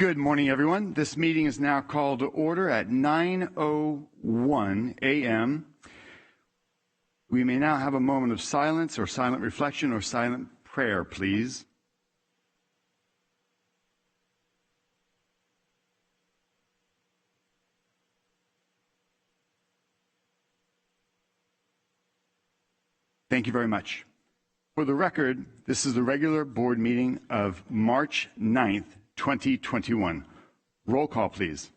Good morning, everyone. This meeting is now called to order at 9:01 a.m. We may now have a moment of silence or silent reflection or silent prayer, please. Thank you very much. For the record, this is the regular board meeting of March 9th, 2021. Roll call, please.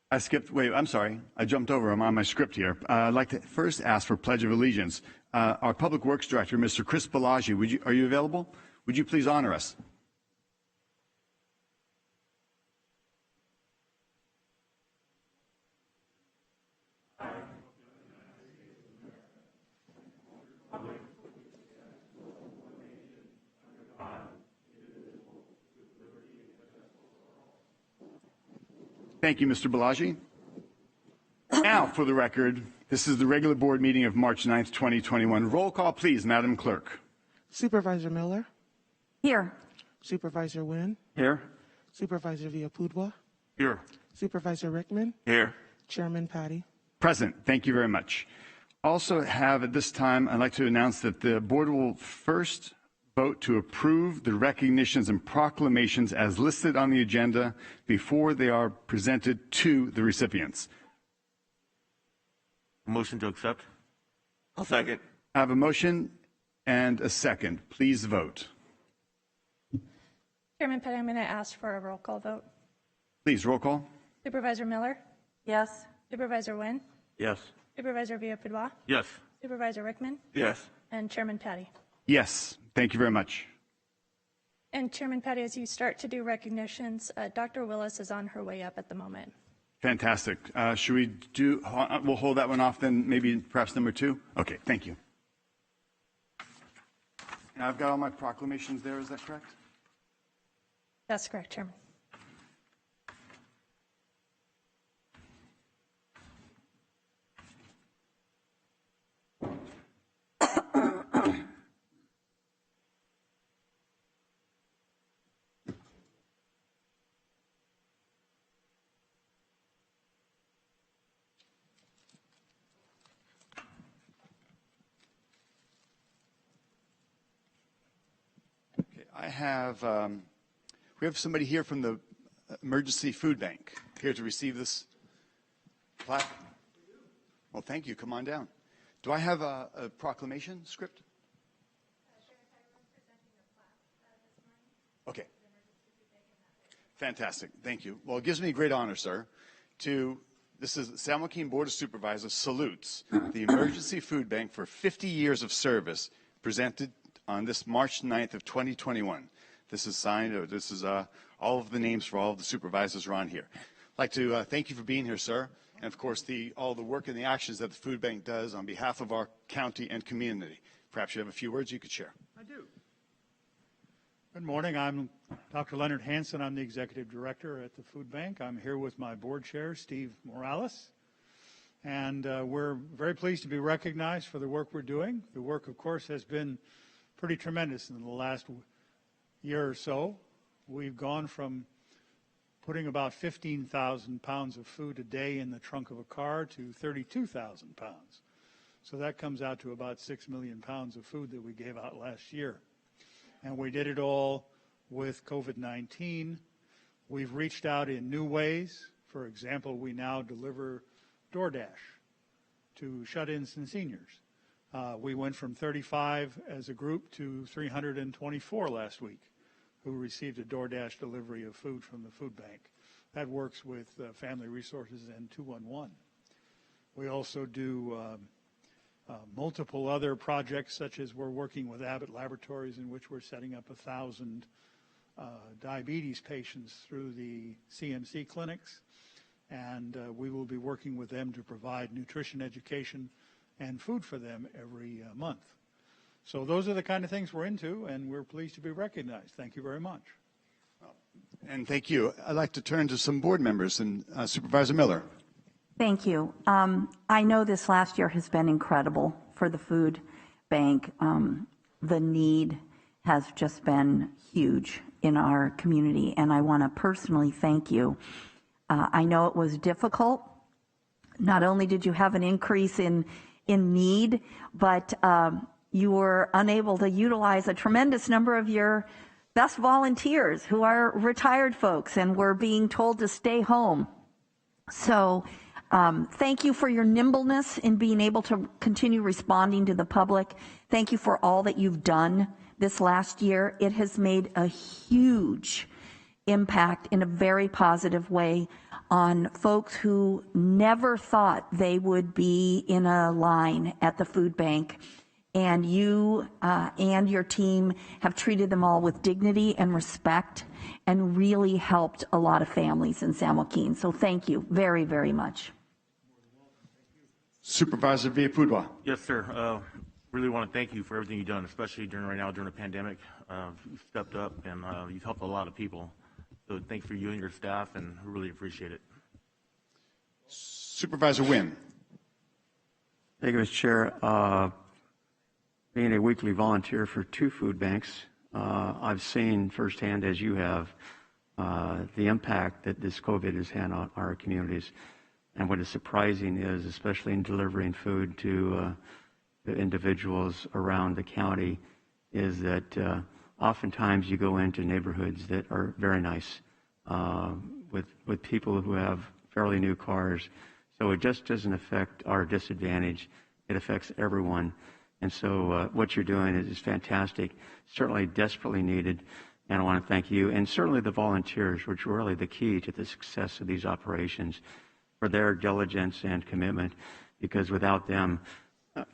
I'm sorry. I jumped over. I'm on my script here. I'd like to first ask for Pledge of Allegiance. Our Public Works Director, Mr. Chris Bellagio, are you available? Would you please honor us? Thank you, Mr. Bellagio. Now, for the record, this is the regular board meeting of March 9th, 2021. Roll call, please, Madam Clerk. Supervisor Miller. Here. Supervisor Nguyen. Here. Supervisor Villapudva. Here. Supervisor Rickman. Here. Chairman Patty. Present. Thank you very much. Also have at this time, I'd like to announce that the board will first vote to approve the recognitions and proclamations as listed on the agenda before they are presented to the recipients. Motion to accept. I'll second. I have a motion and a second. Please vote. Chairman Petty, I'm going to ask for a roll call vote. Please, roll call. Supervisor Miller? Yes. Supervisor Nguyen? Yes. Supervisor Villapudva? Yes. Supervisor Rickman? Yes. And Chairman Patty. Yes. Thank you very much. And Chairman Patty, as you start to do recognitions, Dr. Willis is on her way up at the moment. Fantastic. Should we do, we'll hold that one off then, maybe perhaps number 2? Okay, thank you. And I've got all my proclamations there, is that correct? That's correct, Chairman. We have somebody here from the Emergency Food Bank here to receive this plaque. Well, thank you. Come on down. Do I have a proclamation script? Okay. Fantastic. Thank you. Well, it gives me great honor, sir, this is San Joaquin Board of Supervisors salutes the Emergency Food Bank for 50 years of service presented on this March 9th of 2021. This is signed, all of the names for all of the supervisors are on here. I'd like to thank you for being here, sir, and of course all the work and the actions that the food bank does on behalf of our county and community. Perhaps you have a few words you could share. I do. Good morning. I'm Dr. Leonard Hansen. I'm the executive director at the food bank. I'm here with my board chair, Steve Morales. And we're very pleased to be recognized for the work we're doing. The work, of course, has been pretty tremendous in the last year or so. We've gone from putting about 15,000 pounds of food a day in the trunk of a car to 32,000 pounds. So that comes out to about 6 million pounds of food that we gave out last year. And we did it all with COVID-19. We've reached out in new ways. For example, we now deliver DoorDash to shut-ins and seniors. We went from 35 as a group to 324 last week who received a DoorDash delivery of food from the food bank. That works with Family Resources and 211. We also do multiple other projects, such as we're working with Abbott Laboratories, in which we're setting up 1,000 diabetes patients through the CMC clinics. And we will be working with them to provide nutrition education and food for them every month. So those are the kind of things we're into, and we're pleased to be recognized. Thank you very much. And thank you. I'd like to turn to some board members, and Supervisor Miller. Thank you. I know this last year has been incredible for the food bank. The need has just been huge in our community, and I want to personally thank you. I know it was difficult. Not only did you have an increase in need, but you were unable to utilize a tremendous number of your best volunteers who are retired folks and were being told to stay home. So thank you for your nimbleness in being able to continue responding to the public. Thank you for all that you've done this last year. It has made a huge impact in a very positive way on folks who never thought they would be in a line at the food bank. And you and your team have treated them all with dignity and respect and really helped a lot of families in San Joaquin. So thank you very, very much. Supervisor Villapudua. Yes, sir. Really want to thank you for everything you've done, especially during the pandemic. You've stepped up and you've helped a lot of people. So thanks for you and your staff, and we really appreciate it. Supervisor Wynn. Thank you, Mr. Chair. Being a weekly volunteer for 2 food banks, I've seen firsthand, as you have, the impact that this COVID has had on our communities. And what is surprising is, especially in delivering food to individuals around the county, is that oftentimes you go into neighborhoods that are very nice with people who have fairly new cars. So it just doesn't affect our disadvantage. It affects everyone. And so what you're doing is fantastic, certainly desperately needed. And I want to thank you and certainly the volunteers, which are really the key to the success of these operations, for their diligence and commitment, because without them,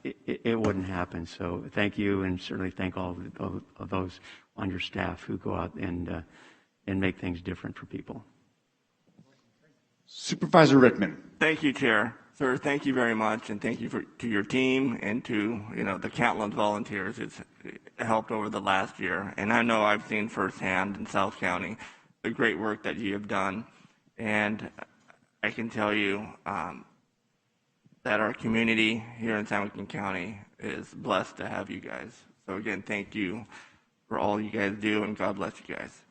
it wouldn't happen. So thank you, and certainly thank all of those on your staff who go out and make things different for people. Supervisor Rickman. Thank you, Chair. Sir, thank you very much, and thank you to your team and to the countless volunteers. It's helped over the last year, and I know I've seen firsthand in South County the great work that you have done, and I can tell you that our community here in San Joaquin County is blessed to have you guys. So again, thank you for all you guys do, and God bless you guys.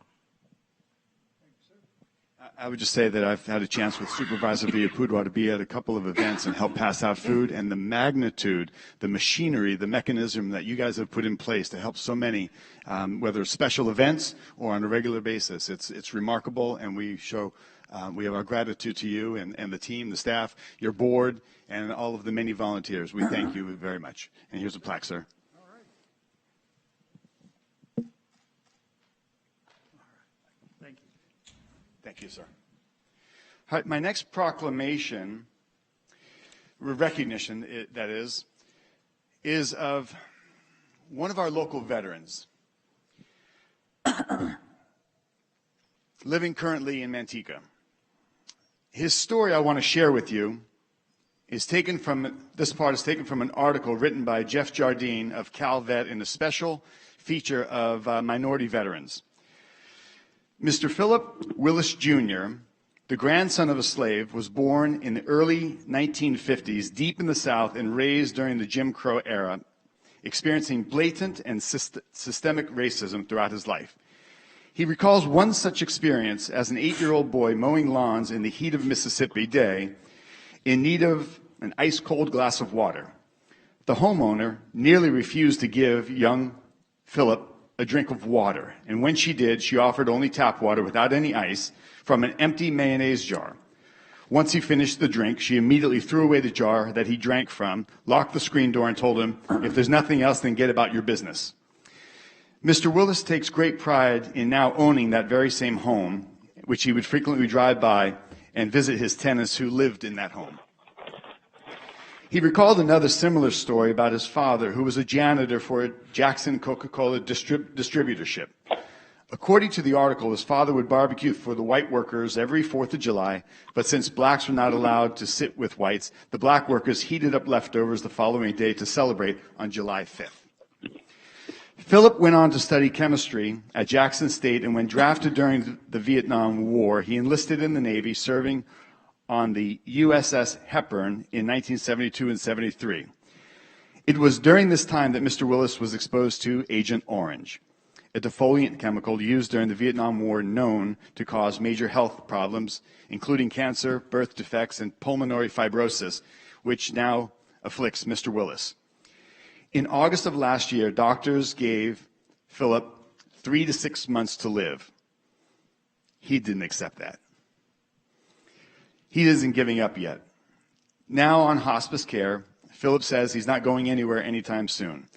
I would just say that I've had a chance with Supervisor Villapudua to be at a couple of events and help pass out food, and the magnitude, the machinery, the mechanism that you guys have put in place to help so many, whether special events or on a regular basis, it's remarkable, and we have our gratitude to you and the team, the staff, your board, and all of the many volunteers. We thank you very much. And here's a plaque, sir. Thank you, sir. All right, my next proclamation, recognition, that is of one of our local veterans living currently in Manteca. His story I want to share with you is taken from an article written by Jeff Jardine of CalVet in a special feature of minority veterans. Mr. Philip Willis Jr., the grandson of a slave, was born in the early 1950s deep in the South and raised during the Jim Crow era, experiencing blatant and systemic racism throughout his life. He recalls one such experience as an 8-year-old boy mowing lawns in the heat of Mississippi day in need of an ice-cold glass of water. The homeowner nearly refused to give young Philip a drink of water, and when she did, she offered only tap water without any ice from an empty mayonnaise jar. Once he finished the drink, she immediately threw away the jar that he drank from, locked the screen door, and told him, "If there's nothing else, then get about your business." Mr. Willis takes great pride in now owning that very same home, which he would frequently drive by and visit his tenants who lived in that home. He recalled another similar story about his father, who was a janitor for a Jackson Coca-Cola distributorship. According to the article, his father would barbecue for the white workers every 4th of July, but since blacks were not allowed to sit with whites, the black workers heated up leftovers the following day to celebrate on July 5th. Philip went on to study chemistry at Jackson State, and when drafted during the Vietnam War, he enlisted in the Navy, serving on the USS Hepburn in 1972 and 73. It was during this time that Mr. Willis was exposed to Agent Orange. a defoliant chemical used during the Vietnam War known to cause major health problems, including cancer, birth defects, and pulmonary fibrosis, which now afflicts Mr. Willis. In August of last year, doctors gave Philip 3 to 6 months to live. He didn't accept that. He isn't giving up yet. Now on hospice care, Philip says he's not going anywhere anytime soon.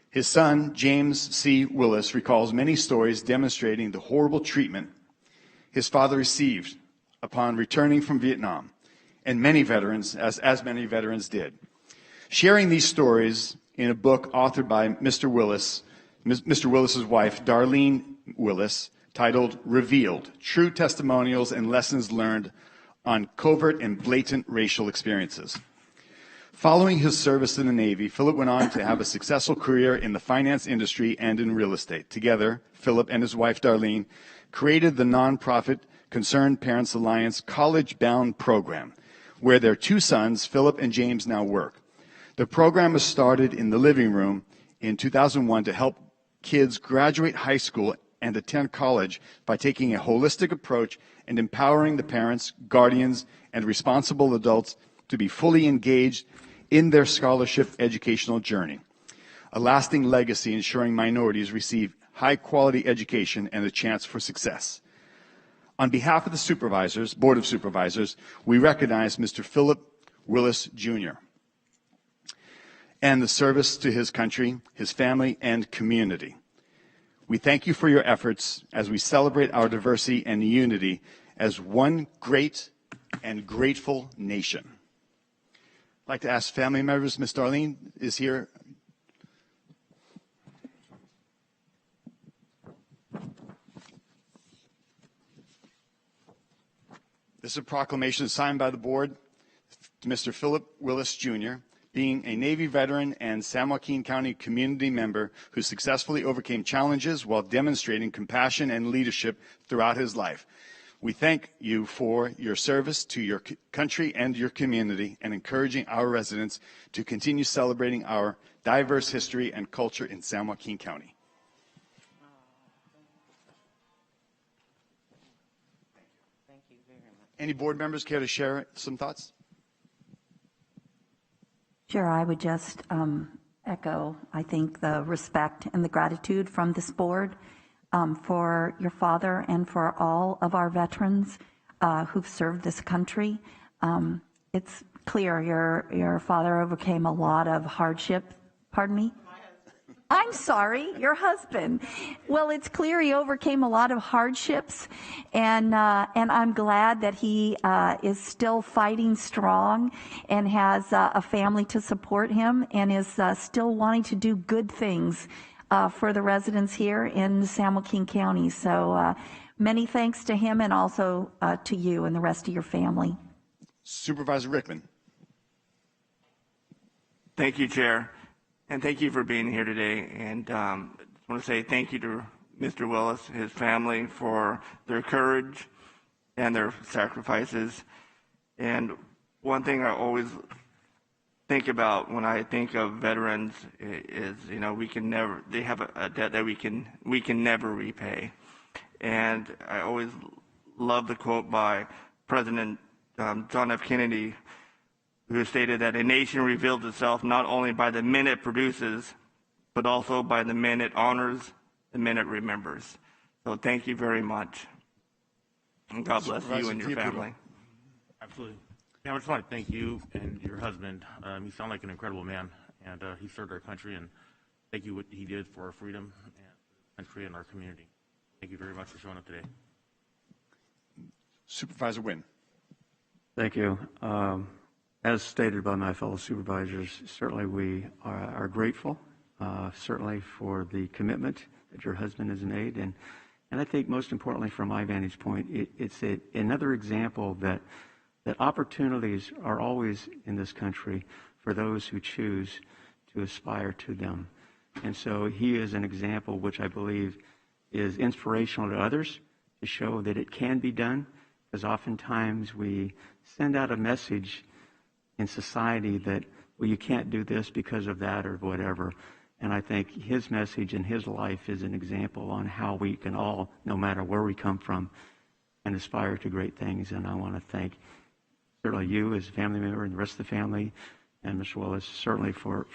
His son, James C. Willis, recalls many stories demonstrating the horrible treatment his father received upon returning from Vietnam, and many veterans, as many veterans did. Sharing these stories in a book authored by Mr. Willis's wife, Darlene Willis, titled Revealed, True Testimonials and Lessons Learned on Covert and Blatant Racial Experiences. Following his service in the Navy, Philip went on to have a successful career in the finance industry and in real estate. Together, Philip and his wife, Darlene, created the nonprofit Concerned Parents Alliance College Bound program, where their 2 sons, Philip and James, now work. The program was started in the living room in 2001 to help kids graduate high school and attend college by taking a holistic approach and empowering the parents, guardians, and responsible adults to be fully engaged in their scholarship educational journey. A lasting legacy ensuring minorities receive high-quality education and a chance for success. On behalf of the supervisors, Board of Supervisors, we recognize Mr. Philip Willis, Jr. and the service to his country, his family, and community. We thank you for your efforts as we celebrate our diversity and unity as one great and grateful nation. I'd like to ask family members, Ms. Darlene is here. This is a proclamation signed by the board to Mr. Philip Willis, Jr., being a Navy veteran and San Joaquin County community member who successfully overcame challenges while demonstrating compassion and leadership throughout his life. We thank you for your service to your country and your community and encouraging our residents to continue celebrating our diverse history and culture in San Joaquin County. Thank you very much. Any board members care to share some thoughts? Sure, I would just echo, I think, the respect and the gratitude from this board for your father and for all of our veterans who've served this country. It's clear your father overcame a lot of hardship. Pardon me? I'm sorry, your husband. Well, it's clear he overcame a lot of hardships, and I'm glad that he is still fighting strong and has a family to support him and is still wanting to do good things for the residents here in San Joaquin County. So many thanks to him and also to you and the rest of your family. Supervisor Rickman. Thank you, Chair. And thank you for being here today. And I want to say thank you to Mr. Willis, his family, for their courage and their sacrifices. And one thing I always think about when I think of veterans is, they have a debt that we can never repay. And I always love the quote by President John F. Kennedy, who stated that a nation reveals itself not only by the men it produces, but also by the men it honors, the men it remembers. So thank you very much. And God bless you and your family. Absolutely. Yeah, I just want to thank you and your husband. You sound like an incredible man, and he served our country, and thank you what he did for our freedom and our country and our community. Thank you very much for showing up today. Supervisor Wynn. Thank you. As stated by my fellow supervisors, certainly we are grateful, certainly for the commitment that your husband has made. And I think most importantly from my vantage point, it's another example that opportunities are always in this country for those who choose to aspire to them. And so he is an example which I believe is inspirational to others to show that it can be done, because oftentimes we send out a message in society that, well, you can't do this because of that or whatever. And I think his message and his life is an example on how we can all, no matter where we come from, and aspire to great things. And I want to thank certainly you as a family member and the rest of the family, and Mr. Willis, certainly for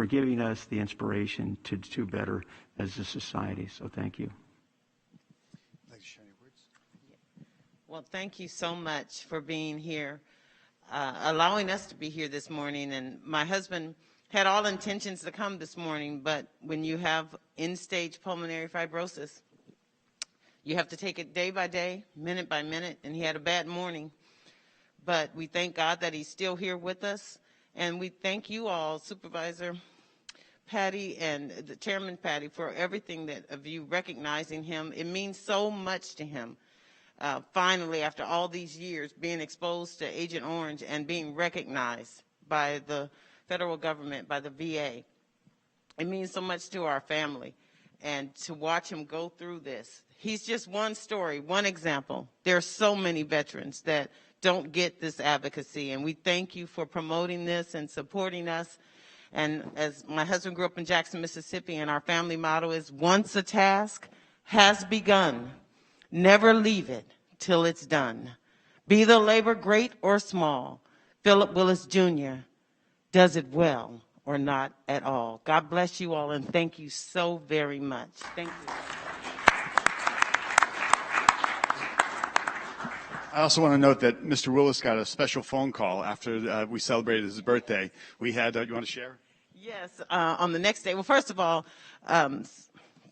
giving us the inspiration to do better as a society. So thank you. Well, thank you so much for being here, allowing us to be here this morning. And my husband had all intentions to come this morning, but when you have end-stage pulmonary fibrosis, you have to take it day by day, minute by minute, and he had a bad morning. But we thank God that he's still here with us, and we thank you all, Supervisor Patty and the Chairman Patty, for everything of you recognizing him. It means so much to him. Finally, after all these years, being exposed to Agent Orange and being recognized by the federal government, by the VA. It means so much to our family. And to watch him go through this, he's just one story, one example. There are so many veterans that don't get this advocacy, and we thank you for promoting this and supporting us. And as my husband grew up in Jackson, Mississippi, and our family motto is, once a task has begun, never leave it till it's done. Be the labor great or small, Philip Willis Jr. does it well or not at all. God bless you all, and thank you so very much. Thank you. I also want to note that Mr. Willis got a special phone call after we celebrated his birthday. We had, you want to share? Yes, on the next day. Well, first of all,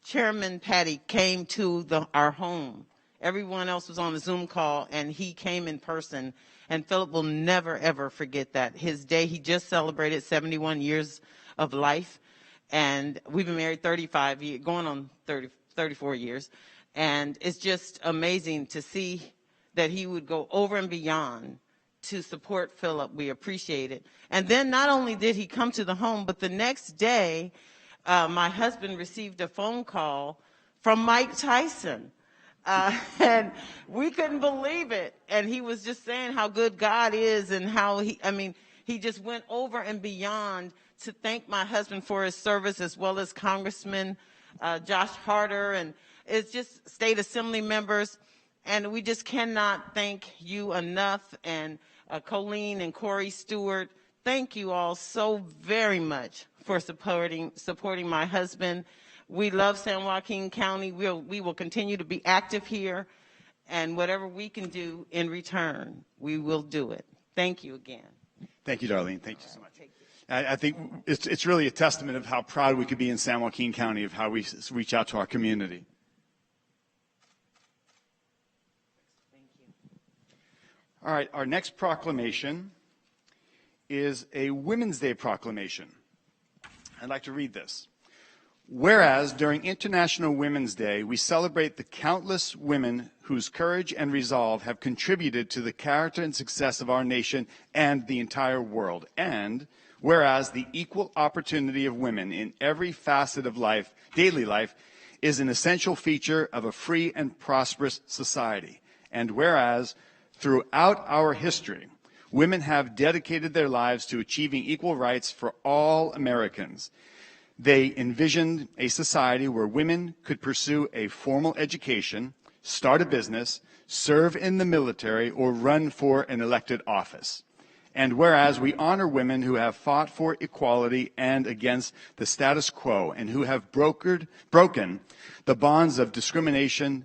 Chairman Patty came to our home. Everyone else was on the Zoom call, and he came in person. And Philip will never, ever forget that. His day, he just celebrated 71 years of life. And we've been married 35 years, going on 34 years. And it's just amazing to see that he would go over and beyond to support Philip. We appreciate it. And then not only did he come to the home, but the next day, my husband received a phone call from Mike Tyson. And we couldn't believe it. And he was just saying how good God is and how he just went over and beyond to thank my husband for his service, as well as Congressman Josh Harder, and it's just state assembly members. And we just cannot thank you enough. And Colleen and Corey Stewart, thank you all so very much for supporting my husband. We love San Joaquin County. We will continue to be active here, and whatever we can do in return, we will do it. Thank you again. Thank you, Darlene. Thank you so much. I think it's really a testament of how proud we could be in San Joaquin County of how we reach out to our community. Thank you. All right, our next proclamation is a Women's Day proclamation. I'd like to read this. Whereas during International Women's Day, we celebrate the countless women whose courage and resolve have contributed to the character and success of our nation and the entire world. And whereas the equal opportunity of women in every facet of life, daily life, is an essential feature of a free and prosperous society. And whereas throughout our history, women have dedicated their lives to achieving equal rights for all Americans. They envisioned a society where women could pursue a formal education, start a business, serve in the military, or run for an elected office. And whereas we honor women who have fought for equality and against the status quo and who have broken the bonds of discrimination,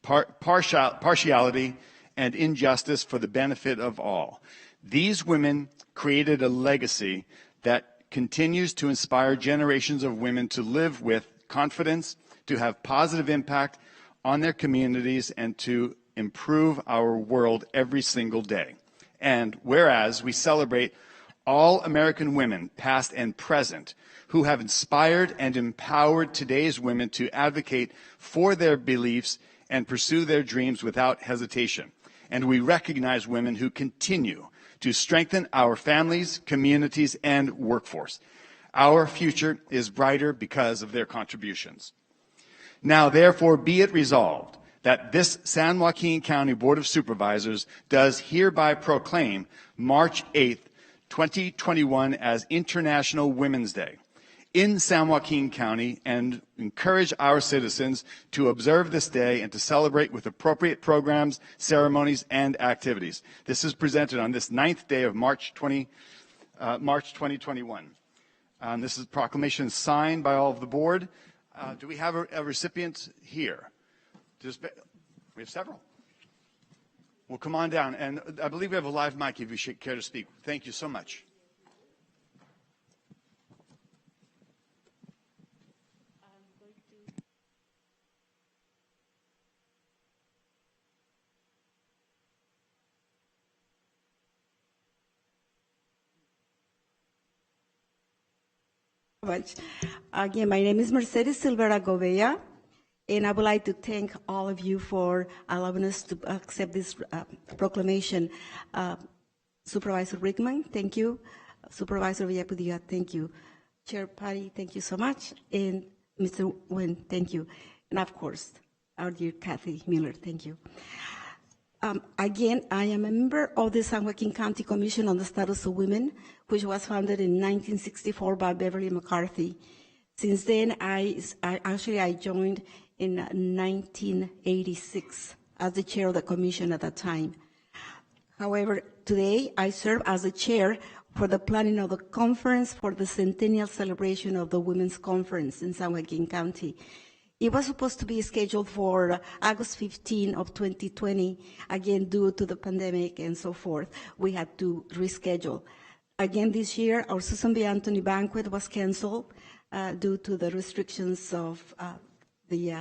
partiality, and injustice for the benefit of all. These women created a legacy that continues to inspire generations of women to live with confidence, to have positive impact on their communities, and to improve our world every single day. And whereas we celebrate all American women, past and present, who have inspired and empowered today's women to advocate for their beliefs and pursue their dreams without hesitation. And we recognize women who continue to strengthen our families, communities, and workforce. Our future is brighter because of their contributions. Now, therefore, be it resolved that this San Joaquin County Board of Supervisors does hereby proclaim March 8th, 2021 as International Women's Day. in San Joaquin County and encourage our citizens to observe this day and to celebrate with appropriate programs, ceremonies, and activities. This is presented on this 9th day of March 2021. This is a proclamation signed by all of the board. Do we have a recipient here? We have several. Well, come on down. And I believe we have a live mic if you should care to speak. Thank you so much. Again, my name is Mercedes Silvera Gobea, and I would like to thank all of you for allowing us to accept this proclamation. Supervisor Rickman, thank you. Supervisor Villapudia, thank you. Chair Patty, thank you so much. And Mr. Wen, thank you. And of course, our dear Kathy Miller, thank you. Again, I am a member of the San Joaquin County Commission on the Status of Women, which was founded in 1964 by Beverly McCarthy. Since then, I joined in 1986 as the chair of the commission at that time. However, today I serve as the chair for the planning of the conference for the centennial celebration of the Women's Conference in San Joaquin County. It was supposed to be scheduled for August 15 of 2020. Again, due to the pandemic and so forth, we had to reschedule. Again, this year, our Susan B. Anthony banquet was canceled due to the restrictions of the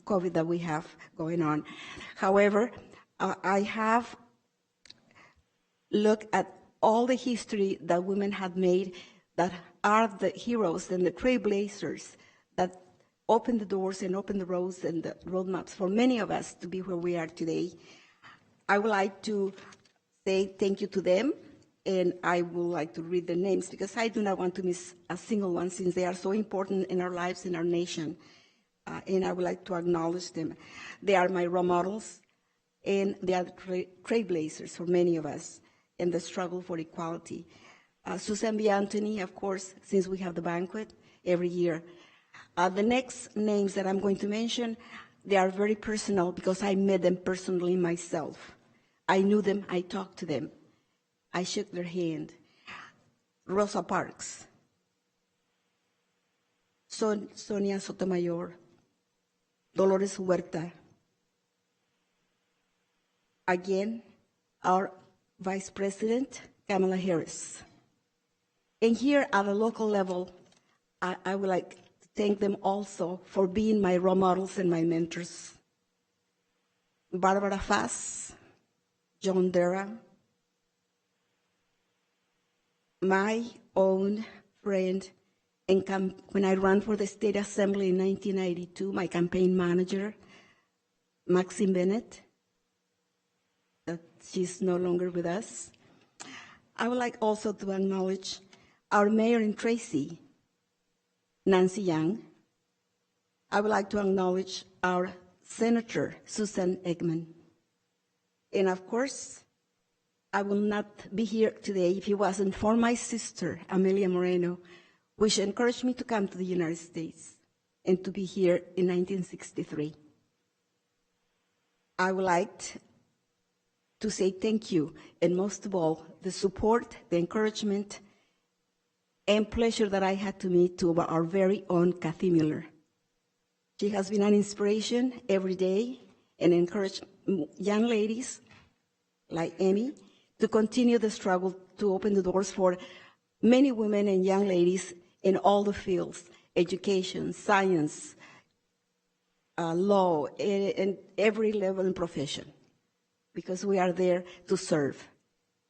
COVID that we have going on. However, I have looked at all the history that women have made that are the heroes and the trailblazers that open the doors and open the roads and the roadmaps for many of us to be where we are today. I would like to say thank you to them, and I would like to read the names because I do not want to miss a single one since they are so important in our lives, in our nation, and I would like to acknowledge them. They are my role models, and they are trailblazers for many of us in the struggle for equality. Susan B. Anthony, of course, since we have the banquet every year. The next names that I'm going to mention, they are very personal because I met them personally myself. I knew them, I talked to them. I shook their hand. Rosa Parks, Sonia Sotomayor, Dolores Huerta. Again, our Vice President, Kamala Harris. And here at the local level, I would like to thank them also for being my role models and my mentors. Barbara Fass, John Dera, my own friend, and when I ran for the State Assembly in 1992, my campaign manager, Maxine Bennett, that she's no longer with us. I would like also to acknowledge our mayor in Tracy, Nancy Young. I would like to acknowledge our Senator, Susan Eggman. And of course, I will not be here today if it wasn't for my sister, Amelia Moreno, which encouraged me to come to the United States and to be here in 1963. I would like to say thank you, and most of all, the support, the encouragement, and pleasure that I had to meet to our very own Kathy Miller. She has been an inspiration every day and encouraged young ladies like Amy to continue the struggle to open the doors for many women and young ladies in all the fields, education, science, law, and every level and profession, because we are there to serve.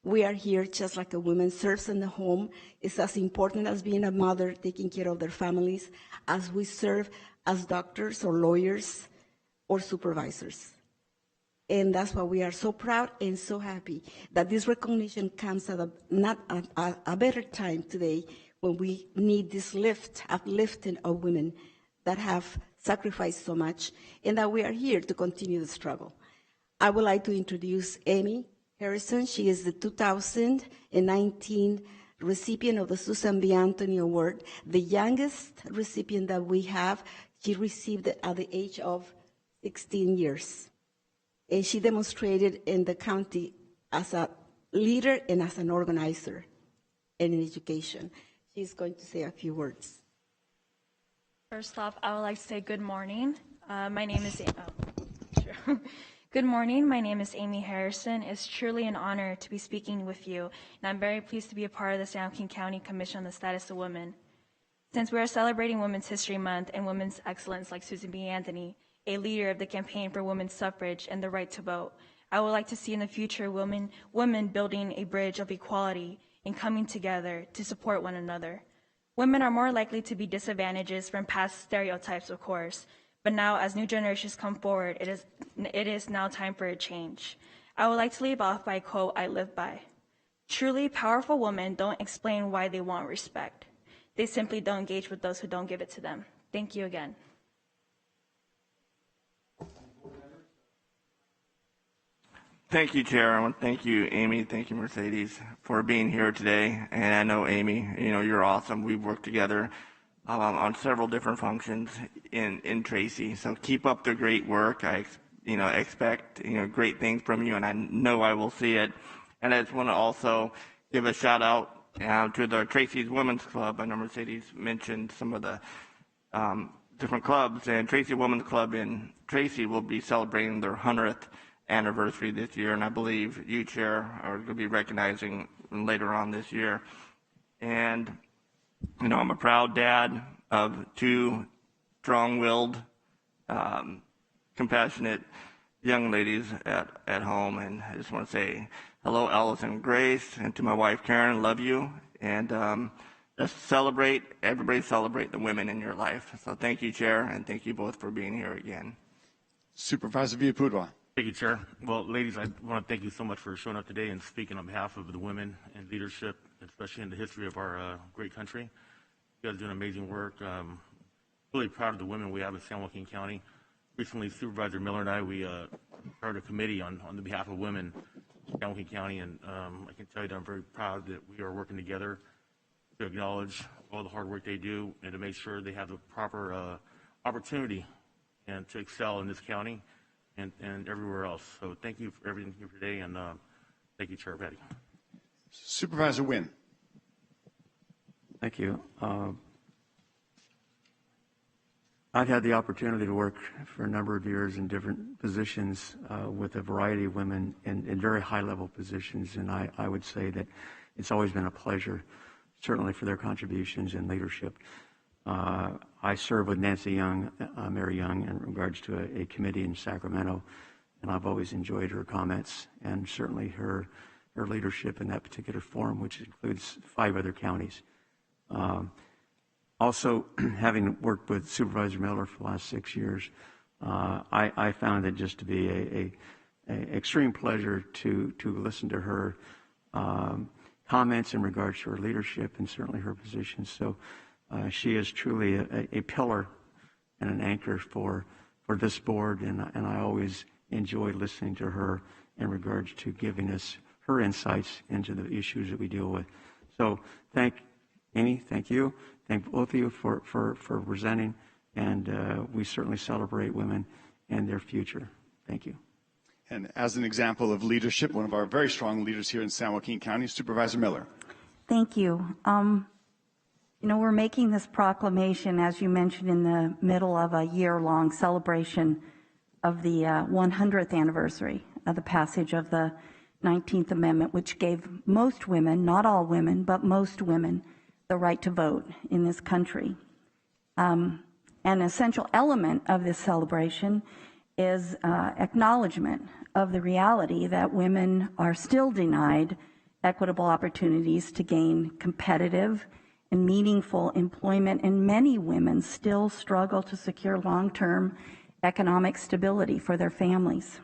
We are here just like a woman serves in the home. It's as important as being a mother taking care of their families as we serve as doctors or lawyers or supervisors. And that's why we are so proud and so happy that this recognition comes at a better time today when we need this uplifting of women that have sacrificed so much and that we are here to continue the struggle. I would like to introduce Amy Harrison. She is the 2019 recipient of the Susan B. Anthony Award, the youngest recipient that we have. She received it at the age of 16 years. And she demonstrated in the county as a leader and as an organizer and in education. She's going to say a few words. First off, I would like to say good morning. Good morning. My name is Amy Harrison. It's truly an honor to be speaking with you, and I'm very pleased to be a part of the San Joaquin County Commission on the Status of Women. Since we are celebrating Women's History Month and women's excellence like Susan B. Anthony, a leader of the campaign for women's suffrage and the right to vote, I would like to see in the future women building a bridge of equality and coming together to support one another. Women are more likely to be disadvantaged from past stereotypes, of course, but now as new generations come forward, it is now time for a change. I would like to leave off by a quote I live by. Truly powerful women don't explain why they want respect. They simply don't engage with those who don't give it to them. Thank you again. Thank you, Chair. Thank you, Amy. Thank you, Mercedes, for being here today. And I know, Amy, you're awesome. We've worked together on several different functions in Tracy. So keep up the great work. I expect great things from you, and I know I will see it. And I just want to also give a shout out to the Tracy's Women's Club. I know Mercedes mentioned some of the different clubs, and Tracy Women's Club in Tracy will be celebrating their 100th anniversary this year, and I believe you, Chair, are going to be recognizing later on this year. And I'm a proud dad of two strong-willed, compassionate young ladies at home, and I just want to say hello, Alice and Grace, and to my wife, Karen, love you, and just everybody celebrate the women in your life. So thank you, Chair, and thank you both for being here again. Supervisor Villapudua. Thank you, Chair. Well, ladies, I want to thank you so much for showing up today and speaking on behalf of the women in leadership, especially in the history of our great country. You guys are doing amazing work. Really proud of the women we have in San Joaquin County. Recently, Supervisor Miller and I, we started a committee on the behalf of women in San Joaquin County, and I can tell you that I'm very proud that we are working together to acknowledge all the hard work they do and to make sure they have the proper opportunity and to excel in this county and everywhere else. So thank you for everything here today, and thank you, Chair Petty. Supervisor Wynn. Thank you. I've had the opportunity to work for a number of years in different positions with a variety of women in very high-level positions, and I would say that it's always been a pleasure, certainly for their contributions and leadership. I serve with Nancy Young, Mary Young, in regards to a committee in Sacramento, and I've always enjoyed her comments and certainly her leadership in that particular forum, which includes 5 other counties. Also, having worked with Supervisor Miller for the last 6 years, I found it just to be an extreme pleasure to listen to her comments in regards to her leadership and certainly her position. So she is truly a pillar and an anchor for this board, and I always enjoy listening to her in regards to giving us her insights into the issues that we deal with. So thank Amy, thank you. Thank both of you for presenting, and we certainly celebrate women and their future. Thank you. And as an example of leadership, one of our very strong leaders here in San Joaquin County, Supervisor Miller. Thank you. We're making this proclamation, as you mentioned, in the middle of a year-long celebration of the 100th anniversary of the passage of the 19th Amendment, which gave most women, not all women, but most women, the right to vote in this country. An essential element of this celebration is acknowledgement of the reality that women are still denied equitable opportunities to gain competitive and meaningful employment, and many women still struggle to secure long-term economic stability for their families.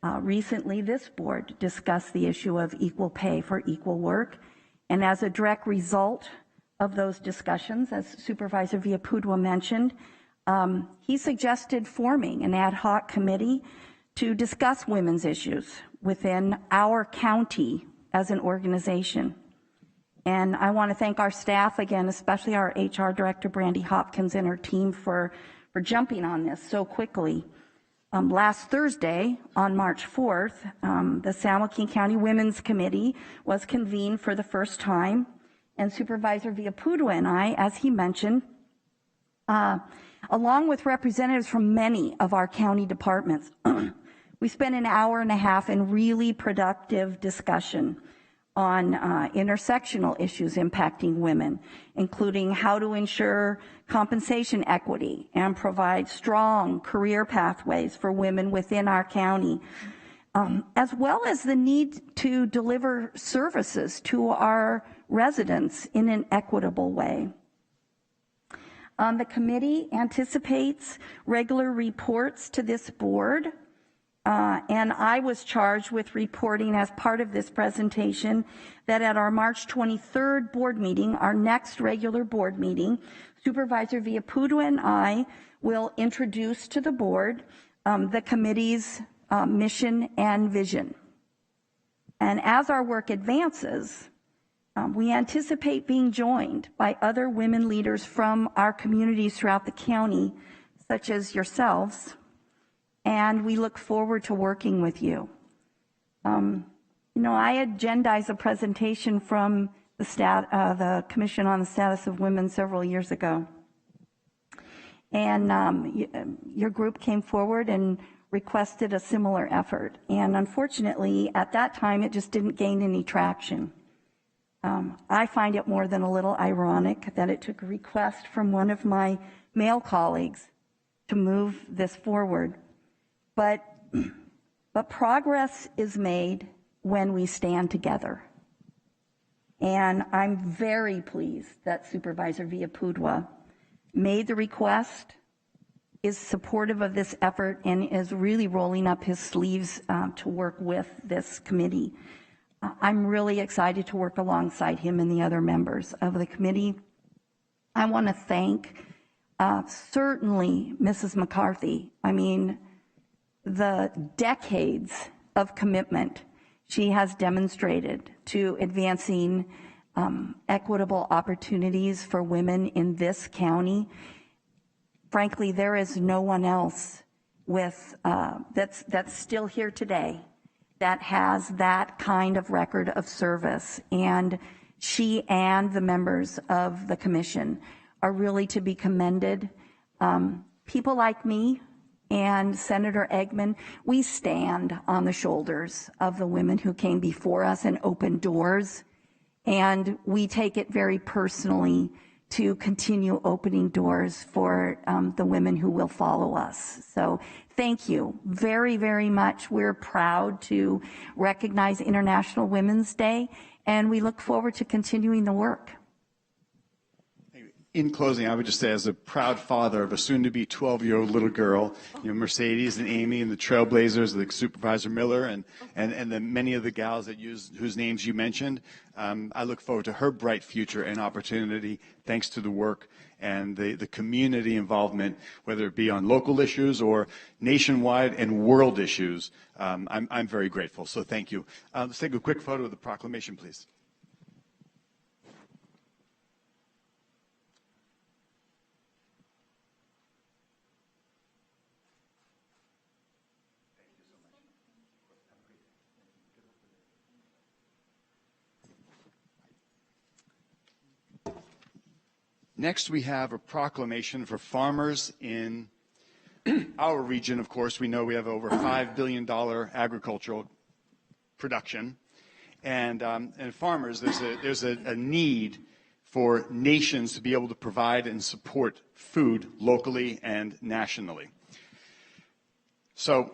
Recently, this board discussed the issue of equal pay for equal work, and as a direct result of those discussions, as Supervisor Villapudua mentioned, he suggested forming an ad hoc committee to discuss women's issues within our county as an organization. And I want to thank our staff again, especially our HR Director, Brandy Hopkins, and her team for jumping on this so quickly. Last Thursday, on March 4th, the San Joaquin County Women's Committee was convened for the first time, and Supervisor Villaputua and I, as he mentioned, along with representatives from many of our county departments, we spent an hour and a half in really productive discussion on intersectional issues impacting women, including how to ensure compensation equity and provide strong career pathways for women within our county, as well as the need to deliver services to our residents in an equitable way. The committee anticipates regular reports to this board, and I was charged with reporting as part of this presentation that at our March 23rd board meeting, our next regular board meeting, Supervisor Villaputua and I will introduce to the board the committee's mission and vision. And as our work advances, we anticipate being joined by other women leaders from our communities throughout the county, such as yourselves, and we look forward to working with you. I agendized a presentation from the Commission on the Status of Women several years ago. And your group came forward and requested a similar effort. And unfortunately, at that time, it just didn't gain any traction. I find it more than a little ironic that it took a request from one of my male colleagues to move this forward. But progress is made when we stand together. And I'm very pleased that Supervisor Villaputua made the request, is supportive of this effort, and is really rolling up his sleeves to work with this committee. I'm really excited to work alongside him and the other members of the committee. I want to thank certainly Mrs. McCarthy. I mean, the decades of commitment she has demonstrated to advancing equitable opportunities for women in this county. Frankly, there is no one else with that's still here today that has that kind of record of service. And she and the members of the commission are really to be commended. People like me and Senator Eggman, we stand on the shoulders of the women who came before us and opened doors. And we take it very personally to continue opening doors for the women who will follow us. So thank you very, very much. We're proud to recognize International Women's Day, and we look forward to continuing the work. In closing, I would just say, as a proud father of a soon-to-be 12-year-old little girl, Mercedes and Amy and the Trailblazers, like Supervisor Miller, and the many of the gals whose names you mentioned, I look forward to her bright future and opportunity, thanks to the work and the community involvement, whether it be on local issues or nationwide and world issues. I'm very grateful. So thank you. Let's take a quick photo of the proclamation, please. Next, we have a proclamation for farmers in our region. Of course, we know we have over $5 billion agricultural production. And farmers, there's a need for nations to be able to provide and support food locally and nationally. So,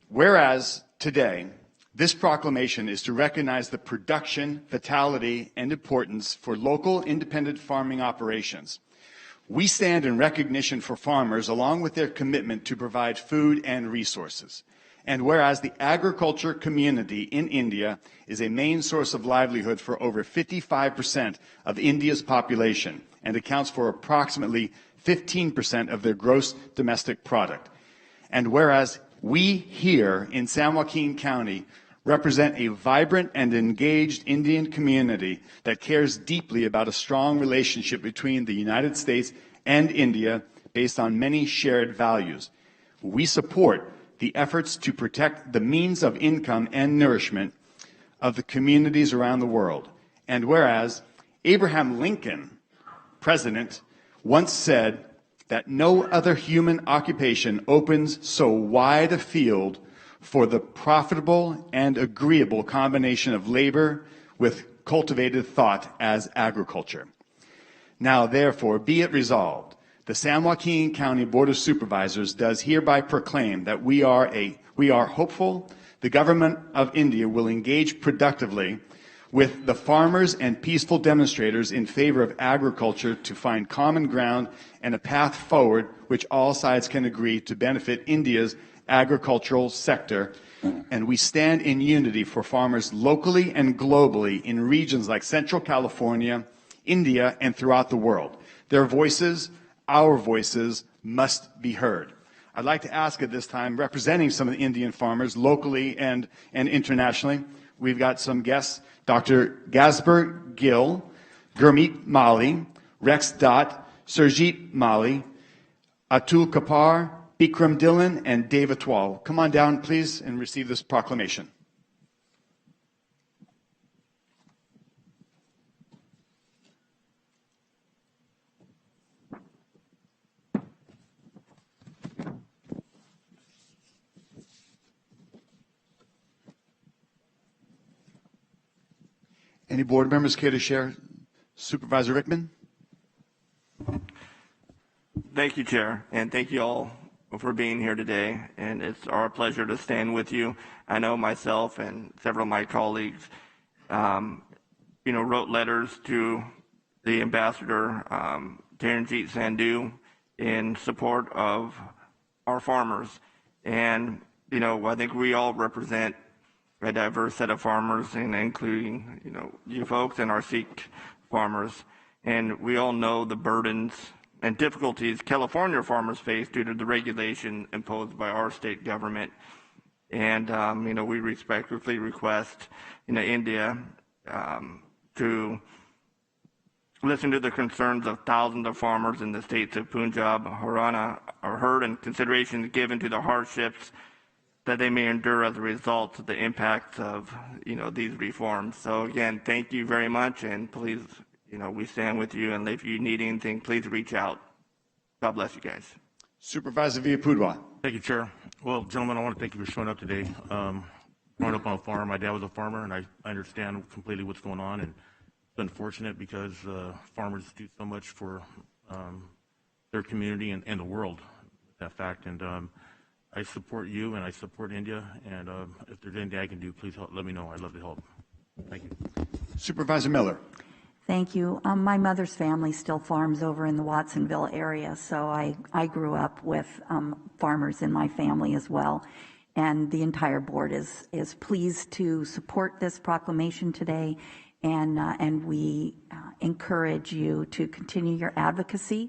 whereas today, this proclamation is to recognize the production, vitality, and importance for local independent farming operations. We stand in recognition for farmers along with their commitment to provide food and resources. And whereas the agriculture community in India is a main source of livelihood for over 55% of India's population and accounts for approximately 15% of their gross domestic product. And whereas we here in San Joaquin County represent a vibrant and engaged Indian community that cares deeply about a strong relationship between the United States and India based on many shared values. We support the efforts to protect the means of income and nourishment of the communities around the world. And whereas Abraham Lincoln, President, once said that no other human occupation opens so wide a field for the profitable and agreeable combination of labor with cultivated thought as agriculture. Now, therefore, be it resolved, the San Joaquin County Board of Supervisors does hereby proclaim that we are hopeful the government of India will engage productively with the farmers and peaceful demonstrators in favor of agriculture to find common ground and a path forward which all sides can agree to benefit India's agricultural sector. And we stand in unity for farmers locally and globally in regions like Central California, India, and throughout the world. Their voices, our voices, must be heard. I'd like to ask at this time, representing some of the Indian farmers locally and internationally, we've got some guests, Dr. Gasper Gill, Gurmeet Mali, Rex Dutt, Surjit Mali, Atul Kapar, Bikram Dhillon, and Dave Atwal. Come on down, please, and receive this proclamation. Any board members care to share? Supervisor Rickman? Thank you, Chair, and thank you all for being here today. And it's our pleasure to stand with you. I know myself and several of my colleagues, wrote letters to the Ambassador Taranjeet Sandhu in support of our farmers. And, I think we all represent a diverse set of farmers, and including, you folks and our Sikh farmers. And we all know the burdens and difficulties California farmers face due to the regulation imposed by our state government. And, we respectfully request, India to listen to the concerns of thousands of farmers in the states of Punjab, Haryana, are heard, and consideration given to the hardships that they may endure as a result of the impacts of, these reforms. So again, thank you very much, and please, we stand with you, and if you need anything, please reach out. God bless you guys. Supervisor Villapudua. Thank you, Chair. Well, gentlemen, I want to thank you for showing up today. Growing up on a farm, my dad was a farmer, and I understand completely what's going on, and it's unfortunate because farmers do so much for their community and the world, that fact. And I support you, and I support India, and if there's anything I can do, please let me know. I'd love to help. Thank you. Supervisor Miller. Thank you. My mother's family still farms over in the Watsonville area, so I grew up with farmers in my family as well. And the entire board is pleased to support this proclamation today, and we encourage you to continue your advocacy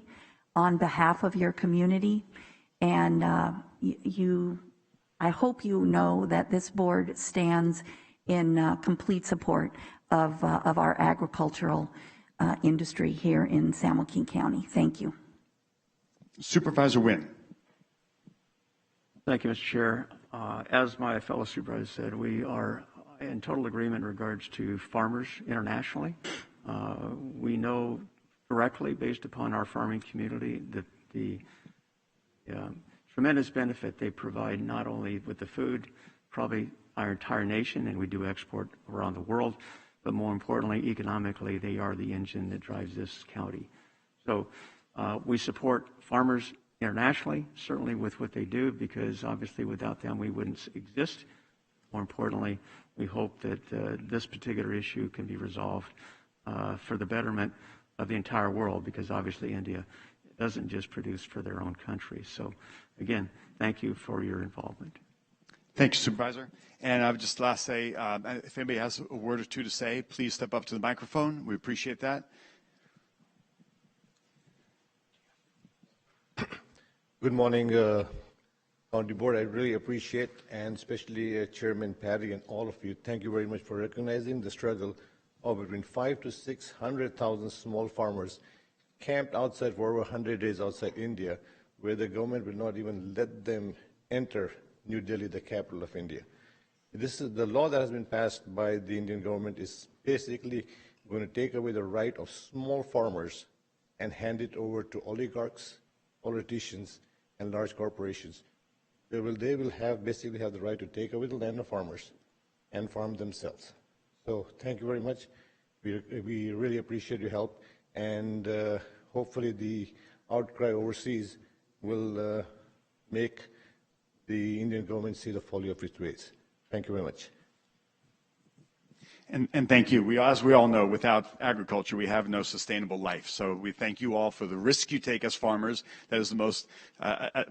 on behalf of your community. And I hope you know that this board stands in complete support of our agricultural industry here in San Joaquin County. Thank you. Supervisor Wynn. Thank you, Mr. Chair. As my fellow supervisor said, we are in total agreement in regards to farmers internationally. We know directly, based upon our farming community, that the tremendous benefit they provide, not only with the food, probably our entire nation, and we do export around the world, but more importantly, economically, they are the engine that drives this county. So we support farmers internationally, certainly with what they do, because obviously without them we wouldn't exist. More importantly, we hope that this particular issue can be resolved for the betterment of the entire world, because obviously India doesn't just produce for their own country. So again, thank you for your involvement. Thank you, Supervisor. And I would just last say, if anybody has a word or two to say, please step up to the microphone. We appreciate that. Good morning, County Board, I really appreciate, and especially Chairman Patty and all of you, thank you very much for recognizing the struggle of between 500,000 to 600,000 small farmers camped outside for over 100 days outside India, where the government will not even let them enter New Delhi, the capital of India. This is the law that has been passed by the Indian government is basically going to take away the right of small farmers and hand it over to oligarchs, politicians, and large corporations. They will basically have the right to take away the land of farmers and farm themselves. So thank you very much. We really appreciate your help, and hopefully the outcry overseas will make the Indian government see the folly of its ways. Thank you very much. And thank you. As we all know, without agriculture, we have no sustainable life. So we thank you all for the risk you take as farmers. That is the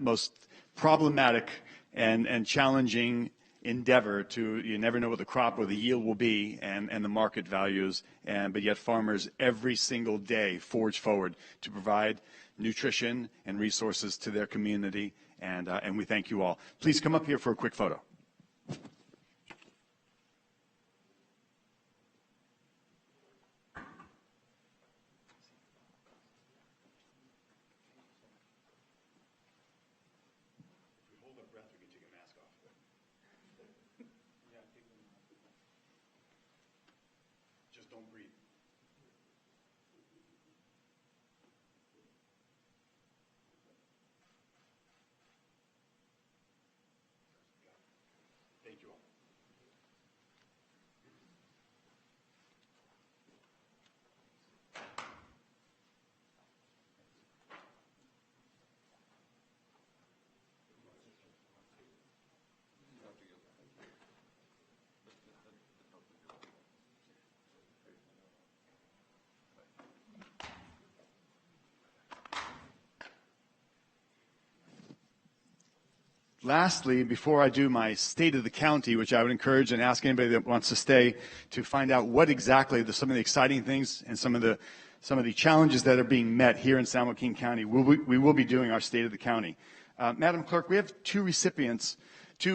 most problematic and challenging endeavor you never know what the crop or the yield will be and the market values, but yet farmers every single day forge forward to provide nutrition and resources to their community, and we thank you all. Please come up here for a quick photo. Don't breathe. Thank you all. Lastly, before I do my state of the county, which I would encourage and ask anybody that wants to stay to find out what exactly some of the exciting things and some of the challenges that are being met here in San Joaquin County, we will be doing our state of the county. Madam Clerk, we have two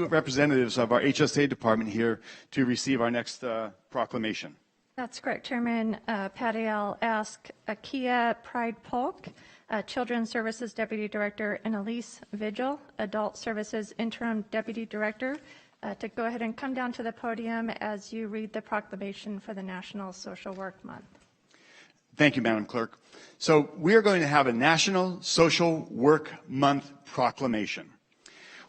representatives of our HSA department here to receive our next proclamation. That's correct, Chairman Patty. I'll ask Akia Pride Polk, Children's Services Deputy Director, and Elise Vigil, Adult Services Interim Deputy Director, to go ahead and come down to the podium as you read the proclamation for the National Social Work Month. Thank you, Madam Clerk. So we are going to have a National Social Work Month proclamation.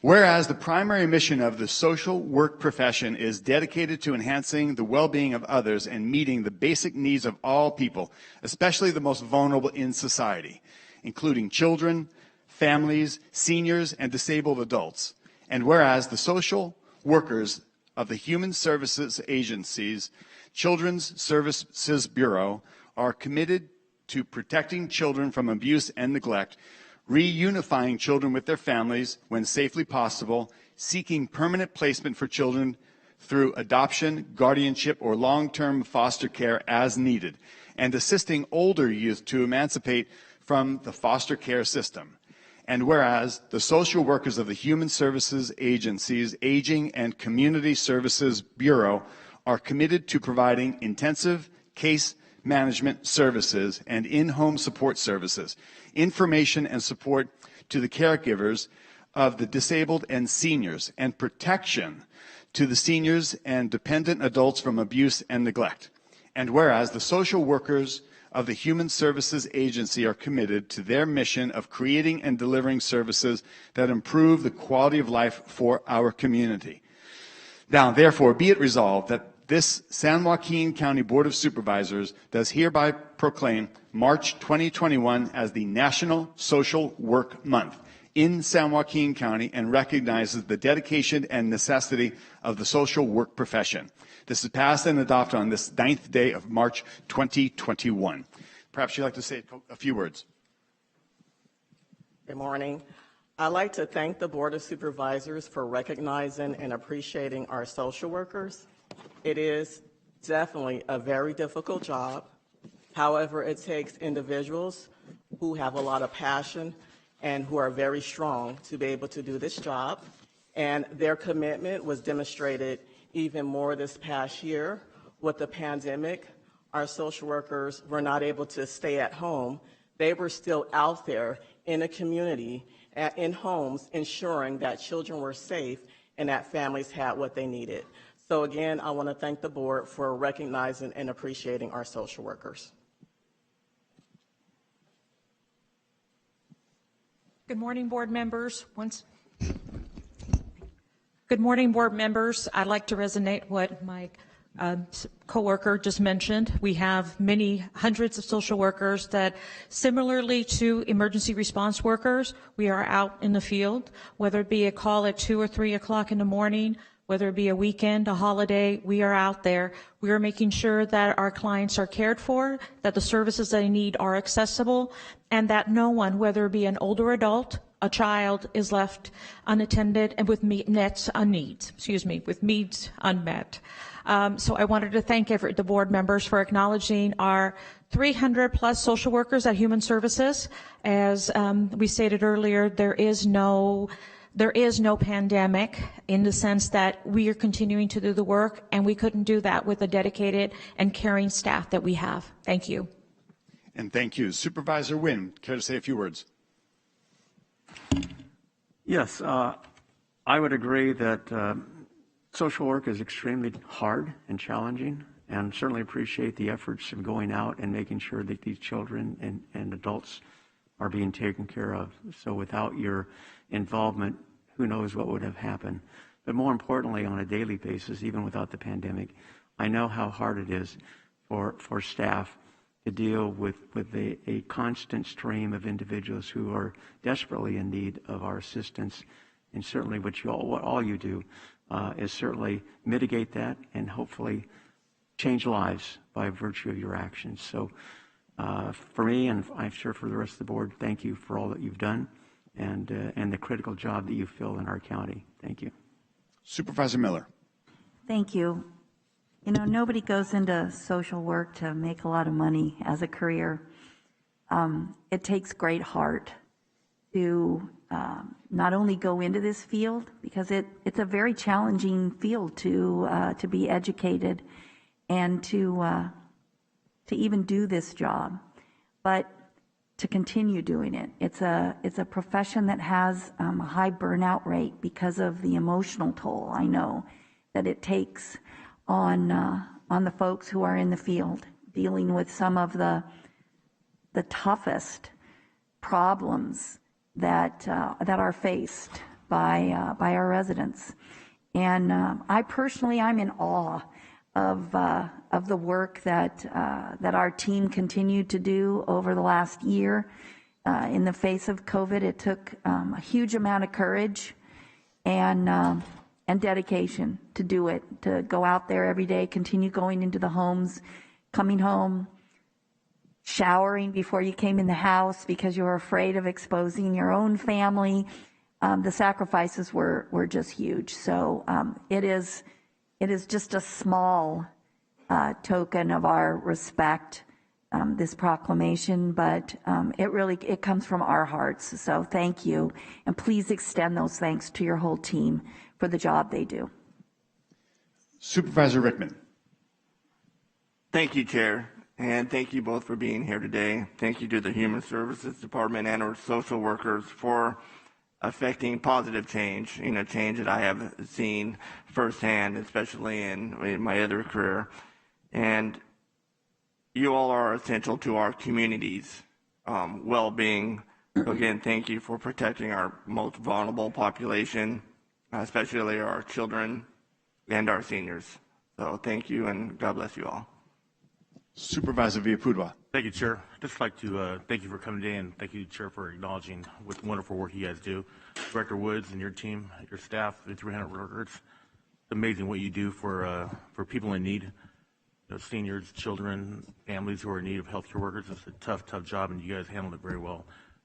Whereas the primary mission of the social work profession is dedicated to enhancing the well-being of others and meeting the basic needs of all people, especially the most vulnerable in society, including children, families, seniors, and disabled adults. And whereas the social workers of the Human Services Agency's Children's Services Bureau are committed to protecting children from abuse and neglect, reunifying children with their families when safely possible, seeking permanent placement for children through adoption, guardianship, or long-term foster care as needed, and assisting older youth to emancipate from the foster care system. And whereas the social workers of the Human Services Agency's Aging and Community Services Bureau are committed to providing intensive case management services and in-home support services, information and support to the caregivers of the disabled and seniors, and protection to the seniors and dependent adults from abuse and neglect. And whereas the social workers of the Human Services Agency are committed to their mission of creating and delivering services that improve the quality of life for our community. Now, therefore, be it resolved that this San Joaquin County Board of Supervisors does hereby proclaim March 2021 as the National Social Work Month in San Joaquin County and recognizes the dedication and necessity of the social work profession. This is passed and adopted on this 9th day of March 2021. Perhaps you'd like to say a few words. Good morning. I'd like to thank the Board of Supervisors for recognizing and appreciating our social workers. It is definitely a very difficult job. However, it takes individuals who have a lot of passion and who are very strong to be able to do this job. And their commitment was demonstrated even more this past year with the pandemic. Our social workers were not able to stay at home. They were still out there in the community, in homes, ensuring that children were safe and that families had what they needed. So again, I want to thank the board for recognizing and appreciating our social workers. Good morning, board members. Good morning, board members. I'd like to resonate what my coworker just mentioned. We have many hundreds of social workers that, similarly to emergency response workers, we are out in the field, whether it be a call at 2 or 3 o'clock in the morning, whether it be a weekend, a holiday, we are out there. We are making sure that our clients are cared for, that the services they need are accessible, and that no one, whether it be an older adult, a child, is left unattended and with needs unmet. So I wanted to thank the board members for acknowledging our 300 plus social workers at Human Services. As we stated earlier, there is no pandemic, in the sense that we are continuing to do the work, and we couldn't do that with the dedicated and caring staff that we have. Thank you. And thank you. Supervisor Wynn, care to say a few words? Yes, I would agree that social work is extremely hard and challenging, and certainly appreciate the efforts of going out and making sure that these children and adults are being taken care of. So without your involvement, who knows what would have happened. But more importantly, on a daily basis, even without the pandemic, I know how hard it is for staff to deal with a constant stream of individuals who are desperately in need of our assistance. And certainly what all you do is certainly mitigate that and hopefully change lives by virtue of your actions. So for me, and I'm sure for the rest of the board, thank you for all that you've done and the critical job that you fill in our county. Thank you. Supervisor Miller. Thank you. You know, nobody goes into social work to make a lot of money as a career. It takes great heart to not only go into this field, because it's a very challenging field to be educated and to even do this job, but to continue doing it. It's a profession that has a high burnout rate because of the emotional toll, I know, that it takes on the folks who are in the field, dealing with some of the toughest problems that are faced by our residents. And I personally, I'm in awe of the work that our team continued to do over the last year in the face of COVID. It took a huge amount of courage and dedication to do it, to go out there every day, continue going into the homes, coming home, showering before you came in the house because you were afraid of exposing your own family. The sacrifices were just huge. So it is just a small token of our respect, this proclamation, but it comes from our hearts. So thank you, and please extend those thanks to your whole team for the job they do. Supervisor Rickman. Thank you, Chair, and thank you both for being here today. Thank you to the Human Services Department and our social workers for affecting positive change, change that I have seen firsthand, especially in my other career. And you all are essential to our community's well-being. So again, thank you for protecting our most vulnerable population, especially our children and our seniors. So thank you, and God bless you all. Supervisor Villapudua. Thank you, Chair. I'd just like to thank you for coming today, and thank you, Chair, for acknowledging what wonderful work you guys do. Director Woods and your team, your staff, the 300 workers, it's amazing what you do for people in need, seniors, children, families who are in need of healthcare workers. It's a tough, tough job, and you guys handled it very well.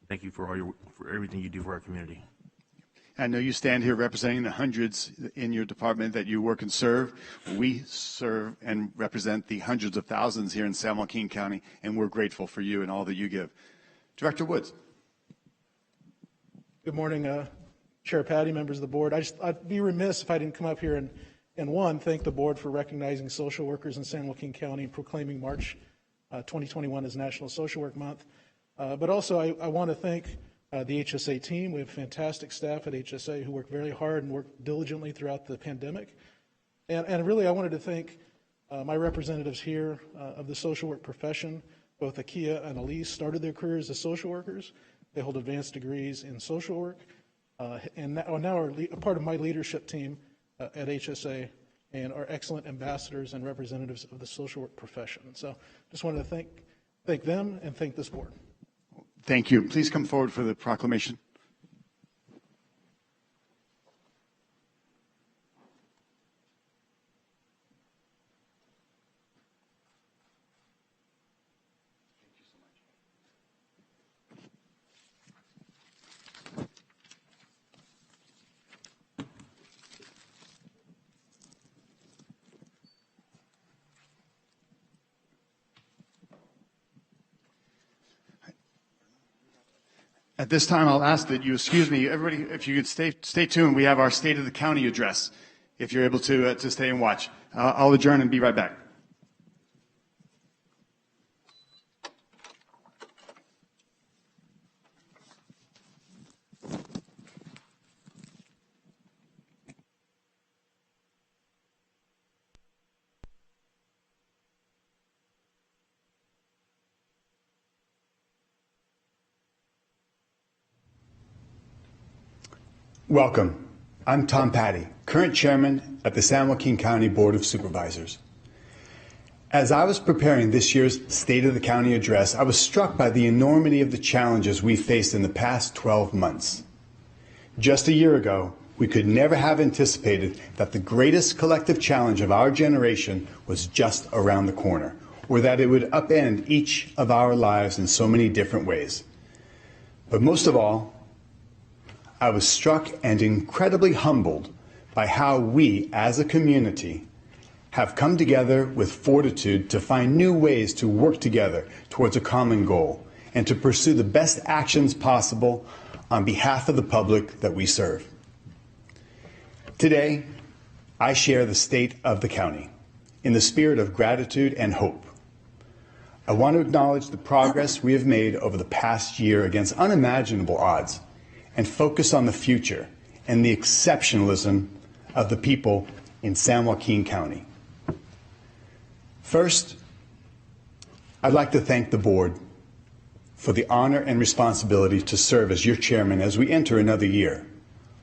Thank you for everything you do for our community. I know you stand here representing the hundreds in your department that you work and serve. We serve and represent the hundreds of thousands here in San Joaquin County, and we're grateful for you and all that you give. Director Woods. Good morning, Chair Patty, members of the board. I'd be remiss if I didn't come up here and one, thank the board for recognizing social workers in San Joaquin County and proclaiming March 2021 as National Social Work Month. But also I want to thank the HSA team. We have fantastic staff at HSA who work very hard and work diligently throughout the pandemic. And really I wanted to thank my representatives here of the social work profession. Both Akia and Elise started their careers as social workers. They hold advanced degrees in social work and now are a part of my leadership team at HSA and are excellent ambassadors and representatives of the social work profession. So just wanted to thank them and thank this board. Thank you. Please come forward for the proclamation. At this time, I'll ask that you excuse me, everybody, if you could stay tuned. We have our State of the County address, if you're able to stay and watch. I'll adjourn and be right back. Welcome. I'm Tom Patty, current chairman at the San Joaquin County Board of Supervisors. As I was preparing this year's State of the County address, I was struck by the enormity of the challenges we faced in the past 12 months. Just a year ago, we could never have anticipated that the greatest collective challenge of our generation was just around the corner, or that it would upend each of our lives in so many different ways. But most of all, I was struck and incredibly humbled by how we, as a community, have come together with fortitude to find new ways to work together towards a common goal and to pursue the best actions possible on behalf of the public that we serve. Today, I share the state of the county in the spirit of gratitude and hope. I want to acknowledge the progress we have made over the past year against unimaginable odds, and focus on the future and the exceptionalism of the people in San Joaquin County. First, I'd like to thank the board for the honor and responsibility to serve as your chairman as we enter another year.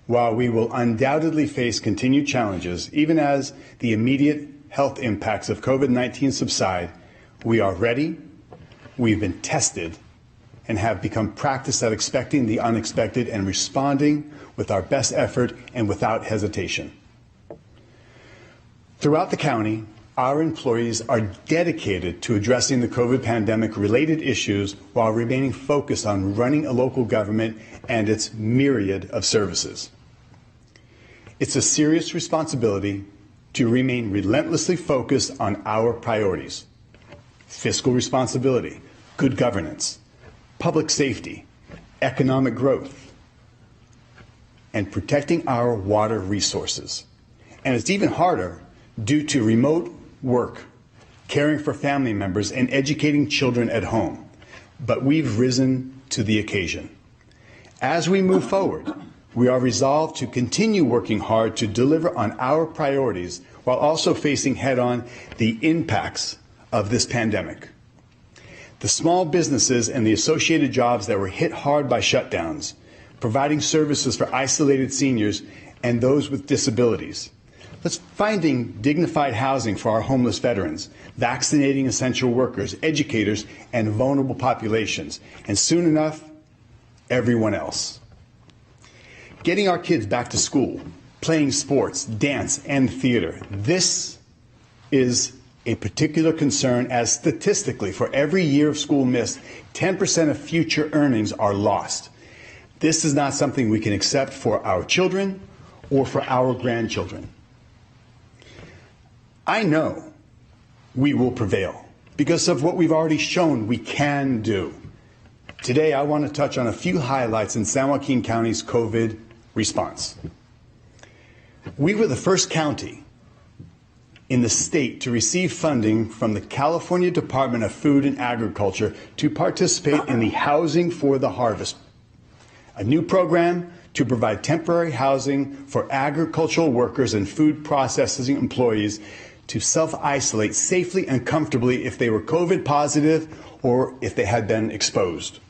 While we will undoubtedly face continued challenges, even as the immediate health impacts of COVID-19 subside, we are ready, we've been tested, and have become practiced at expecting the unexpected and responding with our best effort and without hesitation. Throughout the county, our employees are dedicated to addressing the COVID pandemic-related issues while remaining focused on running a local government and its myriad of services. It's a serious responsibility to remain relentlessly focused on our priorities: fiscal responsibility, good governance, public safety, economic growth, and protecting our water resources. And it's even harder due to remote work, caring for family members, and educating children at home. But we've risen to the occasion. As we move forward, we are resolved to continue working hard to deliver on our priorities while also facing head-on the impacts of this pandemic. The small businesses and the associated jobs that were hit hard by shutdowns, providing services for isolated seniors and those with disabilities. Let's finding dignified housing for our homeless veterans, vaccinating essential workers, educators, and vulnerable populations, and soon enough, everyone else. Getting our kids back to school, playing sports, dance, and theater. This is a particular concern, as statistically, for every year of school missed, 10% of future earnings are lost. This is not something we can accept for our children or for our grandchildren. I know we will prevail because of what we've already shown we can do. Today, I want to touch on a few highlights in San Joaquin County's COVID response. We were the first county in the state to receive funding from the California Department of Food and Agriculture to participate in the Housing for the Harvest, a new program to provide temporary housing for agricultural workers and food processing employees to self-isolate safely and comfortably if they were COVID positive or if they had been exposed.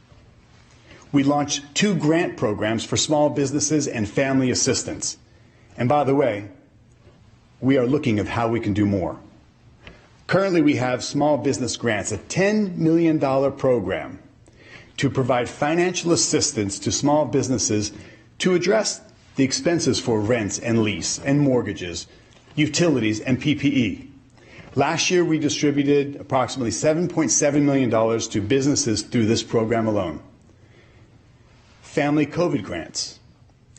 We launched 2 grant programs for small businesses and family assistance. And by the way, we are looking at how we can do more. Currently, we have small business grants, a $10 million program to provide financial assistance to small businesses to address the expenses for rents and lease and mortgages, utilities, and PPE. Last year, we distributed approximately $7.7 million to businesses through this program alone. Family COVID grants,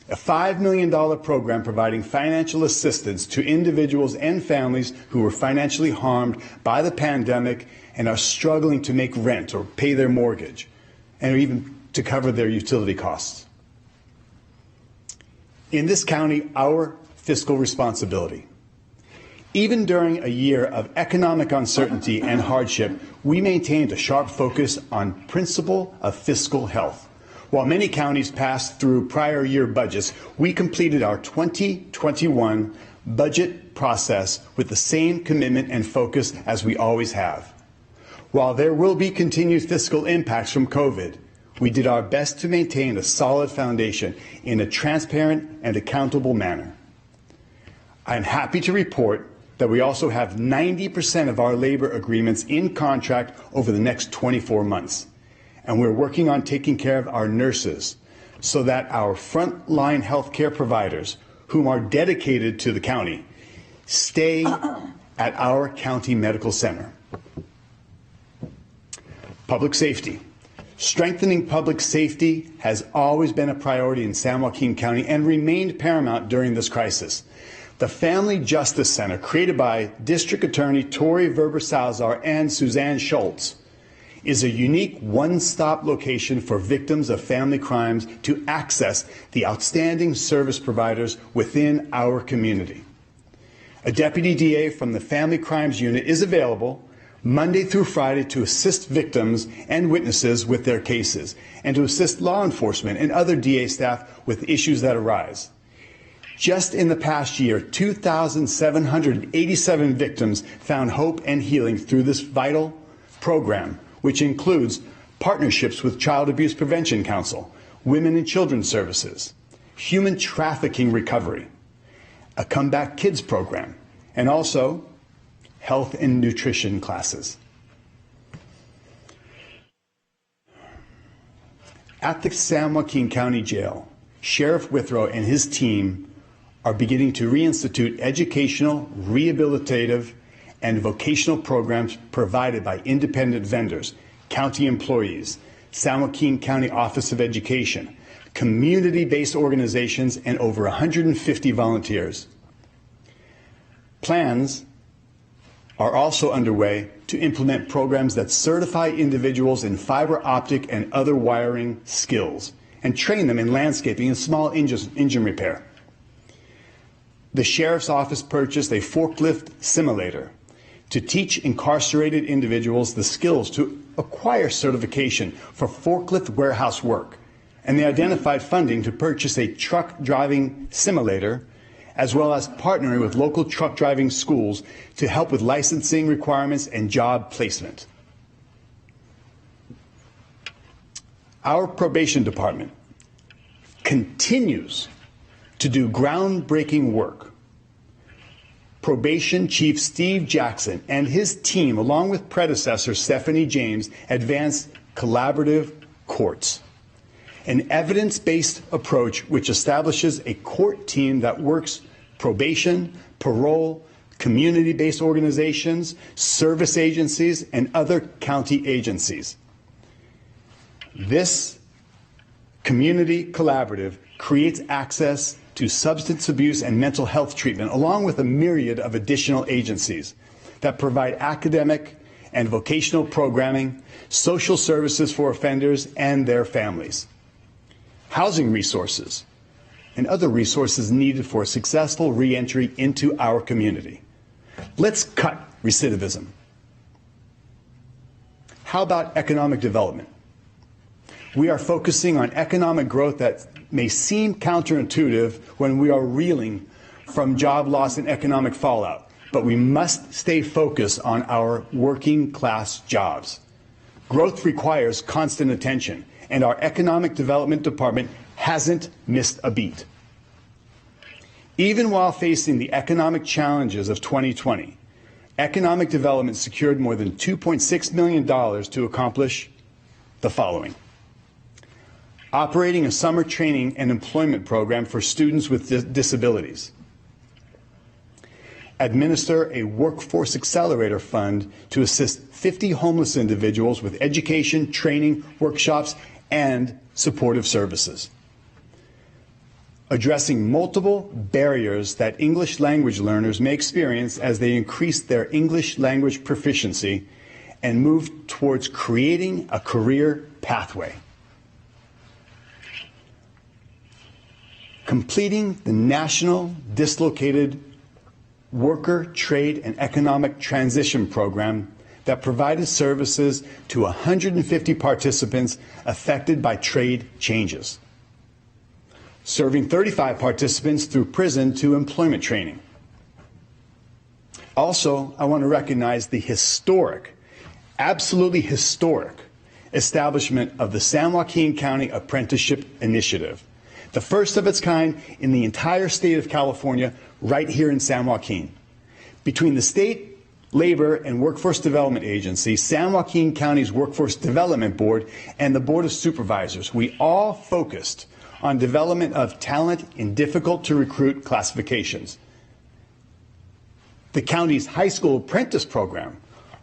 a $5 million program providing financial assistance to individuals and families who were financially harmed by the pandemic and are struggling to make rent or pay their mortgage, and even to cover their utility costs. In this county, our fiscal responsibility. Even during a year of economic uncertainty and hardship, we maintained a sharp focus on principle of fiscal health. While many counties passed through prior year budgets, we completed our 2021 budget process with the same commitment and focus as we always have. While there will be continued fiscal impacts from COVID, we did our best to maintain a solid foundation in a transparent and accountable manner. I am happy to report that we also have 90% of our labor agreements in contract over the next 24 months. And we're working on taking care of our nurses so that our frontline healthcare providers, whom are dedicated to the county, stay at our county medical center. Public safety. Strengthening public safety has always been a priority in San Joaquin County and remained paramount during this crisis. The Family Justice Center, created by District Attorney Tori Verber-Salazar and Suzanne Schultz, is a unique one-stop location for victims of family crimes to access the outstanding service providers within our community. A deputy DA from the Family Crimes Unit is available Monday through Friday to assist victims and witnesses with their cases and to assist law enforcement and other DA staff with issues that arise. Just in the past year, 2,787 victims found hope and healing through this vital program, which includes partnerships with Child Abuse Prevention Council, Women and Children's Services, Human Trafficking Recovery, a Comeback Kids program, and also health and nutrition classes. At the San Joaquin County Jail, Sheriff Withrow and his team are beginning to reinstitute educational, rehabilitative, and vocational programs provided by independent vendors, county employees, San Joaquin County Office of Education, community-based organizations, and over 150 volunteers. Plans are also underway to implement programs that certify individuals in fiber optic and other wiring skills and train them in landscaping and small engine repair. The Sheriff's Office purchased a forklift simulator to teach incarcerated individuals the skills to acquire certification for forklift warehouse work, and they identified funding to purchase a truck driving simulator, as well as partnering with local truck driving schools to help with licensing requirements and job placement. Our probation department continues to do groundbreaking work. Probation Chief Steve Jackson and his team, along with predecessor Stephanie James, advanced collaborative courts, an evidence-based approach which establishes a court team that works probation, parole, community-based organizations, service agencies, and other county agencies. This community collaborative creates access to substance abuse and mental health treatment, along with a myriad of additional agencies that provide academic and vocational programming, social services for offenders and their families, housing resources, and other resources needed for a successful reentry into our community. Let's cut recidivism. How about economic development? We are focusing on economic growth that may seem counterintuitive when we are reeling from job loss and economic fallout, but we must stay focused on our working class jobs. Growth requires constant attention, and our economic development department hasn't missed a beat. Even while facing the economic challenges of 2020, economic development secured more than $2.6 million to accomplish the following: operating a summer training and employment program for students with disabilities, administer a workforce accelerator fund to assist 50 homeless individuals with education, training, workshops, and supportive services, addressing multiple barriers that English language learners may experience as they increase their English language proficiency and move towards creating a career pathway, completing the National Dislocated Worker, Trade, and Economic Transition Program that provided services to 150 participants affected by trade changes, serving 35 participants through prison to employment training. Also, I want to recognize the historic, absolutely historic, establishment of the San Joaquin County Apprenticeship Initiative, the first of its kind in the entire state of California, right here in San Joaquin. Between the State Labor and Workforce Development Agency, San Joaquin County's Workforce Development Board, and the Board of Supervisors, we all focused on development of talent in difficult-to-recruit classifications. The county's high school apprentice program,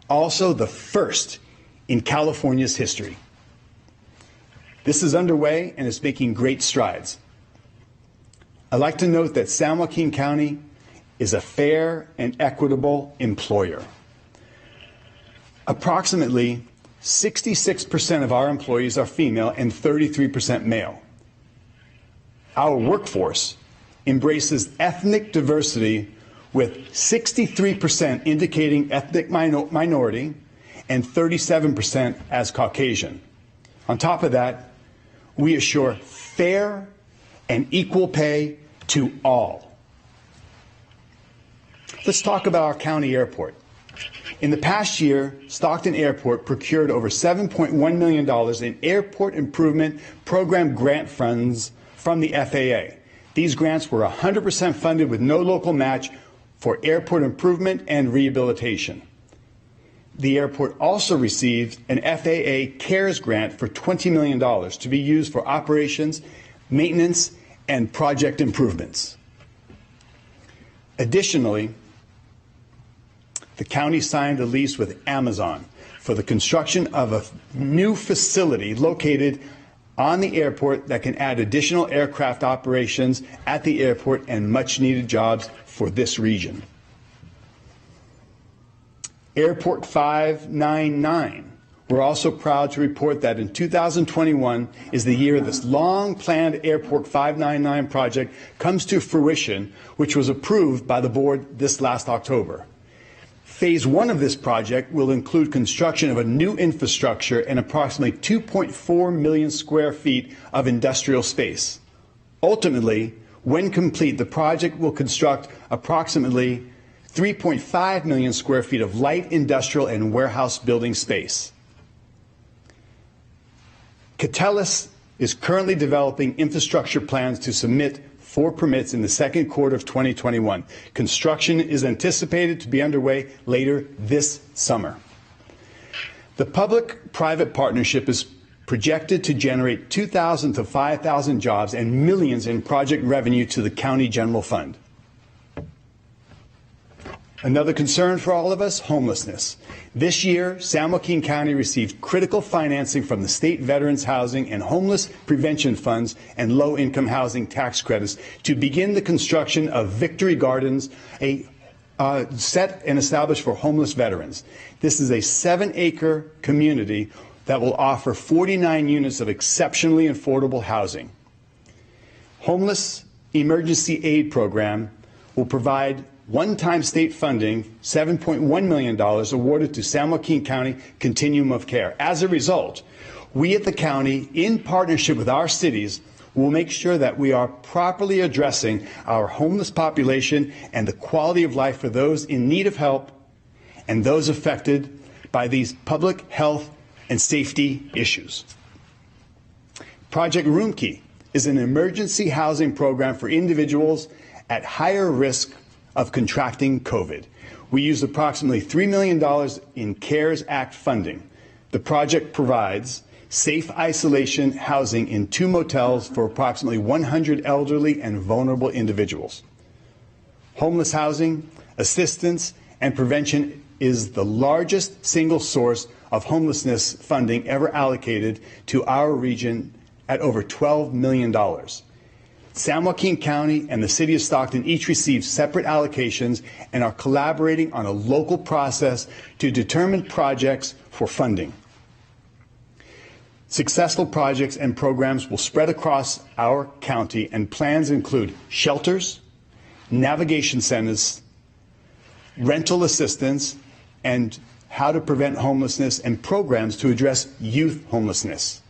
also the first in California's history. This is underway and is making great strides. I'd like to note that San Joaquin County is a fair and equitable employer. Approximately 66% of our employees are female and 33% male. Our workforce embraces ethnic diversity with 63% indicating ethnic minority and 37% as Caucasian. On top of that, we assure fair and equal pay to all. Let's talk about our county airport. In the past year, Stockton Airport procured over $7.1 million in airport improvement program grant funds from the FAA. These grants were 100% funded with no local match for airport improvement and rehabilitation. The airport also received an FAA CARES grant for $20 million to be used for operations, maintenance, and project improvements. Additionally, the county signed a lease with Amazon for the construction of a new facility located on the airport that can add additional aircraft operations at the airport and much-needed jobs for this region. Airport 599. We're also proud to report that in 2021 is the year this long-planned Airport 599 project comes to fruition, which was approved by the board this last October. Phase 1 of this project will include construction of a new infrastructure and approximately 2.4 million square feet of industrial space. Ultimately, when complete, the project will construct approximately 3.5 million square feet of light industrial and warehouse building space. Catellus is currently developing infrastructure plans to submit for permits in the second quarter of 2021. Construction is anticipated to be underway later this summer. The public-private partnership is projected to generate 2,000 to 5,000 jobs and millions in project revenue to the county general fund. Another concern for all of us, homelessness. This year, San Joaquin County received critical financing from the State Veterans Housing and Homeless Prevention Funds and Low-Income Housing Tax Credits to begin the construction of Victory Gardens, a set and established for homeless veterans. This is a 7-acre community that will offer 49 units of exceptionally affordable housing. Homeless emergency aid program will provide one-time state funding, $7.1 million awarded to San Joaquin County Continuum of Care. As a result, we at the county, in partnership with our cities, will make sure that we are properly addressing our homeless population and the quality of life for those in need of help and those affected by these public health and safety issues. Project Roomkey is an emergency housing program for individuals at higher risk of contracting COVID. We used approximately $3 million in CARES Act funding. The project provides safe isolation housing in 2 motels for approximately 100 elderly and vulnerable individuals. Homeless housing, assistance, and prevention is the largest single source of homelessness funding ever allocated to our region at over $12 million. San Joaquin County and the City of Stockton each receive separate allocations and are collaborating on a local process to determine projects for funding. Successful projects and programs will spread across our county, and plans include shelters, navigation centers, rental assistance, and how to prevent homelessness, and programs to address youth homelessness.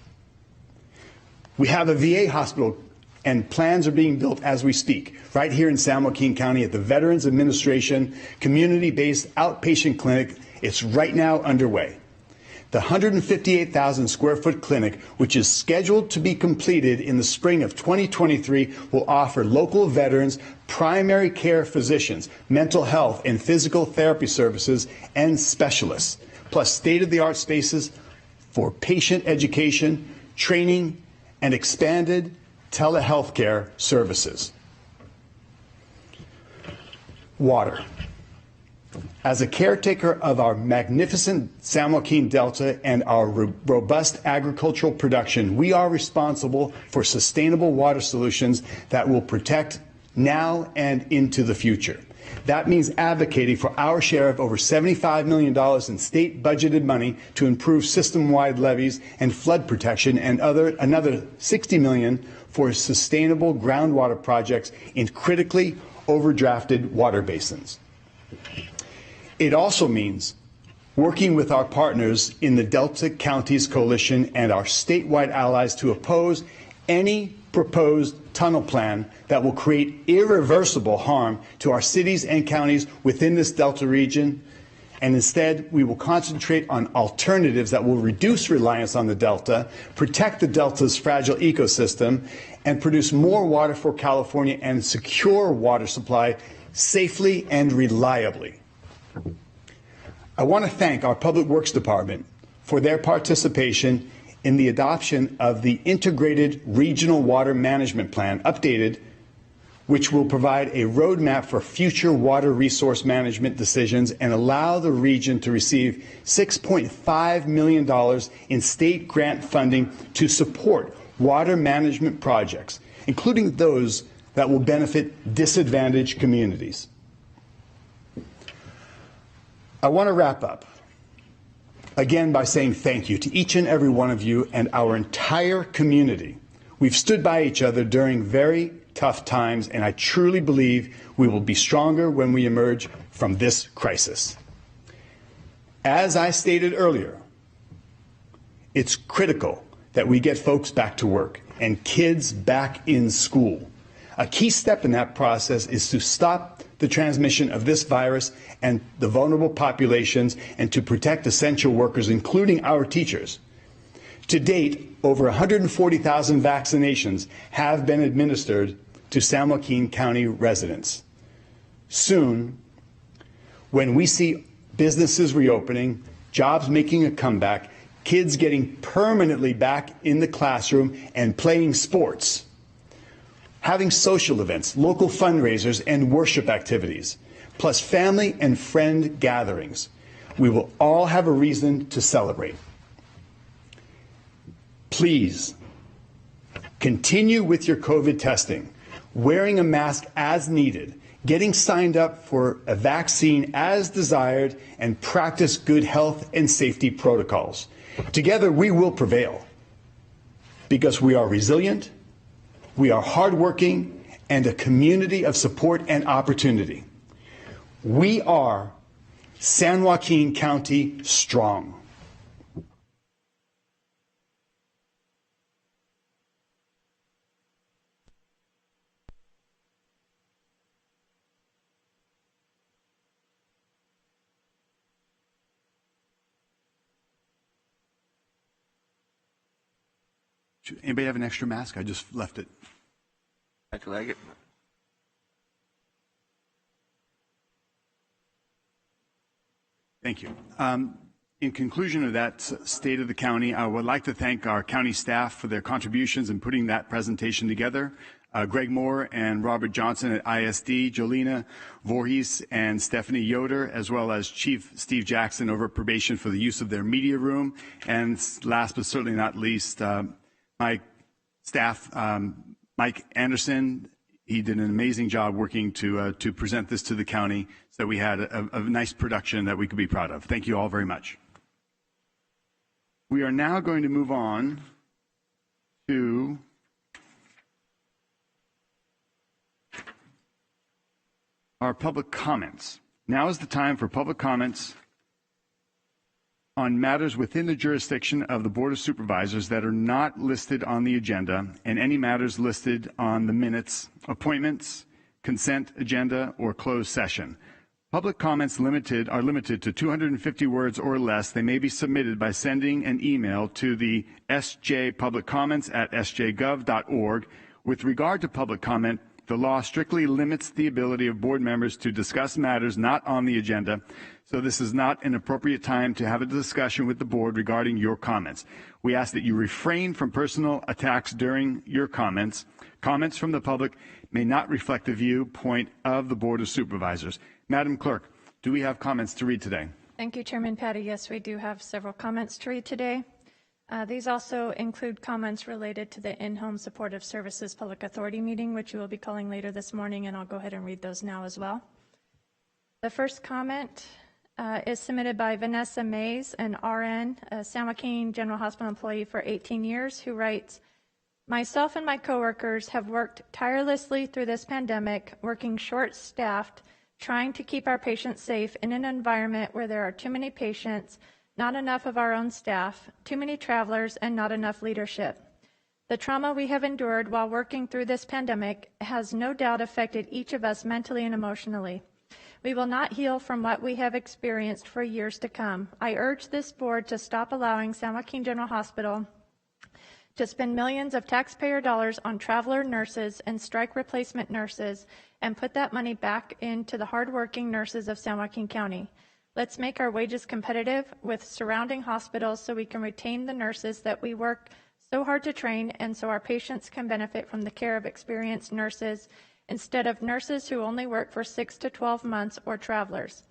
We have a VA hospital, and plans are being built as we speak, right here in San Joaquin County at the Veterans Administration community-based outpatient clinic. It's right now underway. The 158,000 square foot clinic, which is scheduled to be completed in the spring of 2023, will offer local veterans primary care physicians, mental health and physical therapy services, and specialists, plus state-of-the-art spaces for patient education, training, and expanded telehealth care services. Water. As a caretaker of our magnificent San Joaquin Delta and our robust agricultural production, we are responsible for sustainable water solutions that will protect now and into the future. That means advocating for our share of over $75 million in state budgeted money to improve system-wide levees and flood protection, and another $60 million for sustainable groundwater projects in critically overdrafted water basins. It also means working with our partners in the Delta Counties Coalition and our statewide allies to oppose any proposed tunnel plan that will create irreversible harm to our cities and counties within this Delta region. And instead, we will concentrate on alternatives that will reduce reliance on the Delta, protect the Delta's fragile ecosystem, and produce more water for California and secure water supply safely and reliably. I want to thank our Public Works Department for their participation in the adoption of the Integrated Regional Water Management Plan, updated, which will provide a roadmap for future water resource management decisions and allow the region to receive $6.5 million in state grant funding to support water management projects, including those that will benefit disadvantaged communities. I want to wrap up again by saying thank you to each and every one of you and our entire community. We've stood by each other during very tough times, and I truly believe we will be stronger when we emerge from this crisis. As I stated earlier, it's critical that we get folks back to work and kids back in school. A key step in that process is to stop the transmission of this virus and the vulnerable populations, and to protect essential workers, including our teachers. To date, over 140,000 vaccinations have been administered to San Joaquin County residents. Soon, when we see businesses reopening, jobs making a comeback, kids getting permanently back in the classroom and playing sports, having social events, local fundraisers, and worship activities, plus family and friend gatherings, we will all have a reason to celebrate. Please continue with your COVID testing, wearing a mask as needed, getting signed up for a vaccine as desired, and practice good health and safety protocols. Together, we will prevail because we are resilient, we are hardworking, and a community of support and opportunity. We are San Joaquin County strong. Anybody have an extra mask? I just left it. I like it. Thank you. In conclusion of that state of the county, I would like to thank our county staff for their contributions in putting that presentation together. Greg Moore and Robert Johnson at ISD, Jolena Voorhees and Stephanie Yoder, as well as Chief Steve Jackson over at probation for the use of their media room. And last but certainly not least, my staff, Mike Anderson. He did an amazing job working to present this to the county so that we had a nice production that we could be proud of. Thank you all very much. We are now going to move on to our public comments. Now is the time for public comments on matters within the jurisdiction of the Board of Supervisors that are not listed on the agenda, and any matters listed on the minutes, appointments, consent agenda, or closed session. Public comments are limited to 250 words or less. They may be submitted by sending an email to the sjpubliccomments@sjgov.org. With regard to public comment, the law strictly limits the ability of board members to discuss matters not on the agenda, so this is not an appropriate time to have a discussion with the board regarding your comments. We ask that you refrain from personal attacks during your comments. Comments from the public may not reflect the viewpoint of the Board of Supervisors. Madam Clerk, do we have comments to read today? Thank you, Chairman Patty. Yes, we do have several comments to read today. These also include comments related to the In-Home Supportive Services Public Authority meeting, which we will be calling later this morning, and I'll go ahead and read those now as well. The first comment is submitted by Vanessa Mays, an RN, a San Joaquin General Hospital employee for 18 years, who writes, "Myself and my coworkers have worked tirelessly through this pandemic, working short-staffed, trying to keep our patients safe in an environment where there are too many patients, not enough of our own staff, too many travelers, and not enough leadership. The trauma we have endured while working through this pandemic has no doubt affected each of us mentally and emotionally. We will not heal from what we have experienced for years to come. I urge this board to stop allowing San Joaquin General Hospital to spend millions of taxpayer dollars on traveler nurses and strike replacement nurses and put that money back into the hardworking nurses of San Joaquin County. Let's make our wages competitive with surrounding hospitals so we can retain the nurses that we work so hard to train, and so our patients can benefit from the care of experienced nurses instead of nurses who only work for 6 to 12 months or travelers.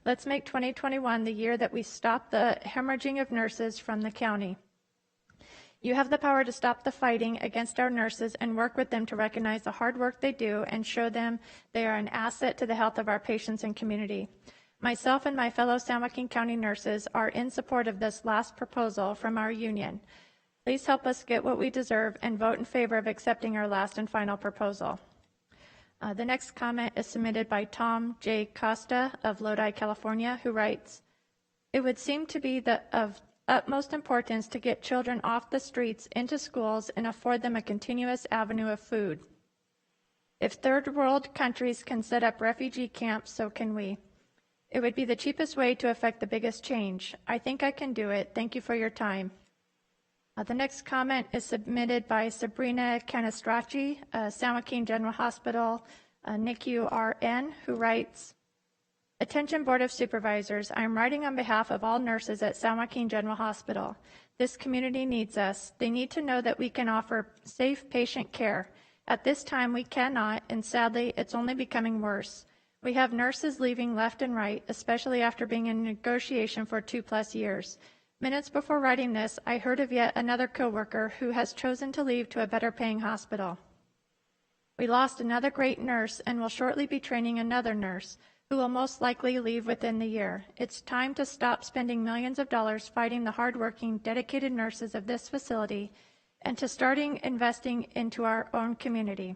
Let's make 2021 the year that we stop the hemorrhaging of nurses from the county. You have the power to stop the fighting against our nurses and work with them to recognize the hard work they do and show them they are an asset to the health of our patients and community. Myself and my fellow San Joaquin County nurses are in support of this last proposal from our union. Please help us get what we deserve and vote in favor of accepting our last and final proposal." The next comment is submitted by Tom J. Costa of Lodi, California, who writes, "It would seem to be of utmost importance to get children off the streets into schools and afford them a continuous avenue of food. If third world countries can set up refugee camps, so can we. It would be the cheapest way to affect the biggest change. I think I can do it. Thank you for your time." The next comment is submitted by Sabrina Canastracci, San Joaquin General Hospital, NICU RN, who writes, "Attention Board of Supervisors, I am writing on behalf of all nurses at San Joaquin General Hospital. This community needs us. They need to know that we can offer safe patient care. At this time, we cannot, and sadly, it's only becoming worse. We have nurses leaving left and right, especially after being in negotiation for 2+ years. Minutes before writing this, I heard of yet another coworker who has chosen to leave to a better paying hospital. We lost another great nurse and will shortly be training another nurse who will most likely leave within the year. It's time to stop spending millions of dollars fighting the hardworking, dedicated nurses of this facility and to starting investing into our own community.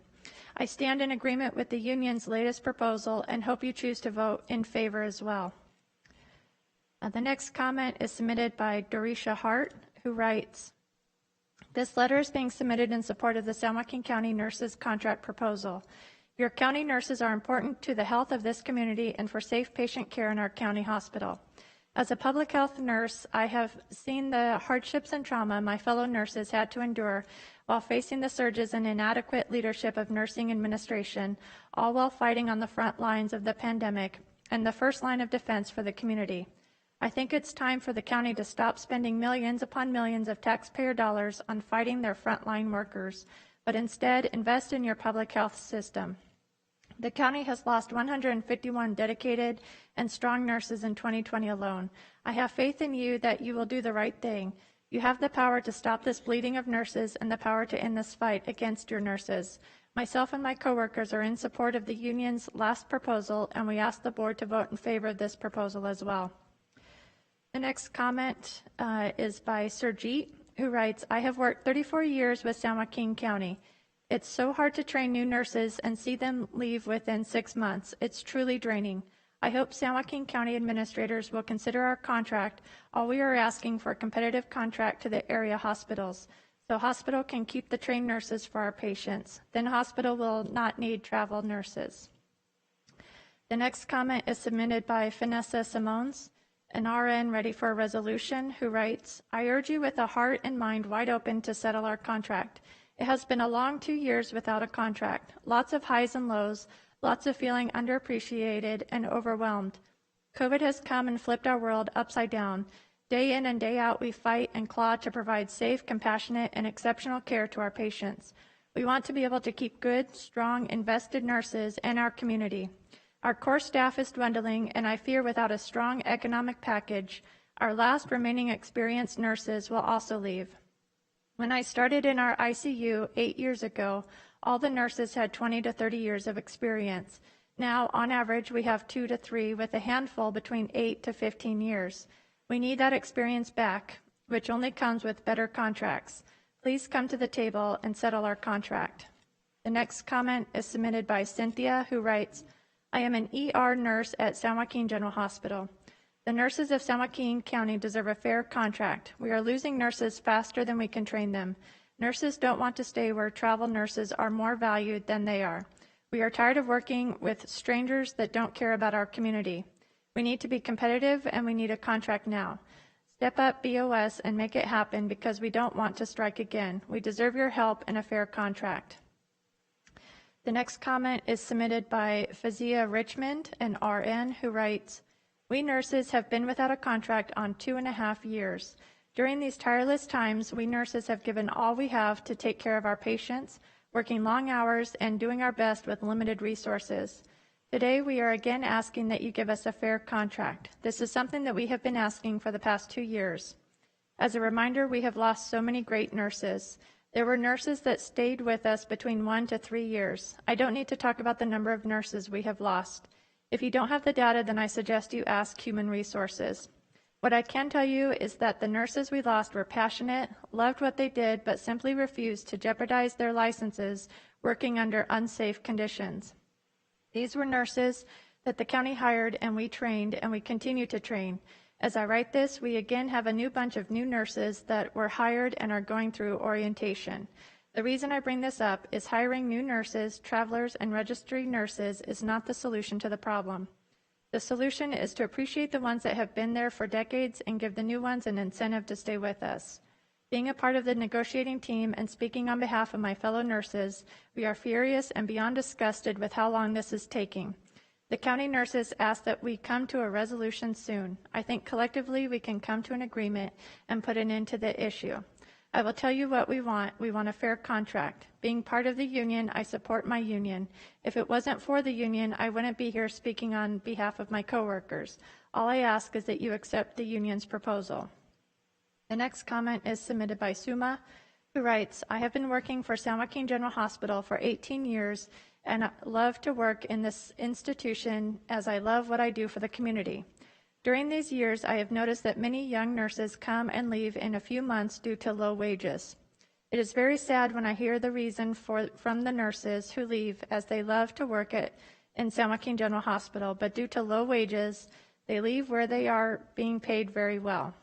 I stand in agreement with the union's latest proposal and hope you choose to vote in favor as well. The next comment is submitted by Dorisha Hart, who writes, this letter is being submitted in support of the San Joaquin County Nurses Contract Proposal. Your county nurses are important to the health of this community and for safe patient care in our county hospital. As a public health nurse, I have seen the hardships and trauma my fellow nurses had to endure while facing the surges and inadequate leadership of nursing administration, all while fighting on the front lines of the pandemic and the first line of defense for the community. I think it's time for the county to stop spending millions upon millions of taxpayer dollars on fighting their frontline workers, but instead invest in your public health system. The county has lost 151 dedicated and strong nurses in 2020 alone. I have faith in you that you will do the right thing. You have the power to stop this bleeding of nurses and the power to end this fight against your nurses. Myself and my coworkers are in support of the union's last proposal, and we ask the board to vote in favor of this proposal as well. The next comment is by Surjeet, who writes, I have worked 34 years with San Joaquin County. It's so hard to train new nurses and see them leave within 6 months. It's truly draining. I hope San Joaquin County administrators will consider our contract. All we are asking for a competitive contract to the area hospitals, so hospital can keep the trained nurses for our patients. Then hospital will not need travel nurses. The next comment is submitted by Vanessa Simons, an RN ready for a resolution, who writes, I urge you with a heart and mind wide open to settle our contract. It has been a long 2 years without a contract, lots of highs and lows, lots of feeling underappreciated and overwhelmed. COVID has come and flipped our world upside down. Day in and day out, we fight and claw to provide safe, compassionate, and exceptional care to our patients. We want to be able to keep good, strong, invested nurses in our community. Our core staff is dwindling, and I fear without a strong economic package, our last remaining experienced nurses will also leave. When I started in our ICU 8 years ago, all the nurses had 20 to 30 years of experience. Now, on average, we have 2 to 3, with a handful between 8 to 15 years. We need that experience back, which only comes with better contracts. Please come to the table and settle our contract. The next comment is submitted by Cynthia, who writes, I am an ER nurse at San Joaquin General Hospital. The nurses of San Joaquin County deserve a fair contract. We are losing nurses faster than we can train them. Nurses don't want to stay where travel nurses are more valued than they are. We are tired of working with strangers that don't care about our community. We need to be competitive, and we need a contract now. Step up, BOS, and make it happen, because we don't want to strike again. We deserve your help and a fair contract. The next comment is submitted by Fazia Richmond, an RN, who writes, we nurses have been without a contract on 2.5 years. During these tireless times, we nurses have given all we have to take care of our patients, working long hours and doing our best with limited resources. Today, we are again asking that you give us a fair contract. This is something that we have been asking for the past 2 years. As a reminder, we have lost so many great nurses. There were nurses that stayed with us between 1 to 3 years. I don't need to talk about the number of nurses we have lost. If you don't have the data, then I suggest you ask Human Resources. What I can tell you is that the nurses we lost were passionate, loved what they did, but simply refused to jeopardize their licenses working under unsafe conditions. These were nurses that the county hired and we trained, and we continue to train. As I write this, we again have a new bunch of new nurses that were hired and are going through orientation. The reason I bring this up is hiring new nurses, travelers, and registry nurses is not the solution to the problem. The solution is to appreciate the ones that have been there for decades and give the new ones an incentive to stay with us. Being a part of the negotiating team and speaking on behalf of my fellow nurses, we are furious and beyond disgusted with how long this is taking. The county nurses ask that we come to a resolution soon. I think collectively we can come to an agreement and put an end to the issue. I will tell you what we want. We want a fair contract. Being part of the union, I support my union. If it wasn't for the union, I wouldn't be here speaking on behalf of my coworkers. All I ask is that you accept the union's proposal. The next comment is submitted by Suma, who writes, I have been working for San Joaquin General Hospital for 18 years and I love to work in this institution as I love what I do for the community. During these years, I have noticed that many young nurses come and leave in a few months due to low wages. It is very sad when I hear the reason from the nurses who leave, as they love to work in San Joaquin General Hospital, but due to low wages, they leave where they are being paid very well.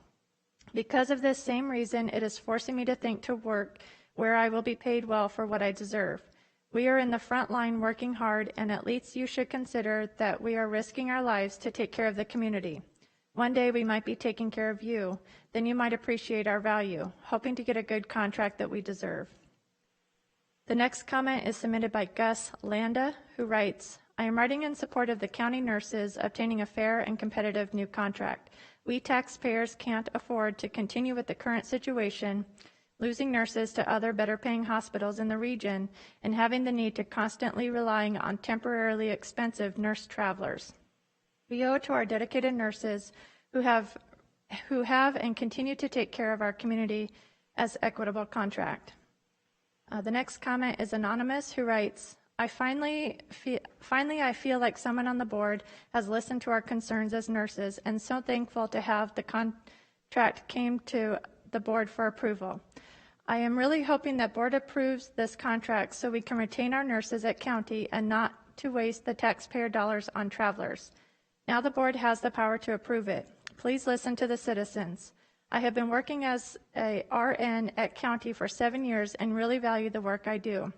Because of this same reason, it is forcing me to think to work where I will be paid well for what I deserve. We are in the front line working hard, and at least you should consider that we are risking our lives to take care of the community. One day we might be taking care of you, then you might appreciate our value, hoping to get a good contract that we deserve. The next comment is submitted by Gus Landa, who writes, I am writing in support of the county nurses obtaining a fair and competitive new contract. We taxpayers can't afford to continue with the current situation, losing nurses to other better paying hospitals in the region and having the need to constantly relying on temporarily expensive nurse travelers. We owe it to our dedicated nurses who have and continue to take care of our community as equitable contract. The next comment is anonymous, who writes, I finally feel like someone on the board has listened to our concerns as nurses, and so thankful to have the contract came to the board for approval. I am really hoping that board approves this contract so we can retain our nurses at county and not to waste the taxpayer dollars on travelers. Now the board has the power to approve it. Please listen to the citizens. I have been working as a RN at county for 7 years and really value the work I do.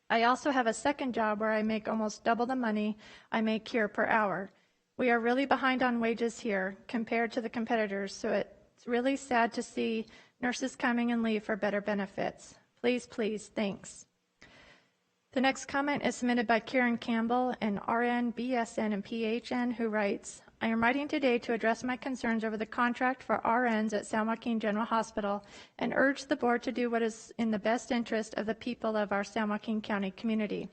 I also have a second job where I make almost double the money I make here per hour. We are really behind on wages here compared to the competitors, so it's really sad to see nurses coming and leave for better benefits. Please, please, thanks. The next comment is submitted by Karen Campbell, an RN, BSN, and PHN, who writes, I am writing today to address my concerns over the contract for RNs at San Joaquin General Hospital and urge the board to do what is in the best interest of the people of our San Joaquin County community.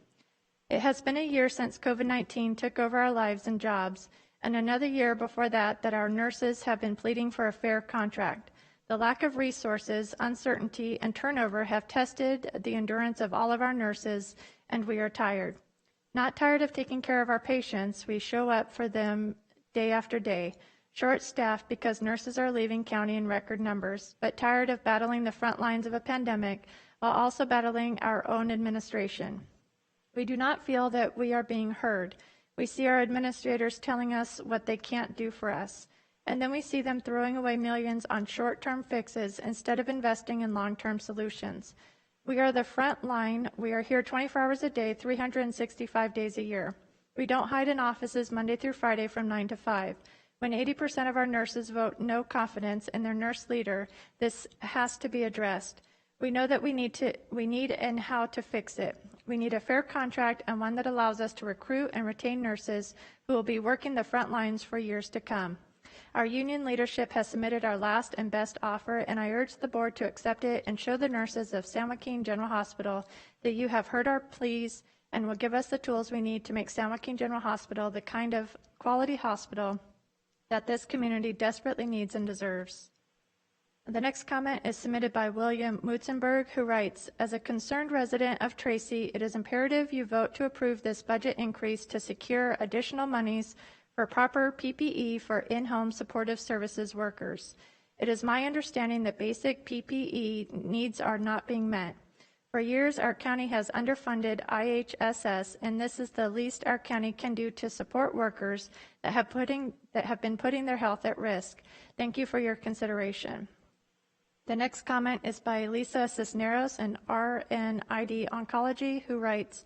It has been a year since COVID-19 took over our lives and jobs, and another year before that our nurses have been pleading for a fair contract. The lack of resources, uncertainty, and turnover have tested the endurance of all of our nurses, and we are tired. Not tired of taking care of our patients, we show up for them day after day, short-staffed because nurses are leaving county in record numbers, but tired of battling the front lines of a pandemic while also battling our own administration. We do not feel that we are being heard. We see our administrators telling us what they can't do for us, and then we see them throwing away millions on short-term fixes instead of investing in long-term solutions. We are the front line. We are here 24 hours a day, 365 days a year. We don't hide in offices Monday through Friday from 9 to 5. When 80% of our nurses vote no confidence in their nurse leader, this has to be addressed. We know that we need and how to fix it. We need a fair contract and one that allows us to recruit and retain nurses who will be working the front lines for years to come. Our union leadership has submitted our last and best offer, and I urge the board to accept it and show the nurses of San Joaquin General Hospital that you have heard our pleas and will give us the tools we need to make San Joaquin General Hospital the kind of quality hospital that this community desperately needs and deserves. The next comment is submitted by William Mutzenberg, who writes, as a concerned resident of Tracy, it is imperative you vote to approve this budget increase to secure additional monies for proper PPE for in-home supportive services workers. It is my understanding that basic PPE needs are not being met. For years, our county has underfunded IHSS, and this is the least our county can do to support workers that have been putting their health at risk. Thank you for your consideration. The next comment is by Lisa Cisneros, an RNID Oncology, who writes,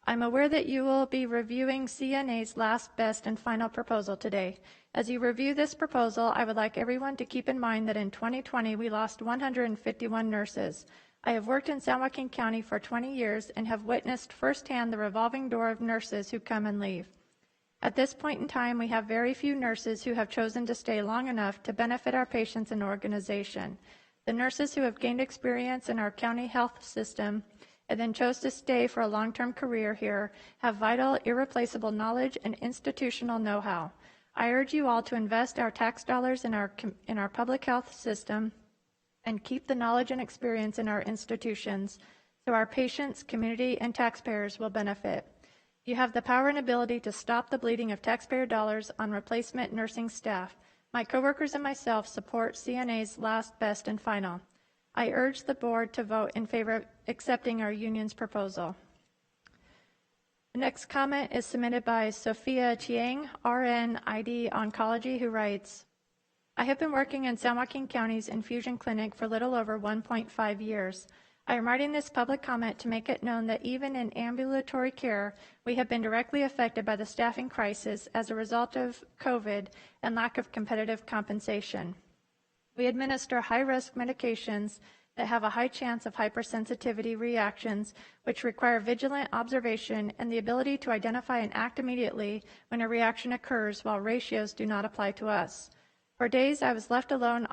I'm aware that you will be reviewing CNA's last, best, and final proposal today. As you review this proposal, I would like everyone to keep in mind that in 2020, we lost 151 nurses. I have worked in San Joaquin County for 20 years and have witnessed firsthand the revolving door of nurses who come and leave. At this point in time, we have very few nurses who have chosen to stay long enough to benefit our patients and organization. The nurses who have gained experience in our county health system and then chose to stay for a long-term career here have vital, irreplaceable knowledge and institutional know-how. I urge you all to invest our tax dollars in our public health system and keep the knowledge and experience in our institutions so our patients, community, and taxpayers will benefit. You have the power and ability to stop the bleeding of taxpayer dollars on replacement nursing staff. My coworkers and myself support CNA's last, best, and final. I urge the board to vote in favor of accepting our union's proposal. The next comment is submitted by Sophia Chiang, RN, ID Oncology, who writes, I have been working in San Joaquin County's infusion clinic for a little over 1.5 years. I am writing this public comment to make it known that even in ambulatory care, we have been directly affected by the staffing crisis as a result of COVID and lack of competitive compensation. We administer high-risk medications that have a high chance of hypersensitivity reactions, which require vigilant observation and the ability to identify and act immediately when a reaction occurs, while ratios do not apply to us. For days, I was left alone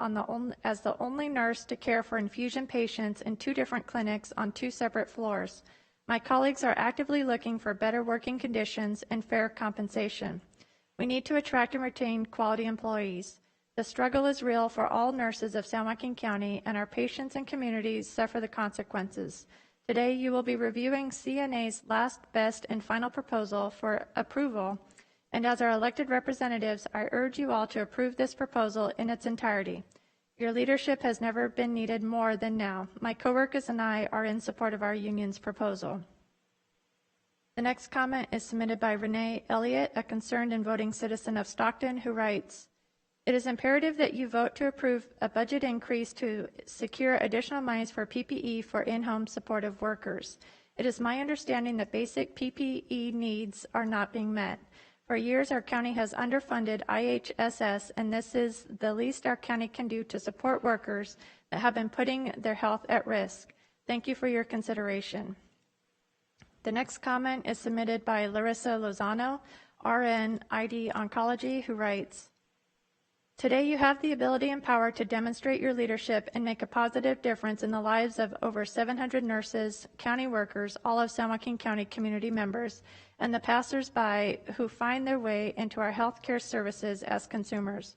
as the only nurse to care for infusion patients in 2 different clinics on 2 separate floors. My colleagues are actively looking for better working conditions and fair compensation. We need to attract and retain quality employees. The struggle is real for all nurses of San Joaquin County, and our patients and communities suffer the consequences. Today, you will be reviewing CNA's last, best, and final proposal for approval. And as our elected representatives, I urge you all to approve this proposal in its entirety. Your leadership has never been needed more than now. My coworkers and I are in support of our union's proposal. The next comment is submitted by Renee Elliott, a concerned and voting citizen of Stockton, who writes, it is imperative that you vote to approve a budget increase to secure additional monies for PPE for in-home supportive workers. It is my understanding that basic PPE needs are not being met. For years, our county has underfunded IHSS, and this is the least our county can do to support workers that have been putting their health at risk. Thank you for your consideration. The next comment is submitted by Larissa Lozano, RN, ID Oncology, who writes, today you have the ability and power to demonstrate your leadership and make a positive difference in the lives of over 700 nurses, county workers, all of San Joaquin County community members, and the passersby who find their way into our healthcare services as consumers.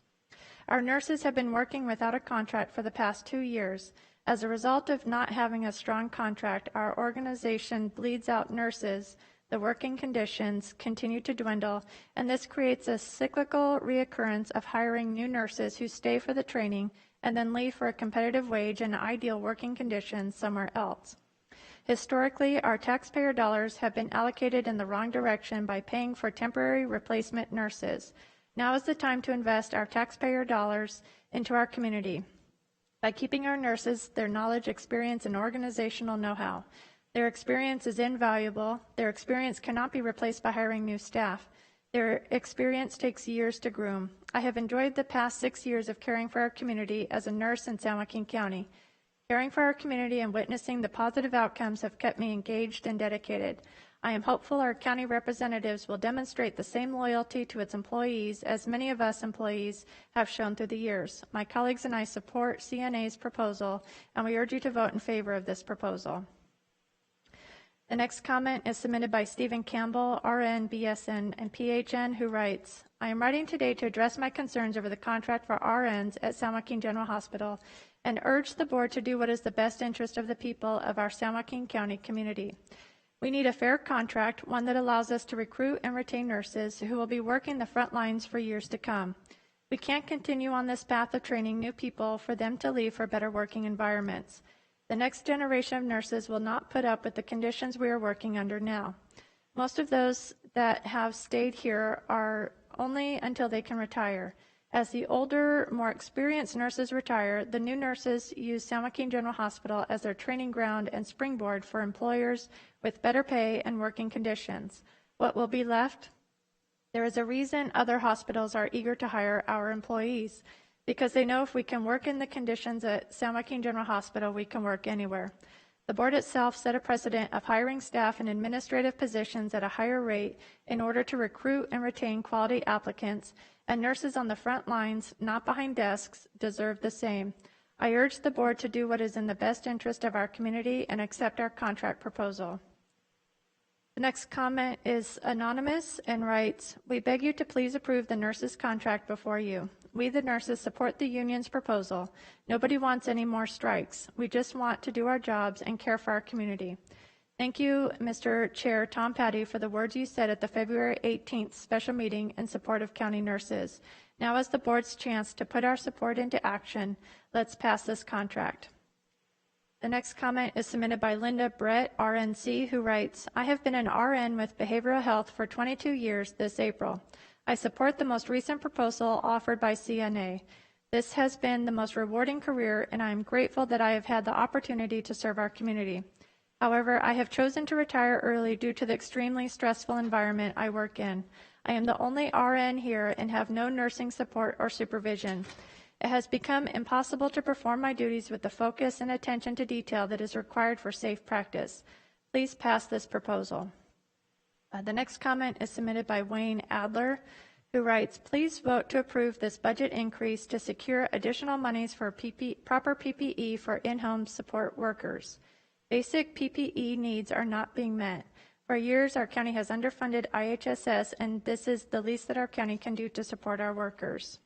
Our nurses have been working without a contract for the past 2 years. As a result of not having a strong contract, our organization bleeds out nurses. The working conditions continue to dwindle, and this creates a cyclical reoccurrence of hiring new nurses who stay for the training and then leave for a competitive wage and ideal working conditions somewhere else. Historically, our taxpayer dollars have been allocated in the wrong direction by paying for temporary replacement nurses. Now is the time to invest our taxpayer dollars into our community by keeping our nurses, their knowledge, experience, and organizational know-how. Their experience is invaluable. Their experience cannot be replaced by hiring new staff. Their experience takes years to groom. I have enjoyed the past 6 years of caring for our community as a nurse in San Joaquin County. Caring for our community and witnessing the positive outcomes have kept me engaged and dedicated. I am hopeful our county representatives will demonstrate the same loyalty to its employees as many of us employees have shown through the years. My colleagues and I support CNA's proposal, and we urge you to vote in favor of this proposal. The next comment is submitted by Stephen Campbell, RN, BSN, and PHN, who writes, I am writing today to address my concerns over the contract for RNs at San Joaquin General Hospital and urge the board to do what is the best interest of the people of our San Joaquin County community. We need a fair contract, one that allows us to recruit and retain nurses who will be working the front lines for years to come. We can't continue on this path of training new people for them to leave for better working environments. The next generation of nurses will not put up with the conditions we are working under now. Most of those that have stayed here are only until they can retire. As the older, more experienced nurses retire, the new nurses use San Joaquin General Hospital as their training ground and springboard for employers with better pay and working conditions. What will be left? There is a reason other hospitals are eager to hire our employees, because they know if we can work in the conditions at San Joaquin General Hospital, we can work anywhere. The board itself set a precedent of hiring staff in administrative positions at a higher rate in order to recruit and retain quality applicants, and nurses on the front lines, not behind desks, deserve the same. I urge the board to do what is in the best interest of our community and accept our contract proposal. The next comment is anonymous and writes, we beg you to please approve the nurses' contract before you. We, the nurses, support the union's proposal. Nobody wants any more strikes. We just want to do our jobs and care for our community. Thank you, Mr. Chair Tom Patty, for the words you said at the February 18th special meeting in support of county nurses. Now is the board's chance to put our support into action. Let's pass this contract. The next comment is submitted by Linda Brett, RNC, who writes, I have been an RN with behavioral health for 22 years this April. I support the most recent proposal offered by CNA. This has been the most rewarding career, and I am grateful that I have had the opportunity to serve our community. However, I have chosen to retire early due to the extremely stressful environment I work in. I am the only RN here and have no nursing support or supervision. It has become impossible to perform my duties with the focus and attention to detail that is required for safe practice. Please pass this proposal. The next comment is submitted by Wayne Adler, who writes, please vote to approve this budget increase to secure additional monies for proper PPE for in-home support workers. Basic PPE needs are not being met. For years, our county has underfunded IHSS, and this is the least that our county can do to support our workers.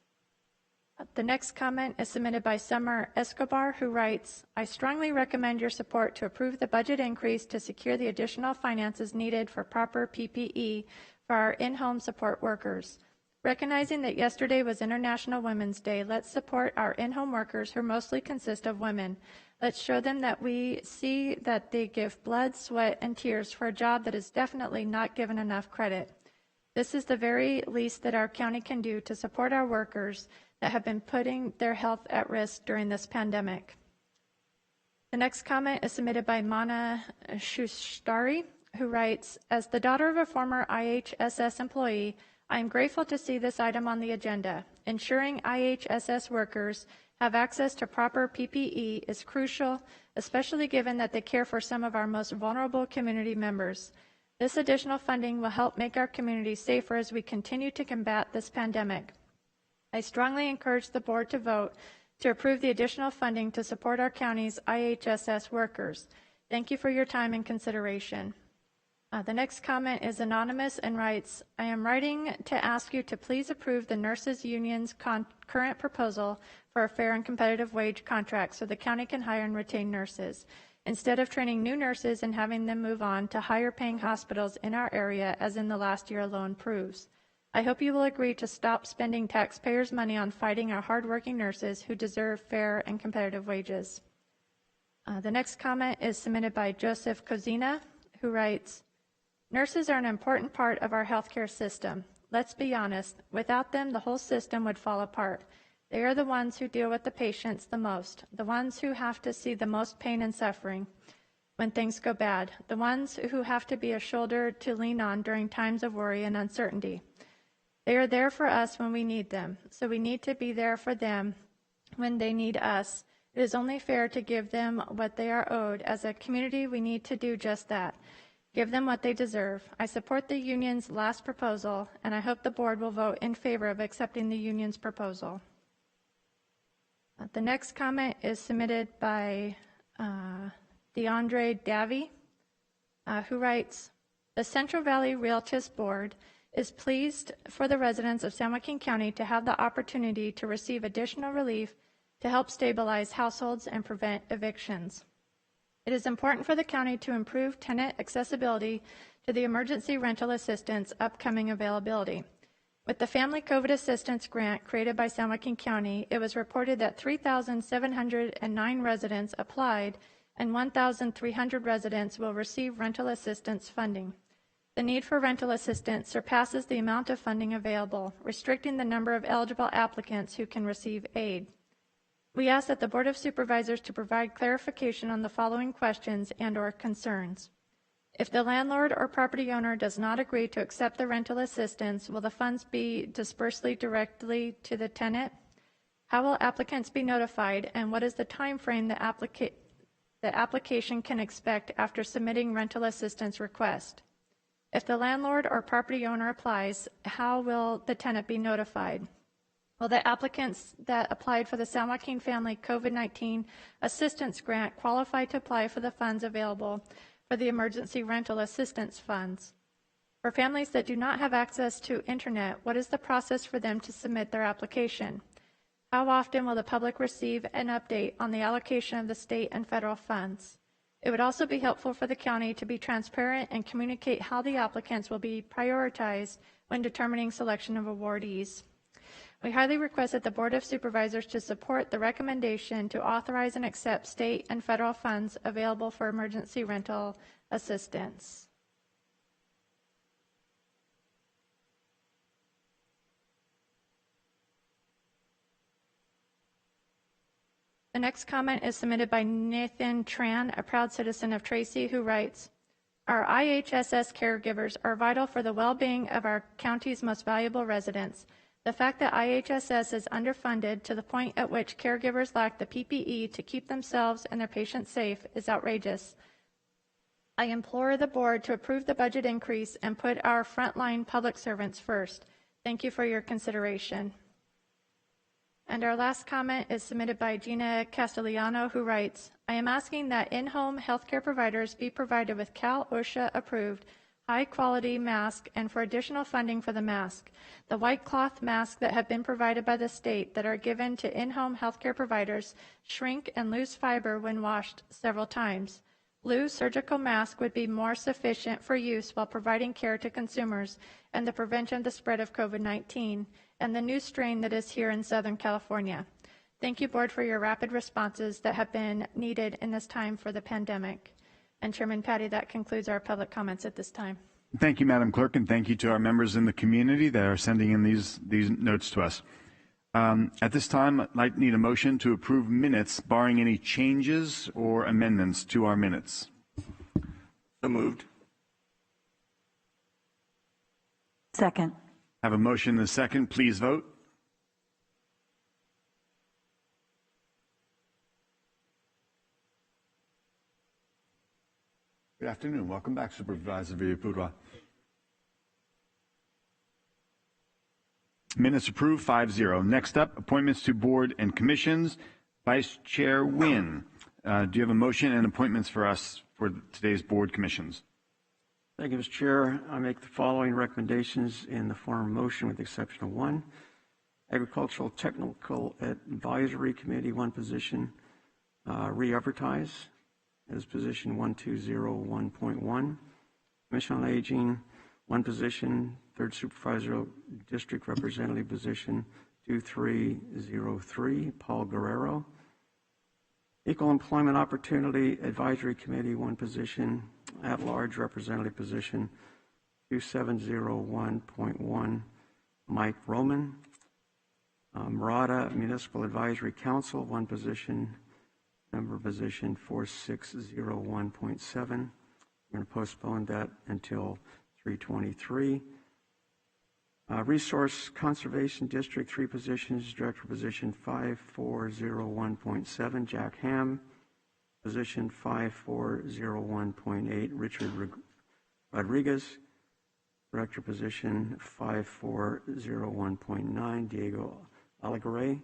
The next comment is submitted by Summer Escobar, who writes, I strongly recommend your support to approve the budget increase to secure the additional finances needed for proper PPE for our in-home support workers. Recognizing that yesterday was International Women's Day, let's support our in-home workers who mostly consist of women. Let's show them that we see that they give blood, sweat, and tears for a job that is definitely not given enough credit. This is the very least that our county can do to support our workers that have been putting their health at risk during this pandemic. The next comment is submitted by Mana Shustari, who writes, as the daughter of a former IHSS employee, I am grateful to see this item on the agenda. Ensuring IHSS workers have access to proper PPE is crucial, especially given that they care for some of our most vulnerable community members. This additional funding will help make our community safer as we continue to combat this pandemic. I strongly encourage the board to vote to approve the additional funding to support our county's IHSS workers. Thank you for your time and consideration. The next comment is anonymous and writes, I am writing to ask you to please approve the nurses union's current proposal for a fair and competitive wage contract so the county can hire and retain nurses, instead of training new nurses and having them move on to higher paying hospitals in our area, as in the last year alone proves. I hope you will agree to stop spending taxpayers' money on fighting our hardworking nurses who deserve fair and competitive wages. The next comment is submitted by Joseph Kozina, who writes, nurses are an important part of our healthcare system. Let's be honest, without them, the whole system would fall apart. They are the ones who deal with the patients the most, the ones who have to see the most pain and suffering when things go bad, the ones who have to be a shoulder to lean on during times of worry and uncertainty. They are there for us when we need them, so we need to be there for them when they need us. It is only fair to give them what they are owed. As a community, we need to do just that. Give them what they deserve. I support the union's last proposal, and I hope the board will vote in favor of accepting the union's proposal. The next comment is submitted by DeAndre Davy, who writes, the Central Valley Realtors Board is pleased for the residents of San Joaquin County to have the opportunity to receive additional relief to help stabilize households and prevent evictions. It is important for the county to improve tenant accessibility to the emergency rental assistance upcoming availability. With the Family COVID Assistance Grant created by San Joaquin County, it was reported that 3,709 residents applied and 1,300 residents will receive rental assistance funding. The need for rental assistance surpasses the amount of funding available, restricting the number of eligible applicants who can receive aid. We ask that the Board of Supervisors to provide clarification on the following questions and/or concerns. If the landlord or property owner does not agree to accept the rental assistance, will the funds be dispersed directly to the tenant? How will applicants be notified, and what is the time frame the application can expect after submitting rental assistance request? If the landlord or property owner applies, how will the tenant be notified? Will the applicants that applied for the San Joaquin Family COVID-19 Assistance Grant qualify to apply for the funds available for the Emergency Rental Assistance Funds? For families that do not have access to internet, what is the process for them to submit their application? How often will the public receive an update on the allocation of the state and federal funds? It would also be helpful for the county to be transparent and communicate how the applicants will be prioritized when determining selection of awardees. We highly request that the Board of Supervisors to support the recommendation to authorize and accept state and federal funds available for emergency rental assistance. The next comment is submitted by Nathan Tran, a proud citizen of Tracy, who writes, "Our IHSS caregivers are vital for the well-being of our county's most valuable residents. The fact that IHSS is underfunded to the point at which caregivers lack the PPE to keep themselves and their patients safe is outrageous. I implore the board to approve the budget increase and put our frontline public servants first. Thank you for your consideration." And our last comment is submitted by Gina Castellano, who writes, "I am asking that in-home healthcare providers be provided with Cal OSHA approved high-quality mask and for additional funding for the mask. The white cloth masks that have been provided by the state that are given to in-home healthcare providers shrink and lose fiber when washed several times. Blue surgical mask would be more sufficient for use while providing care to consumers and the prevention of the spread of COVID-19 and the new strain that is here in Southern California. Thank you, Board, for your rapid responses that have been needed in this time for the pandemic." And Chairman Patty, that concludes our public comments at this time. Thank you, Madam Clerk, and thank you to our members in the community that are sending in these notes to us. At this time, I'd need a motion to approve minutes barring any changes or amendments to our minutes. So moved. Second. Have a motion and a second. Please vote. Good afternoon. Welcome back, Supervisor Villapudua. Minutes approved, 5-0. Next up, appointments to board and commissions. Vice Chair Wynn, do you have a motion and appointments for us for today's board commissions? Thank you, Mr. Chair. I make the following recommendations in the form of motion with the exception of one. Agricultural Technical Advisory Committee, one position, re-advertise as position 1201.1. Commission on Aging, one position, third supervisor district representative position 2303, Paul Guerrero. Equal Employment Opportunity Advisory Committee, one position, at-large representative position 2701.1, Mike Roman. Murata Municipal Advisory Council, one position, member position 4601.7. We're going to postpone that until 3/23. Resource Conservation District, three positions, director position 5401.7, Jack Ham. Position 5401.8, Richard Rodriguez. Director position 5401.9, Diego Alagaray.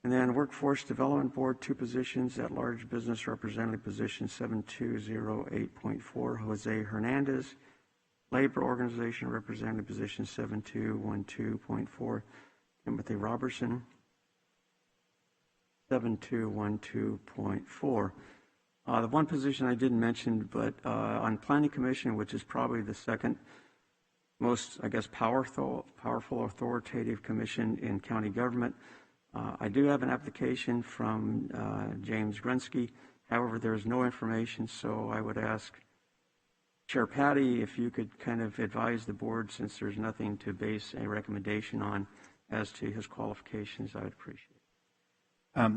And then Workforce Development Board, two positions, at-large business representative position 7208.4, Jose Hernandez. Labor Organization representative position 7212.4, Timothy Robertson. 7212.4. The one position I didn't mention, but on Planning Commission, which is probably the second most, I guess, powerful, authoritative commission in county government, I do have an application from James Grunsky. However, there's no information, so I would ask Chair Patty if you could kind of advise the board, since there's nothing to base a recommendation on as to his qualifications. I would appreciate it.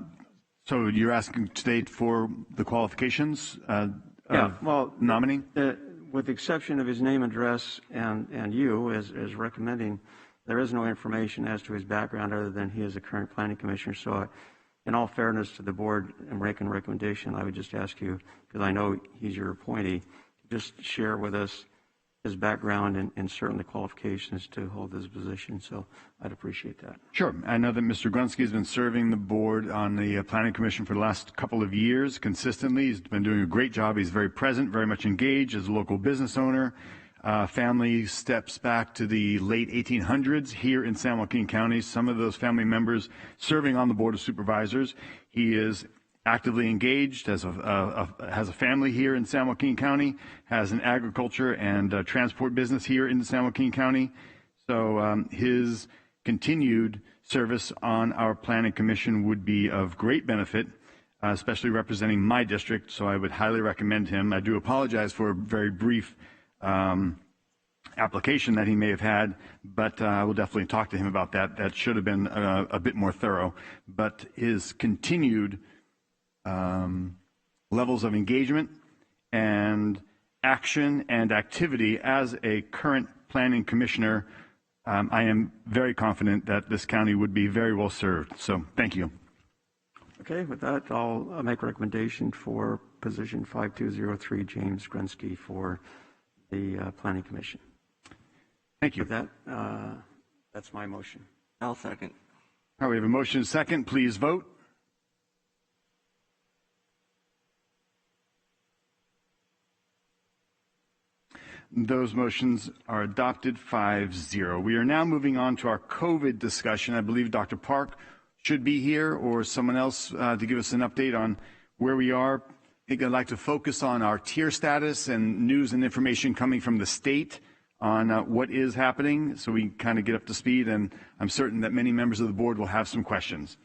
So you're asking today for the qualifications nominee? With the exception of his name, address, and you as recommending, there is no information as to his background other than he is a current planning commissioner. So in all fairness to the board and making a recommendation, I would just ask you, because I know he's your appointee, to just share with us his background and certainly qualifications to hold this position. So I'd appreciate that. Sure. I know that Mr. Grunsky has been serving the board on the Planning Commission for the last couple of years consistently. He's been doing a great job. He's very present, very much engaged as a local business owner. Family steps back to the late 1800s here in San Joaquin County. Some of those family members serving on the Board of Supervisors. He is actively engaged, has a family here in San Joaquin County, has an agriculture and transport business here in San Joaquin County. So his continued service on our planning commission would be of great benefit, especially representing my district, so I would highly recommend him. I do apologize for a very brief application that he may have had, but I will definitely talk to him about that. That should have been a bit more thorough. But his continued levels of engagement and action and activity as a current planning commissioner, I am very confident that this county would be very well served. So thank you. Okay, with that, I'll make a recommendation for position 5203, James Grunsky, for the Planning Commission. Thank you. With that, that's my motion. I'll second. All right, we have a motion and a second. Please vote. Those motions are adopted 5-0. We are now moving on to our COVID discussion. I believe Dr. Park should be here, or someone else to give us an update on where we are. I think I'd like to focus on our tier status and news and information coming from the state on what is happening, so we kind of get up to speed, and I'm certain that many members of the board will have some questions.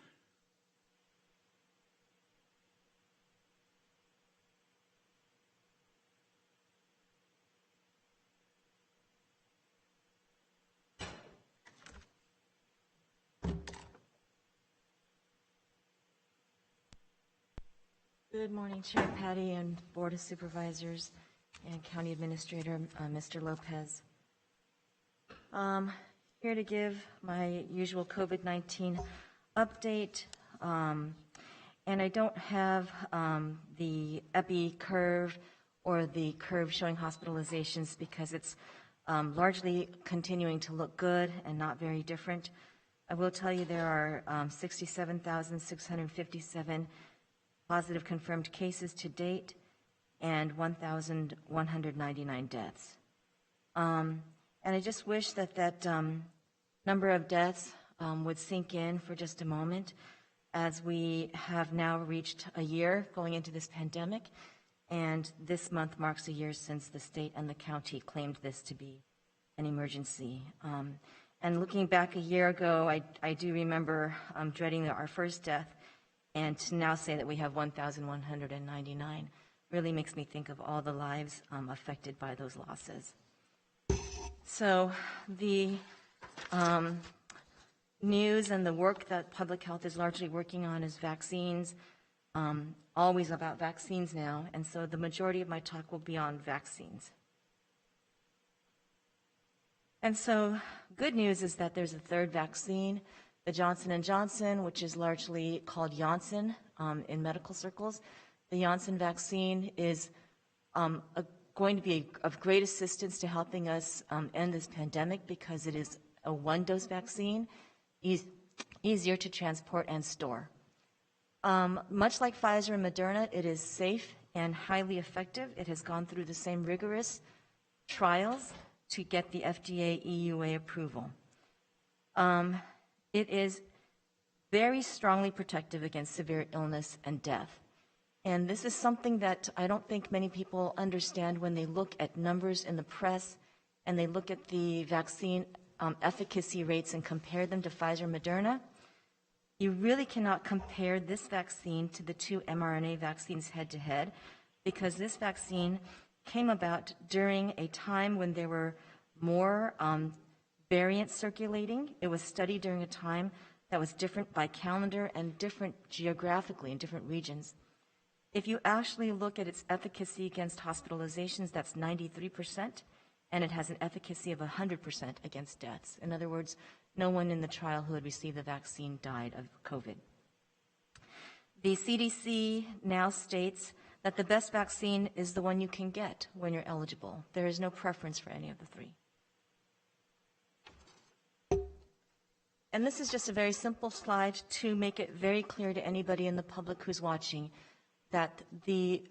Good morning, Chair Patty and Board of Supervisors and County Administrator Mr. Lopez. Here to give my usual COVID-19 update, and I don't have the EPI curve or the curve showing hospitalizations because it's largely continuing to look good and not very different. I will tell you there are 67,657 positive confirmed cases to date and 1,199 deaths. And I just wish that that number of deaths would sink in for just a moment, as we have now reached a year going into this pandemic, and this month marks a year since the state and the county claimed this to be an emergency. And looking back a year ago, I do remember dreading our first death, and to now say that we have 1,199 really makes me think of all the lives affected by those losses. So the news and the work that public health is largely working on is vaccines, always about vaccines now, and so the majority of my talk will be on vaccines. And so good news is that there's a third vaccine, the Johnson & Johnson, which is largely called Janssen in medical circles. The Janssen vaccine is going to be of great assistance to helping us end this pandemic because it is a one-dose vaccine, easier to transport and store. Much like Pfizer and Moderna, it is safe and highly effective. It has gone through the same rigorous trials to get the FDA EUA approval. It is very strongly protective against severe illness and death. And this is something that I don't think many people understand when they look at numbers in the press and they look at the vaccine efficacy rates and compare them to Pfizer and Moderna. You really cannot compare this vaccine to the two mRNA vaccines head to head, because this vaccine came about during a time when there were more variants circulating. It was studied during a time that was different by calendar and different geographically in different regions. If you actually look at its efficacy against hospitalizations, that's 93%, and it has an efficacy of 100% against deaths. In other words, no one in the trial who had received the vaccine died of COVID. The CDC now states that the best vaccine is the one you can get when you're eligible. There is no preference for any of the three. And this is just a very simple slide to make it very clear to anybody in the public who's watching that the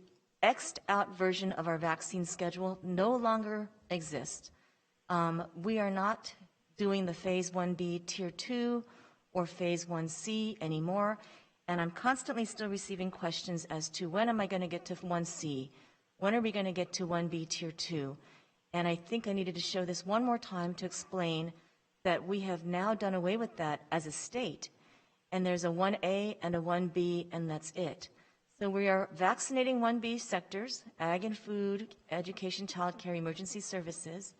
X'd out version of our vaccine schedule no longer exists. We are not doing the phase 1B tier 2 or phase 1C anymore, and I'm constantly still receiving questions as to when am I going to get to 1C? When are we going to get to 1B tier 2? And I think I needed to show this one more time to explain that we have now done away with that as a state, and there's a 1A and a 1B, and that's it. So we are vaccinating 1B sectors, ag and food, education, childcare, emergency services,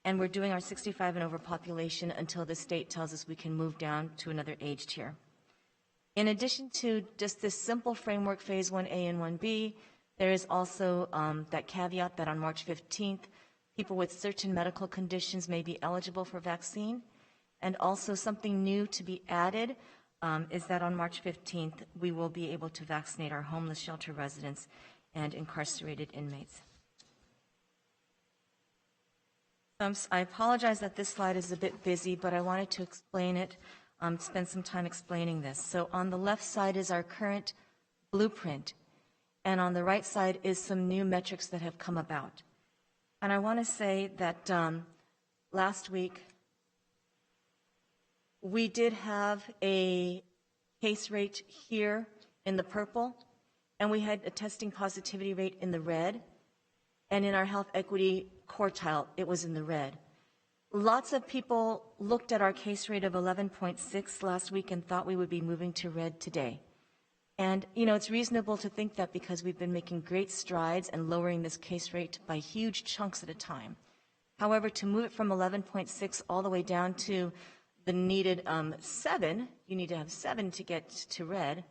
and we're doing our 65 and over population until the state tells us we can move down to another age tier. In addition to just this simple framework, phase 1A and 1B, there is also that caveat that on March 15th, people with certain medical conditions may be eligible for vaccine. And also something new to be added is that on March 15th, we will be able to vaccinate our homeless shelter residents and incarcerated inmates. I apologize that this slide is a bit busy, but I wanted to explain it, spend some time explaining this. So on the left side is our current blueprint, and on the right side is some new metrics that have come about. And I want to say that last week, we did have a case rate here in the purple, and we had a testing positivity rate in the red, and in our health equity quartile, it was in the red. Lots of people looked at our case rate of 11.6 last week and thought we would be moving to red today. And, you know, it's reasonable to think that because we've been making great strides and lowering this case rate by huge chunks at a time. However, to move it from 11.6 all the way down to the needed 7, you need to have 7 to get to red,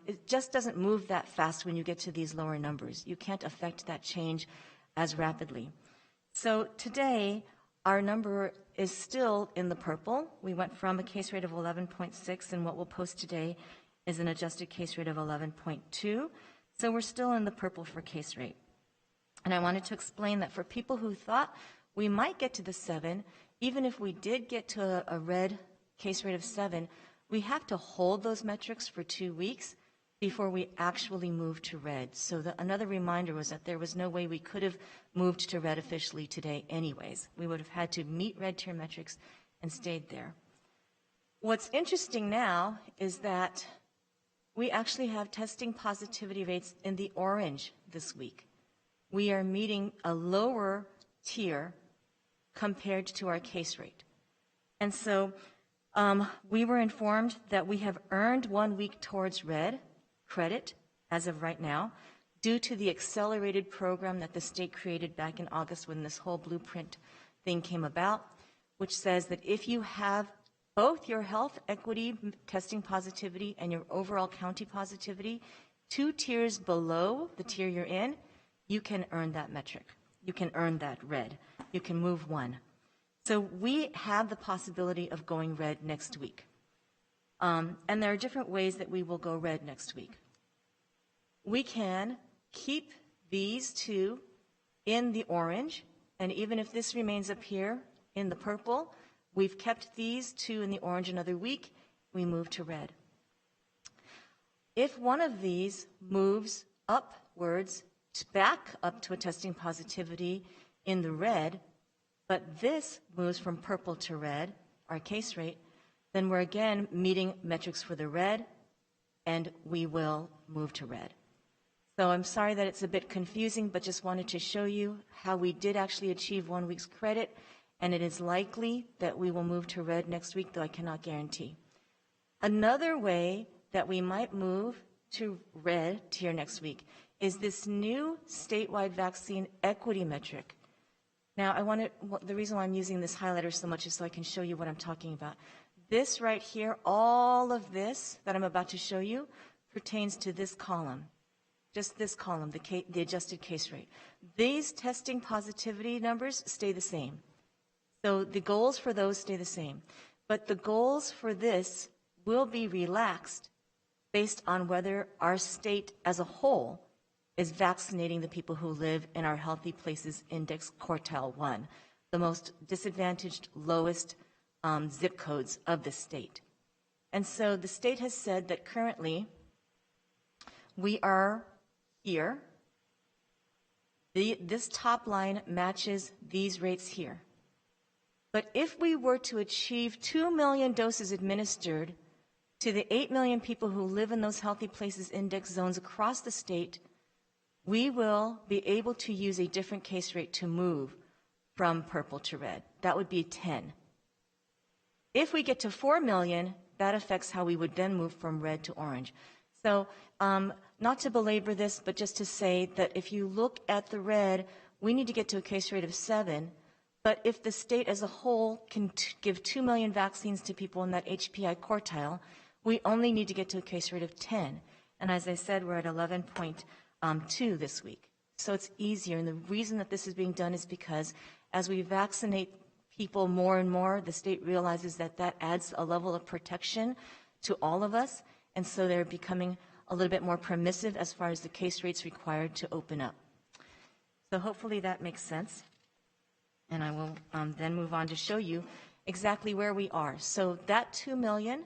it just doesn't move that fast when you get to these lower numbers. You can't affect that change as rapidly. So today, our number is still in the purple. We went from a case rate of 11.6, and what we'll post today is an adjusted case rate of 11.2. So we're still in the purple for case rate. And I wanted to explain that for people who thought we might get to the 7, even if we did get to a red case rate of 7, we have to hold those metrics for 2 weeks before we actually move to red. So another reminder was that there was no way we could have moved to red officially today anyways. We would have had to meet red tier metrics and stayed there. What's interesting now is that we actually have testing positivity rates in the orange this week. We are meeting a lower tier compared to our case rate. And so we were informed that we have earned 1 week towards red credit as of right now due to the accelerated program that the state created back in August when this whole blueprint thing came about, which says that if you have both your health equity testing positivity and your overall county positivity 2 tiers below the tier you're in, you can earn that metric. You can earn that red. You can move 1. So we have the possibility of going red next week. And there are different ways that we will go red next week. We can keep these 2 in the orange, and even if this remains up here in the purple, we've kept these 2 in the orange another week, we move to red. If one of these moves upwards, back up to a testing positivity in the red, but this moves from purple to red, our case rate, then we're again meeting metrics for the red, and we will move to red. So I'm sorry that it's a bit confusing, but just wanted to show you how we did actually achieve 1 week's credit, and it is likely that we will move to red next week, though I cannot guarantee. Another way that we might move to red tier next week is this new statewide vaccine equity metric. Now, the reason why I'm using this highlighter so much is so I can show you what I'm talking about. This right here, all of this that I'm about to show you pertains to this column, just this column, the adjusted case rate. These testing positivity numbers stay the same. So the goals for those stay the same. But the goals for this will be relaxed based on whether our state as a whole is vaccinating the people who live in our Healthy Places Index Quartile 1, the most disadvantaged, lowest zip codes of the state. And so the state has said that currently we are here. This top line matches these rates here. But if we were to achieve 2 million doses administered to the 8 million people who live in those Healthy Places Index zones across the state, we will be able to use a different case rate to move from purple to red. That would be 10. If we get to 4 million, that affects how we would then move from red to orange. So not to belabor this, but just to say that if you look at the red, we need to get to a case rate of 7. But if the state as a whole can give 2 million vaccines to people in that HPI quartile, we only need to get to a case rate of 10. And as I said, we're at 11.2 this week. So it's easier. And the reason that this is being done is because as we vaccinate people more and more, the state realizes that that adds a level of protection to all of us. And so they're becoming a little bit more permissive as far as the case rates required to open up. So hopefully that makes sense. And I will then move on to show you exactly where we are. So that 2 million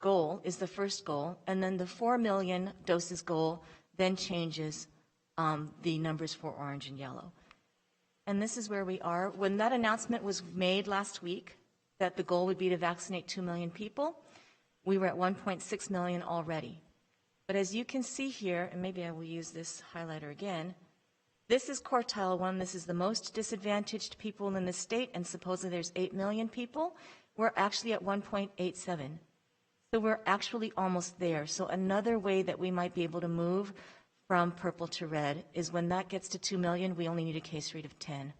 goal is the first goal, and then the 4 million doses goal then changes the numbers for orange and yellow. And this is where we are. When that announcement was made last week that the goal would be to vaccinate 2 million people, we were at 1.6 million already. But as you can see here, and maybe I will use this highlighter again, this is quartile 1. This is the most disadvantaged people in the state, and supposedly there's 8 million people. We're actually at 1.87. So we're actually almost there. So another way that we might be able to move from purple to red is when that gets to 2 million, we only need a case rate of 10.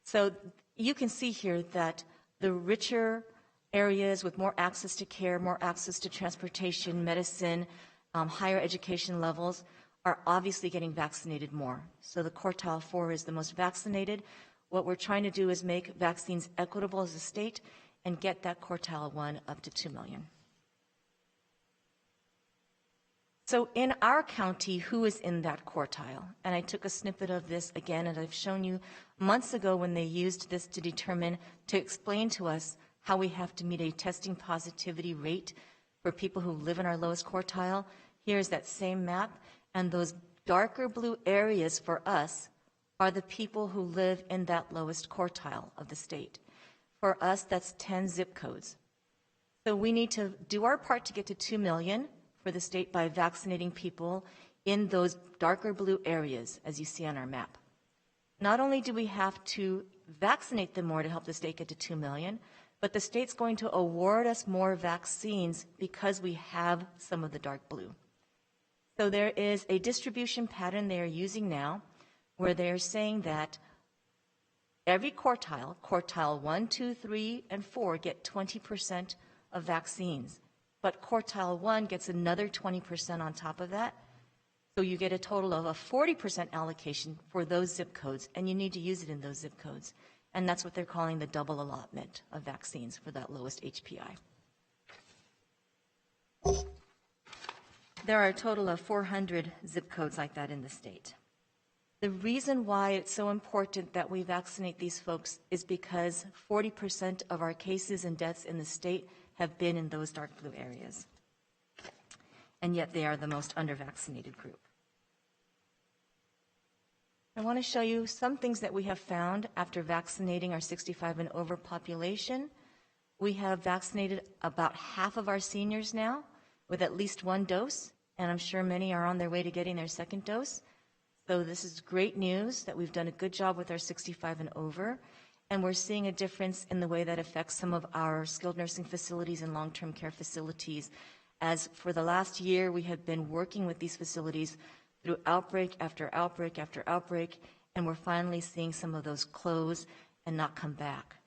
So you can see here that the richer areas with more access to care, more access to transportation, medicine, higher education levels are obviously getting vaccinated more. So the quartile 4 is the most vaccinated. What we're trying to do is make vaccines equitable as a state and get that quartile 1 up to 2 million. So in our county, who is in that quartile? And I took a snippet of this again, and I've shown you months ago when they used this to explain to us how we have to meet a testing positivity rate for people who live in our lowest quartile. Here's that same map, and those darker blue areas for us are the people who live in that lowest quartile of the state. For us, that's 10 zip codes. So we need to do our part to get to 2 million for the state by vaccinating people in those darker blue areas, as you see on our map. Not only do we have to vaccinate them more to help the state get to 2 million, but the state's going to award us more vaccines because we have some of the dark blue. So there is a distribution pattern they are using now where they're saying that every quartile, quartile 1, 2, 3, and 4 get 20% of vaccines. But quartile 1 gets another 20% on top of that. So you get a total of a 40% allocation for those zip codes, and you need to use it in those zip codes. And that's what they're calling the double allotment of vaccines for that lowest HPI. There are a total of 400 zip codes like that in the state. The reason why it's so important that we vaccinate these folks is because 40% of our cases and deaths in the state have been in those dark blue areas. And yet they are the most under-vaccinated group. I want to show you some things that we have found after vaccinating our 65 and over population. We have vaccinated about half of our seniors now with at least 1 dose, and I'm sure many are on their way to getting their 2nd dose. So this is great news that we've done a good job with our 65 and over, and we're seeing a difference in the way that affects some of our skilled nursing facilities and long-term care facilities. As for the last year, we have been working with these facilities through outbreak after outbreak after outbreak, and we're finally seeing some of those close and not come back.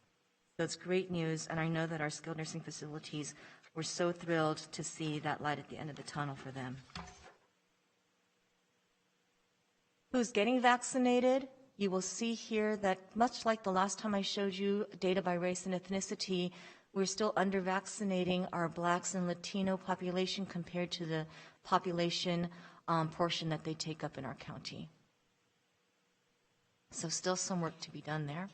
So it's great news, and I know that our skilled nursing facilities were so thrilled to see that light at the end of the tunnel for them. Who's getting vaccinated? You will see here that much like the last time I showed you data by race and ethnicity, we're still under-vaccinating our Blacks and Latino population compared to the population portion that they take up in our county. So still some work to be done there.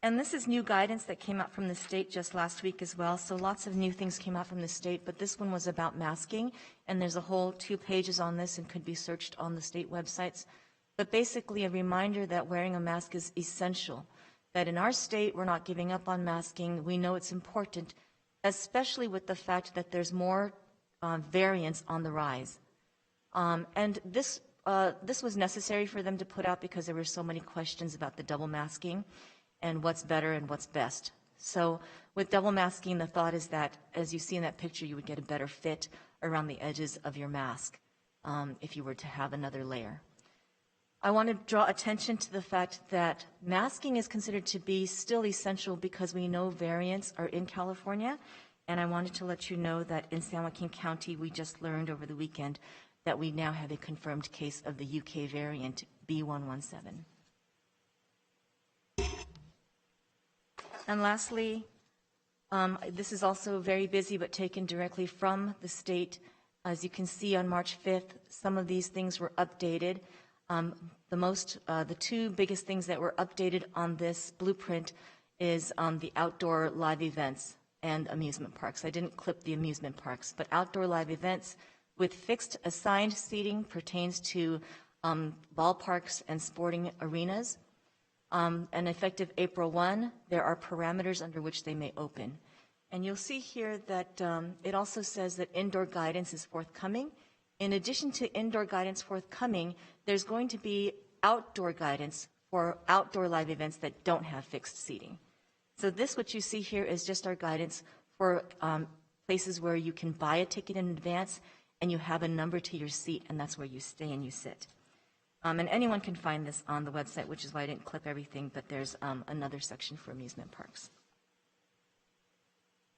And this is new guidance that came out from the state just last week as well. So lots of new things came out from the state, but this one was about masking, and there's a whole 2 pages on this and could be searched on the state websites. But basically a reminder that wearing a mask is essential, that in our state we're not giving up on masking. We know it's important, especially with the fact that there's more variants on the rise. And this was necessary for them to put out because there were so many questions about the double masking and what's better and what's best. So with double masking, the thought is that, as you see in that picture, you would get a better fit around the edges of your mask if you were to have another layer. I want to draw attention to the fact that masking is considered to be still essential because we know variants are in California, and I wanted to let you know that in San Joaquin County, we just learned over the weekend that we now have a confirmed case of the UK variant B117. And lastly, this is also very busy but taken directly from the state. As you can see on March 5th, some of these things were updated. The two biggest things that were updated on this blueprint is the outdoor live events and amusement parks. I didn't clip the amusement parks, but outdoor live events with fixed assigned seating pertains to ballparks and sporting arenas. And effective April 1, there are parameters under which they may open. And you'll see here that it also says that indoor guidance is forthcoming. In addition to indoor guidance forthcoming, there's going to be outdoor guidance for outdoor live events that don't have fixed seating. So this, what you see here, is just our guidance for places where you can buy a ticket in advance and you have a number to your seat, and that's where you stay and you sit. And anyone can find this on the website, which is why I didn't clip everything, but there's another section for amusement parks.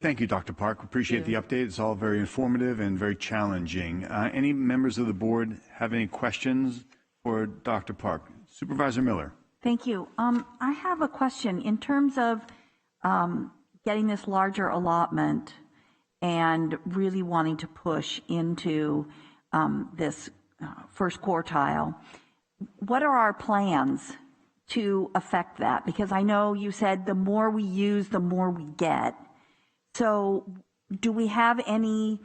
Thank you, Dr. Park. Appreciate the update. It's all very informative and very challenging. Any members of the board have any questions for Dr. Park? Supervisor Miller. Thank you. I have a question. In terms of getting this larger allotment and really wanting to push into this first quartile, what are our plans to affect that? Because I know you said the more we use, the more we get. So do we have any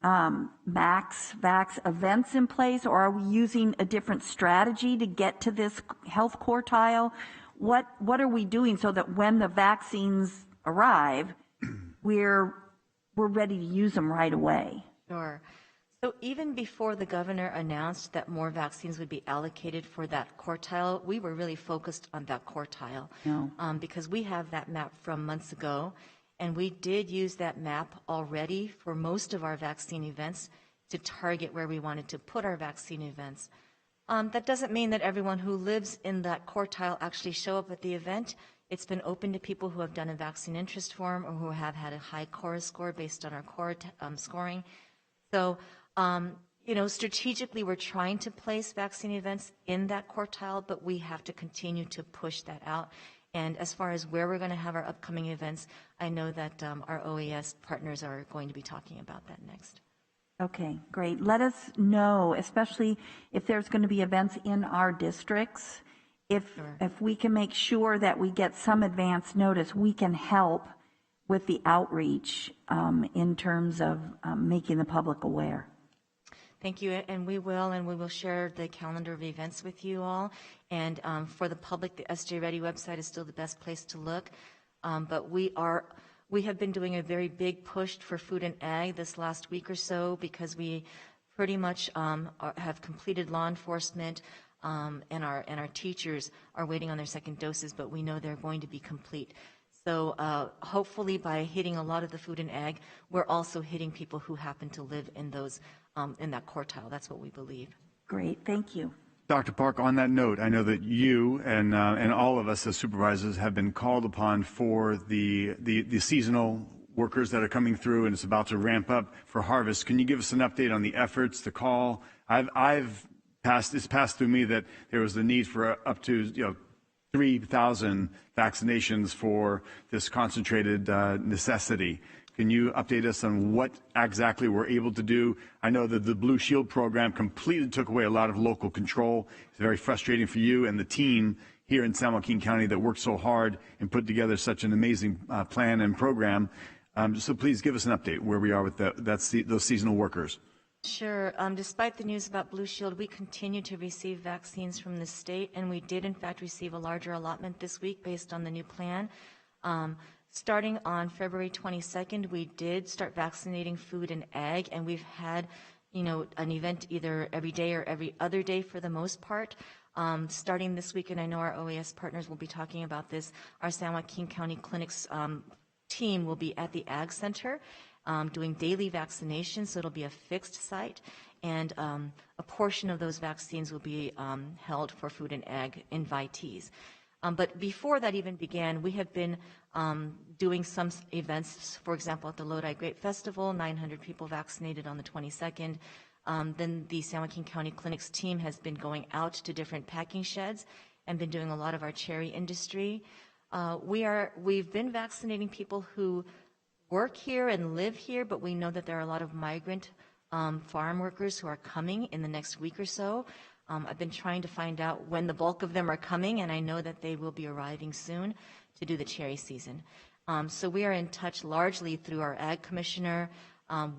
vax events in place, or are we using a different strategy to get to this health quartile? What are we doing so that when the vaccines arrive, we're ready to use them right away? Sure. So even before the governor announced that more vaccines would be allocated for that quartile, we were really focused on that quartile because we have that map from months ago. And we did use that map already for most of our vaccine events to target where we wanted to put our vaccine events. That doesn't mean that everyone who lives in that quartile actually show up at the event. It's been open to people who have done a vaccine interest form or who have had a high CORA score based on our CORA scoring. So, strategically, we're trying to place vaccine events in that quartile, but we have to continue to push that out. And as far as where we're going to have our upcoming events, I know that our OAS partners are going to be talking about that next. Okay, great. Let us know, especially if there's going to be events in our districts. If we can make sure that we get some advance notice, we can help with the outreach in terms of making the public aware. Thank you, and we will share the calendar of events with you all. And for the public, the SJ Ready website is still the best place to look. But we have been doing a very big push for food and ag this last week or so because we pretty much have completed law enforcement, and our teachers are waiting on their second doses, but we know they're going to be complete. So hopefully by hitting a lot of the food and ag, we're also hitting people who happen to live in those in that quartile. That's what we believe. Great, thank you. Dr. Park, on that note, I know that you and all of us as supervisors have been called upon for the seasonal workers that are coming through, and it's about to ramp up for harvest. Can you give us an update on the efforts, the call? It's passed through me that there was the need for up to 3,000 vaccinations for this concentrated necessity. Can you update us on what exactly we're able to do? I know that the Blue Shield program completely took away a lot of local control. It's very frustrating for you and the team here in San Joaquin County that worked so hard and put together such an amazing plan and program. So please give us an update where we are with those seasonal workers. Sure. Despite the news about Blue Shield, we continue to receive vaccines from the state, and we did in fact receive a larger allotment this week based on the new plan. Starting on February 22nd, we did start vaccinating food and ag, and we've had, an event either every day or every other day for the most part. Starting this week, and I know our OAS partners will be talking about this, our San Joaquin County Clinics team will be at the Ag Center doing daily vaccinations, so it'll be a fixed site, and a portion of those vaccines will be held for food and ag invitees. But before that even began, we have been doing some events, for example, at the Lodi Grape Festival, 900 people vaccinated on the 22nd. Then the San Joaquin County Clinics team has been going out to different packing sheds and been doing a lot of our cherry industry. We've been vaccinating people who work here and live here, but we know that there are a lot of migrant farm workers who are coming in the next week or so. I've been trying to find out when the bulk of them are coming, and I know that they will be arriving soon to do the cherry season. So we are in touch largely through our Ag Commissioner,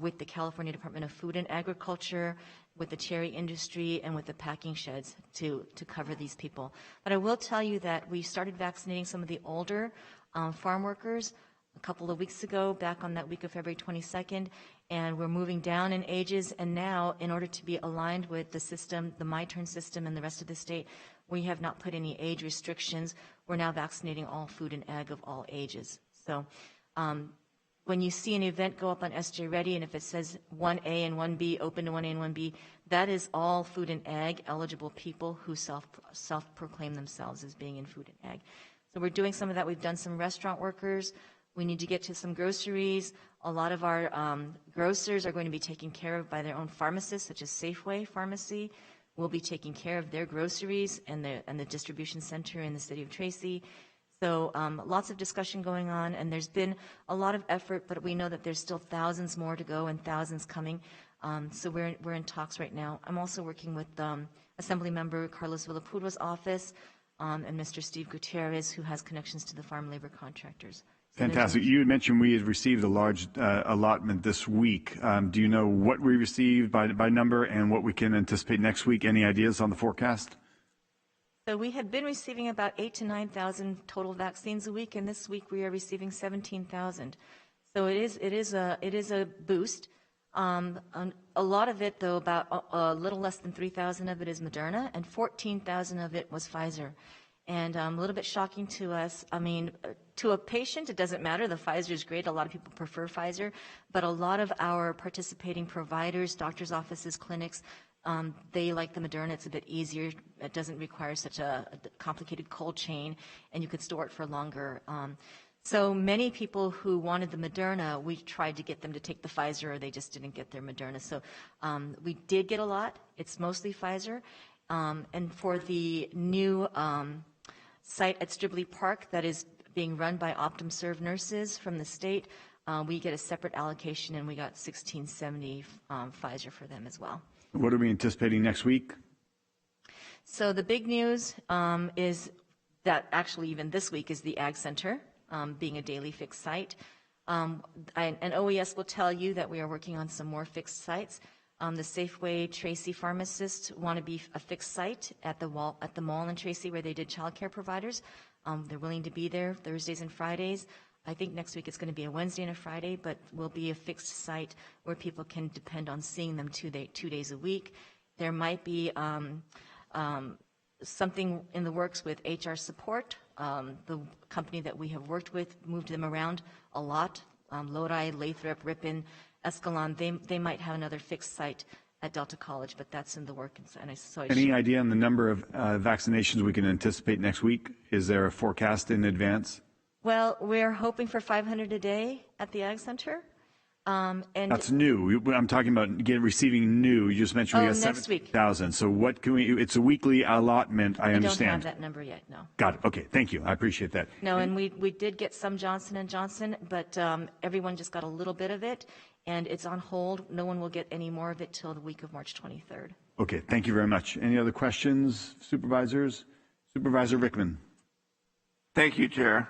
with the California Department of Food and Agriculture, with the cherry industry, and with the packing sheds to cover these people. But I will tell you that we started vaccinating some of the older farm workers a couple of weeks ago, back on that week of February 22nd, and we're moving down in ages, and now, in order to be aligned with the system, the My Turn system and the rest of the state, we have not put any age restrictions. We're now vaccinating all food and ag of all ages. So when you see an event go up on SJ Ready, and if it says 1A and 1B, open to 1A and 1B, that is all food and ag eligible people who self-proclaim themselves as being in food and ag. So we're doing some of that. We've done some restaurant workers. We need to get to some groceries. A lot of our grocers are going to be taken care of by their own pharmacists, such as Safeway Pharmacy. Will be taking care of their groceries and the distribution center in the city of Tracy. So lots of discussion going on, and there's been a lot of effort, but we know that there's still thousands more to go and thousands coming. So we're in talks right now. I'm also working with Assemblymember Carlos Villapudra's office and Mr. Steve Gutierrez, who has connections to the farm labor contractors. So fantastic. You had mentioned we had received a large allotment this week. Do you know what we received by number and what we can anticipate next week? Any ideas on the forecast? So we had been receiving about 8,000 to 9,000 total vaccines a week, and this week we are receiving 17,000. So it is a boost. A lot of it, though, about a little less than 3,000 of it is Moderna, and 14,000 of it was Pfizer. And a little bit shocking to us. I mean, to a patient, it doesn't matter. The Pfizer is great. A lot of people prefer Pfizer. But a lot of our participating providers, doctors' offices, clinics, they like the Moderna. It's a bit easier. It doesn't require such a complicated cold chain, and you could store it for longer. So many people who wanted the Moderna, we tried to get them to take the Pfizer, or they just didn't get their Moderna. So we did get a lot. It's mostly Pfizer. And for the new site at Stribley Park that is being run by OptumServe nurses from the state, we get a separate allocation, and we got 1670 Pfizer for them as well. What are we anticipating next week? So the big news is that actually even this week is the Ag Center being a daily fixed site. And OES will tell you that we are working on some more fixed sites. The Safeway Tracy pharmacists want to be a fixed site at the mall in Tracy where they did child care providers. They're willing to be there Thursdays and Fridays. I think next week it's going to be a Wednesday and a Friday, but will be a fixed site where people can depend on seeing them 2 days a week. There might be something in the works with HR support. The company that we have worked with moved them around a lot. Lodi, Lathrop, Ripon, Escalon, they might have another fixed site at Delta College, but that's in the work. Any idea on the number of vaccinations we can anticipate next week? Is there a forecast in advance? Well, we're hoping for 500 a day at the Ag Center. And that's new. I'm talking about receiving new. You just mentioned we got 7,000. So what can we? It's a weekly allotment. I understand. I don't have that number yet. No. Got it. Okay. Thank you. I appreciate that. No, and we did get some Johnson & Johnson, but everyone just got a little bit of it, and it's on hold. No one will get any more of it till the week of March 23rd. Okay. Thank you very much. Any other questions, supervisors? Supervisor Rickman. Thank you, Chair.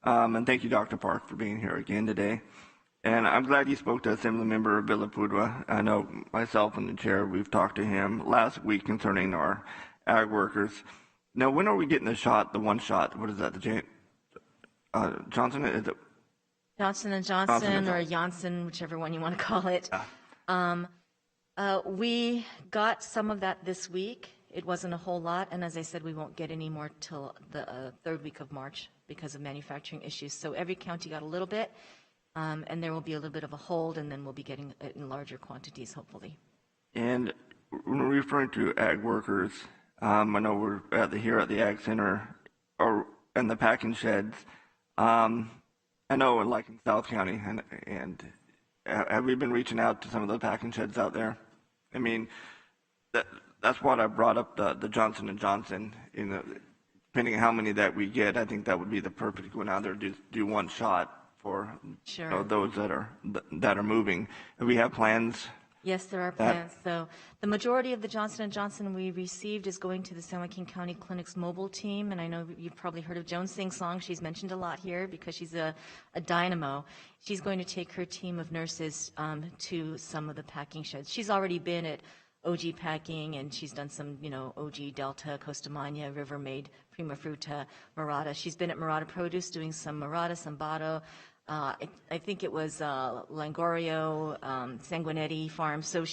And thank you, Dr. Park, for being here again today. And I'm glad you spoke to Assemblymember Villapudra. I know myself and the chair, we've talked to him last week concerning our ag workers. Now, when are we getting the one shot? What is that? Johnson? Is it? Johnson & Johnson or Janssen, whichever one you want to call it. We got some of that this week, It wasn't a whole lot, and as I said, we won't get any more till the third week of March because of manufacturing issues. So every county got a little bit, and there will be a little bit of a hold, and then we'll be getting it in larger quantities, hopefully. And when we're referring to ag workers, I know we're here at the Ag Center or in the packing sheds. I know, like in South County, and have we been reaching out to some of the packing sheds out there? I mean, that's what I brought up the Johnson & Johnson. Depending on how many that we get, I think that would be the perfect go out there do one shot for Sure. those that are moving. And we have plans. Yes, there are plans. So the majority of the Johnson & Johnson we received is going to the San Joaquin County Clinic's mobile team. And I know you've probably heard of Joan Sing Song. She's mentioned a lot here because she's a dynamo. She's going to take her team of nurses to some of the packing sheds. She's already been at OG Packing, and she's done some, OG Delta, Costa Magna, River Made, Prima Fruta, Murata. She's been at Murata Produce doing some Murata, Sambato. I think it was Langorio, Sanguinetti Farm. So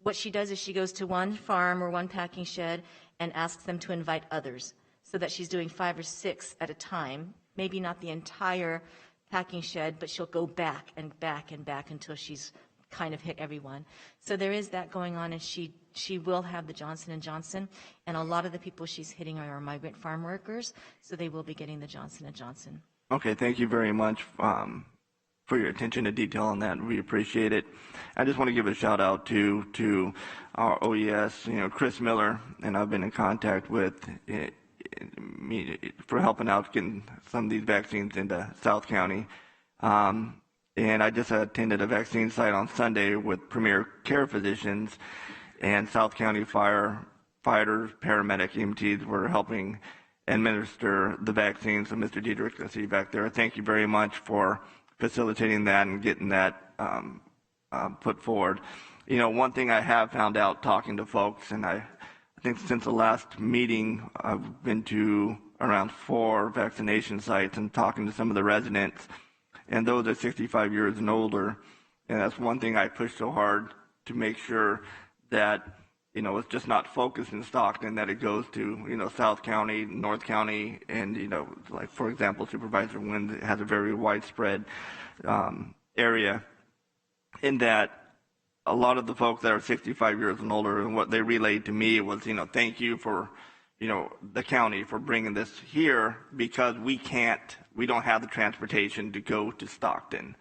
what she does is she goes to one farm or one packing shed and asks them to invite others, so that she's doing 5 or 6 at a time, maybe not the entire packing shed, but she'll go back and back and back until she's kind of hit everyone. So there is that going on, and she will have the Johnson & Johnson, and a lot of the people she's hitting are migrant farm workers, so they will be getting the Johnson & Johnson. Okay, thank you very much for your attention to detail on that. We appreciate it. I just want to give a shout out to our OES, Chris Miller, and I've been in contact with me for helping out getting some of these vaccines into South County. And I just attended a vaccine site on Sunday with Premier Care Physicians, and South County firefighters, paramedic, EMTs were helping administer the vaccine. So Mr. Diedrich, I see you back there. Thank you very much for facilitating that and getting that put forward. One thing I have found out talking to folks, and I think since the last meeting, I've been to around 4 vaccination sites and talking to some of the residents, and those are 65 years and older. And that's one thing I push so hard to make sure that it's just not focused in Stockton, that it goes to, South County, North County, and, like, for example, Supervisor Wynn has a very widespread area, in that a lot of the folks that are 65 years and older, and what they relayed to me was, thank you for, the county for bringing this here, because we don't have the transportation to go to Stockton.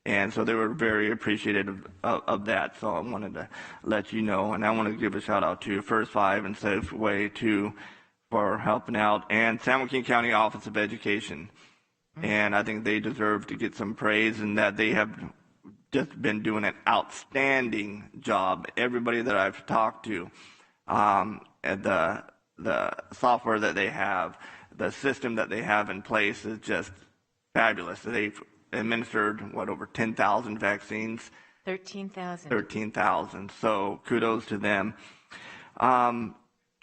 And so they were very appreciative of that. So I wanted to let you know. And I want to give a shout out to First Five and Safeway too for helping out, and San Joaquin County Office of Education. And I think they deserve to get some praise, and that they have just been doing an outstanding job. Everybody that I've talked to, and the software that they have, the system that they have in place is just fabulous. They've administered, over 10,000 vaccines? 13,000. 13,000. So kudos to them. To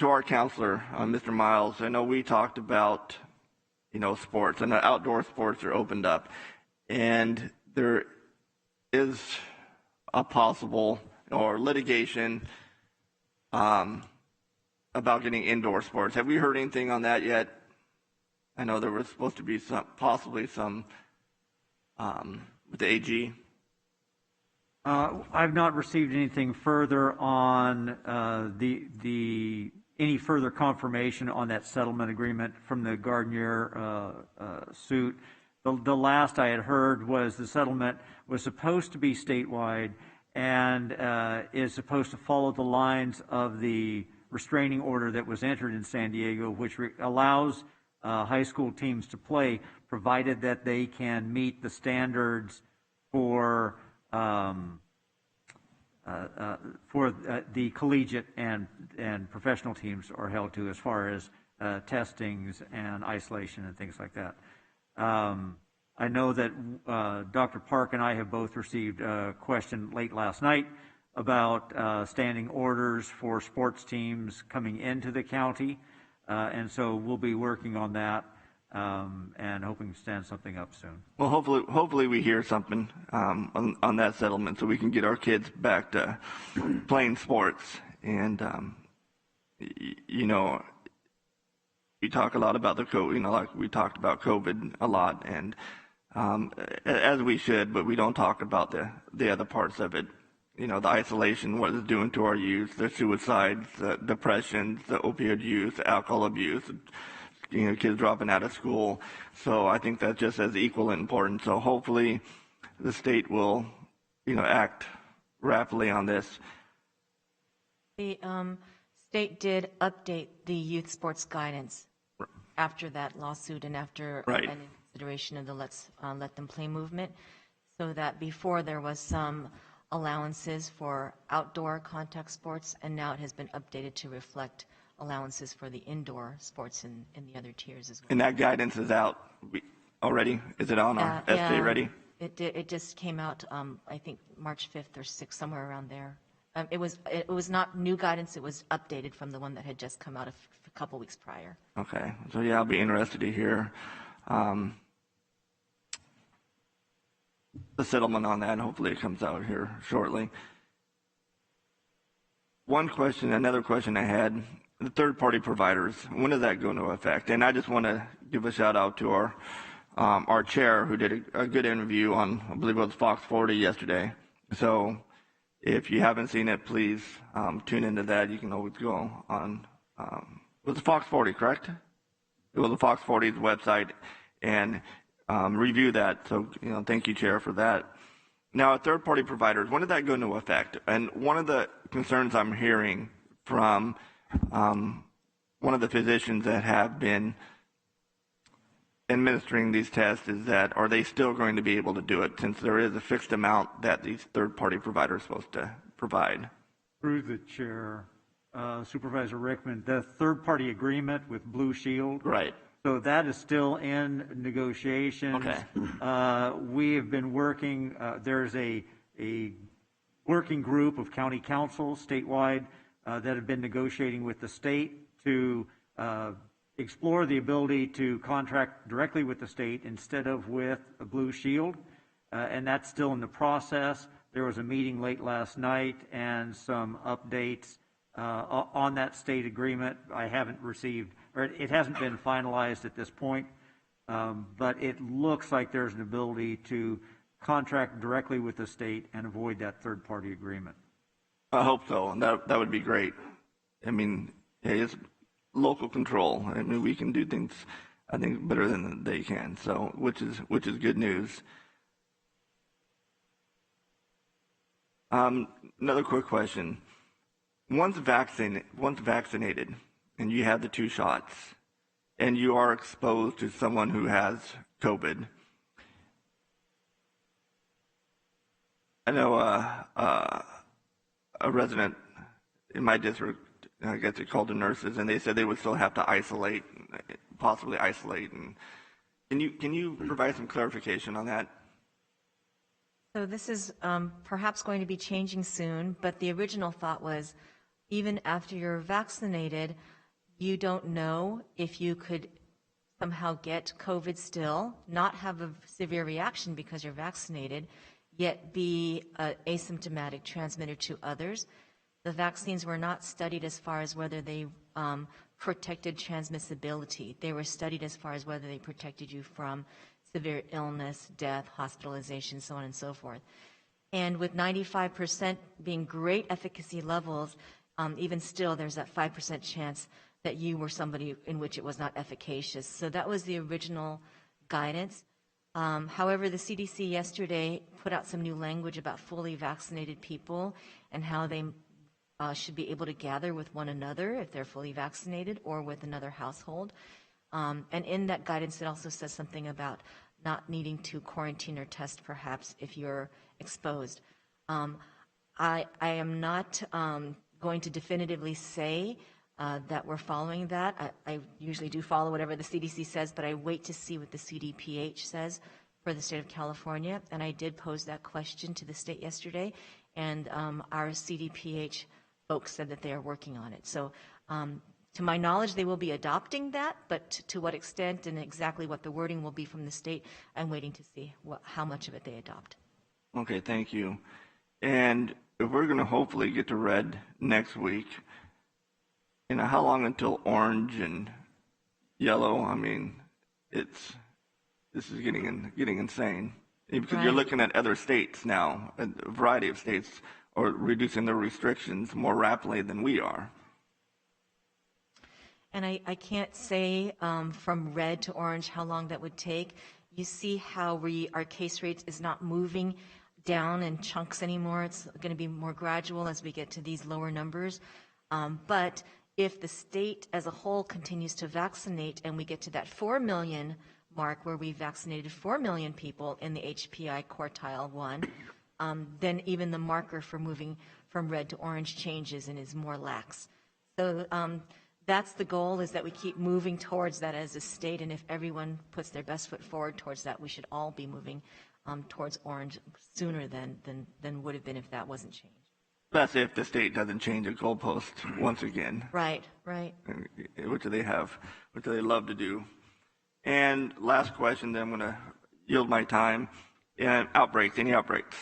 our counselor, Mr. Miles, I know we talked about, sports, and the outdoor sports are opened up. And there is a possible litigation about getting indoor sports. Have we heard anything on that yet? I know there was supposed to be possibly some with the AG. I've not received anything further on any further confirmation on that settlement agreement from the Gardner suit. The last I had heard was the settlement was supposed to be statewide and is supposed to follow the lines of the restraining order that was entered in San Diego, which allows high school teams to play, provided that they can meet the standards for the collegiate and professional teams are held to, as far as testings and isolation and things like that. I know that Dr. Park and I have both received a question late last night about standing orders for sports teams coming into the county, and so we'll be working on that and hoping to stand something up soon. Well, hopefully we hear something on that settlement, so we can get our kids back to playing sports. And you know, we talk a lot about like we talked about COVID a lot, and as we should, but we don't talk about the other parts of it. You know, the isolation, what it's doing to our youth, the suicides, the depression, the opioid use, the alcohol abuse, you know, kids dropping out of school. So I think that's just as equal and important. So hopefully the state will, you know, act rapidly on this. The state did update the youth sports guidance after that lawsuit and after Right. an consideration of the let them play movement, so that before there was some allowances for outdoor contact sports, and now it has been updated to reflect allowances for the indoor sports in the other tiers as well. And that guidance is out already? Is it on our SJ ready? It just came out, I think, March 5th or 6th, somewhere around there. It was not new guidance, it was updated from the one that had just come out a couple weeks prior. Okay, so yeah, I'll be interested to hear the settlement on that, and hopefully it comes out here shortly. Another question I had, the third-party providers, when does that go into effect? And I just want to give a shout out to our chair, who did a good interview on, I believe it was Fox 40 yesterday. So if you haven't seen it, please tune into that. You can always go on, it was Fox 40, correct? It was the Fox 40's website, and review that. So, you know, thank you, Chair, for that. Now, third-party providers, when did that go into effect? And one of the concerns I'm hearing from one of the physicians that have been administering these tests is that, are they still going to be able to do it, since there is a fixed amount that these third-party providers are supposed to provide? Through the chair, Supervisor Rickman, the third-party agreement with Blue Shield. Right. So that is still in negotiations. Okay. We have been working, there's a working group of county councils statewide that have been negotiating with the state to explore the ability to contract directly with the state instead of with a Blue Shield, and that's still in the process. There was a meeting late last night and some updates on that state agreement. I haven't received, or it hasn't been finalized at this point, but it looks like there's an ability to contract directly with the state and avoid that third-party agreement. I hope so, and that would be great. I mean, it's local control. I mean, we can do things, I think, better than they can. So, which is good news. Another quick question: once vaccinated, and you have the 2 shots, and you are exposed to someone who has COVID, I know a resident in my district, I guess they called the nurses, and they said they would still have to isolate, possibly isolate. And can you provide some clarification on that? So this is perhaps going to be changing soon, but the original thought was, even after you're vaccinated, you don't know if you could somehow get COVID still, not have a severe reaction because you're vaccinated, yet be an asymptomatic transmitter to others. The vaccines were not studied as far as whether they protected transmissibility. They were studied as far as whether they protected you from severe illness, death, hospitalization, so on and so forth. And with 95% being great efficacy levels, even still there's that 5% chance that you were somebody in which it was not efficacious. So that was the original guidance. However, the CDC yesterday put out some new language about fully vaccinated people and how they should be able to gather with one another if they're fully vaccinated or with another household. And in that guidance, it also says something about not needing to quarantine or test perhaps if you're exposed. I am not going to definitively say that we're following that. I usually do follow whatever the CDC says, but I wait to see what the CDPH says for the state of California. And I did pose that question to the state yesterday, and our CDPH folks said that they are working on it. So to my knowledge, they will be adopting that, but to what extent and exactly what the wording will be from the state, I'm waiting to see how much of it they adopt. Okay, thank you. And if we're going to hopefully get to red next week, how long until orange and yellow? I mean, this is getting insane. Because you're looking at other states now, a variety of states, are reducing their restrictions more rapidly than we are. And I can't say from red to orange how long that would take. You see how our case rate is not moving down in chunks anymore. It's going to be more gradual as we get to these lower numbers. But if the state as a whole continues to vaccinate and we get to that 4 million mark where we vaccinated 4 million people in the HPI quartile 1, then even the marker for moving from red to orange changes and is more lax. So that's the goal, is that we keep moving towards that as a state, and if everyone puts their best foot forward towards that, we should all be moving towards orange sooner than would have been if that wasn't changed. That's if the state doesn't change the goalpost once again. Right. Which do they love to do. And last question, then I'm going to yield my time. And outbreaks, any outbreaks?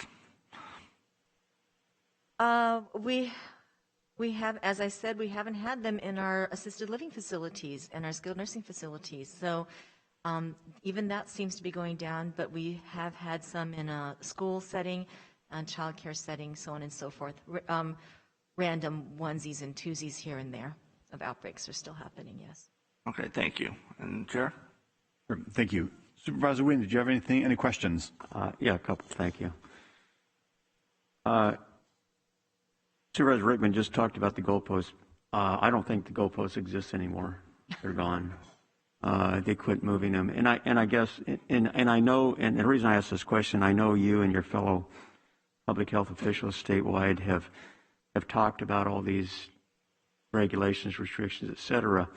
We have, as I said, we haven't had them in our assisted living facilities and our skilled nursing facilities. So even that seems to be going down, but we have had some in a school setting, child care setting, so on and so forth. Random onesies and twosies here and there of outbreaks are still happening, yes. Okay, thank you. And Chair? Sure, thank you. Supervisor Wynn, did you have any questions? Yeah, a couple, thank you. Supervisor Rickman just talked about the goalposts. I don't think the goalposts exist anymore. They're gone. They quit moving them. And I guess, and I know, and the reason I asked this question, I know you and your fellow public health officials statewide have talked about all these regulations, restrictions, et cetera.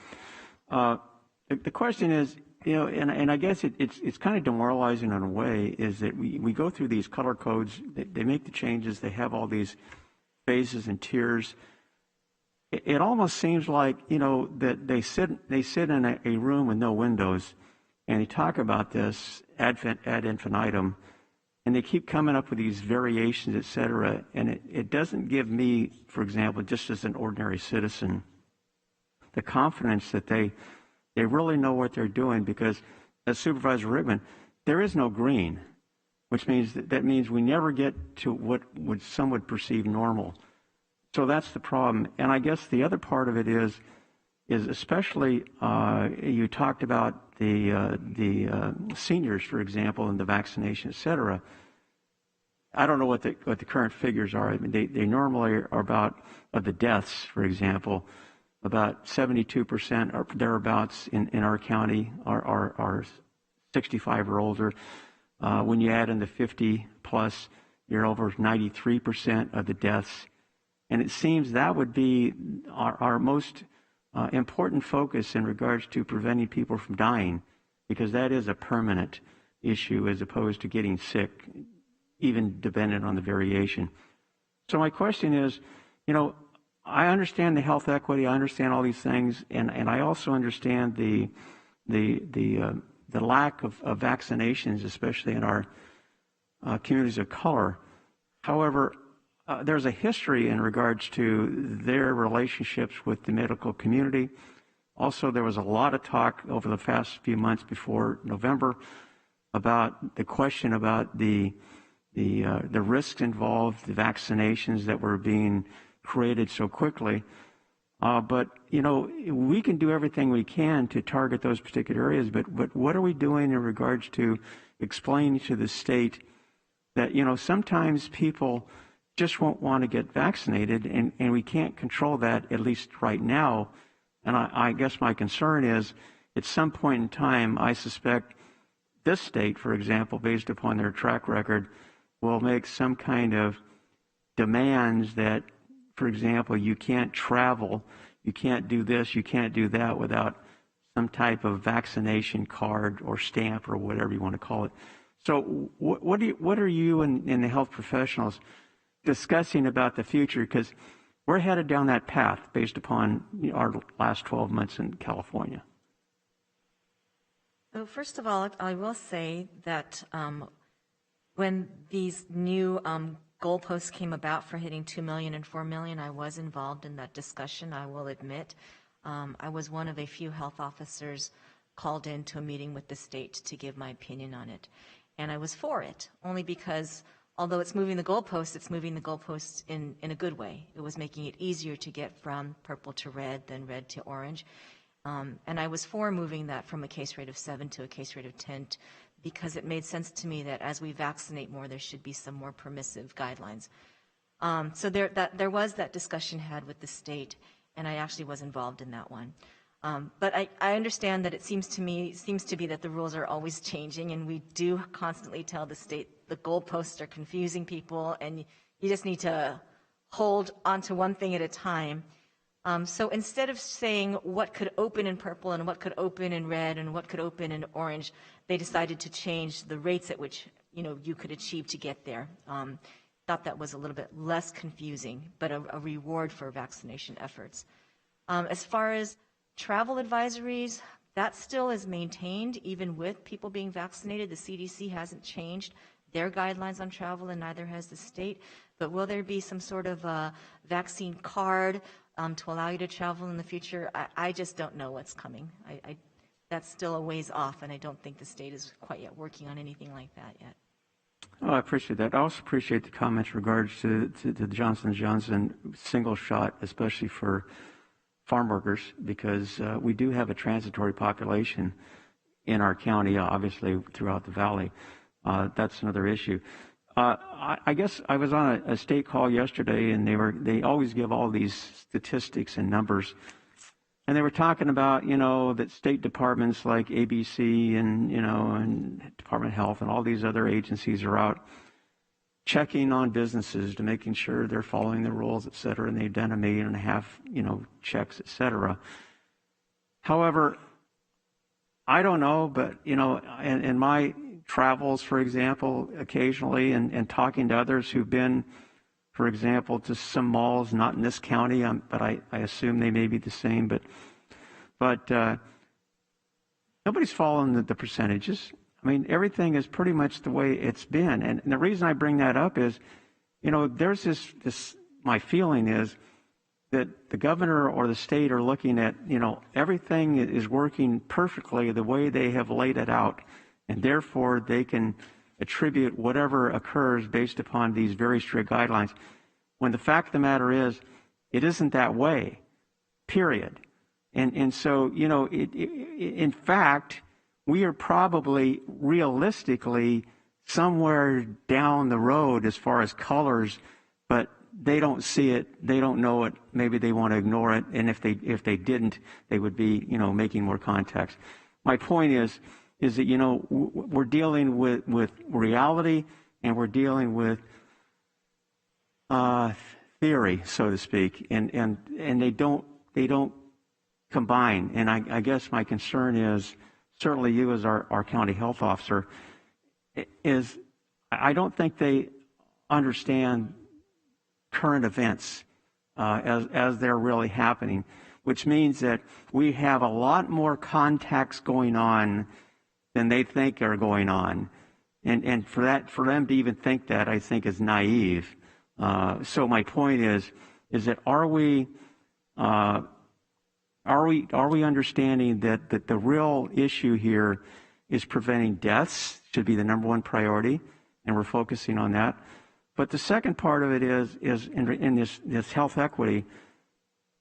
The question is, and I guess it's kind of demoralizing in a way, is that we go through these color codes, they make the changes, they have all these phases and tiers. It almost seems like, that they sit in a room with no windows, and they talk about this ad infinitum, and they keep coming up with these variations, et cetera, and it doesn't give me, for example, just as an ordinary citizen, the confidence that they really know what they're doing, because as Supervisor Rickman, there is no green, which means that means we never get to what some would perceive normal. So that's the problem. And I guess the other part of it is especially you talked about the seniors, for example, and the vaccination, et cetera. I don't know what the current figures are. I mean, they normally are about, of the deaths, for example, about 72% or thereabouts in our county are 65 or older. When you add in the 50 plus, you're over 93% of the deaths. And it seems that would be our most important focus in regards to preventing people from dying, because that is a permanent issue as opposed to getting sick, even dependent on the variation. So my question is, I understand the health equity, I understand all these things, and I also understand the lack of vaccinations, especially in our communities of color. However, there's a history in regards to their relationships with the medical community. Also, there was a lot of talk over the past few months before November about the question about the risks involved, the vaccinations that were being created so quickly. But we can do everything we can to target those particular areas, but what are we doing in regards to explaining to the state that, sometimes people just won't want to get vaccinated, and we can't control that, at least right now. And I guess my concern is, at some point in time, I suspect this state, for example, based upon their track record, will make some kind of demands that, for example, you can't travel, you can't do this, you can't do that without some type of vaccination card or stamp or whatever you want to call it. So what are you and the health professionals discussing about the future? Because we're headed down that path based upon our last 12 months in California. So first of all, I will say that when these new goalposts came about for hitting 2 million and 4 million, I was involved in that discussion, I will admit. I was one of a few health officers called into a meeting with the state to give my opinion on it. And I was for it, only because although it's moving the goalposts, it's moving the goalposts in a good way. It was making it easier to get from purple to red than red to orange. And I was for moving that from a case rate of 7 to a case rate of 10 because it made sense to me that as we vaccinate more, there should be some more permissive guidelines. So there was that discussion had with the state, and I actually was involved in that one. But I understand that it seems to be that the rules are always changing, and we do constantly tell the state the goalposts are confusing people, and you just need to hold onto one thing at a time. So instead of saying what could open in purple and what could open in red and what could open in orange, they decided to change the rates at which you could achieve to get there. Thought that was a little bit less confusing, but a reward for vaccination efforts. As far as travel advisories, that still is maintained even with people being vaccinated. The CDC hasn't changed their guidelines on travel, and neither has the state. But will there be some sort of a vaccine card to allow you to travel in the future? I just don't know what's coming. That's still a ways off, and I don't think the state is quite yet working on anything like that yet. Oh, I appreciate that. I also appreciate the comments in regards to the Johnson & Johnson single shot, especially for farm workers, because we do have a transitory population in our county, obviously throughout the valley. That's another issue. I guess I was on a state call yesterday, and they always give all these statistics and numbers, and they were talking about that state departments like ABC and Department of Health and all these other agencies are out checking on businesses to making sure they're following the rules, et cetera, and they've done 1.5 million checks, et cetera. However, I don't know, but in my travels, for example, occasionally, and talking to others who've been, for example, to some malls, not in this county, but I assume they may be the same, but nobody's following the percentages. I mean, everything is pretty much the way it's been. And the reason I bring that up is, there's this my feeling is that the governor or the state are looking at, everything is working perfectly the way they have laid it out. And therefore, they can attribute whatever occurs based upon these very strict guidelines. When the fact of the matter is, it isn't that way, period. And so, in fact, we are probably realistically somewhere down the road as far as colors, but they don't see it, they don't know it, maybe they want to ignore it, and if they didn't, they would be, making more contacts. My point is that, we're dealing with reality, and we're dealing with theory, so to speak, and they don't combine. And I guess my concern is, certainly you as our county health officer, is I don't think they understand current events as they're really happening, which means that we have a lot more contacts going on than they think are going on. And for them to even think that, I think is naive. So my point is that are we understanding that the real issue here is preventing deaths, should be the number one priority, and we're focusing on that. But the second part of it is in this health equity.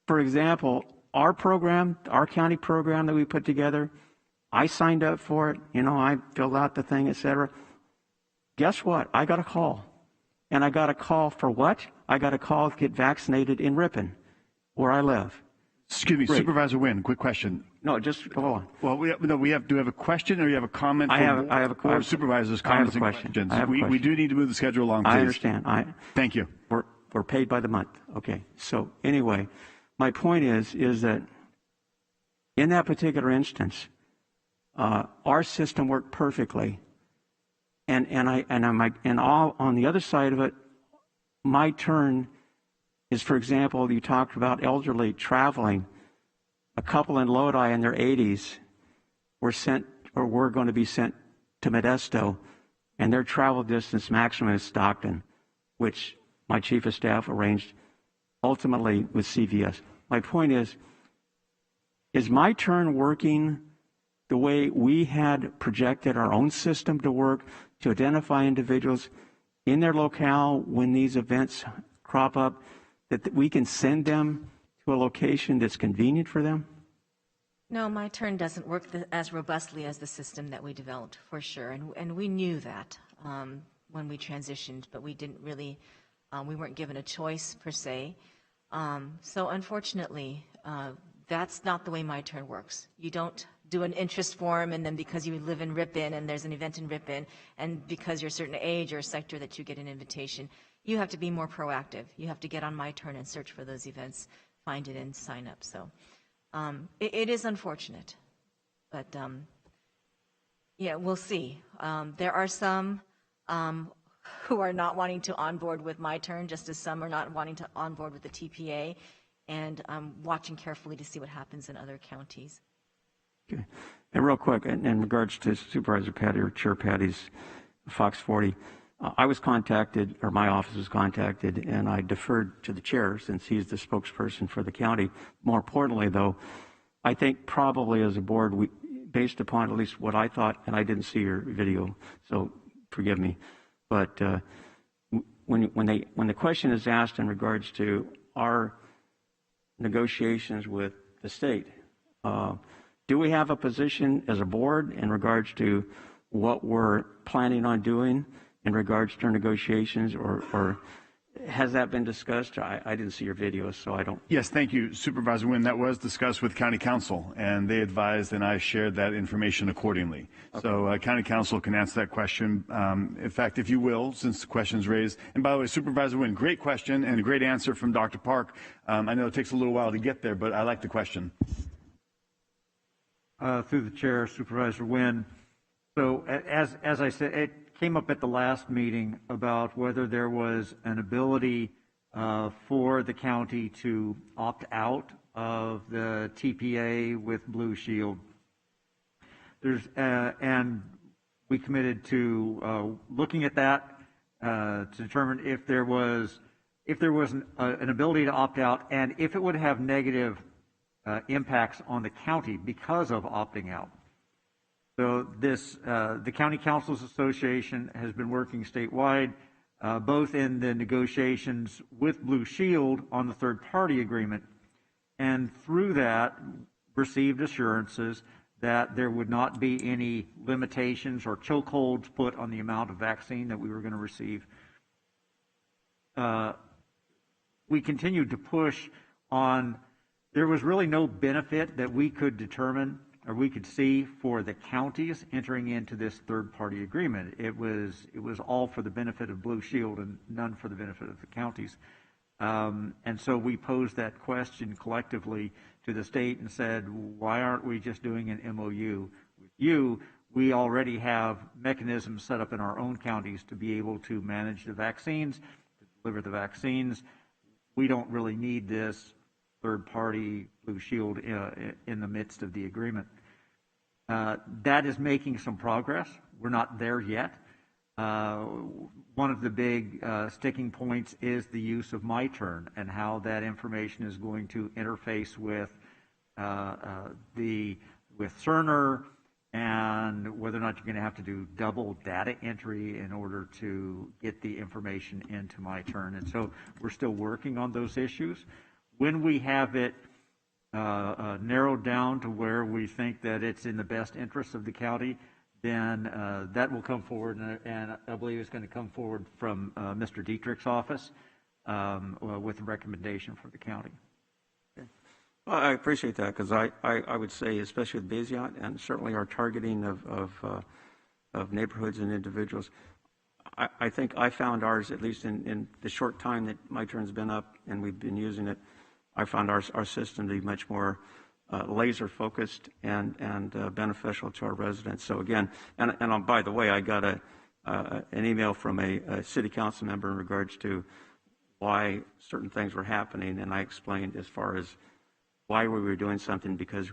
For example, our program, our county program that we put together, I signed up for it. I filled out the thing, et cetera. Guess what? I got a call. And I got a call for what? I got a call to get vaccinated in Ripon, where I live. Excuse me, Great. Supervisor Wynn, quick question. No, just go on. Well, do we have a question, or you have a comment? I have a question. Supervisors' comments and questions. We do need to move the schedule along, please. I understand. Thank you. We're paid by the month. Okay. So anyway, my point is that in that particular instance, our system worked perfectly, and on the other side of it, my turn is, for example, you talked about elderly traveling. A couple in Lodi in their 80s were going to be sent to Modesto, and their travel distance maximum is Stockton. which my chief of staff arranged ultimately with CVS. My point is My Turn working the way we had projected our own system to work to identify individuals in their locale when these events crop up, that we can send them to a location that's convenient for them? No, My Turn doesn't work as robustly as the system that we developed, for sure. And we knew that when we transitioned, but we didn't really, we weren't given a choice per se. So unfortunately, that's not the way My Turn works. You don't do an interest form, and then because you live in Ripon and there's an event in Ripon, and because you're a certain age or a sector that you get an invitation, you have to be more proactive. You have to get on My Turn and search for those events, find it, and sign up. So it is unfortunate, but yeah, we'll see. There are some who are not wanting to onboard with My Turn, just as some are not wanting to onboard with the TPA, and I'm watching carefully to see what happens in other counties. Okay. And real quick, in regards to Supervisor Patty or Chair Patty's Fox 40, I was contacted, or my office was contacted, and I deferred to the chair since he's the spokesperson for the county. More importantly, though, I think probably as a board, we, based upon at least what I thought, and I didn't see your video, so forgive me, but when the question is asked in regards to our negotiations with the state, do we have a position as a board in regards to what we're planning on doing in regards to our negotiations, or has that been discussed? I didn't see your video, so I don't. Yes, thank you, Supervisor Wynn. That was discussed with County Council, and they advised, and I shared that information accordingly. Okay. So County Council can answer that question. In fact, if you will, since the question's raised. And by the way, Supervisor Wynn, great question and a great answer from Dr. Park. I know it takes a little while to get there, but I like the question. Through the chair, Supervisor Wynn. So as I said, it came up at the last meeting about whether there was an ability for the county to opt out of the TPA with Blue Shield. And we committed to looking at that to determine if there was an ability to opt out, and if it would have negative impacts on the county because of opting out. So the County Councils Association has been working statewide, both in the negotiations with Blue Shield on the third-party agreement, and through that received assurances that there would not be any limitations or chokeholds put on the amount of vaccine that we were going to receive. We continued to push on. There was really no benefit that we could determine or we could see for the counties entering into this third-party agreement. It was all for the benefit of Blue Shield and none for the benefit of the counties. And so we posed that question collectively to the state and said, why aren't we just doing an MOU with you? We already have mechanisms set up in our own counties to be able to manage the vaccines, to deliver the vaccines. We don't really need this third-party Blue Shield in the midst of the agreement. That is making some progress. We're not there yet. One of the big sticking points is the use of My Turn and how that information is going to interface with Cerner, and whether or not you're going to have to do double data entry in order to get the information into My Turn. And so we're still working on those issues. When we have it narrowed down to where we think that it's in the best interest of the county, then that will come forward, and I believe it's going to come forward from Mr. Dietrich's office with a recommendation for the county. Okay. Well, I appreciate that, because I would say, especially with Bayesian and certainly our targeting of neighborhoods and individuals, I think I found ours, at least in the short time that My Turn's been up and we've been using it, I found our system to be much more laser focused and beneficial to our residents. So again, and by the way, I got an email from a city council member in regards to why certain things were happening, and I explained as far as why we were doing something, because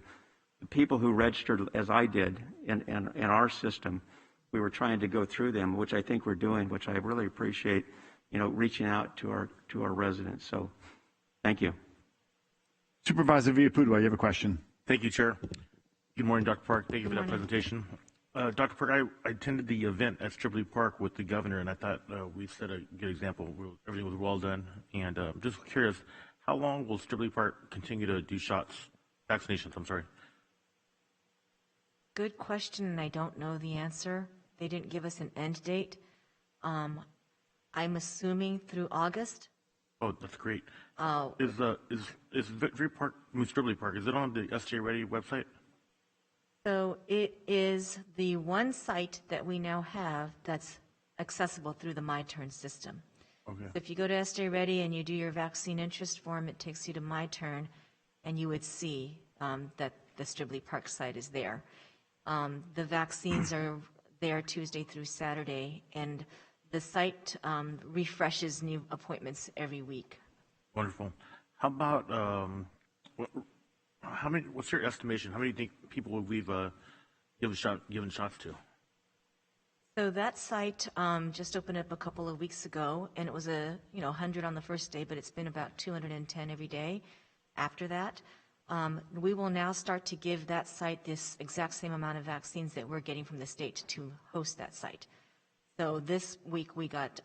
the people who registered, as I did in our system, we were trying to go through them, which I think we're doing, which I really appreciate, reaching out to our residents. So thank you. Supervisor Villapudua, you have a question. Thank you, Chair. Good morning, Dr. Park. Thank you for that presentation. Dr. Park, I attended the event at Stripley Park with the governor, and I thought we set a good example. Everything was well done. And just curious, how long will Stripley Park continue to do vaccinations? I'm sorry. Good question, and I don't know the answer. They didn't give us an end date. I'm assuming through August. Oh, that's great. Is Stripley Park, is it on the SJ Ready website? So it is the one site that we now have that's accessible through the My Turn system. Okay. So if you go to SJ Ready and you do your vaccine interest form, it takes you to My Turn, and you would see that the Stripley Park site is there. The vaccines are there Tuesday through Saturday, and the site refreshes new appointments every week. Wonderful. How about what's your estimation? How many think people would we've given shots to? So that site just opened up a couple of weeks ago, and it was 100 on the first day, but it's been about 210 every day after that. We will now start to give that site this exact same amount of vaccines that we're getting from the state to host that site. So this week we got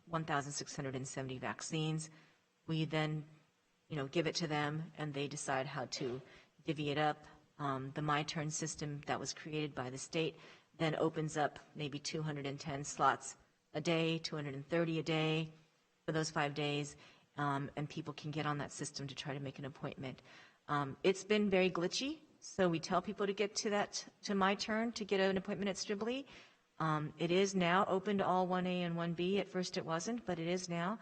1,670 vaccines. We then, give it to them, and they decide how to divvy it up. The My Turn system that was created by the state then opens up maybe 210 slots a day, 230 a day for those 5 days, and people can get on that system to try to make an appointment. It's been very glitchy, so we tell people to get to My Turn to get an appointment at Stripley. It is now open to all 1A and 1B. At first it wasn't, but it is now.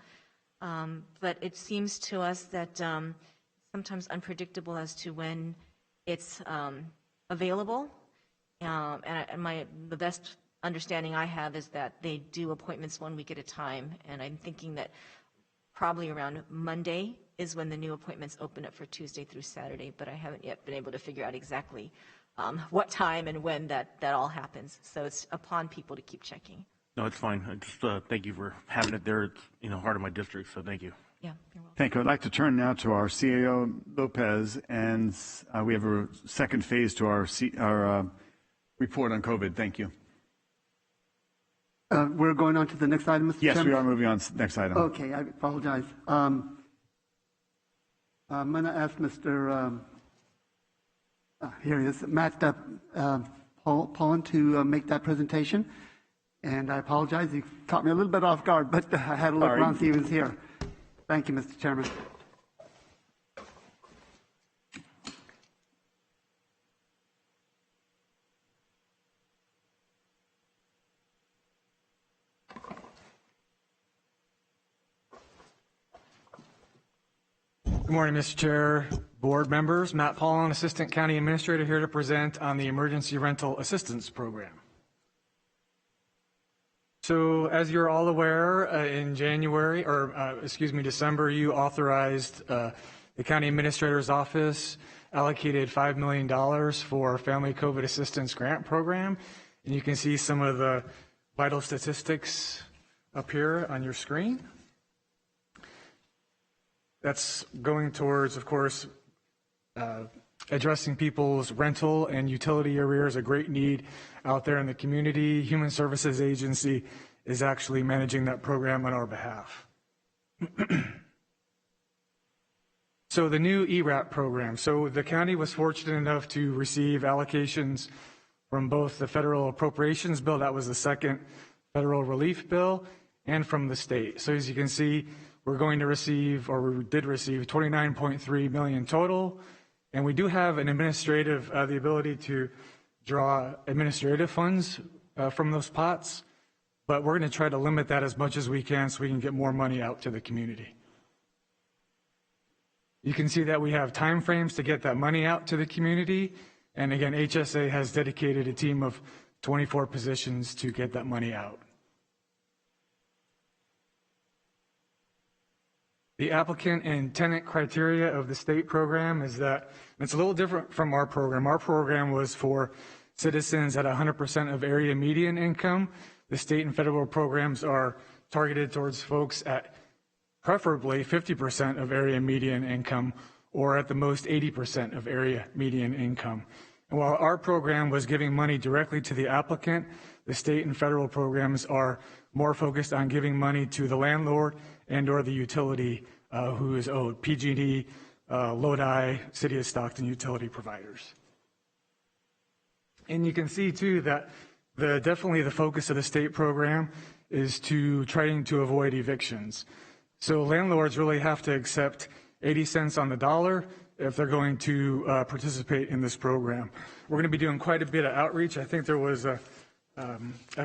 But it seems to us that sometimes unpredictable as to when it's available. The best understanding I have is that they do appointments 1 week at a time, and I'm thinking that probably around Monday is when the new appointments open up for Tuesday through Saturday, but I haven't yet been able to figure out exactly what time and when that all happens. So it's upon people to keep checking. No, it's fine. I just thank you for having it there. It's heart of my district, so thank you. Yeah, you're welcome. Thank you. I'd like to turn now to our CAO Lopez, and we have a second phase to our report on COVID. Thank you. We're going on to the next item, Mr. Yes, Chairman? we are moving on to the next item. Okay, I apologize. I'm going to ask Mr. Here he is, Matt Pollan to make that presentation. And I apologize, he caught me a little bit off guard, but I had to look around to see he was here. Thank you, Mr. Chairman. Good morning, Mr. Chair, board members. Matt Pollan, Assistant County Administrator, here to present on the Emergency Rental Assistance Program. So as you're all aware, in December, you authorized the County Administrator's Office allocated $5 million for Family COVID Assistance Grant Program. And you can see some of the vital statistics up here on your screen. That's going towards, of course, addressing people's rental and utility arrears, a great need out there in the community. Human Services Agency is actually managing that program on our behalf. So the new ERAP program. So the county was fortunate enough to receive allocations from both the federal appropriations bill, that was the second federal relief bill, and from the state. So as you can see, we're going to receive, or we did receive, $29.3 million total. And we do have an administrative, the ability to draw administrative funds from those pots, but we're going to try to limit that as much as we can so we can get more money out to the community. You can see that we have timeframes to get that money out to the community. And again, HSA has dedicated a team of 24 positions to get that money out. The applicant and tenant criteria of the state program is that it's a little different from our program. Our program was for citizens at 100% of area median income. The state and federal programs are targeted towards folks at preferably 50% of area median income, or at the most 80% of area median income. And while our program was giving money directly to the applicant, the state and federal programs are more focused on giving money to the landlord and or the utility who is owed, PG&E, Lodi, City of Stockton utility providers. And you can see too that definitely the focus of the state program is to trying to avoid evictions. So landlords really have to accept 80 cents on the dollar if they're going to participate in this program. We're going to be doing quite a bit of outreach. I think there was a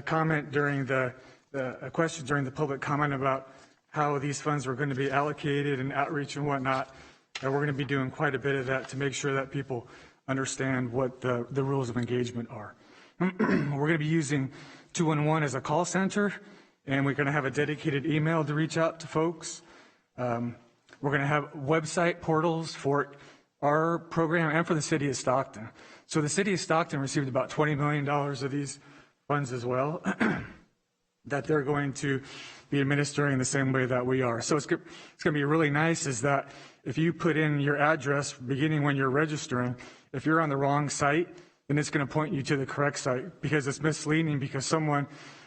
comment during a question during the public comment about how these funds were going to be allocated and outreach and whatnot. And we're going to be doing quite a bit of that to make sure that people understand what the rules of engagement are. We're going to be using 211 as a call center, and we're going to have a dedicated email to reach out to folks. We're going to have website portals for our program and for the City of Stockton. So the City of Stockton received about $20 million of these funds as well that they're going to be administering the same way that we are. So it's going to be really nice is that if you put in your address beginning when you're registering, if you're on the wrong site, then it's going to point you to the correct site because it's misleading because someone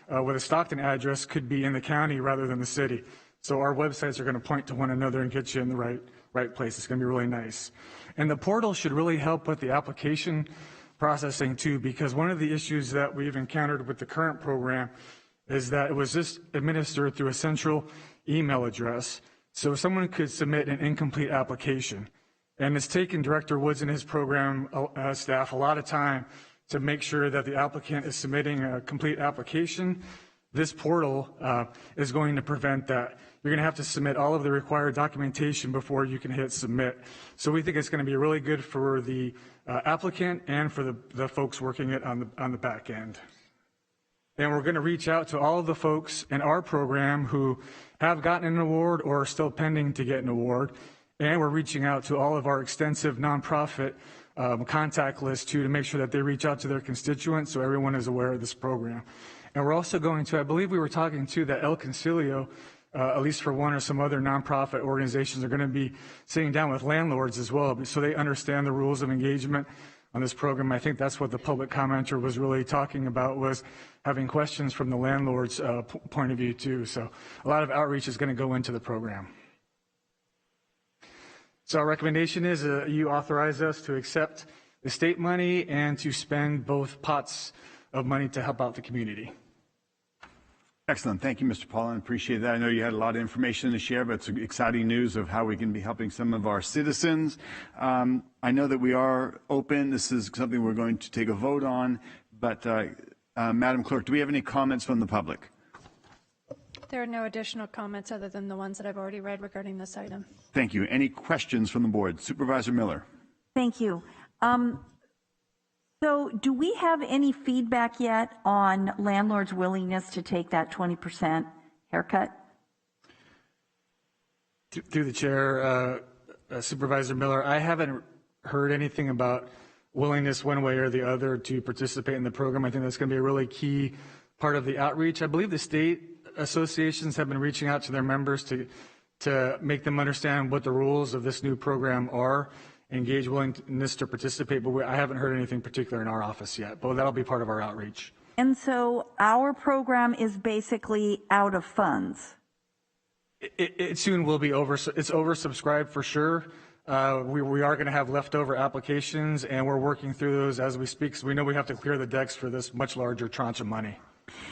with a Stockton address could be in the county rather than the city. So our websites are going to point to one another and get you in the right place. It's going to be really nice. And the portal should really help with the application processing too, because one of the issues that we've encountered with the current program is that it was just administered through a central email address. So someone could submit an incomplete application. And it's taken Director Woods and his program staff a lot of time to make sure that the applicant is submitting a complete application. This portal is going to prevent that. You're going to have to submit all of the required documentation before you can hit submit. So we think it's going to be really good for the applicant and for the folks working it on the back end. And we're going to reach out to all of the folks in our program who have gotten an award or are still pending to get an award. And we're reaching out to all of our extensive nonprofit contact list too to make sure that they reach out to their constituents so everyone is aware of this program. And we're also going to, I believe we were talking to that El Concilio, at least for one or some other nonprofit organizations, are going to be sitting down with landlords as well so they understand the rules of engagement on this program. I think that's what the public commenter was really talking about, was having questions from the landlord's point of view too. So a lot of outreach is going to go into the program. So our recommendation is you authorize us to accept the state money and to spend both pots of money to help out the community. Excellent. Thank you, Mr. Paulin. Appreciate that. I know you had a lot of information to share, but it's exciting news of how we can be helping some of our citizens. I know that we are open. This is something we're going to take a vote on, but Madam Clerk, do we have any comments from the public? There are no additional comments other than the ones that I've already read regarding this item. Thank you. Any questions from the board? Supervisor Miller. Thank you. So do we have any feedback yet on landlords' willingness to take that 20% haircut? Through the chair, Supervisor Miller, I haven't heard anything about willingness one way or the other to participate in the program. I think that's going to be a really key part of the outreach. I believe the state associations have been reaching out to their members to make them understand what the rules of this new program are, engage willingness to participate, but I haven't heard anything particular in our office yet, but that'll be part of our outreach. And so our program is basically out of funds. It soon will be it's oversubscribed for sure. We are going to have leftover applications, and we're working through those as we speak, so we know we have to clear the decks for this much larger tranche of money.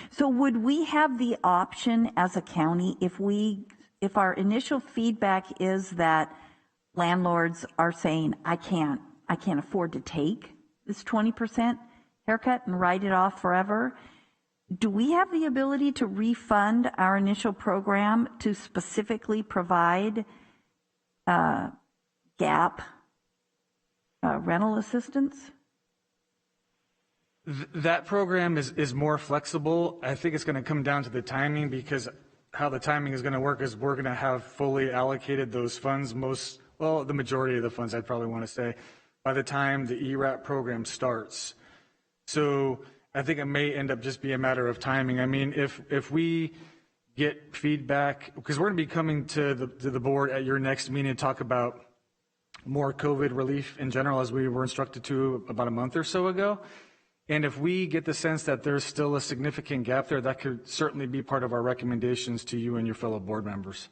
So would we have the option as a county, if our initial feedback is that landlords are saying, I can't afford to take this 20% haircut and write it off forever, do we have the ability to refund our initial program to specifically provide gap rental assistance? That program is more flexible. I think it's going to come down to the timing, because how the timing is going to work is we're going to have fully allocated those funds, the majority of the funds, I'd probably want to say, by the time the ERAP program starts. So I think it may end up just be a matter of timing. I mean, if we get feedback, because we're going to be coming to the board at your next meeting to talk about more COVID relief in general, as we were instructed to about a month or so ago. And if we get the sense that there's still a significant gap there, that could certainly be part of our recommendations to you and your fellow board members.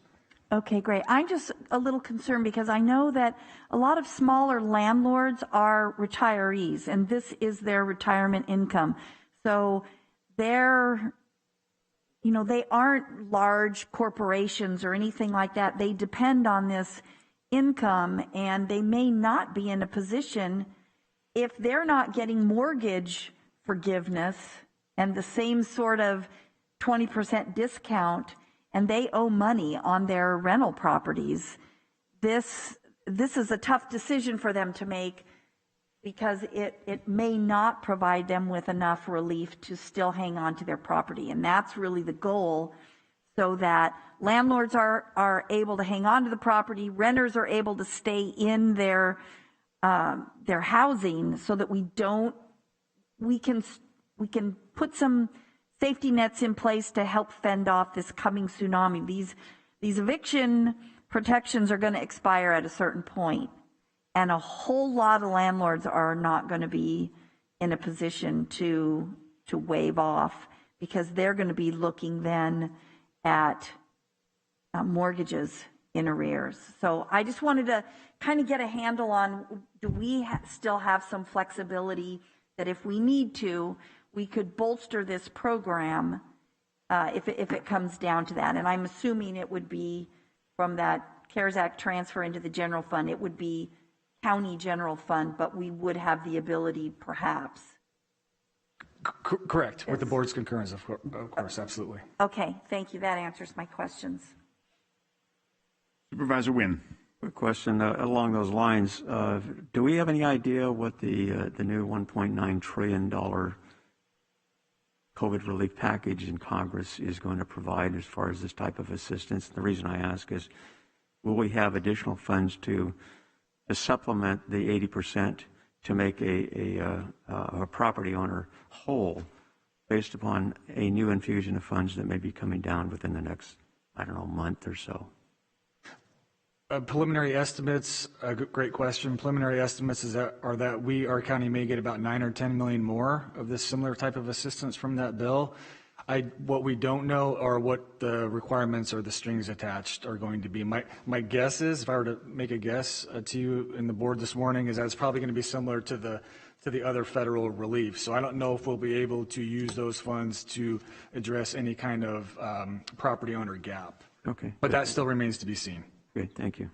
Okay, great. I'm just a little concerned because I know that a lot of smaller landlords are retirees, and this is their retirement income. So they're, you know, they aren't large corporations or anything like that. They depend on this income, and they may not be in a position, if they're not getting mortgage forgiveness and the same sort of 20% discount, and they owe money on their rental properties. This is a tough decision for them to make, because it may not provide them with enough relief to still hang on to their property. And that's really the goal, so that landlords are able to hang on to the property, renters are able to stay in their housing, so that we can put some safety nets in place to help fend off this coming tsunami. These eviction protections are going to expire at a certain point, and a whole lot of landlords are not going to be in a position to waive off, because they're going to be looking then at mortgages in arrears. So I just wanted to kind of get a handle on, do we still have some flexibility that if we need to, we could bolster this program if it comes down to that. And I'm assuming it would be from that CARES Act transfer into the general fund. It would be county general fund, but we would have the ability perhaps. Correct, with the board's concurrence, of course, absolutely. Okay, thank you. That answers my questions. Supervisor Wynn. Quick question along those lines. Do we have any idea what the new $1.9 trillion COVID relief package in Congress is going to provide as far as this type of assistance? The reason I ask is, will we have additional funds to supplement the 80% to make a property owner whole based upon a new infusion of funds that may be coming down within the next, I don't know, month or so? Preliminary estimates, a great question. Preliminary estimates are that our county may get about 9 or 10 million more of this similar type of assistance from that bill. What we don't know are what the requirements or the strings attached are going to be. My guess is, if I were to make a guess to you in the board this morning, is that it's probably going to be similar to the other federal relief. So I don't know if we'll be able to use those funds to address any kind of property owner gap. Okay. But that still remains to be seen. Good, thank you.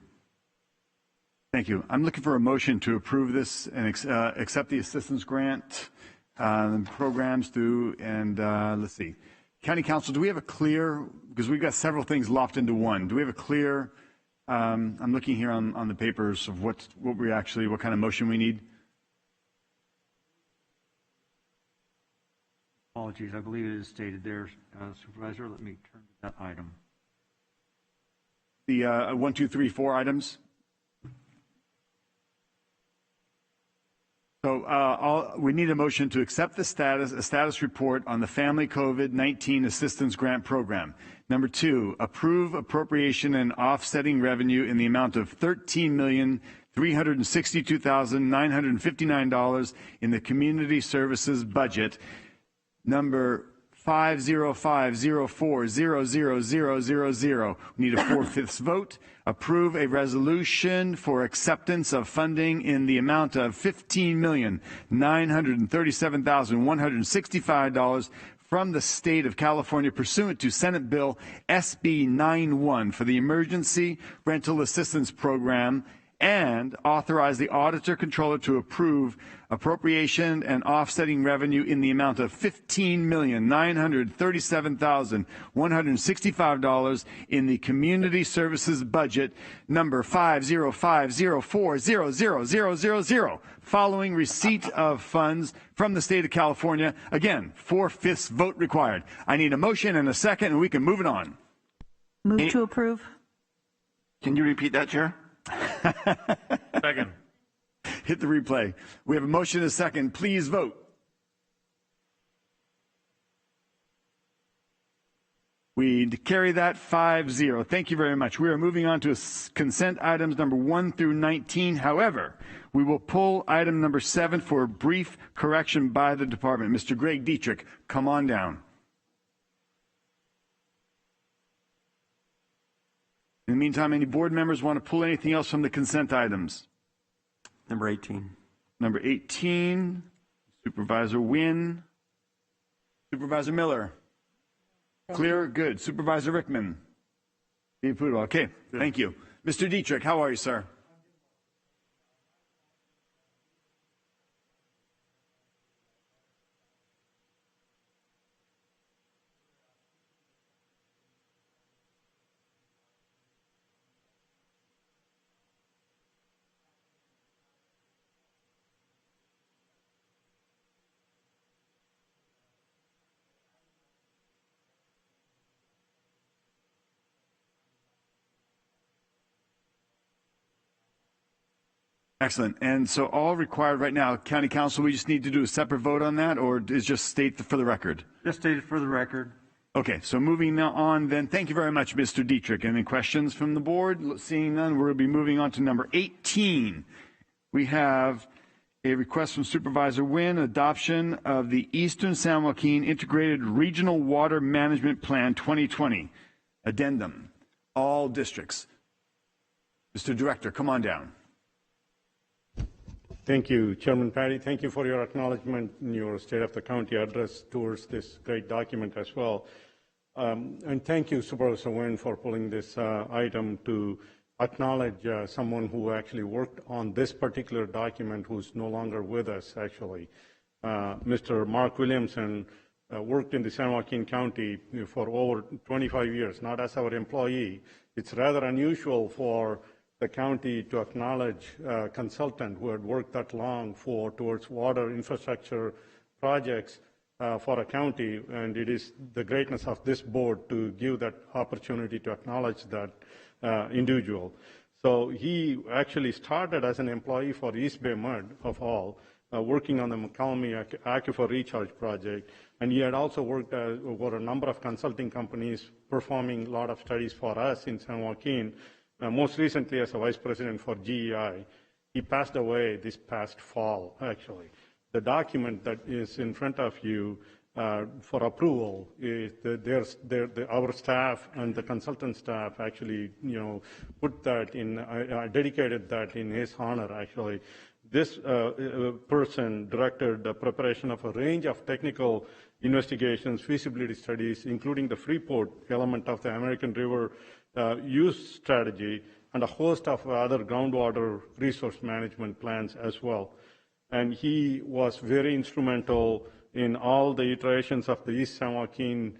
Thank you. I'm looking for a motion to approve this and accept the assistance grant programs through, and let's see. County Council, do we have a clear, because we've got several things lopped into one, do we have a clear, I'm looking here on the papers of what kind of motion we need? Apologies, I believe it is stated there, Supervisor. Let me turn to that item. The 1, 2, 3, 4 items. So we need a motion to accept a status report on the Family COVID-19 Assistance Grant Program. Number 2, approve appropriation and offsetting revenue in the amount of $13,362,959 in the Community Services budget. Number 50504000000. We need a 4/5 vote. Approve a resolution for acceptance of funding in the amount of $15,937,165 from the state of California pursuant to Senate Bill SB 91 for the Emergency Rental Assistance Program, and authorize the auditor controller to approve appropriation and offsetting revenue in the amount of $15,937,165 in the Community Services budget number 50504000000 following receipt of funds from the state of California. Again, 4/5 vote required. I need a motion and a second, and we can move it on. Move to approve. Can you repeat that, Chair? Second. Hit the replay. We have a motion and a second. Please vote. We carry that 5-0. Thank you very much. We are moving on to consent items number 1 through 19. However, we will pull item number 7 for a brief correction by the department. Mr. Greg Dietrich, come on down. In the meantime, any board members want to pull anything else from the consent items? Number 18. Number 18, Supervisor Wynn. Supervisor Miller. Clear? Good. Supervisor Rickman. Okay, thank you. Mr. Dietrich, how are you, sir? Excellent. And so all required right now, County Council, we just need to do a separate vote on that, or is just state for the record? Just stated for the record. Okay, so moving on then, thank you very much, Mr. Dietrich. Any questions from the board? Seeing none, we'll be moving on to number 18. We have a request from Supervisor Wynn, adoption of the Eastern San Joaquin Integrated Regional Water Management Plan 2020, addendum, all districts. Mr. Director, come on down. Thank you, Chairman Patty. Thank you for your acknowledgement in your State of the County address towards this great document as well. And thank you, Supervisor Wynn, for pulling this item to acknowledge someone who actually worked on this particular document who's no longer with us, actually. Mr. Mark Williamson worked in the San Joaquin County for over 25 years, not as our employee. It's rather unusual for the county to acknowledge a consultant who had worked that long towards water infrastructure projects for a county, and it is the greatness of this board to give that opportunity to acknowledge that individual. So he actually started as an employee for East Bay Mud, of all, working on the McCalmy Aquifer Recharge Project, and he had also worked for a number of consulting companies performing a lot of studies for us in San Joaquin. Most recently as a vice president for GEI. He passed away this past fall, actually. The document that is in front of you for approval is our staff and the consultant staff actually, put that in, dedicated that in his honor, actually. This person directed the preparation of a range of technical investigations, feasibility studies, including the Freeport element of the American River use strategy, and a host of other groundwater resource management plans as well. And he was very instrumental in all the iterations of the East San Joaquin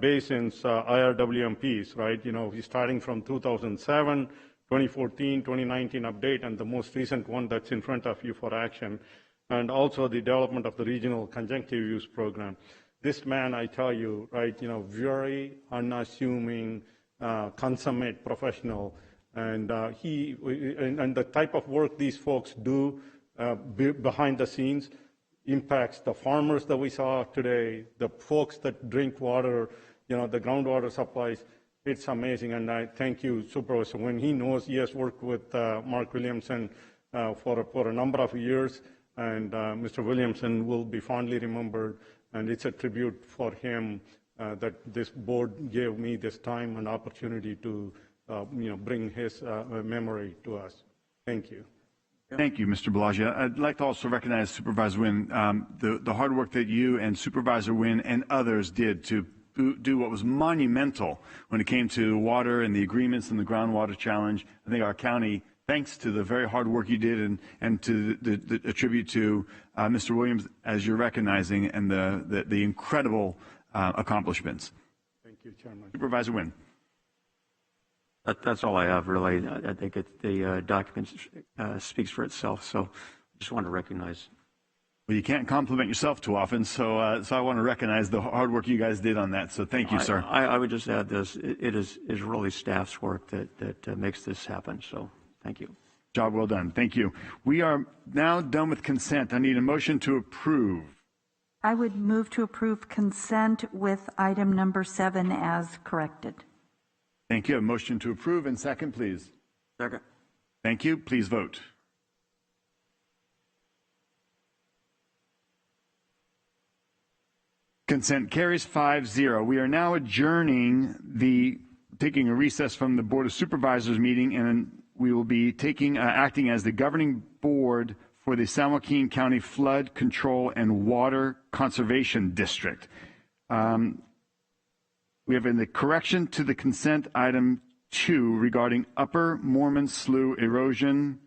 Basin's IRWMPs, right? He's starting from 2007, 2014, 2019 update, and the most recent one that's in front of you for action, and also the development of the regional conjunctive use program. This man, I tell you, right, very unassuming, consummate professional, and and the type of work these folks do behind the scenes impacts the farmers that we saw today, the folks that drink water, the groundwater supplies. It's amazing, and I thank you, Supervisor. When he knows, he has worked with Mark Williamson for a number of years, and Mr. Williamson will be fondly remembered, and it's a tribute for him that this board gave me this time and opportunity to, bring his memory to us. Thank you. Thank you, Mr. Bellagio. I'd like to also recognize Supervisor Wynn, the hard work that you and Supervisor Wynn and others did to do what was monumental when it came to water and the agreements and the groundwater challenge. I think our county, thanks to the very hard work you did and to a tribute to Mr. Williams, as you're recognizing, and the incredible accomplishments. Thank you, Chairman. Supervisor Wynn. That's all I have, really. I think the document speaks for itself, so I just want to recognize. Well, you can't compliment yourself too often, so I want to recognize the hard work you guys did on that, so thank you, sir. I would just add this. It is really staff's work that makes this happen, so thank you. Job well done. Thank you. We are now done with consent. I need a motion to approve. I would move to approve consent with item number 7 as corrected. Thank you. A motion to approve and second, please. Second. Thank you. Please vote. Consent carries 5-0. We are now adjourning taking a recess from the Board of Supervisors meeting, and we will be acting as the governing board for the San Joaquin County Flood Control and Water Conservation District. We have the correction to the consent item 2 regarding Upper Mormon Slough Erosion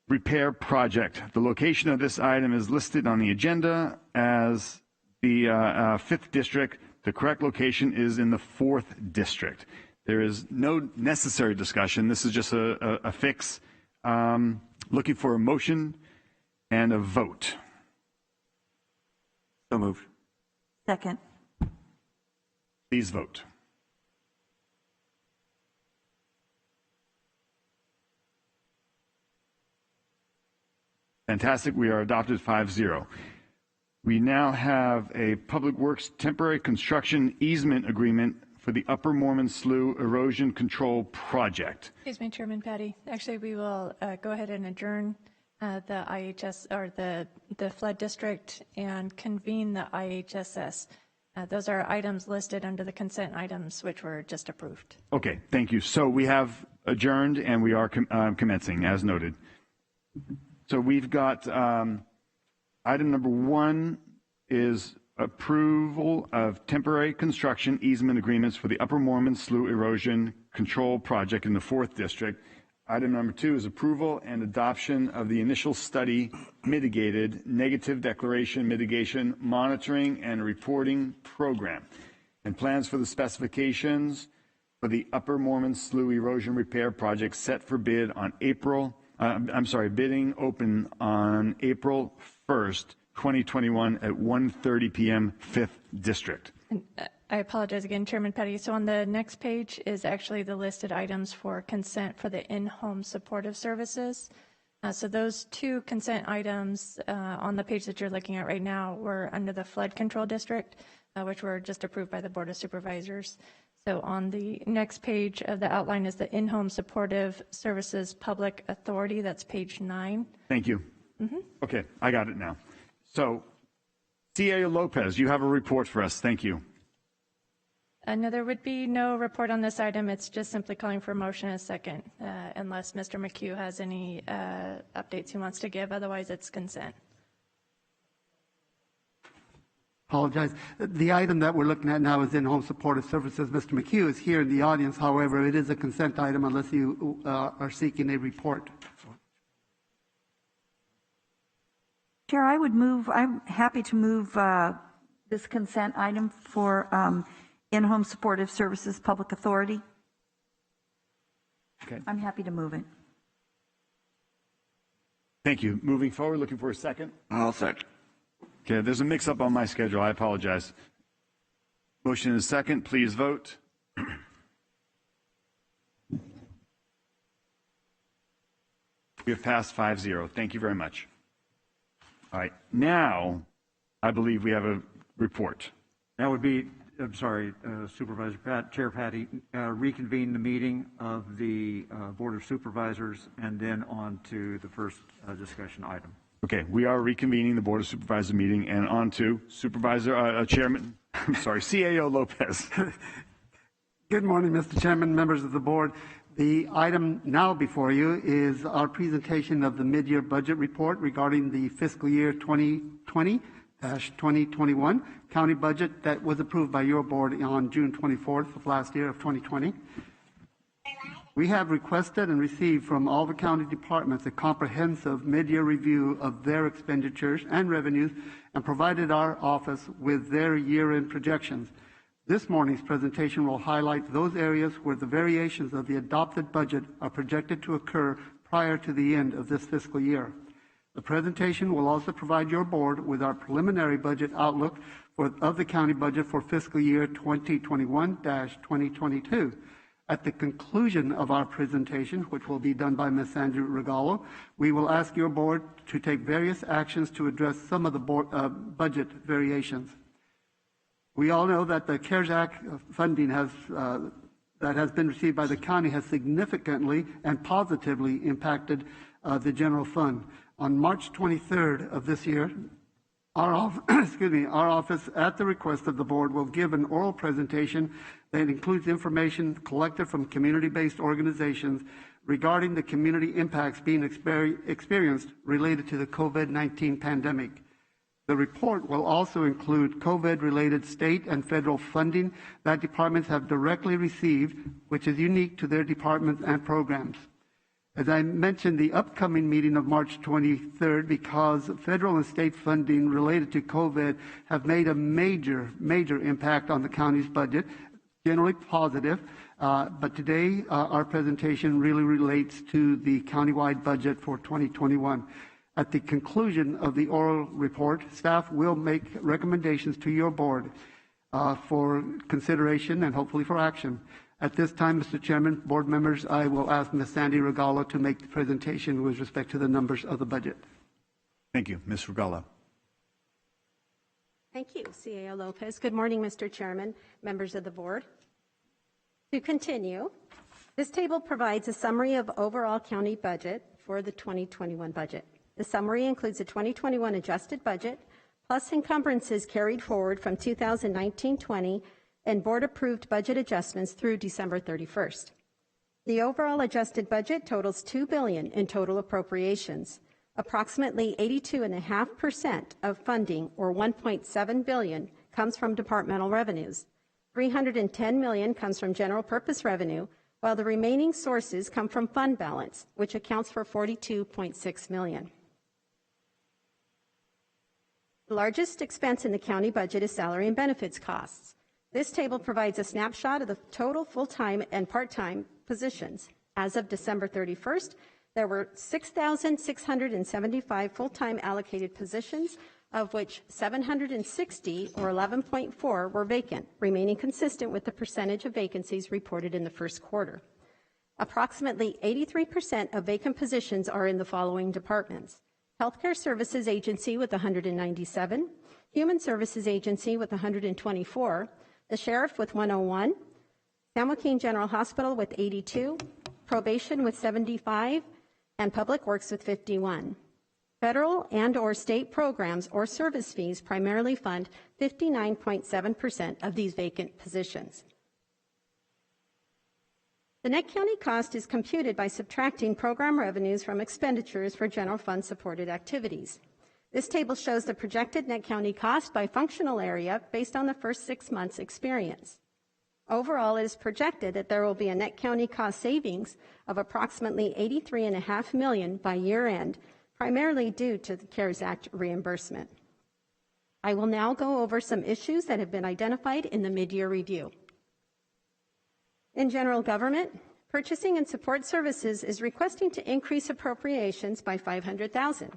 Repair Project. The location of this item is listed on the agenda as the 5th district. The correct location is in the 4th district. There is no necessary discussion. This is just a fix. Looking for a motion and a vote. So moved. Second. Please vote. Fantastic. We are adopted 5-0. We now have a Public Works temporary construction easement agreement for the Upper Mormon Slough Erosion Control Project. Excuse me, Chairman Patty. Actually, we will go ahead and adjourn the IHS or the flood district and convene the IHSS. Those are items listed under the consent items, which were just approved. Okay, thank you. So we have adjourned and we are commencing as noted. So we've got item number 1 is approval of temporary construction easement agreements for the Upper Mormon Slough Erosion Control Project in the 4th District. Item number 2 is approval and adoption of the initial study mitigated negative declaration mitigation monitoring and reporting program and plans for the specifications for the Upper Mormon Slough Erosion Repair Project set for bid on bidding open on April 1st, 2021 at 1:30 p.m. 5th District. And I apologize again, Chairman Petty. So on the next page is actually the listed items for consent for the in-home supportive services. So those 2 consent items on the page that you're looking at right now were under the flood control district, which were just approved by the Board of Supervisors. So on the next page of the outline is the in-home supportive services public authority. That's page 9. Thank you. Okay, I got it now. So, CAO Lopez, you have a report for us. Thank you. No, there would be no report on this item. It's just simply calling for a motion and a second, unless Mr. McHugh has any updates he wants to give. Otherwise, it's consent. Apologize. The item that we're looking at now is in-home supportive services. Mr. McHugh is here in the audience. However, it is a consent item unless you are seeking a report. Chair, I'm happy to move this consent item for in-home supportive services public authority. Okay. I'm happy to move it. Thank you. Moving forward, looking for a second. I'll second. Okay, there's a mix-up on my schedule. I apologize. Motion is second. Please vote. We have passed 5-0. Thank you very much. All right. Now, I believe we have a report. That would be, I'm sorry, Supervisor Chair Patty, reconvene the meeting of the Board of Supervisors and then on to the first discussion item. Okay, we are reconvening the Board of Supervisors meeting and on to Chairman, CAO Lopez. Good morning, Mr. Chairman, members of the board. The item now before you is our presentation of the mid-year budget report regarding the fiscal year 2020-2021 county budget that was approved by your board on June 24th of last year of 2020. We have requested and received from all the county departments a comprehensive mid-year review of their expenditures and revenues and provided our office with their year-end projections. This morning's presentation will highlight those areas where the variations of the adopted budget are projected to occur prior to the end of this fiscal year. The presentation will also provide your board with our preliminary budget outlook of the county budget for fiscal year 2021-2022. At the conclusion of our presentation, which will be done by Ms. Sandy Regalo, we will ask your board to take various actions to address some of the budget variations. We all know that the CARES Act funding that has been received by the county has significantly and positively impacted the general fund. On March 23rd of this year, our office, at the request of the board, will give an oral presentation that includes information collected from community-based organizations regarding the community impacts being experienced related to the COVID-19 pandemic. The report will also include COVID-related state and federal funding that departments have directly received, which is unique to their departments and programs. As I mentioned, the upcoming meeting of March 23rd, because federal and state funding related to COVID have made a major impact on the county's budget, generally positive, but today our presentation really relates to the countywide budget for 2021. At the conclusion of the oral report, staff will make recommendations to your board for consideration and hopefully for action. At this time, Mr. Chairman, board members, I will ask Ms. Sandy Regalo to make the presentation with respect to the numbers of the budget. Thank you. Ms. Regalo. Thank you, CAO Lopez. Good morning, Mr. Chairman, members of the board. To continue, this table provides a summary of overall county budget for the 2021 budget. The summary includes the 2021 adjusted budget, plus encumbrances carried forward from 2019-20 and board-approved budget adjustments through December 31st. The overall adjusted budget totals $2 billion in total appropriations. Approximately 82.5% of funding, or $1.7 billion, comes from departmental revenues. $310 million comes from general purpose revenue, while the remaining sources come from fund balance, which accounts for $42.6 million. The largest expense in the county budget is salary and benefits costs. This table provides a snapshot of the total full-time and part-time positions. As of December 31st, there were 6,675 full-time allocated positions, of which 760, or 11.4, were vacant, remaining consistent with the percentage of vacancies reported in the first quarter. Approximately 83% of vacant positions are in the following departments: Healthcare Services Agency with 197, Human Services Agency with 124, the Sheriff with 101, San Joaquin General Hospital with 82, Probation with 75, and Public Works with 51. Federal and/or state programs or service fees primarily fund 59.7% of these vacant positions. The net county cost is computed by subtracting program revenues from expenditures for general fund supported activities. This table shows the projected net county cost by functional area based on the first 6 months' experience. Overall, it is projected that there will be a net county cost savings of approximately $83.5 million by year end, primarily due to the CARES Act reimbursement. I will now go over some issues that have been identified in the mid-year review. In general government, Purchasing and Support Services is requesting to increase appropriations by $500,000.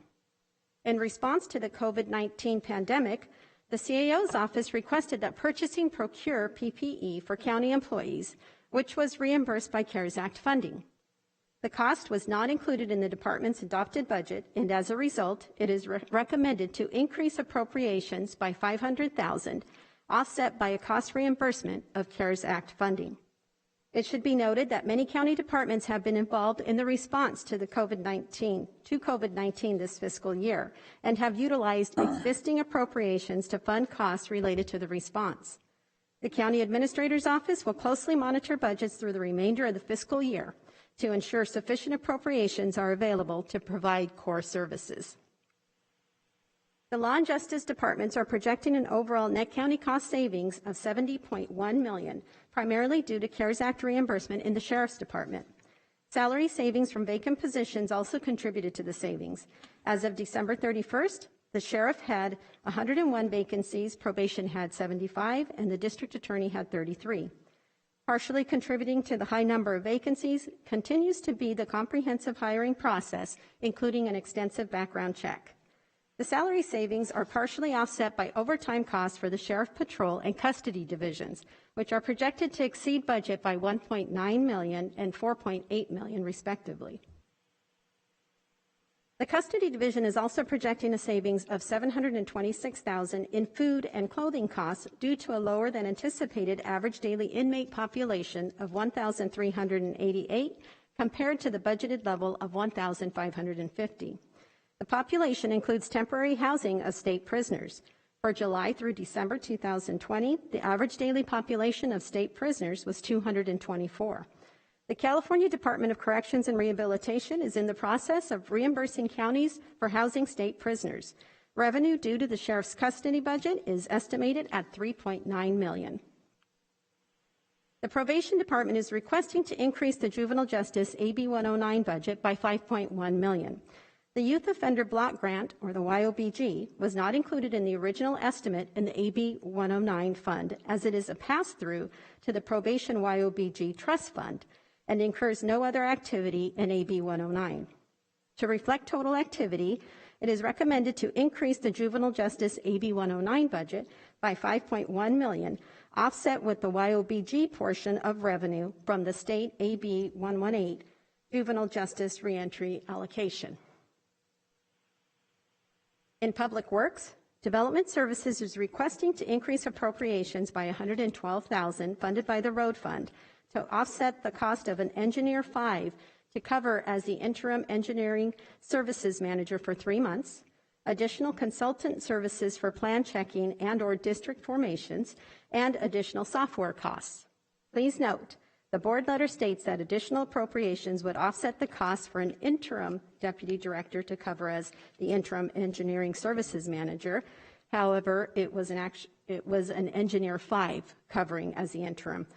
In response to the COVID-19 pandemic, the CAO's office requested that purchasing procure PPE for county employees, which was reimbursed by CARES Act funding. The cost was not included in the department's adopted budget, and as a result, it is recommended to increase appropriations by $500,000, offset by a cost reimbursement of CARES Act funding. It should be noted that many county departments have been involved in the response to COVID-19 this fiscal year and have utilized existing appropriations to fund costs related to the response. The County Administrator's Office will closely monitor budgets through the remainder of the fiscal year to ensure sufficient appropriations are available to provide core services. The Law and Justice Departments are projecting an overall net county cost savings of $70.1 million, primarily due to CARES Act reimbursement in the Sheriff's Department. Salary savings from vacant positions also contributed to the savings. As of December 31st, the Sheriff had 101 vacancies, Probation had 75, and the District Attorney had 33. Partially contributing to the high number of vacancies continues to be the comprehensive hiring process, including an extensive background check. The salary savings are partially offset by overtime costs for the Sheriff Patrol and Custody divisions, which are projected to exceed budget by $1.9 million and $4.8 million, respectively. The Custody Division is also projecting a savings of $726,000 in food and clothing costs due to a lower than anticipated average daily inmate population of 1,388 compared to the budgeted level of 1,550. The population includes temporary housing of state prisoners. For July through December 2020, the average daily population of state prisoners was 224. The California Department of Corrections and Rehabilitation is in the process of reimbursing counties for housing state prisoners. Revenue due to the sheriff's custody budget is estimated at $3.9 million. The Probation Department is requesting to increase the Juvenile Justice AB 109 budget by $5.1 million. The Youth Offender Block Grant, or the YOBG, was not included in the original estimate in the AB 109 fund, as it is a pass-through to the Probation YOBG Trust Fund and incurs no other activity in AB 109. To reflect total activity, it is recommended to increase the Juvenile Justice AB 109 budget by $5.1 million, offset with the YOBG portion of revenue from the state AB 118 Juvenile Justice Reentry Allocation. In Public Works, Development Services is requesting to increase appropriations by $112,000 funded by the Road Fund to offset the cost of an Engineer 5 to cover as the interim engineering services manager for 3 months, additional consultant services for plan checking and/or district formations, and additional software costs. Please note, the board letter states that additional appropriations would offset the costs for an interim deputy director to cover as the interim engineering services manager. However, it was an Engineer 5 covering as the interim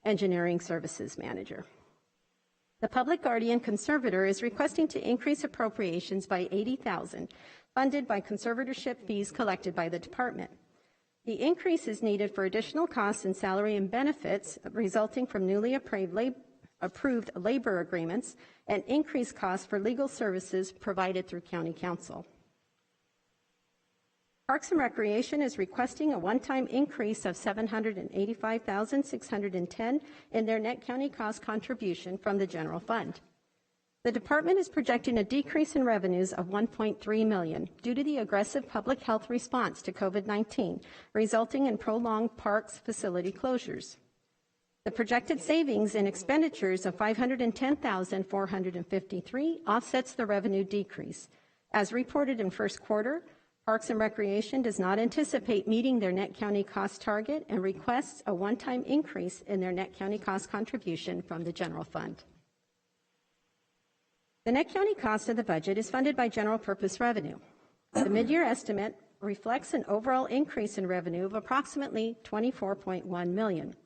engineering services manager. The Public Guardian Conservator is requesting to increase appropriations by $80,000, funded by conservatorship fees collected by the department. The increase is needed for additional costs in salary and benefits resulting from newly approved labor agreements and increased costs for legal services provided through County Council. Parks and Recreation is requesting a one-time increase of $785,610 in their net county cost contribution from the general fund. The department is projecting a decrease in revenues of $1.3 million due to the aggressive public health response to COVID-19, resulting in prolonged parks facility closures. The projected savings in expenditures of $510,453 offsets the revenue decrease. As reported in first quarter, Parks and Recreation does not anticipate meeting their net county cost target and requests a one-time increase in their net county cost contribution from the general fund. The net county cost of the budget is funded by general purpose revenue. The mid-year estimate reflects an overall increase in revenue of approximately $24.1 million.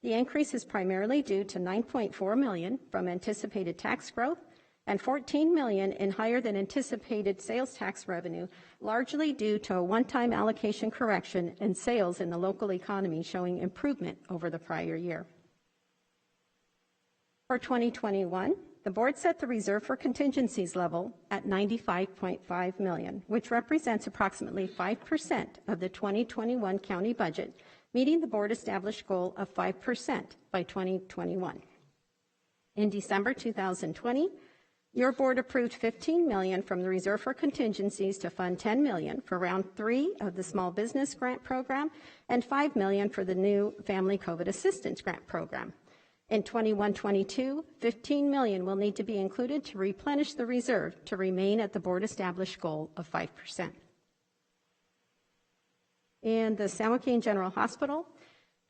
The increase is primarily due to $9.4 million from anticipated tax growth and $14 million in higher than anticipated sales tax revenue, largely due to a one-time allocation correction in sales in the local economy showing improvement over the prior year. For 2021, the board set the reserve for contingencies level at $95.5 million, which represents approximately 5% of the 2021 county budget, meeting the board established goal of 5% by 2021. In December 2020, your board approved $15 million from the reserve for contingencies to fund $10 million for round 3 of the small business grant program and $5 million for the new family COVID assistance grant program. In 21-22, $15 million will need to be included to replenish the reserve to remain at the board established goal of 5%. In the San Joaquin General Hospital,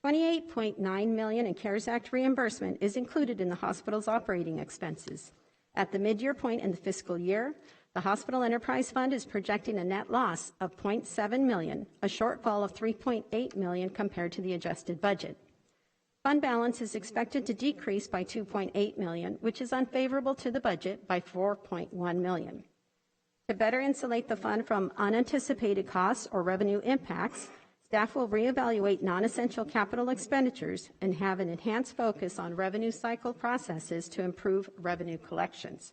$28.9 million in CARES Act reimbursement is included in the hospital's operating expenses. At the mid-year point in the fiscal year, the Hospital Enterprise Fund is projecting a net loss of $0.7 million, a shortfall of $3.8 million compared to the adjusted budget. Fund balance is expected to decrease by $2.8 million, which is unfavorable to the budget by $4.1 million. To better insulate the fund from unanticipated costs or revenue impacts, staff will reevaluate non-essential capital expenditures and have an enhanced focus on revenue cycle processes to improve revenue collections.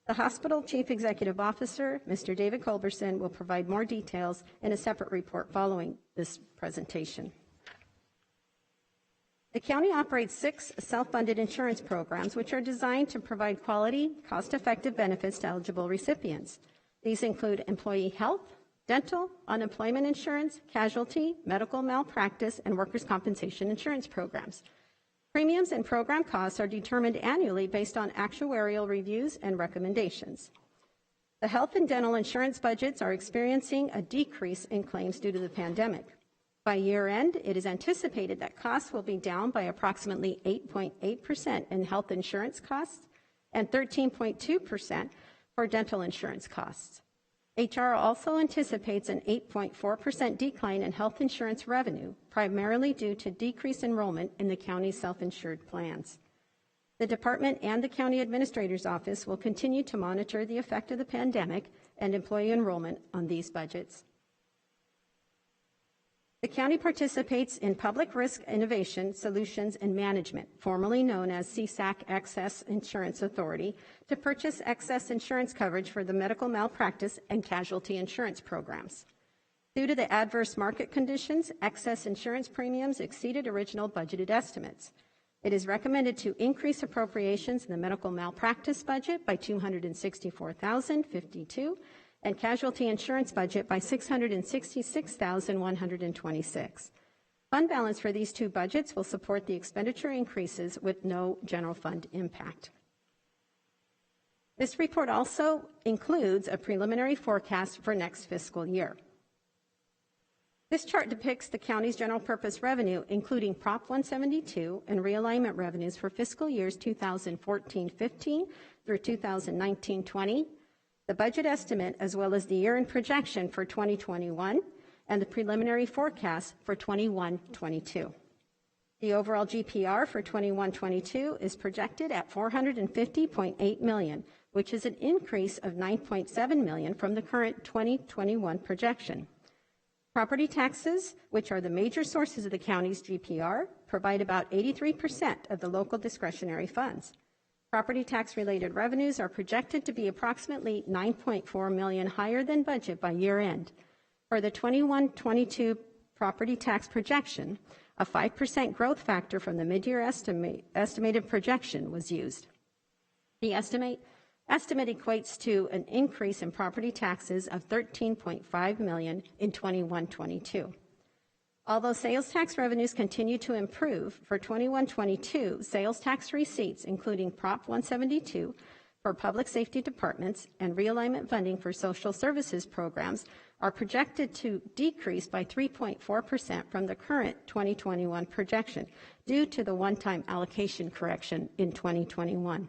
The hospital chief executive officer, Mr. David Culberson, will provide more details in a separate report following this presentation. The county operates 6 self-funded insurance programs, which are designed to provide quality, cost-effective benefits to eligible recipients. These include employee health, dental, unemployment insurance, casualty, medical malpractice, and workers' compensation insurance programs. Premiums and program costs are determined annually based on actuarial reviews and recommendations. The health and dental insurance budgets are experiencing a decrease in claims due to the pandemic. By year end, it is anticipated that costs will be down by approximately 8.8% in health insurance costs and 13.2% for dental insurance costs. HR also anticipates an 8.4% decline in health insurance revenue, primarily due to decreased enrollment in the county's self-insured plans. The department and the county administrator's office will continue to monitor the effect of the pandemic and employee enrollment on these budgets. The county participates in Public Risk Innovation Solutions and Management, formerly known as CSAC Excess Insurance Authority, to purchase excess insurance coverage for the medical malpractice and casualty insurance programs. Due to the adverse market conditions, excess insurance premiums exceeded original budgeted estimates. It is recommended to increase appropriations in the medical malpractice budget by $264,052 and casualty insurance budget by $666,126. Fund balance for these two budgets will support the expenditure increases with no general fund impact. This report also includes a preliminary forecast for next fiscal year. This chart depicts the county's general purpose revenue, including Prop 172 and realignment revenues for fiscal years 2014-15 through 2019-20, the budget estimate, as well as the year-end projection for 2021 and the preliminary forecast for 21-22. The overall GPR for 21-22 is projected at $450.8 million, which is an increase of $9.7 million from the current 2021 projection. Property taxes, which are the major sources of the county's GPR, provide about 83% of the local discretionary funds. Property tax-related revenues are projected to be approximately $9.4 million higher than budget by year-end. For the 21-22 property tax projection, a 5% growth factor from the mid-year estimated projection was used. The estimate equates to an increase in property taxes of $13.5 million in 21-22. Although sales tax revenues continue to improve, for 21-22, sales tax receipts, including Prop 172 for public safety departments and realignment funding for social services programs, are projected to decrease by 3.4% from the current 2021 projection due to the one-time allocation correction in 2021.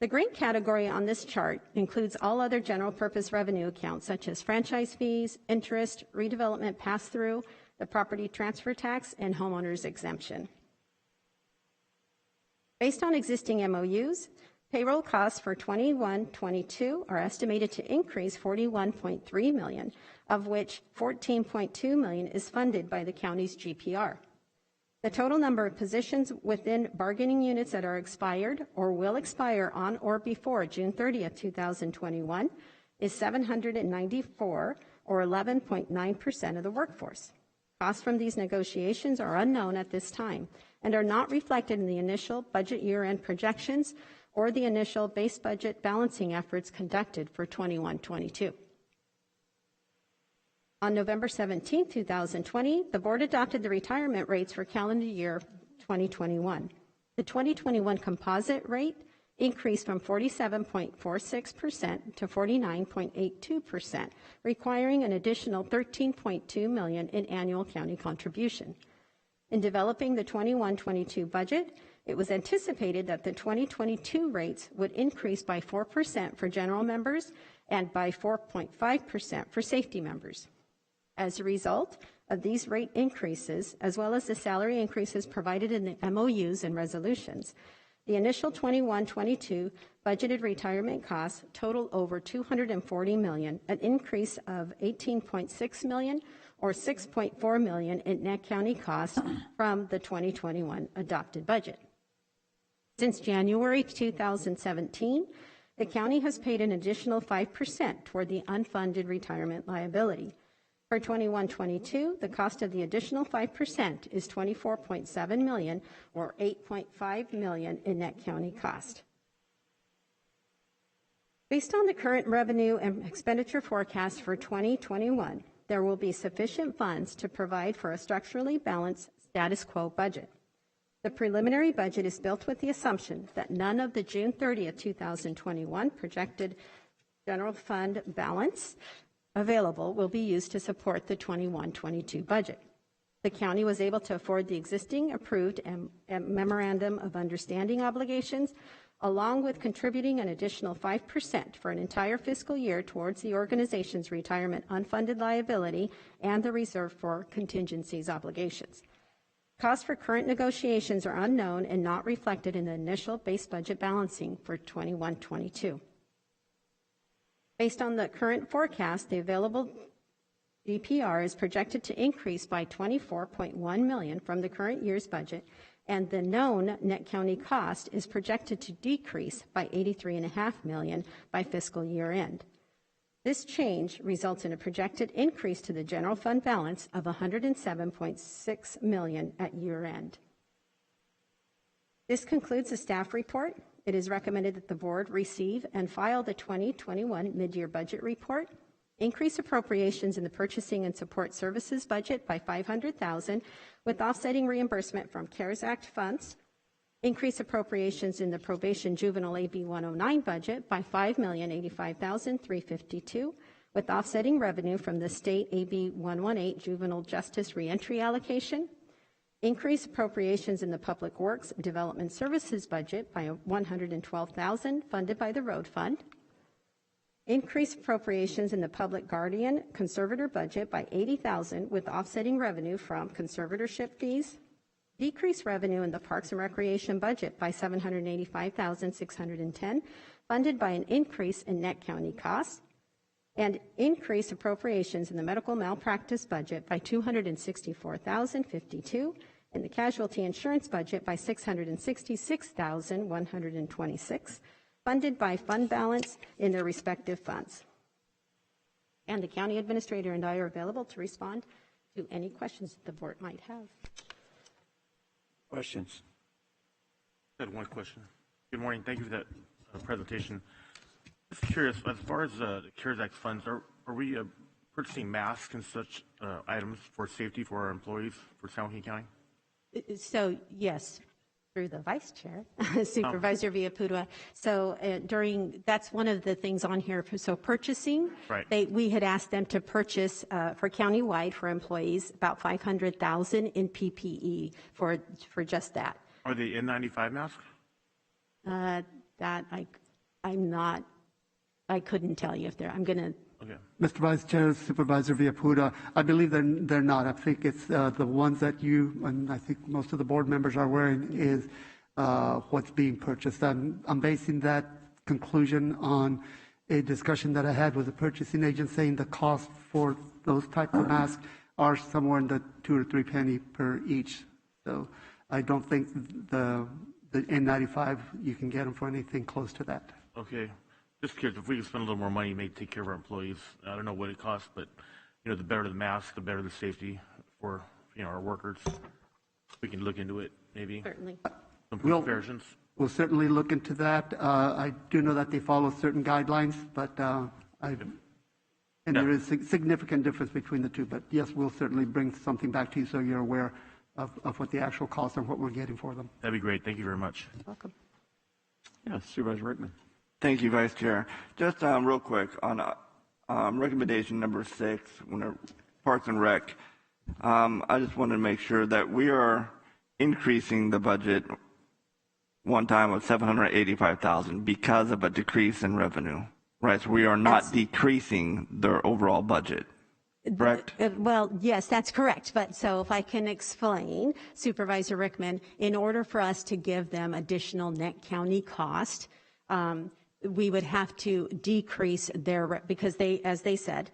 The green category on this chart includes all other general purpose revenue accounts such as franchise fees, interest, redevelopment pass-through, the property transfer tax, and homeowners exemption. Based on existing MOUs, payroll costs for 21-22 are estimated to increase $41.3 million, of which $14.2 million is funded by the county's GPR. The total number of positions within bargaining units that are expired or will expire on or before June 30th, 2021 is 794, or 11.9% of the workforce. Costs from these negotiations are unknown at this time and are not reflected in the initial budget year-end projections or the initial base budget balancing efforts conducted for 21-22. On November 17, 2020, the board adopted the retirement rates for calendar year 2021. The 2021 composite rate increased from 47.46% to 49.82%, requiring an additional $13.2 million in annual county contribution. In developing the 21-22 budget, it was anticipated that the 2022 rates would increase by 4% for general members and by 4.5% for safety members. As a result of these rate increases, as well as the salary increases provided in the MOUs and resolutions, the initial 21-22 budgeted retirement costs total over $240 million, an increase of $18.6 million or $6.4 million in net county costs from the 2021 adopted budget. Since January 2017, The county has paid an additional 5% toward the unfunded retirement liability. For 21-22, the cost of the additional 5% is $24.7 million, or $8.5 million in net county cost. Based on the current revenue and expenditure forecast for 2021, there will be sufficient funds to provide for a structurally balanced status quo budget. The preliminary budget is built with the assumption that none of the June 30th, 2021 projected general fund balance available will be used to support the 21-22 budget. The county was able to afford the existing approved memorandum of understanding obligations, along with contributing an additional 5% for an entire fiscal year towards the organization's retirement unfunded liability and the reserve for contingencies obligations. Costs for current negotiations are unknown and not reflected in the initial base budget balancing for 21-22. Based on the current forecast, the available DPR is projected to increase by $24.1 million from the current year's budget, and the known net county cost is projected to decrease by $83.5 million by fiscal year end. This change results in a projected increase to the general fund balance of $107.6 million at year end. This concludes the staff report. It is recommended that the board receive and file the 2021 mid-year budget report, increase appropriations in the purchasing and support services budget by $500,000 with offsetting reimbursement from CARES Act funds, increase appropriations in the probation juvenile AB 109 budget by $5,085,352 with offsetting revenue from the state AB 118 juvenile justice reentry allocation, increase appropriations in the public works development services budget by $112,000 funded by the road fund, increase appropriations in the public guardian conservator budget by $80,000 with offsetting revenue from conservatorship fees, decrease revenue in the parks and recreation budget by $785,610 funded by an increase in net county costs, and increase appropriations in the medical malpractice budget by $264,052 and the casualty insurance budget by $666,126 funded by fund balance in their respective funds. And the county administrator and I are available to respond to any questions that the board might have. Questions? I had one question. Good morning. Thank you for that presentation. Just curious, as far as the CARES Act funds, are we purchasing masks and such items for safety for our employees for San Joaquin County? So, yes, through the vice chair, Supervisor Villaputua. So that's one of the things on here. So purchasing, right. We had asked them to purchase for countywide for employees about $500,000 in PPE for just that. Are they N95 masks? I couldn't tell you if they're, I'm going to. Okay. Mr. Vice Chair, Supervisor Villaputua, I believe they're not. I think it's the ones that you and I think most of the board members are wearing is what's being purchased. I'm basing that conclusion on a discussion that I had with the purchasing agent saying the cost for those types of masks are somewhere in the 2 or 3 penny per each. So I don't think the N95 you can get them for anything close to that. Okay. Just curious, if we could spend a little more money, maybe take care of our employees. I don't know what it costs, but the better the mask, the better the safety for our workers. We can look into it, maybe. Certainly. Some comparisons. We'll certainly look into that. I do know that they follow certain guidelines, but there is a significant difference between the two. But yes, we'll certainly bring something back to you so you're aware of what the actual costs and what we're getting for them. That'd be great. Thank you very much. Welcome. Yeah, Supervisor Rickman. Thank you, Vice Chair. Just real quick on recommendation number 6, Parks and Rec. I just wanted to make sure that we are increasing the budget one time of $785,000 because of a decrease in revenue, right? So we are not decreasing their overall budget, correct? Well, yes, that's correct. But so if I can explain, Supervisor Rickman, in order for us to give them additional net county cost, we would have to decrease their, because they, as they said,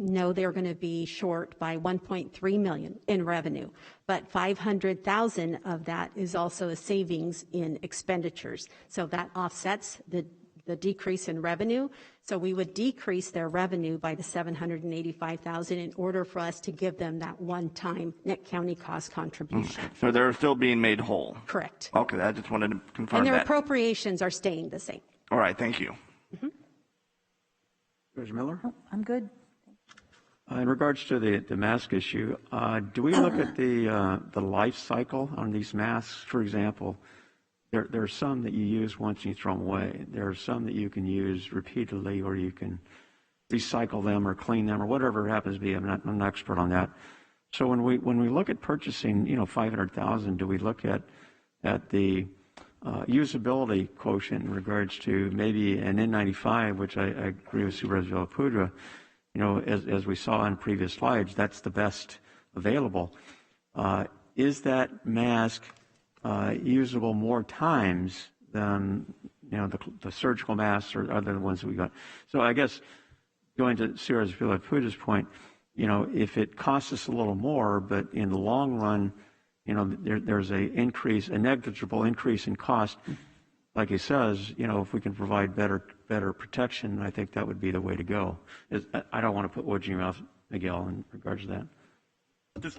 know they're going to be short by 1.3 million in revenue, but 500,000 of that is also a savings in expenditures. So that offsets the decrease in revenue. So we would decrease their revenue by the 785,000 in order for us to give them that one-time net county cost contribution. So they're still being made whole? Correct. Okay, I just wanted to confirm and their that. appropriations are staying the same. All right, thank you. Mr. Miller? Oh, I'm good. In regards to the mask issue, do we look at the life cycle on these masks? For example, there are some that you use once and you throw them away. There are some that you can use repeatedly, or you can recycle them or clean them or whatever it happens to be. I'm not an expert on that. So when we look at purchasing, 500,000, do we look at the usability quotient in regards to maybe an N95, which I agree with Supervisor Villapuja, as we saw in previous slides, that's the best available. Is that mask usable more times than the surgical masks or other ones that we got? So I guess going to Supervisor Villapuja's point, if it costs us a little more, but in the long run, there's a negligible increase in cost. Like he says, if we can provide better protection, I think that would be the way to go. I don't want to put words in your mouth, Miguel, in regards to that. Just,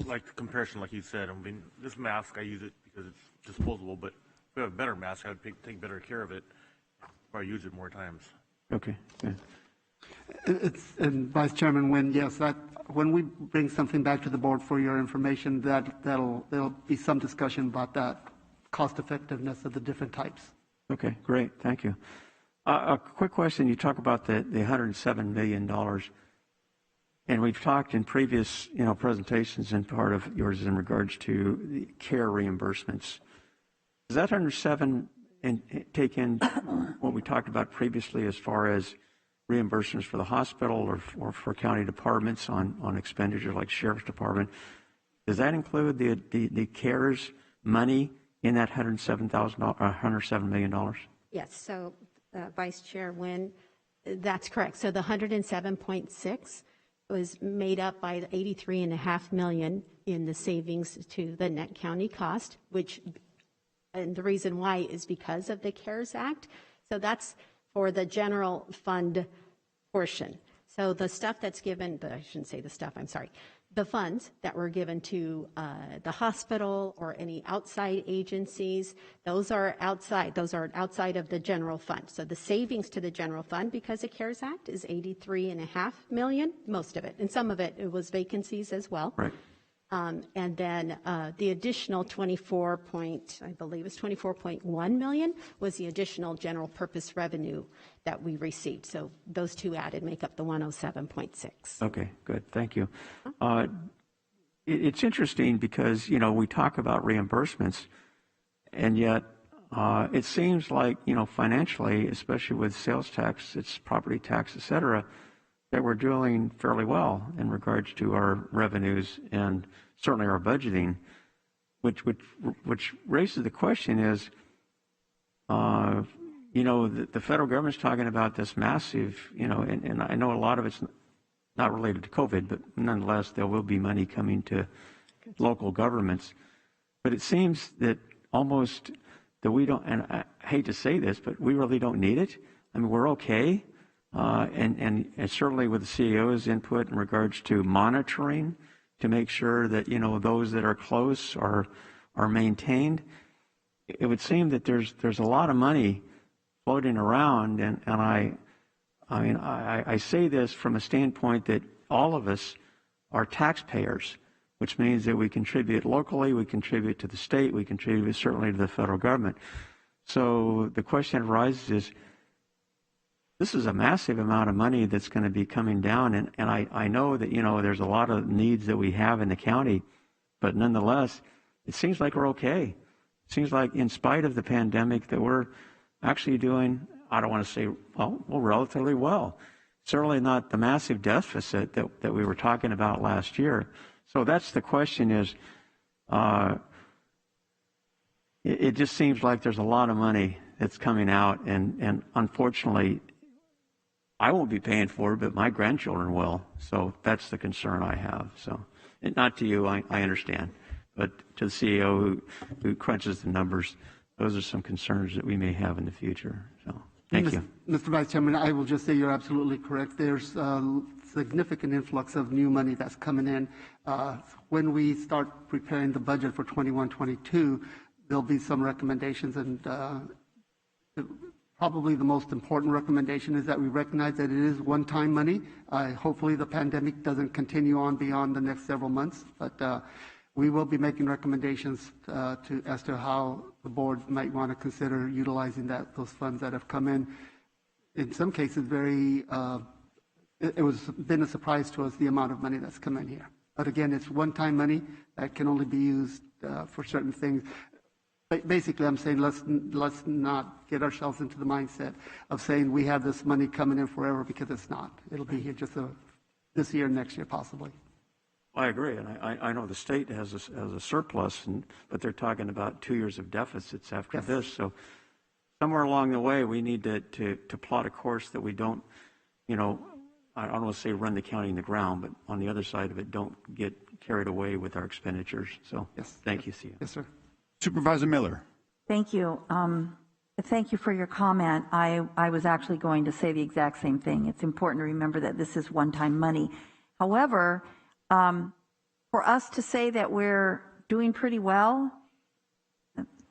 like the comparison, like you said, I mean, this mask, I use it because it's disposable, but if we have a better mask, I would take better care of it, probably use it more times. Okay. Yeah. And Vice Chairman Nguyen, yes, when we bring something back to the board for your information, there'll be some discussion about that cost effectiveness of the different types. Okay, great, thank you. A quick question: you talk about the $107 million, and we've talked in previous presentations, and part of yours in regards to the care reimbursements. Does that 107 take in what we talked about previously as far as reimbursements for the hospital or for county departments on expenditures like Sheriff's Department? Does that include the CARES money in that $107 million? Yes. So, Vice Chair Nguyen, that's correct. So the 107.6 was made up by the 83.5 million in the savings to the net county cost, and the reason why is because of the CARES Act. So that's for the general fund portion. So the stuff that's given, I shouldn't say the stuff, I'm sorry, the funds that were given to the hospital or any outside agencies, those are outside of the general fund. So the savings to the general fund, because of CARES Act, is 83.5 million, most of it, and some of it was vacancies as well. Right. And then the additional 24.1 million was the additional general purpose revenue that we received. So those two added make up the 107.6. Okay, good. Thank you. It's interesting because, we talk about reimbursements, and yet it seems like, financially, especially with sales tax, it's property tax, et cetera, that we're doing fairly well in regards to our revenues and certainly our budgeting, which raises the question is, the federal government's talking about this massive, and I know a lot of it's not related to COVID, but nonetheless, there will be money coming to local governments. But it seems that almost that we don't, and I hate to say this, but we really don't need it. I mean, we're okay. And certainly with the CEO's input in regards to monitoring to make sure that, those that are close are maintained. It would seem that there's a lot of money floating around, and I say this from a standpoint that all of us are taxpayers, which means that we contribute locally, we contribute to the state, we contribute certainly to the federal government. So the question arises is, this is a massive amount of money that's going to be coming down, and I know that, there's a lot of needs that we have in the county, but nonetheless, it seems like we're okay. It seems like in spite of the pandemic that we're actually doing, I don't want to say, well, relatively well. Certainly not the massive deficit that we were talking about last year. So that's the question is, it just seems like there's a lot of money that's coming out, and unfortunately, I won't be paying for it, but my grandchildren will. So that's the concern I have. So, and not to you, I understand, but to the CEO who crunches the numbers, those are some concerns that we may have in the future. So thank you. Mr. Vice Chairman, I will just say you're absolutely correct. There's a significant influx of new money that's coming in. When we start preparing the budget for 21-22, there'll be some recommendations, and probably the most important recommendation is that we recognize that it is one-time money. Hopefully the pandemic doesn't continue on beyond the next several months, but we will be making recommendations as to how the board might want to consider utilizing those funds that have come in. In some cases, it was been a surprise to us, the amount of money that's come in here. But again, it's one-time money that can only be used for certain things. But basically, I'm saying let's not get ourselves into the mindset of saying we have this money coming in forever, because it's not. It'll be here just this year, next year, possibly. I agree, and I know the state has a surplus, but they're talking about 2 years of deficits after this. So somewhere along the way, we need to plot a course that we don't, I don't want to say run the county in the ground, but on the other side of it, don't get carried away with our expenditures. So thank you, CEO. Yes, sir. Supervisor Miller. Thank you. Thank you for your comment. I was actually going to say the exact same thing. It's important to remember that this is one-time money. However, for us to say that we're doing pretty well,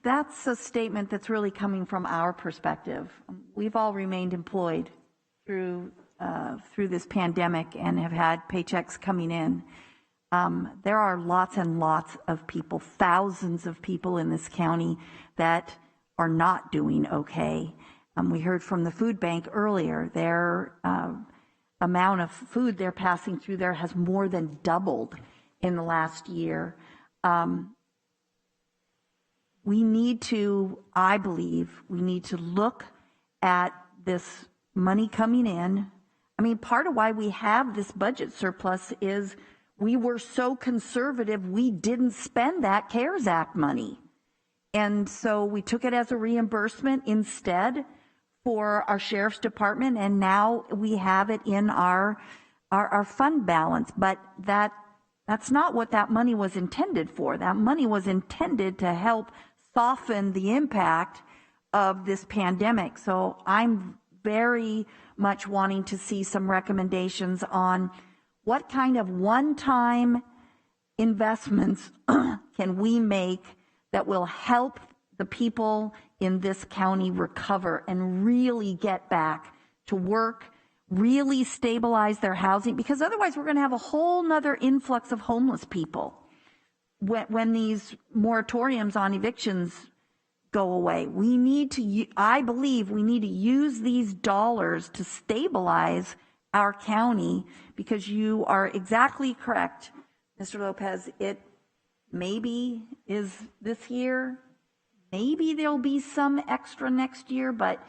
that's a statement that's really coming from our perspective. We've all remained employed through this pandemic and have had paychecks coming in. There are lots and lots of people, thousands of people in this county that are not doing okay. We heard from the food bank earlier, their amount of food they're passing through there has more than doubled in the last year. I believe we need to look at this money coming in. I mean, part of why we have this budget surplus is we were so conservative, we didn't spend that CARES Act money. And so we took it as a reimbursement instead for our sheriff's department, and now we have it in our fund balance. But that's not what that money was intended for. That money was intended to help soften the impact of this pandemic. So I'm very much wanting to see some recommendations on what kind of one-time investments can we make that will help the people in this county recover and really get back to work, really stabilize their housing, because otherwise we're going to have a whole nother influx of homeless people when these moratoriums on evictions go away. I believe we need to use these dollars to stabilize our county, because you are exactly correct, Mr. Lopez. It maybe is this year, maybe there'll be some extra next year, but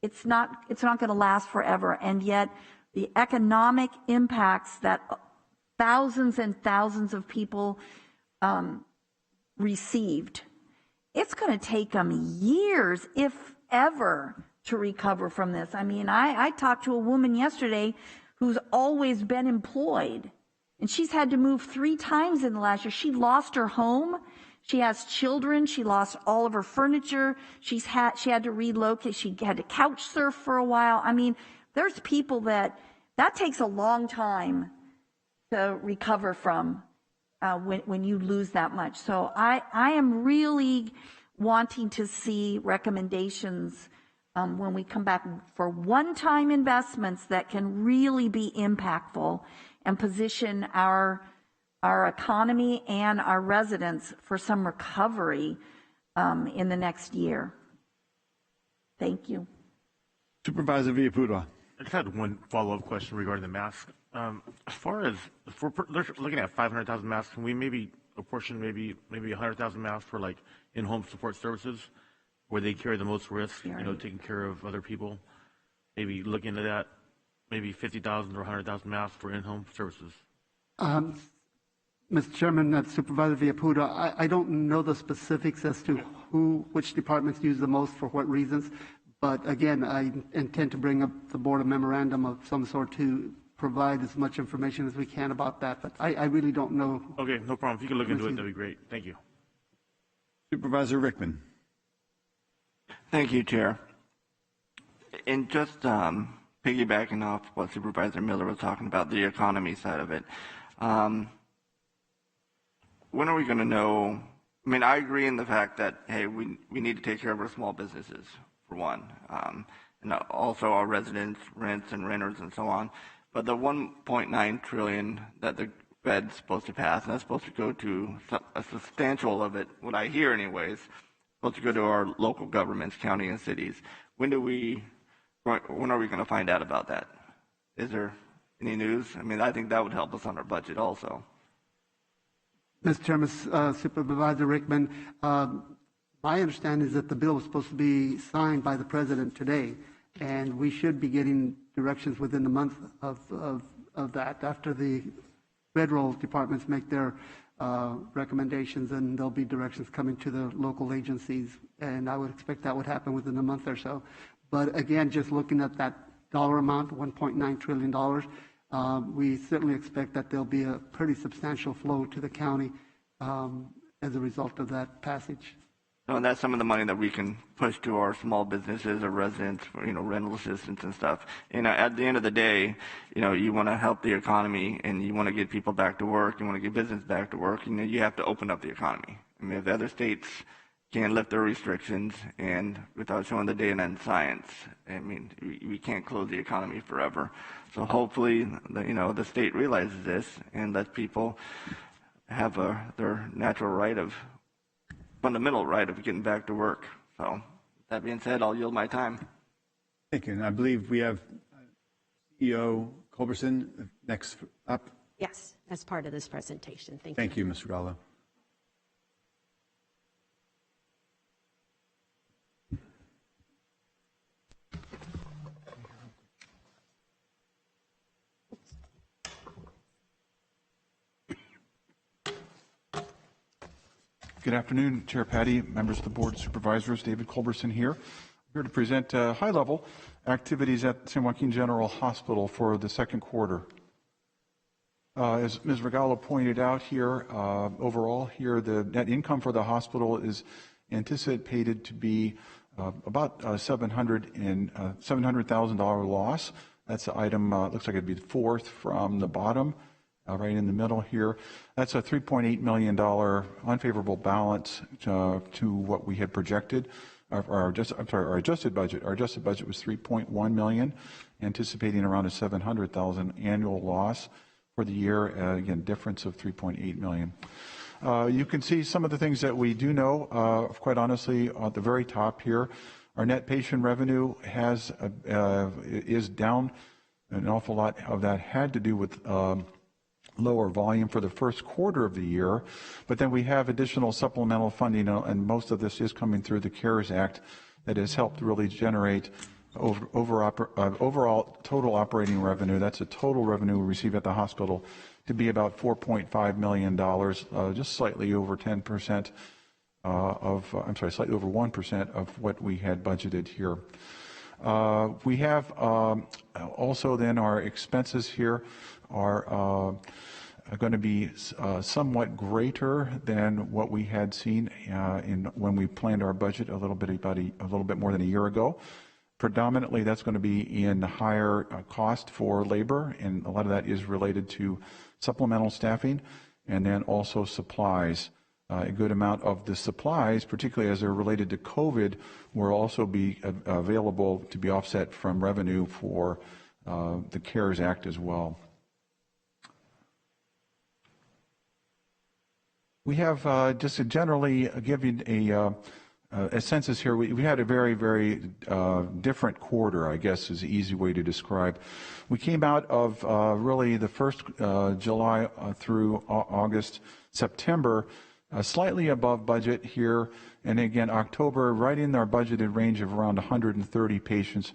it's not going to last forever. And yet the economic impacts that thousands and thousands of people received, it's going to take them years, if ever, to recover from this. I mean, I talked to a woman yesterday who's always been employed, and she's had to move 3 times in the last year. She lost her home. She has children. She lost all of her furniture. She had to relocate. She had to couch surf for a while. I mean, there's people that takes a long time to recover from when you lose that much. So I am really wanting to see recommendations when we come back for one-time investments that can really be impactful and position our economy and our residents for some recovery in the next year. Thank you. Supervisor Villapudua. I just had one follow-up question regarding the mask. As far as if we're looking at 500,000 masks, can we maybe apportion maybe 100,000 masks for like in-home support services where they carry the most risk, taking care of other people? Maybe look into that. Maybe 50,000 or 100,000 masks for in-home services. Mr. Chairman, Supervisor Villapudua, I don't know the specifics as to which departments use the most for what reasons, But again, I intend to bring up the board a memorandum of some sort to provide as much information as we can about that. But I really don't know. Okay, no problem. If you could look into it, that'd be great. Thank you. Supervisor Rickman. Thank you, Chair. And just piggybacking off what Supervisor Miller was talking about, the economy side of it, when are we going to know? I mean, I agree in the fact that, hey, we need to take care of our small businesses, for one, and also our residents, rents and renters and so on. But the $1.9 trillion that the Fed's supposed to pass, and that's supposed to go to a substantial of it, what I hear anyways, supposed to go to our local governments, county and cities. When are we going to find out about that? Is there any news? I mean, I think that would help us on our budget also. Mr. Chairman, Supervisor Rickman, my understanding is that the bill was supposed to be signed by the President today, and we should be getting directions within the month of that. After the federal departments make their recommendations, and there'll be directions coming to the local agencies, and I would expect that would happen within a month or so. But again, just looking at that dollar amount, $1.9 trillion, we certainly expect that there'll be a pretty substantial flow to the county as a result of that passage. And that's some of the money that we can push to our small businesses or residents, rental assistance and stuff. At the end of the day, you want to help the economy and you want to get people back to work, you want to get business back to work, you have to open up the economy. I mean, if the other states can't lift their restrictions and without showing the data and science, I mean, we can't close the economy forever. So hopefully, the state realizes this and lets people have their natural fundamental right of getting back to work. So that being said, I'll yield my time. Thank you. And I believe we have CEO Culberson next up. Yes, as part of this presentation. Thank you. Thank you, Mr. Gallo. Good afternoon, Chair Patty, members of the Board of Supervisors. David Culberson here. I'm here to present high-level activities at San Joaquin General Hospital for the second quarter. As Ms. Regallo pointed out here, overall here, the net income for the hospital is anticipated to be about $700,000 loss. That's the item, looks like it'd be the fourth from the bottom. Right in the middle here. That's a $3.8 million unfavorable balance to what we had projected. Our adjusted budget. Our adjusted budget was $3.1 million, anticipating around a $700,000 annual loss for the year. Again, difference of $3.8 million. You can see some of the things that we do know. Quite honestly, at the very top here, our net patient revenue is down. An awful lot of that had to do with lower volume for the first quarter of the year, but then we have additional supplemental funding, and most of this is coming through the CARES Act that has helped really generate overall total operating revenue. That's the total revenue we receive at the hospital to be about $4.5 million, just slightly over 10% slightly over 1% of what we had budgeted here. We have also then our expenses here are going to be somewhat greater than what we had seen when we planned our budget a little bit more than a year ago. Predominantly, that's going to be in higher cost for labor, and a lot of that is related to supplemental staffing, and then also supplies. A good amount of the supplies, particularly as they're related to COVID, will also be available to be offset from revenue for the CARES Act as well. We have just to generally give you a census here. We had a very, very different quarter, I guess is the easy way to describe. We came out of really the first July through August, September, slightly above budget here. And again, October, right in our budgeted range of around 130 patients.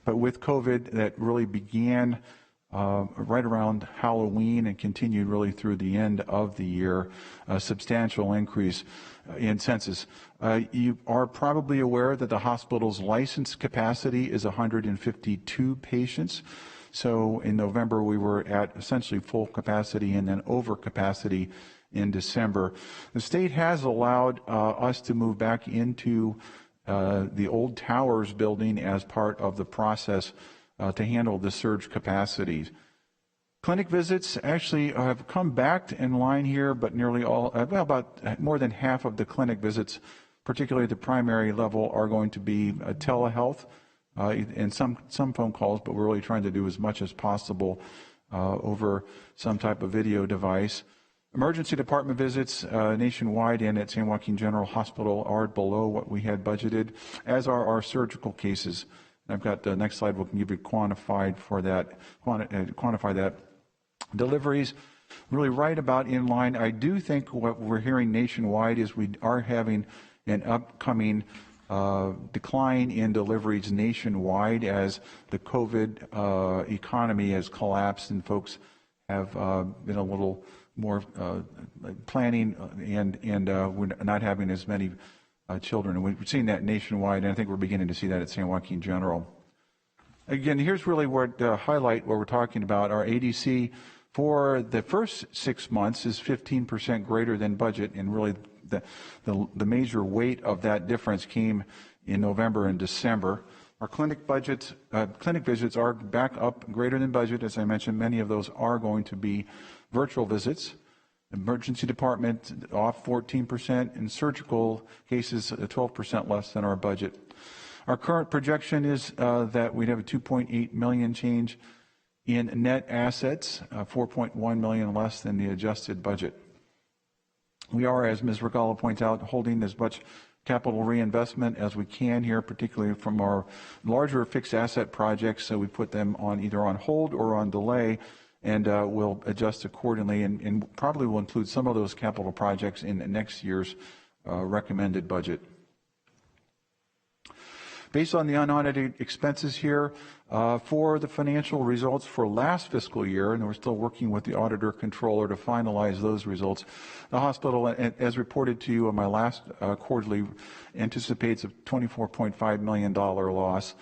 But with COVID, that really began right around Halloween and continued really through the end of the year, a substantial increase in census. You are probably aware that the hospital's licensed capacity is 152 patients. So in November, we were at essentially full capacity and then over capacity in December. The state has allowed us to move back into the old Towers building as part of the process to handle the surge capacities. Clinic visits actually have come back in line here, but nearly all, well, about more than half of the clinic visits, particularly at the primary level, are going to be telehealth and some phone calls, but we're really trying to do as much as possible over some type of video device. Emergency department visits nationwide and at San Joaquin General Hospital are below what we had budgeted, as are our surgical cases. I've got the next slide. We can give you quantify that. Deliveries really right about in line. I do think what we're hearing nationwide is we are having an upcoming decline in deliveries nationwide as the COVID economy has collapsed and folks have been a little more planning and we're not having as many children. And we've seen that nationwide, and I think we're beginning to see that at San Joaquin General. Again, here's really where to highlight what we're talking about. Our ADC for the first 6 months is 15% greater than budget, and really the major weight of that difference came in November and December. Our clinic visits are back up greater than budget. As I mentioned, many of those are going to be virtual visits. Emergency department off 14%, and surgical cases 12% less than our budget. Our current projection is that we'd have a $2.8 million change in net assets, 4.1 million less than the adjusted budget. We are, as Ms. Regala points out, holding as much capital reinvestment as we can here, particularly from our larger fixed asset projects. So we put them on either on hold or on delay, and we'll adjust accordingly, and probably will include some of those capital projects in next year's recommended budget. Based on the unaudited expenses here, for the financial results for last fiscal year, and we're still working with the auditor controller to finalize those results, the hospital, as reported to you on my last quarterly, anticipates a $24.5 million loss.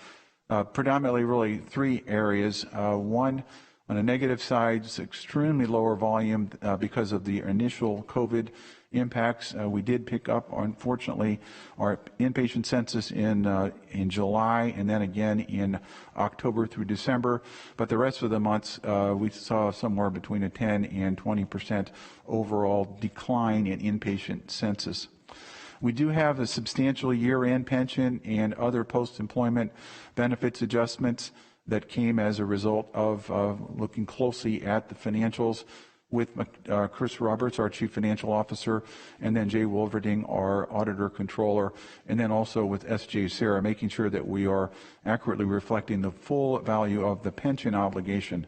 Predominantly really three areas. One, on a negative side, it's extremely lower volume because of the initial COVID impacts. We did pick up, unfortunately, our inpatient census in July and then again in October through December. But the rest of the months, we saw somewhere between a 10 and 20% overall decline in inpatient census. We do have a substantial year-end pension and other post-employment benefits adjustments that came as a result of looking closely at the financials with Chris Roberts, our Chief Financial Officer, and then Jay Wolverding, our Auditor Controller, and then also with S.J. Sarah, making sure that we are accurately reflecting the full value of the pension obligation.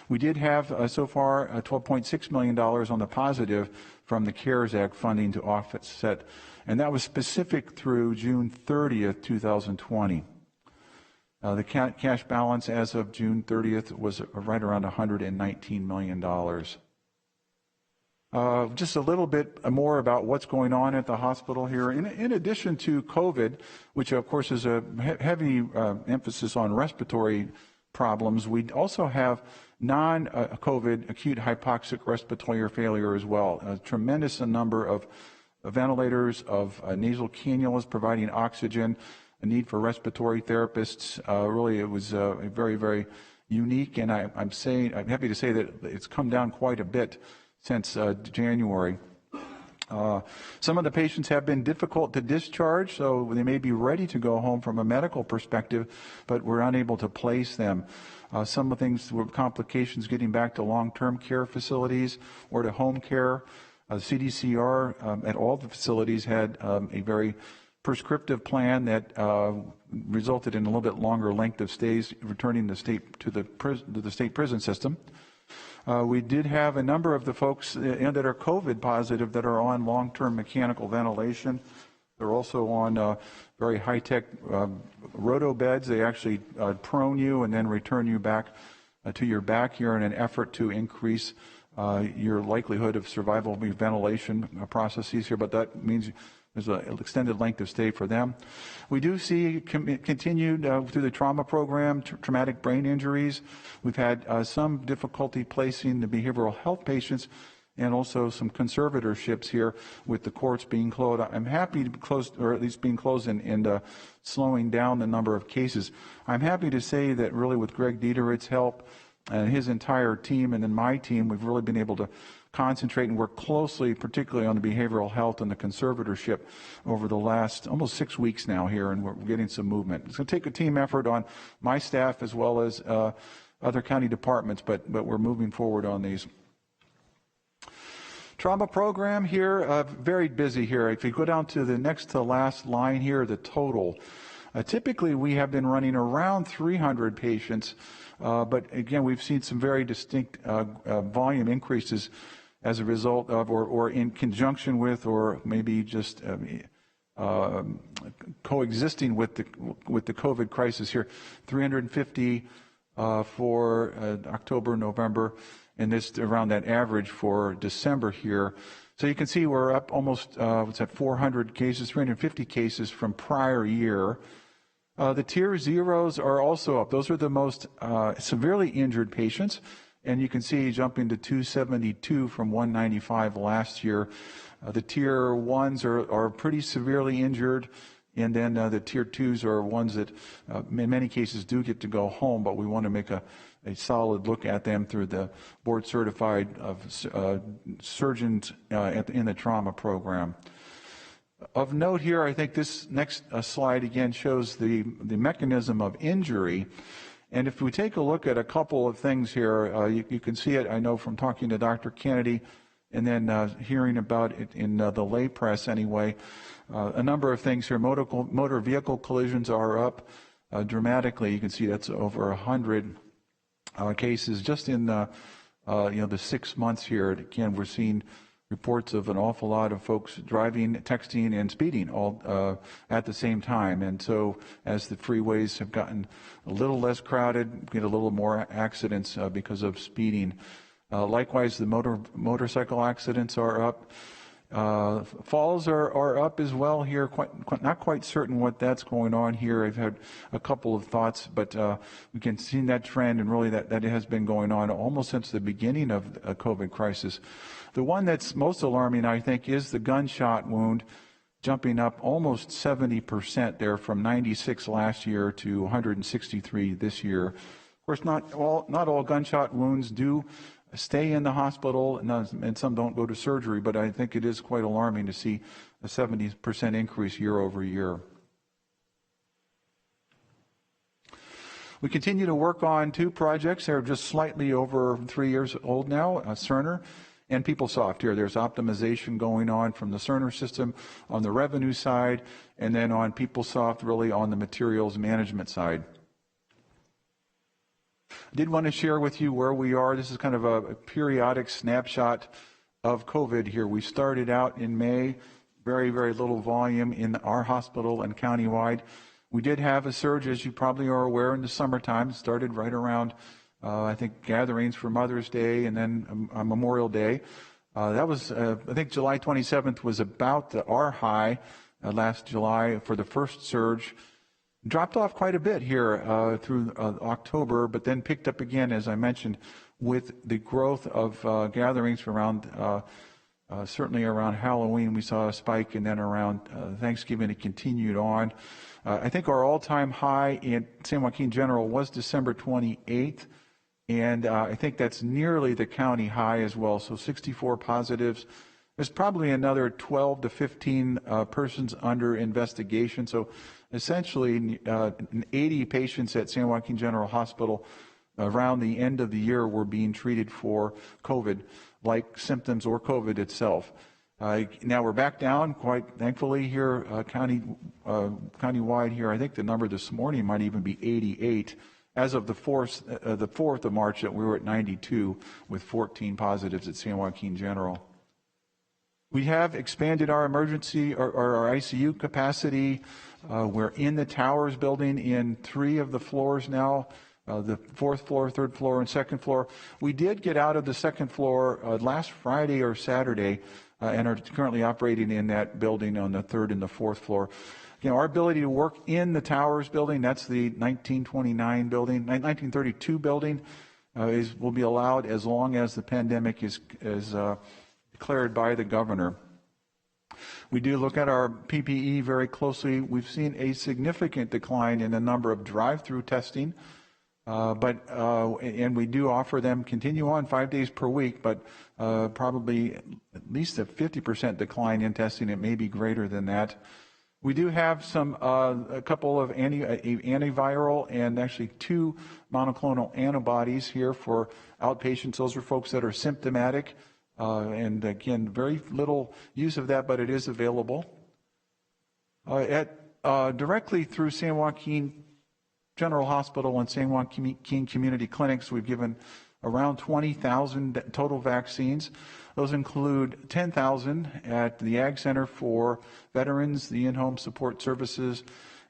We did have so far $12.6 million on the positive from the CARES Act funding to offset, and that was specific through June 30th, 2020. The cash balance as of June 30th was right around $119 million. Just a little bit more about what's going on at the hospital here. In addition to COVID, which of course is a heavy emphasis on respiratory problems, we also have non-COVID acute hypoxic respiratory failure as well. A tremendous number of ventilators, of nasal cannulas providing oxygen, a need for respiratory therapists. Really, it was very, very unique, and I'm happy to say that it's come down quite a bit since January. Some of the patients have been difficult to discharge, so they may be ready to go home from a medical perspective, but we're unable to place them. Some of the things were complications getting back to long-term care facilities or to home care. CDCR at all the facilities had a very prescriptive plan that resulted in a little bit longer length of stays, returning the state to the state prison system. We did have a number of the folks that are COVID positive that are on long-term mechanical ventilation. They're also on very high-tech roto beds. They actually prone you and then return you back to your back here in an effort to increase your likelihood of survival of ventilation processes here, but that means there's an extended length of stay for them. We do see continued through the trauma program, traumatic brain injuries. We've had some difficulty placing the behavioral health patients and also some conservatorships here with the courts being closed. I'm happy to be closed, or at least being closed and slowing down the number of cases. I'm happy to say that really with Greg Dieterich's help and his entire team and then my team, we've really been able to concentrate and work closely, particularly on the behavioral health and the conservatorship over the last almost 6 weeks now here, and we're getting some movement. It's going to take a team effort on my staff as well as other county departments, but we're moving forward on these. Trauma program here, very busy here. If you go down to the next to last line here, the total. Typically, we have been running around 300 patients, but again, we've seen some very distinct volume increases as a result of, or in conjunction with, or maybe just coexisting with the COVID crisis here. 350 for October, November, and this around that average for December here. So you can see we're up almost, 400 cases, 350 cases from prior year. The tier zeros are also up. Those are the most severely injured patients. And you can see jumping to 272 from 195 last year. The tier ones are pretty severely injured. And then the tier twos are ones that in many cases do get to go home, but we want to make a solid look at them through the board certified surgeons in the trauma program. Of note here, I think this next slide again shows the mechanism of injury. And if we take a look at a couple of things here, you can see it, I know, from talking to Dr. Kennedy and then hearing about it in the lay press anyway. A number of things here. Motor vehicle collisions are up dramatically. You can see that's over 100 cases just in the 6 months here. Again, we're seeing reports of an awful lot of folks driving, texting, and speeding all at the same time. And so as the freeways have gotten a little less crowded, we get a little more accidents because of speeding. Likewise, the motorcycle accidents are up. Falls are up as well here. Not quite certain what that's going on here. I've had a couple of thoughts, but we can see that trend, and really that it has been going on almost since the beginning of the COVID crisis. The one that's most alarming, I think, is the gunshot wound, jumping up almost 70% there from 96 last year to 163 this year. Of course, not all gunshot wounds do stay in the hospital, and some don't go to surgery, but I think it is quite alarming to see a 70% increase year over year. We continue to work on 2 projects. They're just slightly over 3 years old now, Cerner and PeopleSoft here. There's optimization going on from the Cerner system on the revenue side, and then on PeopleSoft really on the materials management side. I did want to share with you where we are. This is kind of a periodic snapshot of COVID here. We started out in May, very, very little volume in our hospital and countywide. We did have a surge, as you probably are aware, in the summertime. It started right around, I think, gatherings for Mother's Day and then Memorial Day. That was, I think, July 27th was about our high last July for the first surge. Dropped off quite a bit here through October, but then picked up again, as I mentioned, with the growth of gatherings around, certainly around Halloween. We saw a spike, and then around Thanksgiving it continued on. I think our all-time high in San Joaquin General was December 28th, and I think that's nearly the county high as well, so 64 positives. There's probably another 12 to 15 persons under investigation, so essentially 80 patients at San Joaquin General Hospital around the end of the year were being treated for COVID-like symptoms or COVID itself. Now we're back down, quite thankfully here, countywide here. I think the number this morning might even be 88. As of the 4th of March, that we were at 92 with 14 positives at San Joaquin General. We have expanded our emergency or our ICU capacity. We're in the towers building in 3 of the floors now. the fourth floor, third floor, and second floor. We did get out of the second floor last Friday or Saturday and are currently operating in that building on the third and the fourth floor. You know, our ability to work in the Towers building, that's the 1929 building, 1932 building, will be allowed as long as the pandemic is declared by the governor. We do look at our PPE very closely. We've seen a significant decline in the number of drive-through testing, and we do offer them continue on 5 days per week, but probably at least a 50% decline in testing. It may be greater than that. We do have a couple of antiviral and actually 2 monoclonal antibodies here for outpatients. Those are folks that are symptomatic. And again, very little use of that, but it is available. Directly through San Joaquin General Hospital and San Joaquin Community Clinics, we've given around 20,000 total vaccines. Those include 10,000 at the Ag Center for veterans, the in-home support services,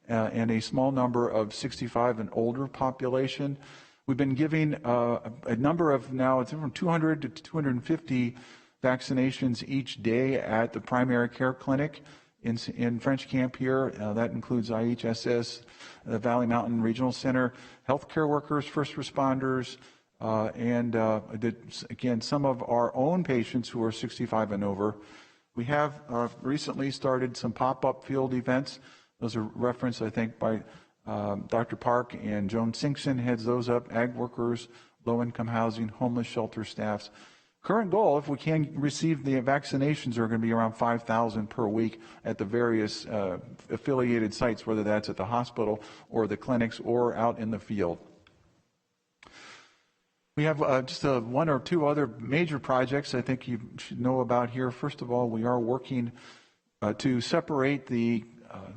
and a small number of 65 and older population. We've been giving a number of now, it's from 200 to 250 vaccinations each day at the primary care clinic in French Camp here. That includes IHSS, the Valley Mountain Regional Center, healthcare workers, first responders, and again, some of our own patients who are 65 and over. We have recently started some pop-up field events. Those are referenced, I think, by Dr. Park, and Joan Sinkson heads those up. Ag workers, low-income housing, homeless shelter staffs. Current goal, if we can receive the vaccinations, are going to be around 5,000 per week at the various affiliated sites, whether that's at the hospital or the clinics or out in the field. We have just one or two other major projects I think you should know about here. First of all, we are working to separate the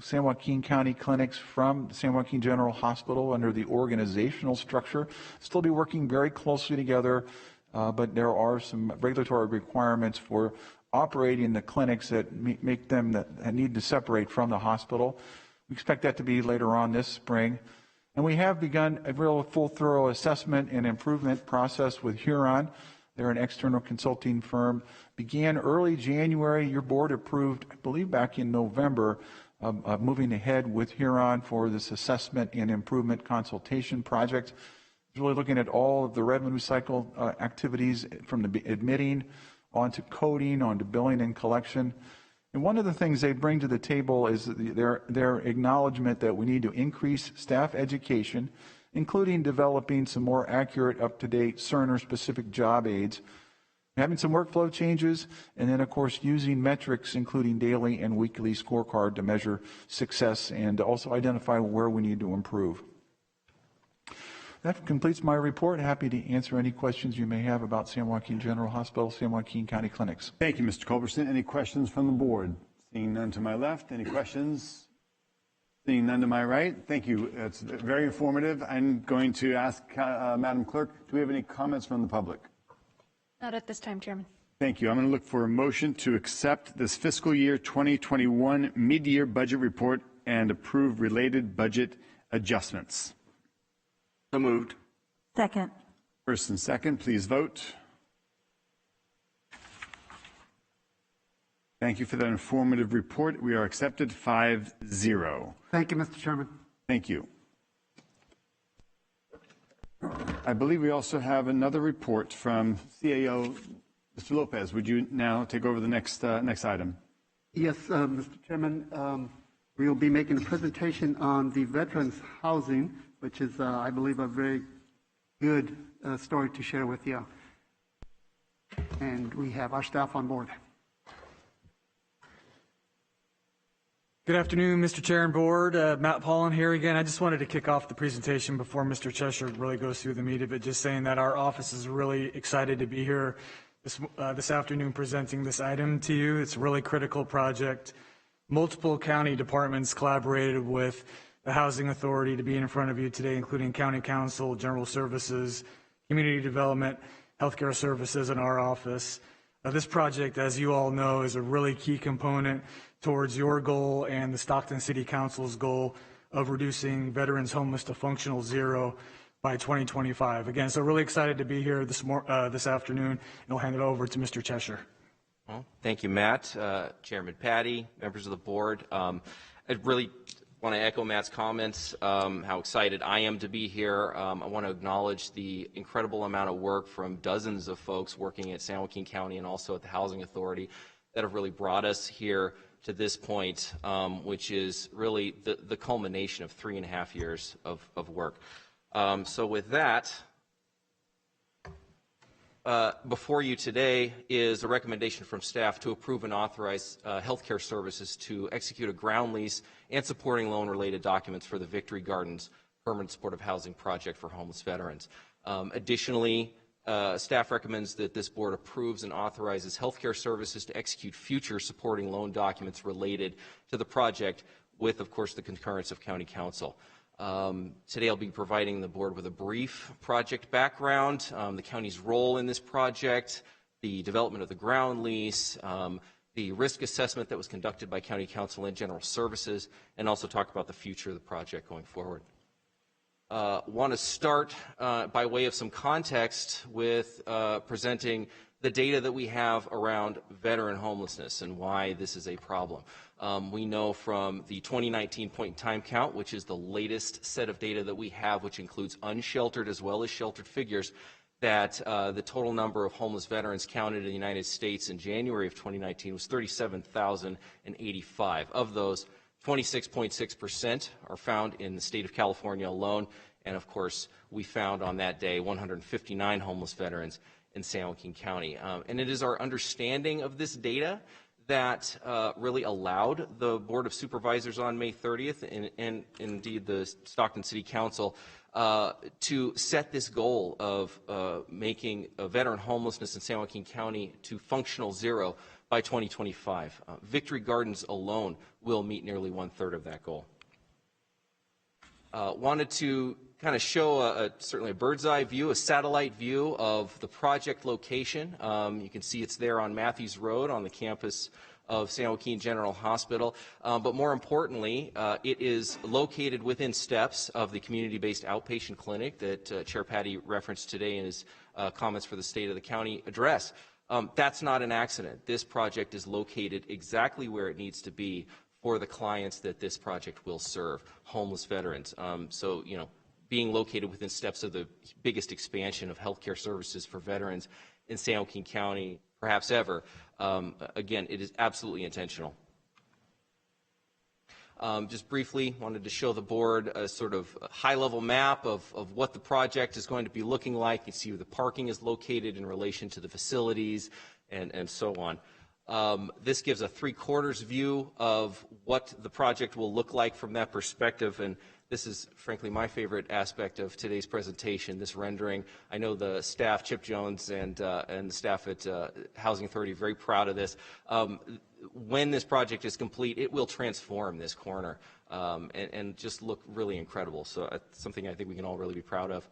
San Joaquin County clinics from San Joaquin General Hospital under the organizational structure. Still be working very closely together, but there are some regulatory requirements for operating the clinics that make them that need to separate from the hospital. We expect that to be later on this spring. And we have begun a real full thorough assessment and improvement process with Huron. They're an external consulting firm. Began early January. Your board approved, I believe back in November, moving ahead with Huron for this assessment and improvement consultation project. It's really looking at all of the revenue cycle activities from the admitting onto coding, onto billing and collection. And one of the things they bring to the table is their acknowledgement that we need to increase staff education, including developing some more accurate, up-to-date Cerner-specific job aids, having some workflow changes, and then, of course, using metrics, including daily and weekly scorecard to measure success and also identify where we need to improve. That completes my report. Happy to answer any questions you may have about San Joaquin General Hospital, San Joaquin County Clinics. Thank you, Mr. Culberson. Any questions from the board? Seeing none to my left. Any questions? Seeing none to my right. Thank you. It's very informative. I'm going to ask Madam Clerk, do we have any comments from the public? Not at this time, Chairman. Thank you. I'm going to look for a motion to accept this fiscal year 2021 mid-year budget report and approve related budget adjustments. So moved. Second. First and second, please vote. Thank you for that informative report. We are accepted 5-0. Thank you, Mr. Chairman. Thank you. I believe we also have another report from CAO. Mr. Lopez, would you now take over the next item? Yes, Mr. Chairman. We will be making a presentation on the veterans housing, which is, I believe, a very good story to share with you. And we have our staff on board. Good afternoon, Mr. Chair and Board. Matt Paulin here again. I just wanted to kick off the presentation before Mr. Cheshire really goes through the meat of it, just saying that our office is really excited to be here this afternoon presenting this item to you. It's a really critical project. Multiple county departments collaborated with the Housing Authority to be in front of you today, including County Council, General Services, Community Development, Healthcare Services, and our office. This project, as you all know, is a really key component towards your goal and the Stockton City Council's goal of reducing veterans homeless to functional zero by 2025. Again, so really excited to be here this afternoon, and I'll hand it over to Mr. Cheshire. Well, thank you, Matt, Chairman Patty, members of the board. I really want to echo Matt's comments, how excited I am to be here. I want to acknowledge the incredible amount of work from dozens of folks working at San Joaquin County and also at the Housing Authority that have really brought us here to this point, which is really the culmination of 3.5 years of work. So with that, before you today is a recommendation from staff to approve and authorize healthcare services to execute a ground lease and supporting loan-related documents for the Victory Gardens Permanent Supportive Housing Project for homeless veterans. Additionally, staff recommends that this board approves and authorizes healthcare services to execute future supporting loan documents related to the project with, of course, the concurrence of County Council. Today I'll be providing the board with a brief project background, the county's role in this project, the development of the ground lease, the risk assessment that was conducted by County Council and General Services, and also talk about the future of the project going forward. Want to start by way of some context with presenting the data that we have around veteran homelessness and why this is a problem. We know from the 2019 point in time count, which is the latest set of data that we have, which includes unsheltered as well as sheltered figures, that the total number of homeless veterans counted in the United States in January of 2019 was 37,085. Of those, 26.6% are found in the state of California alone, and of course, we found on that day 159 homeless veterans in San Joaquin County. And it is our understanding of this data that really allowed the Board of Supervisors on May 30th and indeed the Stockton City Council to set this goal of making veteran homelessness in San Joaquin County to functional zero by 2025. Victory Gardens alone will meet nearly 1/3 of that goal. Wanted to kind of show certainly a bird's eye view, a satellite view of the project location. You can see it's there on Matthews Road on the campus of San Joaquin General Hospital. But more importantly, it is located within steps of the community-based outpatient clinic that Chair Patty referenced today in his comments for the State of the County address. That's not an accident. This project is located exactly where it needs to be for the clients that this project will serve, homeless veterans. So, you know, being located within steps of the biggest expansion of healthcare services for veterans in San Joaquin County, perhaps ever, again, it is absolutely intentional. Just briefly, wanted to show the board a sort of high-level map of what the project is going to be looking like. You see where the parking is located in relation to the facilities and so on. This gives a 3/4 view of what the project will look like from that perspective, and this is, frankly, my favorite aspect of today's presentation, this rendering. I know the staff, Chip Jones and the staff at Housing Authority, are very proud of this. When this project is complete, it will transform this corner and just look really incredible. So it's something I think we can all really be proud of.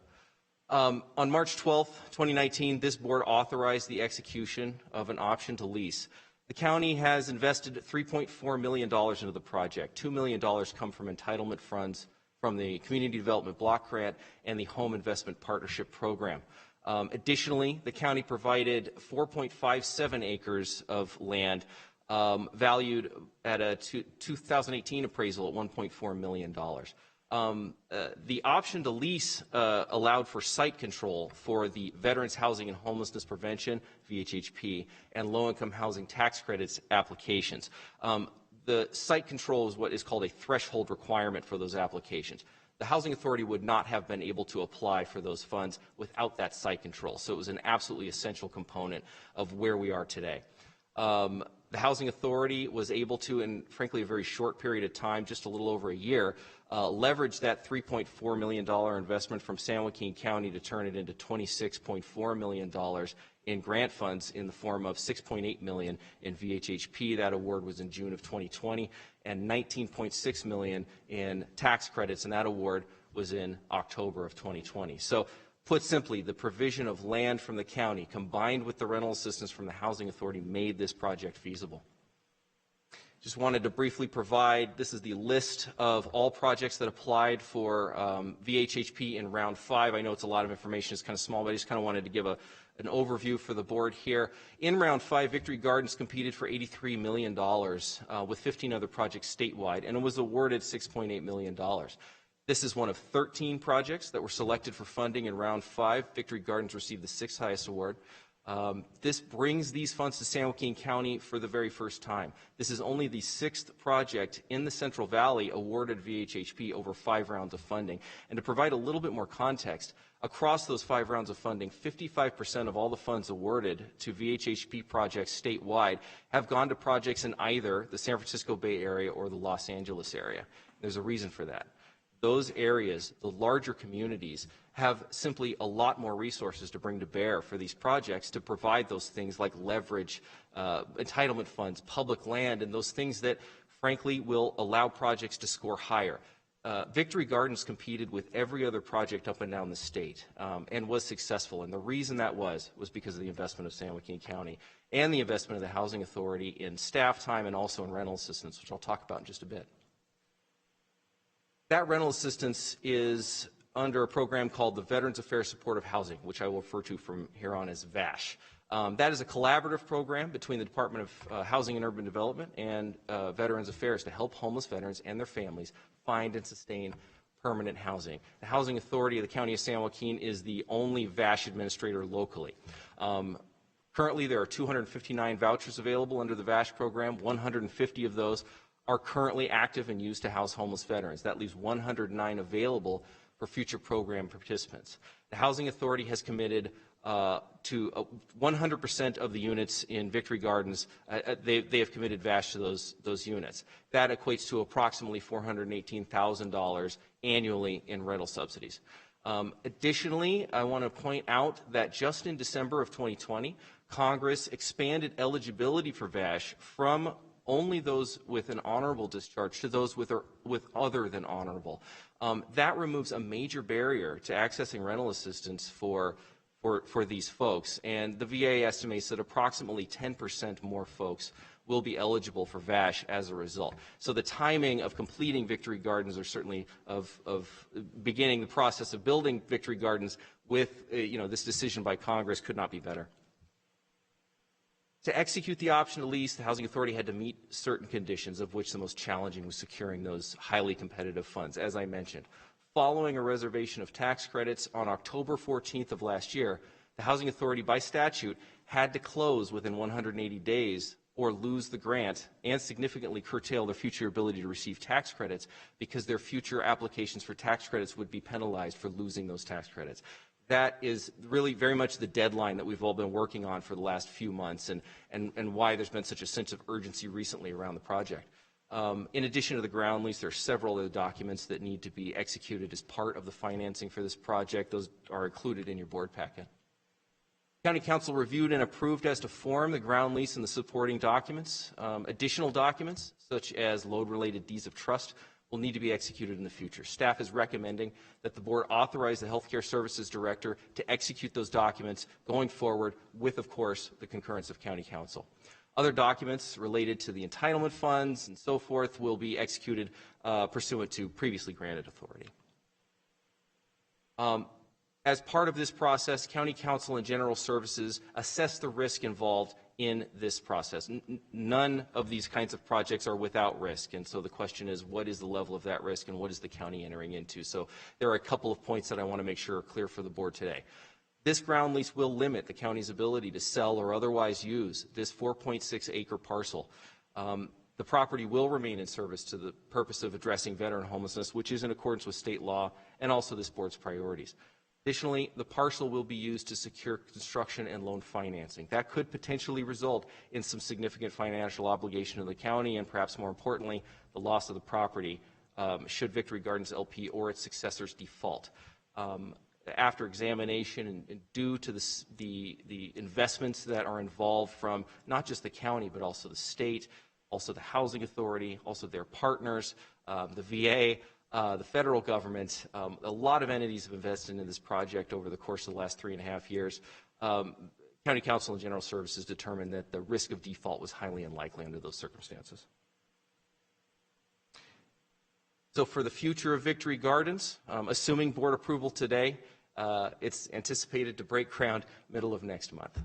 On March 12th, 2019, this board authorized the execution of an option to lease. The county has invested $3.4 million into the project. $2 million come from entitlement funds from the Community Development Block Grant and the Home Investment Partnership Program. Additionally, the county provided 4.57 acres of land valued at a 2018 appraisal at $1.4 million. The option to lease allowed for site control for the Veterans Housing and Homelessness Prevention, VHHP, and low-income housing tax credits applications. The site control is what is called a threshold requirement for those applications. The Housing Authority would not have been able to apply for those funds without that site control, so it was an absolutely essential component of where we are today. The Housing Authority was able to, in frankly a very short period of time, just a little over a year, leverage that $3.4 million investment from San Joaquin County to turn it into $26.4 million in grant funds in the form of $6.8 million in VHHP. That award was in June of 2020, and $19.6 million in tax credits, and that award was in October of 2020. So, put simply, the provision of land from the county combined with the rental assistance from the Housing Authority made this project feasible. Just wanted to briefly provide, this is the list of all projects that applied for VHHP in round 5. I know it's a lot of information, it's kind of small, but I just kind of wanted to give an overview for the board here. In round 5, Victory Gardens competed for $83 million with 15 other projects statewide, and it was awarded $6.8 million. This is one of 13 projects that were selected for funding in round 5. Victory Gardens received the 6th highest award. This brings these funds to San Joaquin County for the very first time. This is only the 6th project in the Central Valley awarded VHHP over 5 rounds of funding. And to provide a little bit more context, across those 5 rounds of funding, 55% of all the funds awarded to VHHP projects statewide have gone to projects in either the San Francisco Bay Area or the Los Angeles area. There's a reason for that. Those areas, the larger communities, have simply a lot more resources to bring to bear for these projects to provide those things like leverage, entitlement funds, public land, and those things that, frankly, will allow projects to score higher. Victory Gardens competed with every other project up and down the state and was successful. And the reason that was because of the investment of San Joaquin County and the investment of the Housing Authority in staff time and also in rental assistance, which I'll talk about in just a bit. That rental assistance is under a program called the Veterans Affairs Supportive Housing, which I will refer to from here on as VASH. That is a collaborative program between the Department of Housing and Urban Development and Veterans Affairs to help homeless veterans and their families find and sustain permanent housing. The Housing Authority of the County of San Joaquin is the only VASH administrator locally. Currently, there are 259 vouchers available under the VASH program. 150 of those are currently active and used to house homeless veterans. That leaves 109 available for future program participants. The Housing Authority has committed to 100% of the units in Victory Gardens. They have committed VASH to those units. That equates to approximately $418,000 annually in rental subsidies. Additionally, I want to point out that just in December of 2020, Congress expanded eligibility for VASH from only those with an honorable discharge to those with other than honorable. That removes a major barrier to accessing rental assistance for these folks, and the VA estimates that approximately 10% more folks will be eligible for VASH as a result. So the timing of completing Victory Gardens, or certainly of beginning the process of building Victory Gardens with this decision by Congress, could not be better. To execute the option to lease, the Housing Authority had to meet certain conditions, of which the most challenging was securing those highly competitive funds, as I mentioned. Following a reservation of tax credits on October 14th of last year, the Housing Authority, by statute, had to close within 180 days or lose the grant and significantly curtail their future ability to receive tax credits because their future applications for tax credits would be penalized for losing those tax credits. That is really very much the deadline that we've all been working on for the last few months, and why there's been such a sense of urgency recently around the project. In addition to the ground lease, there are several other documents that need to be executed as part of the financing for this project. Those are included in your board packet. County Council reviewed and approved as to form the ground lease and the supporting documents. Additional documents, such as load-related deeds of trust, will need to be executed in the future. Staff is recommending that the board authorize the Healthcare Services Director to execute those documents going forward with, of course, the concurrence of County Council. Other documents related to the entitlement funds and so forth will be executed pursuant to previously granted authority. As part of this process, County Council and General Services assess the risk involved in this process. None of these kinds of projects are without risk, and so the question is, what is the level of that risk and what is the county entering into? So there are a couple of points that I want to make sure are clear for the board today. This ground lease will limit the county's ability to sell or otherwise use this 4.6 acre parcel. The property will remain in service to the purpose of addressing veteran homelessness, which is in accordance with state law and also this board's priorities. Additionally, the parcel will be used to secure construction and loan financing. That could potentially result in some significant financial obligation to the county and, perhaps more importantly, the loss of the property should Victory Gardens LP or its successors default. After examination and due to the investments that are involved from not just the county but also the state, also the Housing Authority, also their partners, the VA, the federal government, a lot of entities have invested in this project over the course of the last 3.5 years. County Council and General Services determined that the risk of default was highly unlikely under those circumstances. So for the future of Victory Gardens, assuming board approval today, it's anticipated to break ground middle of next month.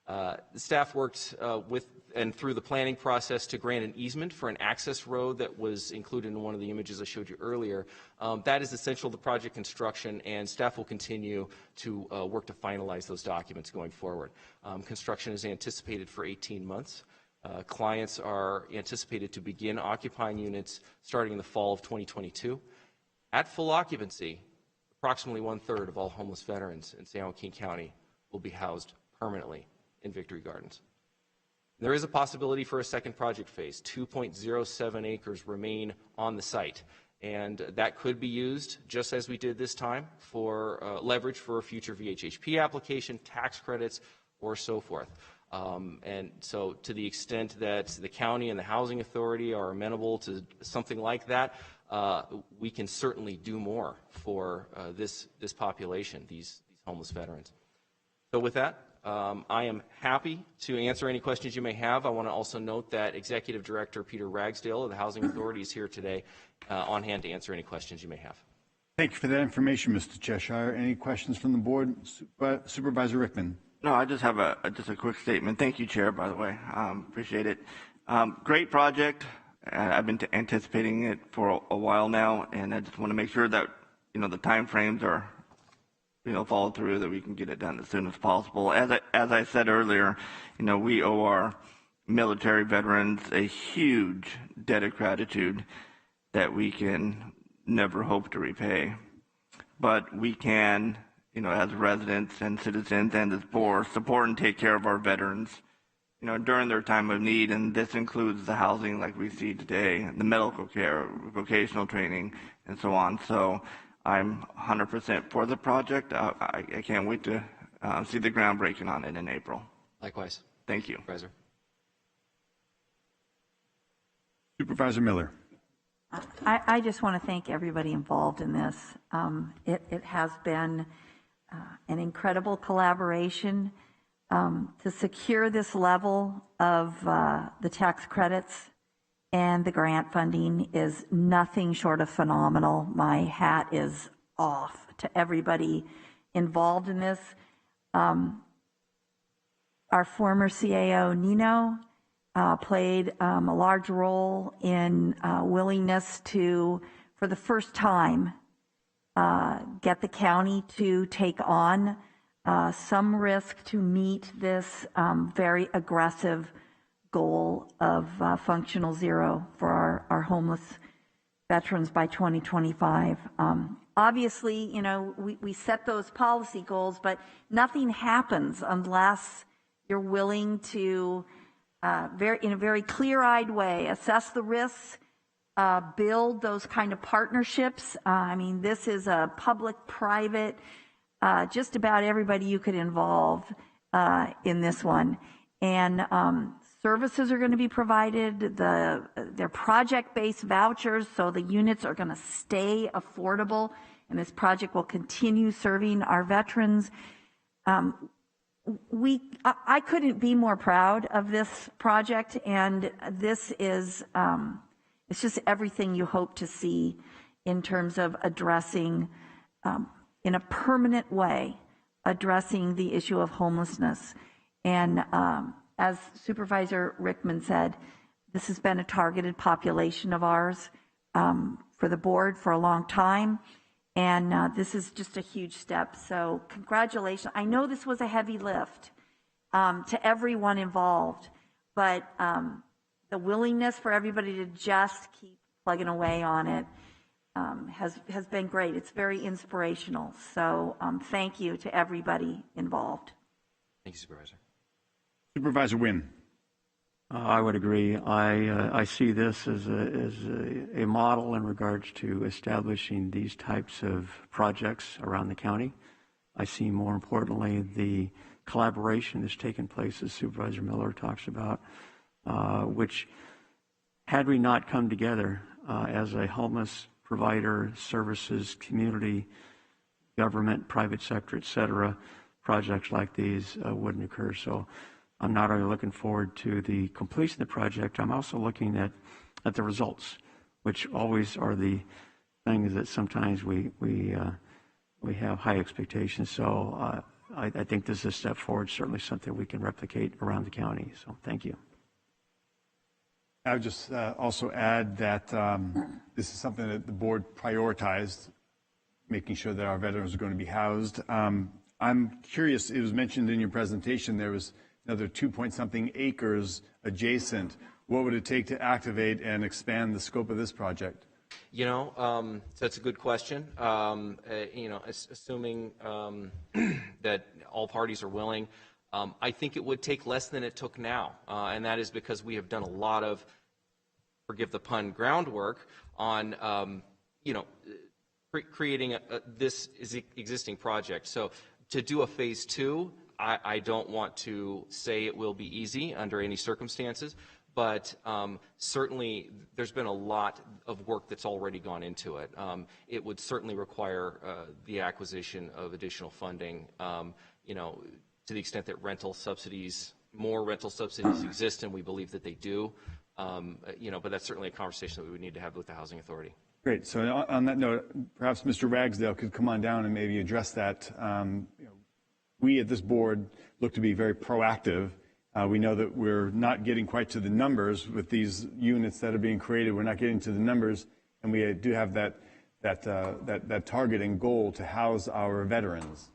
The staff worked with and through the planning process to grant an easement for an access road that was included in one of the images I showed you earlier. That is essential to project construction, and staff will continue to work to finalize those documents going forward. Construction is anticipated for 18 months. Clients are anticipated to begin occupying units starting in the fall of 2022. At full occupancy, approximately 1/3 of all homeless veterans in San Joaquin County will be housed permanently in Victory Gardens. There is a possibility for a second project phase. 2.07 acres remain on the site, and that could be used, just as we did this time, for leverage for a future VHHP application, tax credits, or so forth. And so to the extent that the county and the housing authority are amenable to something like that, we can certainly do more for this population, these homeless veterans. So with that, I am happy to answer any questions you may have. I want to also note that Executive Director Peter Ragsdale of the Housing Authority is here today on hand to answer any questions you may have. Thank you for that information, Mr. Cheshire. Any questions from the board? Supervisor Rickman. No, I just have just a quick statement. Thank you, Chair, by the way. Appreciate it. Great project. I've been anticipating it for a while now, and I just want to make sure that, the time frames are, followed through, that we can get it done as soon as possible. As I said earlier, we owe our military veterans a huge debt of gratitude that we can never hope to repay. But we can, as residents and citizens and as board, support and take care of our veterans, during their time of need. And this includes the housing like we see today, the medical care, vocational training, and so on. So I'm 100% for the project. I can't wait to see the groundbreaking on it in April. Likewise. Thank you. Supervisor. Supervisor Miller. I just want to thank everybody involved in this. It has been an incredible collaboration to secure this level of the tax credits, and the grant funding is nothing short of phenomenal. My hat is off to everybody involved in this. Our former CAO, Nino, played a large role in willingness to, for the first time, get the county to take on some risk to meet this very aggressive goal of functional zero for our homeless veterans by 2025. Obviously, we set those policy goals, but nothing happens unless you're willing to, in a very clear-eyed way, assess the risks, build those kind of partnerships. This is a public-private, just about everybody you could involve in this one. And services are going to be provided. They're project-based vouchers, so the units are going to stay affordable, and this project will continue serving our veterans. I couldn't be more proud of this project, and this is it's just everything you hope to see in terms of addressing, in a permanent way, addressing the issue of homelessness. And as Supervisor Rickman said, this has been a targeted population of ours for the board for a long time. And this is just a huge step. So congratulations. I know this was a heavy lift to everyone involved, but the willingness for everybody to just keep plugging away on it has been great. It's very inspirational. So thank you to everybody involved. Thank you, Supervisor. Supervisor Wynn. I would agree. I see this as a model in regards to establishing these types of projects around the county. I see, more importantly, the collaboration that's taken place, as Supervisor Miller talks about, which, had we not come together as a homeless provider, services, community, government, private sector, et cetera, projects like these wouldn't occur. So I'm not only looking forward to the completion of the project, I'm also looking at the results, which always are the thing is that sometimes we have high expectations. So I think this is a step forward, certainly something we can replicate around the county. So thank you. I would just also add that this is something that the board prioritized, making sure that our veterans are going to be housed. I'm curious, it was mentioned in your presentation, there was another 2-point-something acres adjacent. What would it take to activate and expand the scope of this project? You know, that's a good question. You know, assuming that all parties are willing, I think it would take less than it took now, and that is because we have done a lot of, forgive the pun, groundwork on, you know, creating this existing project. So to do a phase 2, I don't want to say it will be easy under any circumstances, but certainly there's been a lot of work that's already gone into it. It would certainly require the acquisition of additional funding, you know, to the extent that more rental subsidies exist, and we believe that they do, you know, but that's certainly a conversation that we would need to have with the Housing Authority. Great. So on that note, perhaps Mr. Ragsdale could come on down and maybe address that. You know, we at this board look to be very proactive. We know that we're not getting quite to the numbers with these units that are being created. We're not getting to the numbers, and we do have that target and goal to house our veterans.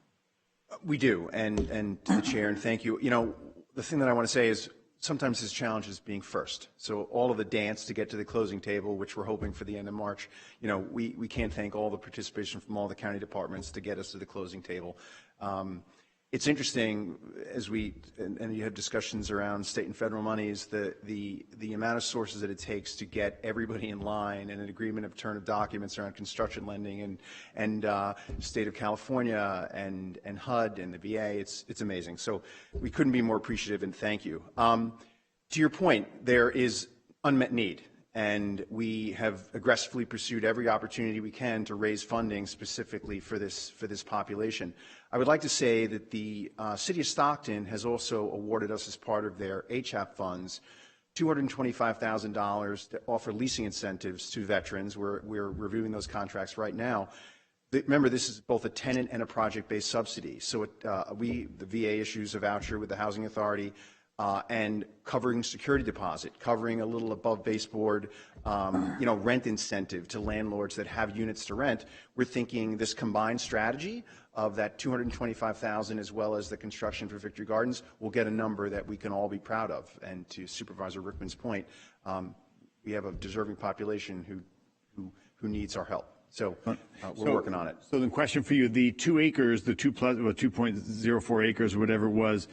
We do, and to the chair, and thank you. You know, the thing that I want to say is sometimes this challenge is being first. So all of the dance to get to the closing table, which we're hoping for the end of March, you know, we can't thank all the participation from all the county departments to get us to the closing table. It's interesting as and you have discussions around state and federal monies, the amount of sources that it takes to get everybody in line and an agreement of turn of documents around construction lending and state of California and HUD and the VA. It's amazing. So we couldn't be more appreciative, and thank you. To your point, there is unmet need. And we have aggressively pursued every opportunity we can to raise funding specifically for this population. I would like to say that the City of Stockton has also awarded us, as part of their HAP funds, $225,000 to offer leasing incentives to veterans. We're reviewing those contracts right now. Remember, this is both a tenant and a project-based subsidy. So the VA issues a voucher with the Housing Authority, and covering security deposit, covering a little above baseboard, you know, rent incentive to landlords that have units to rent. We're thinking this combined strategy of that $225,000 as well as the construction for Victory Gardens will get a number that we can all be proud of. And to Supervisor Rickman's point, we have a deserving population who needs our help. So we're working on it. So the question for you, the 2 acres, the 2.04 acres, or whatever it was,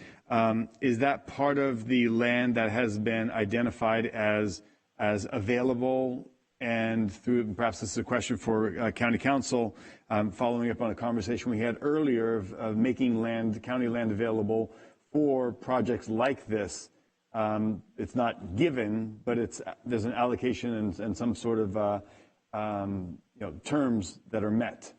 is that part of the land that has been identified as available? And through, perhaps this is a question for County Council, following up on a conversation we had earlier of making county land available for projects like this. It's not given, but there's an allocation and some sort of terms that are met.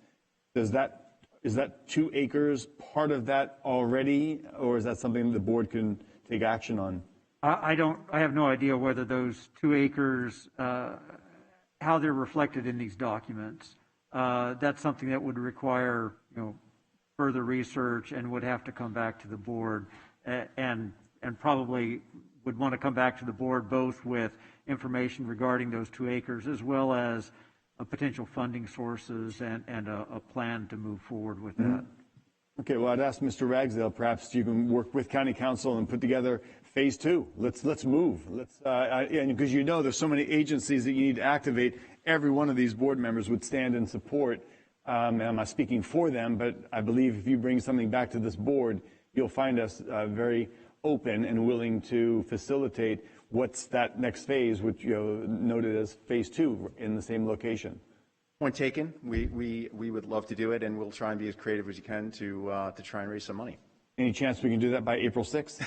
Is that 2 acres part of that already, or is that something the board can take action on? I have no idea whether those 2 acres, how they're reflected in these documents. That's something that would require, further research and would have to come back to the board, and probably would want to come back to the board both with information regarding those 2 acres as well as potential funding sources and a plan to move forward with that. Okay, well, I'd ask Mr. Ragsdale, perhaps you can work with County Council and put together phase 2. Let's move. And because there's so many agencies that you need to activate. Every one of these board members would stand in support. And I'm not speaking for them, but I believe if you bring something back to this board, you'll find us very open and willing to facilitate what's that next phase, which noted as phase 2 in the same location. Point taken. We would love to do it, and we'll try and be as creative as you can to try and raise some money. Any chance we can do that by April 6th?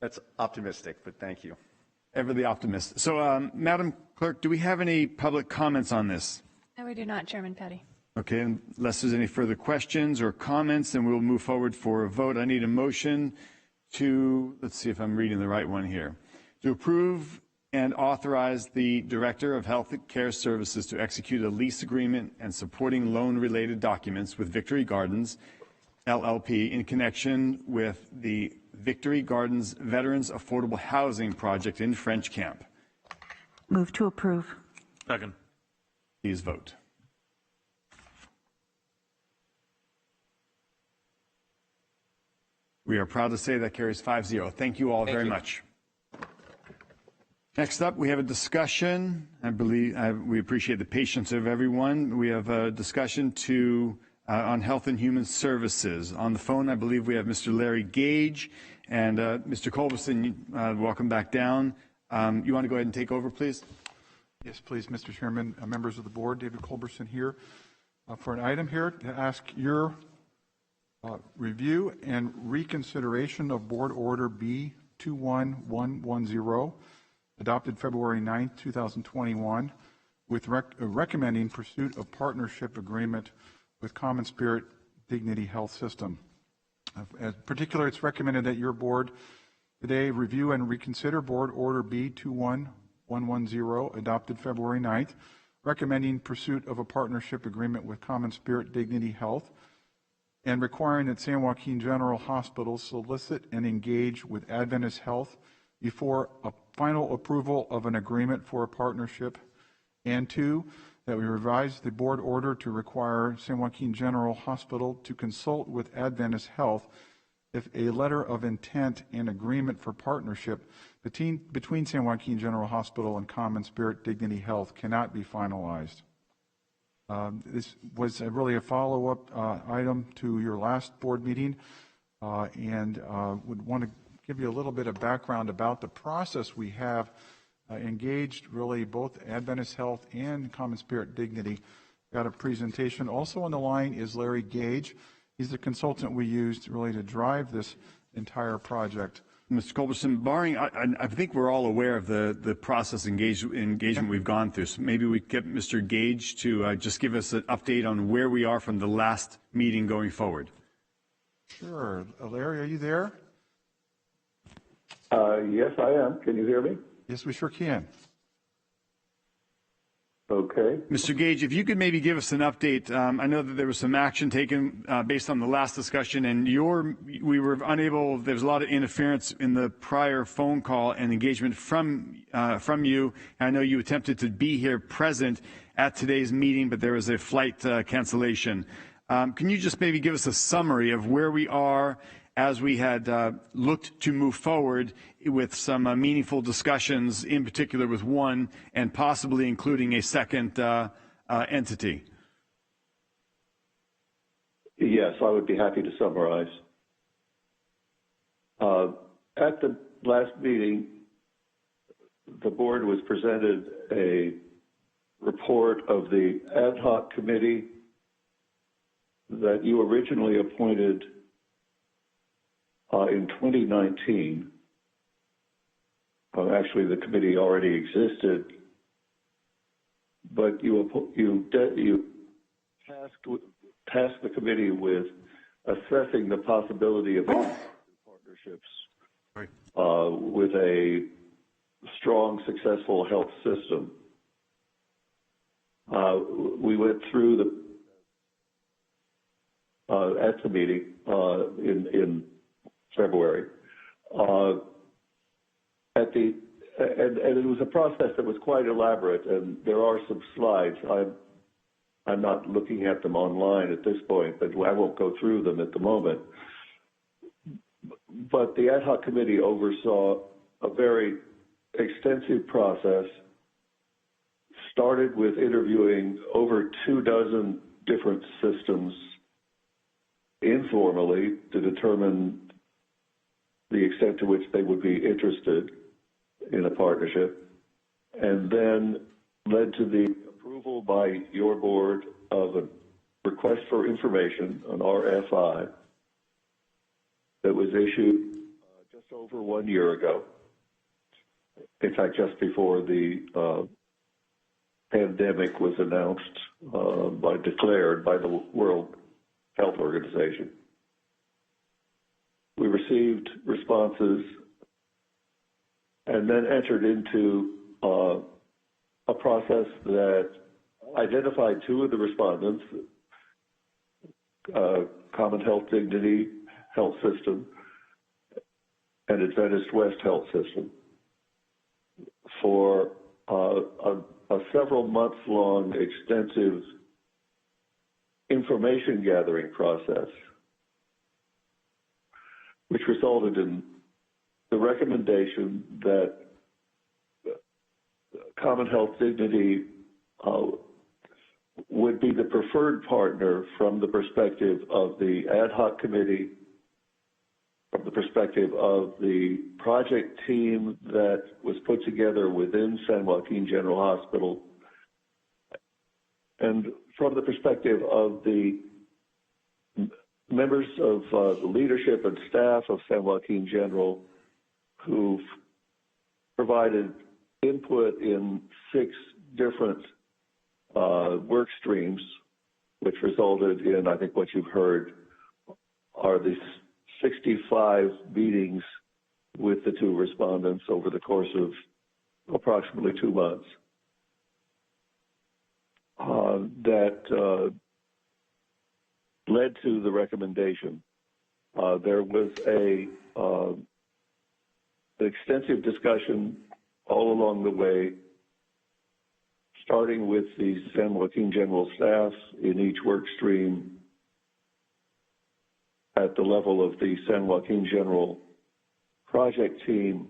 That's optimistic, but thank you. Ever the optimist. So, Madam Clerk, do we have any public comments on this? No, we do not, Chairman Petty. Okay, unless there's any further questions or comments, then we'll move forward for a vote. I need a motion to, let's see if I'm reading the right one here, to approve and authorize the Director of Health Care Services to execute a lease agreement and supporting loan-related documents with Victory Gardens, LLP, in connection with the Victory Gardens Veterans Affordable Housing Project in French Camp. Move to approve. Second. Please vote. We are proud to say that carries 5-0. Thank you all very much. Next up, we have a discussion. I believe we appreciate the patience of everyone. We have a discussion on Health and Human Services. On the phone, I believe we have Mr. Larry Gage and Mr. Culberson. Welcome back down. You want to go ahead and take over, please? Yes, please, Mr. Chairman. Members of the board, David Culberson here for an item here to ask your review and reconsideration of Board Order B21110, adopted February 9, 2021, with recommending pursuit of partnership agreement with Common Spirit Dignity Health System. In particular, it's recommended that your board today review and reconsider Board Order B21110, adopted February 9th, recommending pursuit of a partnership agreement with Common Spirit Dignity Health and requiring that San Joaquin General Hospital solicit and engage with Adventist Health before a final approval of an agreement for a partnership, and 2, that we revise the board order to require San Joaquin General Hospital to consult with Adventist Health if a letter of intent and agreement for partnership between San Joaquin General Hospital and Common Spirit Dignity Health cannot be finalized. This was really a follow-up item to your last board meeting, and would want to give you a little bit of background about the process we have engaged really both Adventist Health and Common Spirit Dignity. Got a presentation. Also on the line is Larry Gage. He's the consultant we used really to drive this entire project. Mr. Culberson, barring, I think we're all aware of the process engagement we've gone through. So maybe we get Mr. Gage to just give us an update on where we are from the last meeting going forward. Sure. Larry, are you there? Yes, I am. Can you hear me? Yes, we sure can. Okay. Mr. Gage, if you could maybe give us an update. I know that there was some action taken based on the last discussion, and we were unable. There was a lot of interference in the prior phone call and engagement from you. I know you attempted to be here present at today's meeting, but there was a flight cancellation. Can you just maybe give us a summary of where we are as we had looked to move forward with some meaningful discussions, in particular with one, and possibly including a second entity? Yes, I would be happy to summarize. At the last meeting, the board was presented a report of the ad hoc committee that you originally appointed in 2019. Actually, the committee already existed, but you tasked the committee with assessing the possibility of partnerships with a strong, successful health system. We went through at the meeting in February. And it was a process that was quite elaborate, and there are some slides. I'm not looking at them online at this point, but I won't go through them at the moment. But the ad hoc committee oversaw a very extensive process, started with interviewing over 24 different systems informally to determine the extent to which they would be interested in a partnership, and then led to the approval by your board of a request for information, an RFI, that was issued just over 1 year ago. In fact, just before the pandemic was announced, declared by the World Health Organization. We received responses and then entered into a process that identified two of the respondents, Common Health Dignity Health System and Adventist West Health System, for a several months long extensive information gathering process, which resulted in the recommendation that Common Health Dignity would be the preferred partner from the perspective of the ad hoc committee, from the perspective of the project team that was put together within San Joaquin General Hospital, and from the perspective of the members of the leadership and staff of San Joaquin General who've provided input in 6 different work streams, which resulted in, I think what you've heard, are these 65 meetings with the 2 respondents over the course of approximately 2 months. That led to the recommendation. There was an extensive discussion all along the way, starting with the San Joaquin General staff in each work stream, at the level of the San Joaquin General project team,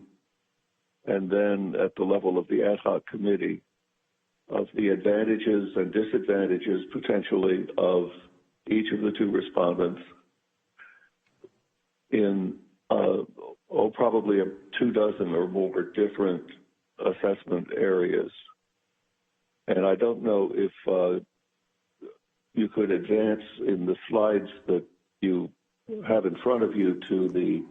and then at the level of the ad hoc committee, of the advantages and disadvantages potentially of each of the 2 respondents in probably 24 or more different assessment areas. And I don't know if you could advance in the slides that you have in front of you to the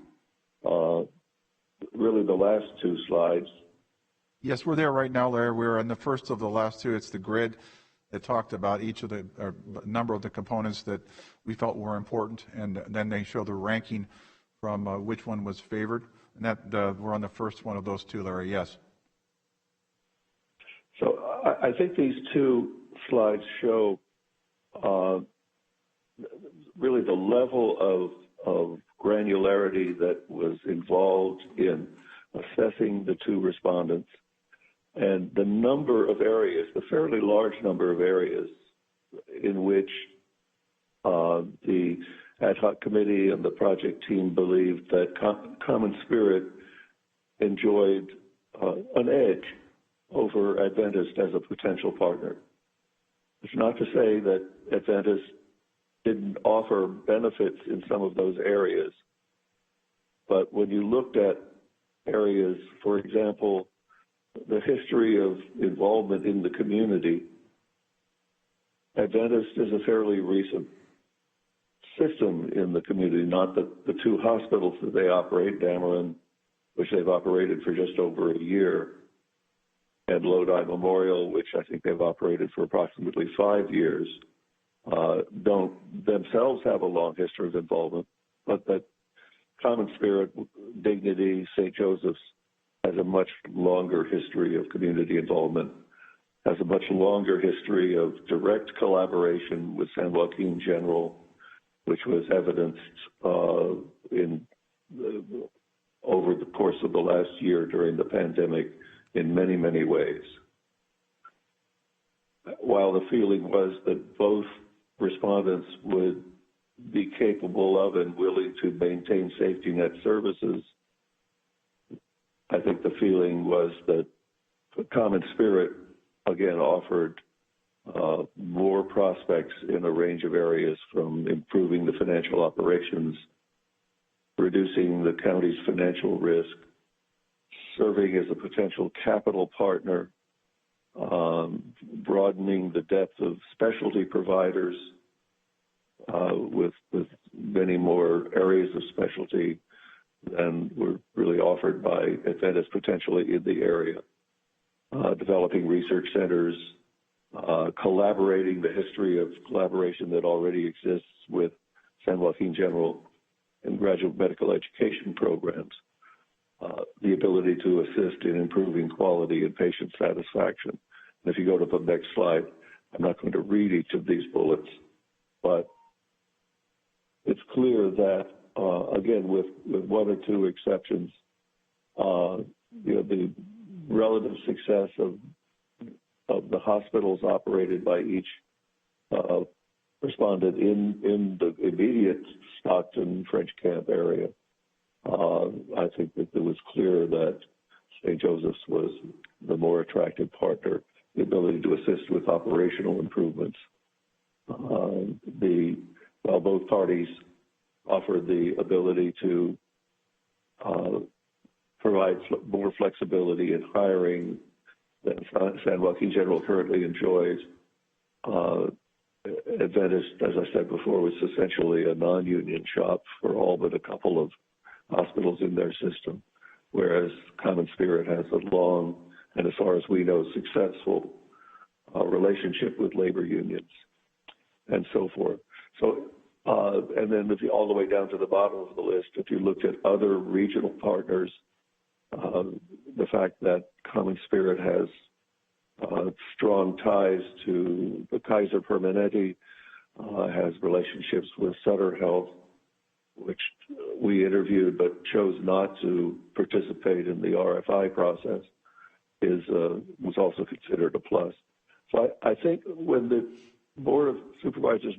really the last 2 slides. Yes, we're there right now, Larry. We're on the first of the last 2. It's the grid that talked about each of the number of the components that we felt were important, and then they show the ranking from which one was favored. And that we're on the first one of those 2, Larry. Yes. So I think these 2 slides show really the level of granularity that was involved in assessing the 2 respondents, and the number of areas, the fairly large number of areas in which the ad hoc committee and the project team believed that Common Spirit enjoyed an edge over Adventist as a potential partner. It's not to say that Adventist didn't offer benefits in some of those areas, but when you looked at areas, for example, the history of involvement in the community, Adventist is a fairly recent system in the community, not the 2 hospitals that they operate, Dameron, which they've operated for just over a year, and Lodi Memorial, which I think they've operated for approximately 5 years, don't themselves have a long history of involvement, but that Common Spirit, Dignity, St. Joseph's has a much longer history of community involvement, has a much longer history of direct collaboration with San Joaquin General, which was evidenced over the course of the last year during the pandemic in many, many ways. While the feeling was that both respondents would be capable of and willing to maintain safety net services, I think the feeling was that Common Spirit, again, offered more prospects in a range of areas, from improving the financial operations, reducing the county's financial risk, serving as a potential capital partner, broadening the depth of specialty providers with many more areas of specialty than were really offered by Adventist potentially in the area, developing research centers, collaborating, the history of collaboration that already exists with San Joaquin General and graduate medical education programs. the ability to assist in improving quality and patient satisfaction. And if you go to the next slide, I'm not going to read each of these bullets, but it's clear that, again, with one or two exceptions, the relative success of the hospitals operated by each respondent in the immediate Stockton French Camp area, I think that it was clear that St. Joseph's was the more attractive partner, the ability to assist with operational improvements. While both parties offered the ability to provide more flexibility in hiring than San Joaquin General currently enjoys, Adventist, as I said before, was essentially a non-union shop for all but a couple of hospitals in their system, whereas Common Spirit has a long and, as far as we know, successful relationship with labor unions and so forth. So, and then all the way down to the bottom of the list, if you looked at other regional partners, the fact that Common Spirit has strong ties to the Kaiser Permanente, has relationships with Sutter Health, which we interviewed but chose not to participate in the RFI process, was also considered a plus. So I think when the Board of Supervisors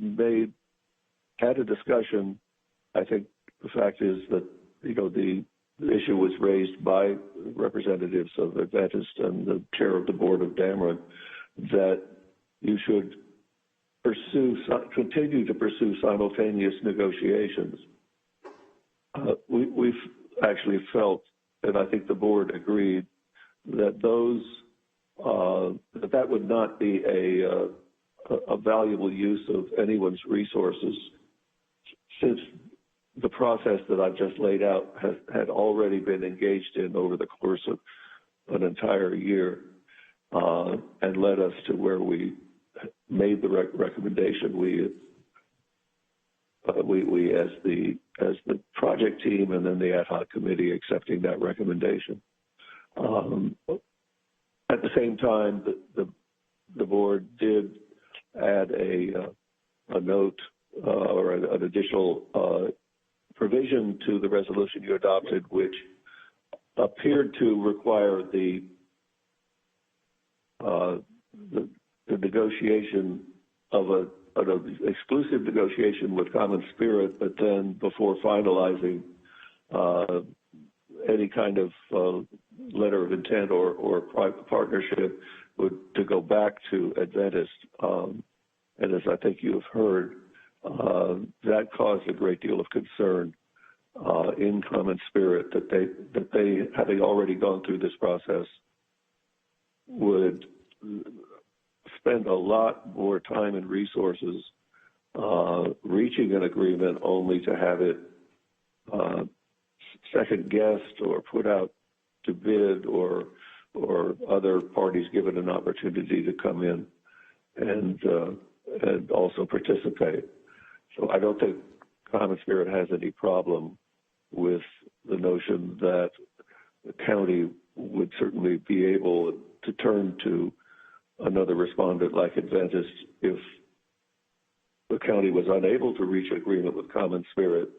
had a discussion, I think the fact is that, the issue was raised by representatives of Adventist and the chair of the board of Dameron, that you should continue to pursue simultaneous negotiations. We've actually felt, and I think the board agreed, that that would not be a valuable use of anyone's resources, since the process that I've just laid out had already been engaged in over the course of an entire year, and led us to where we made the recommendation. We as the project team and then the ad hoc committee accepting that recommendation. At the same time, the board did add a note or an additional provision to the resolution you adopted, which appeared to require the negotiation of an exclusive negotiation with Common Spirit, but then before finalizing any kind of letter of intent or partnership, to go back to Adventist. And as I think you have heard, that caused a great deal of concern in Common Spirit that they, having already gone through this process, would spend a lot more time and resources reaching an agreement only to have it second guessed or put out to bid, or other parties given an opportunity to come in and also participate. So I don't think Common Spirit has any problem with the notion that the county would certainly be able to turn to another respondent like Adventist if the county was unable to reach agreement with Common Spirit.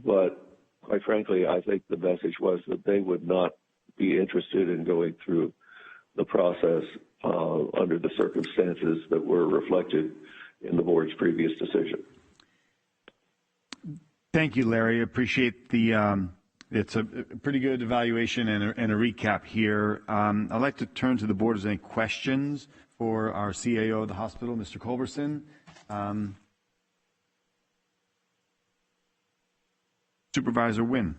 But quite frankly, I think the message was that they would not be interested in going through the process under the circumstances that were reflected in the board's previous decision. Thank you, Larry. Appreciate it's a pretty good evaluation and a recap here. I'd like to turn to the board. Is there any questions for our CAO of the hospital, Mr. Culberson? Supervisor Wynn.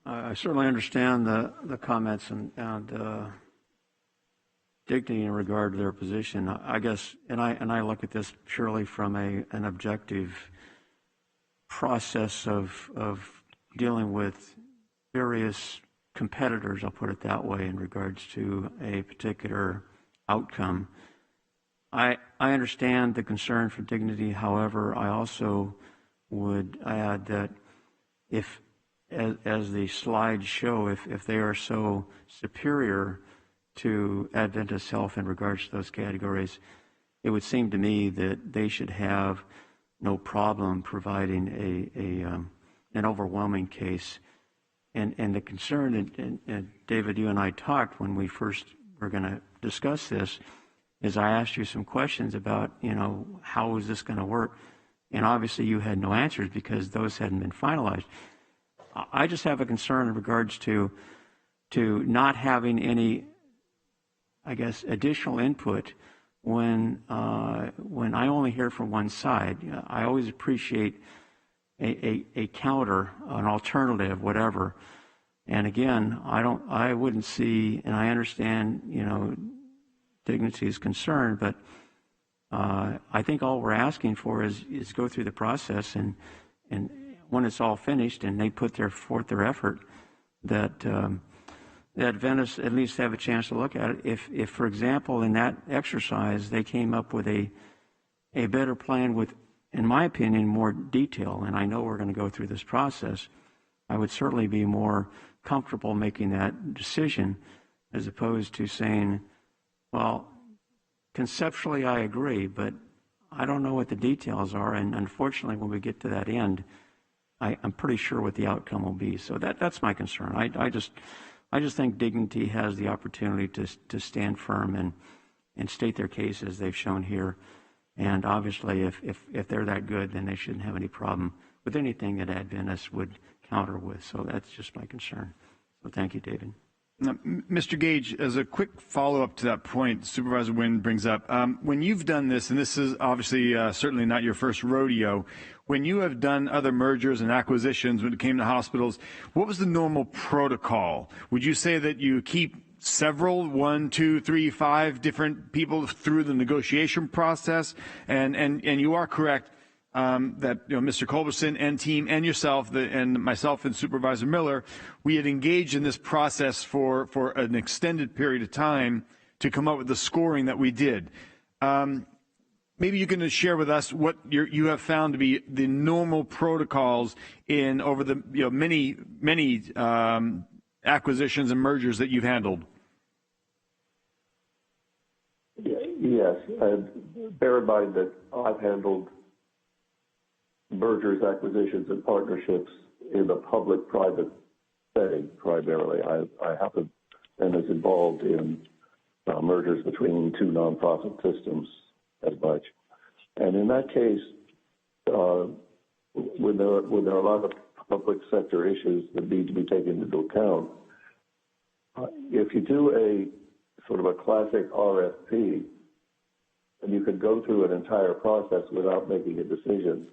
I certainly understand the comments and dignity in regard to their position. I guess, and I look at this purely from an objective process of dealing with various competitors, I'll put it that way, in regards to a particular outcome. I understand the concern for dignity. However, I also would add that if as the slides show, if they are so superior to Adventist Health in regards to those categories, it would seem to me that they should have no problem providing an overwhelming case. And the concern, and David, you and I talked when we first were going to discuss this, is I asked you some questions about, how is this going to work? And obviously you had no answers because those hadn't been finalized. I just have a concern in regards to not having any, I guess, additional input when I only hear from one side. I always appreciate a counter, an alternative, whatever. And again, I wouldn't see, and I understand, Dignity's concern, but I think all we're asking for is go through the process, and when it's all finished and they put forth their effort, that Adventists at least have a chance to look at it. If, for example, in that exercise, they came up with a better plan with, in my opinion, more detail, and I know we're going to go through this process, I would certainly be more comfortable making that decision as opposed to saying, well, conceptually I agree, but I don't know what the details are, and unfortunately when we get to that end, I'm pretty sure what the outcome will be. So that's my concern. I just think Dignity has the opportunity to stand firm and state their case as they've shown here. And obviously, if they're that good, then they shouldn't have any problem with anything that Adventists would counter with. So that's just my concern. So thank you, David. Now, Mr. Gage, as a quick follow-up to that point Supervisor Wynn brings up, when you've done this, and this is obviously certainly not your first rodeo, when you have done other mergers and acquisitions when it came to hospitals, what was the normal protocol? Would you say that you keep several, 1, 2, 3, 5 different people through the negotiation process? And you are correct that Mr. Culberson and team and yourself and myself and Supervisor Miller, we had engaged in this process for an extended period of time to come up with the scoring that we did. Maybe you can share with us what you have found to be the normal protocols in over the many acquisitions and mergers that you've handled. Yes, bear in mind that I've handled mergers, acquisitions, and partnerships in the public-private setting primarily. I haven't been as involved in mergers between two nonprofit systems as much. And in that case, when there are a lot of public sector issues that need to be taken into account, if you do a sort of a classic RFP, and you could go through an entire process without making a decision,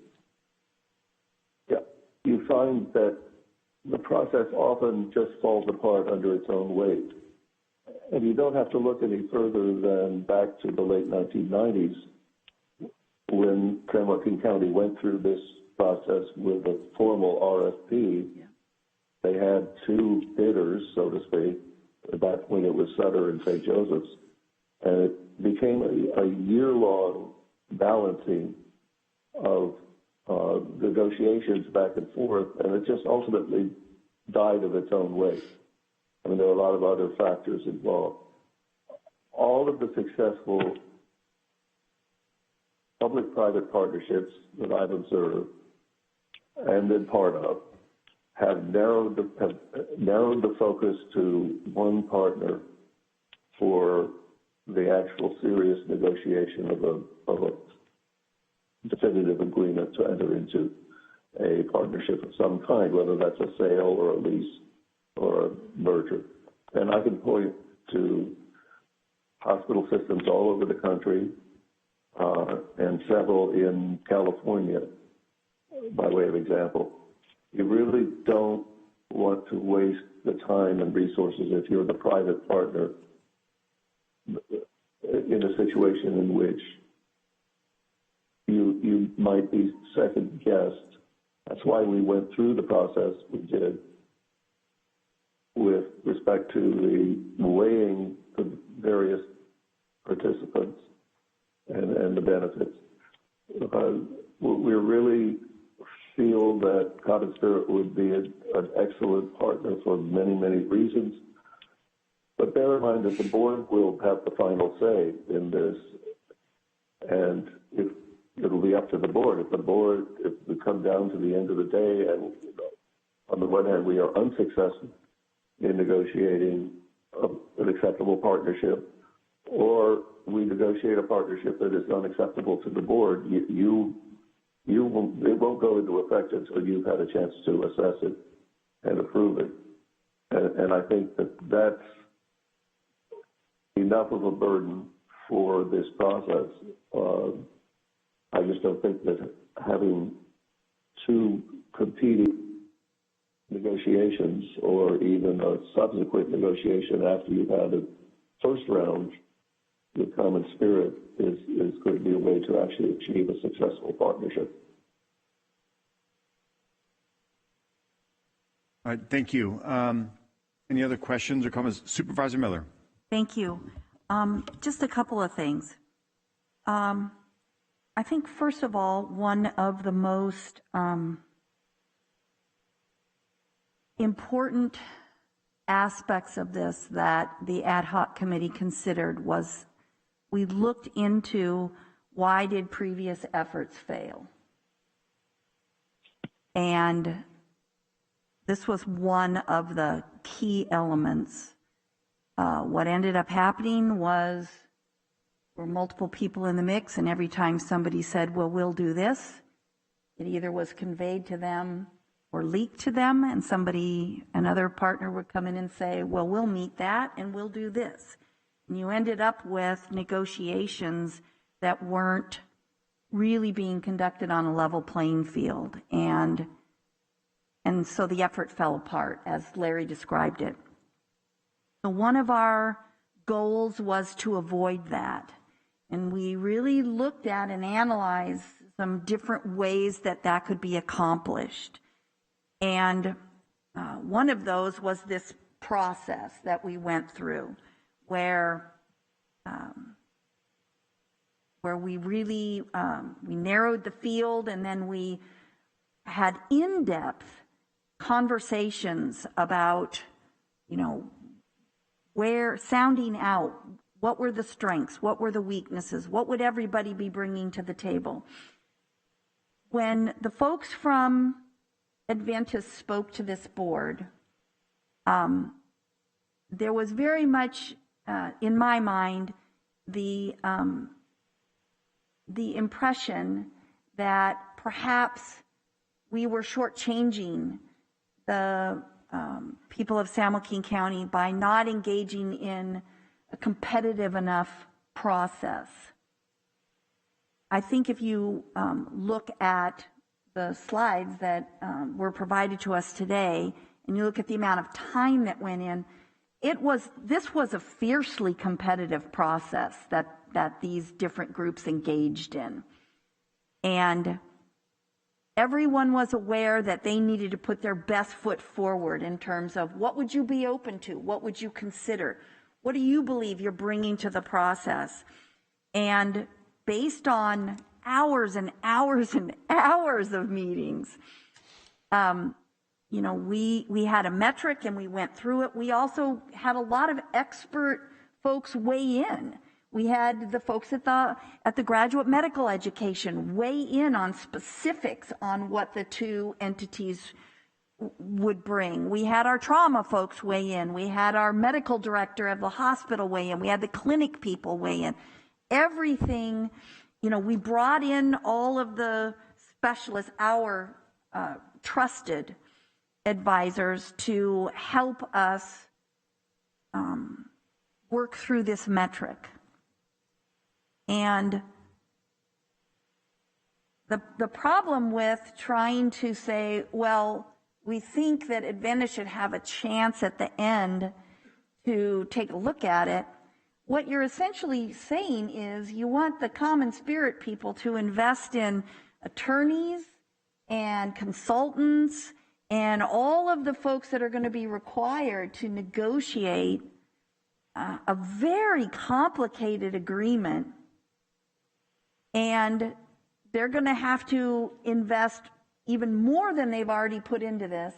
you find that the process often just falls apart under its own weight. And you don't have to look any further than back to the late 1990s when San Joaquin County went through this process with a formal RFP. Yeah. They had two bidders, so to speak, back when it was Sutter and St. Joseph's. And it became a year-long balancing of negotiations back and forth, and it just ultimately died of its own weight. I mean, there are a lot of other factors involved. All of the successful public-private partnerships that I've observed and been part of have narrowed the focus to one partner for the actual serious negotiation of a definitive agreement to enter into a partnership of some kind, whether that's a sale or a lease or a merger. And I can point to hospital systems all over the country and several in California, by way of example. You really don't want to waste the time and resources if you're the private partner in a situation in which you might be second guessed. That's why we went through the process we did with respect to the weighing the various participants and the benefits. We really feel that Common Spirit would be an excellent partner for many, many reasons. But bear in mind that the board will have the final say in this, and if it'll be up to the board. If we come down to the end of the day and on the one hand we are unsuccessful in negotiating an acceptable partnership, or we negotiate a partnership that is unacceptable to the board, it won't go into effect until you've had a chance to assess it and approve it. And I think that's enough of a burden for this process. I just don't think that having two competing negotiations or even a subsequent negotiation after you've had a first round with common spirit is going to be a way to actually achieve a successful partnership. All right, thank you. Any other questions or comments? Supervisor Miller. Thank you. Just a couple of things. I think, first of all, one of the most important aspects of this that the ad hoc committee considered was we looked into why did previous efforts fail. And this was one of the key elements. What ended up happening was there were multiple people in the mix, and every time somebody said, well, we'll do this, it either was conveyed to them or leaked to them, and another partner would come in and say, well, we'll meet that and we'll do this. And you ended up with negotiations that weren't really being conducted on a level playing field. And so the effort fell apart, as Larry described it. So one of our goals was to avoid that. And we really looked at and analyzed some different ways that could be accomplished. And one of those was this process that we went through, where we really we narrowed the field, and then we had in-depth conversations about, where sounding out, what were the strengths, what were the weaknesses, what would everybody be bringing to the table. When the folks from Adventist spoke to this board, there was very much, in my mind, the impression that perhaps we were shortchanging the people of San Joaquin County by not engaging in a competitive enough process. I think if you look at the slides that were provided to us today, and you look at the amount of time that went in, this was a fiercely competitive process that these different groups engaged in. And everyone was aware that they needed to put their best foot forward in terms of what would you be open to? What would you consider? What do you believe you're bringing to the process? And based on hours and hours and hours of meetings, we had a metric and we went through it. We also had a lot of expert folks weigh in. We had the folks at the graduate medical education weigh in on specifics on what the two entities would bring. We had our trauma folks weigh in. We had our medical director of the hospital weigh in. We had the clinic people weigh in. Everything, we brought in all of the specialists, our trusted advisors, to help us work through this metric. And the problem with trying to say, well, we think that Adventist should have a chance at the end to take a look at it, what you're essentially saying is you want the common spirit people to invest in attorneys and consultants and all of the folks that are going to be required to negotiate a very complicated agreement. And they're going to have to invest even more than they've already put into this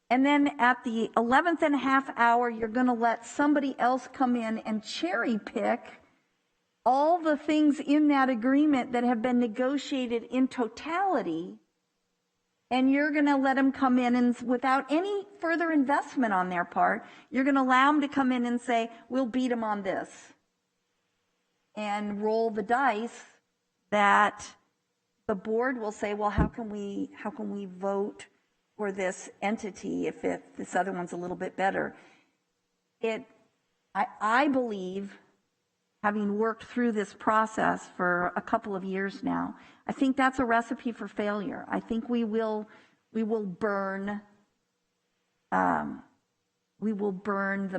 And then at the 11th and a half hour, you're going to let somebody else come in and cherry pick all the things in that agreement that have been negotiated in totality, and you're going to let them come in and without any further investment on their part, you're going to allow them to come in and say, we'll beat them on this, and roll the dice that the board will say, well, how can we vote for this entity if this other one's a little bit better? I believe, having worked through this process for a couple of years now, I think that's a recipe for failure. I think we will burn the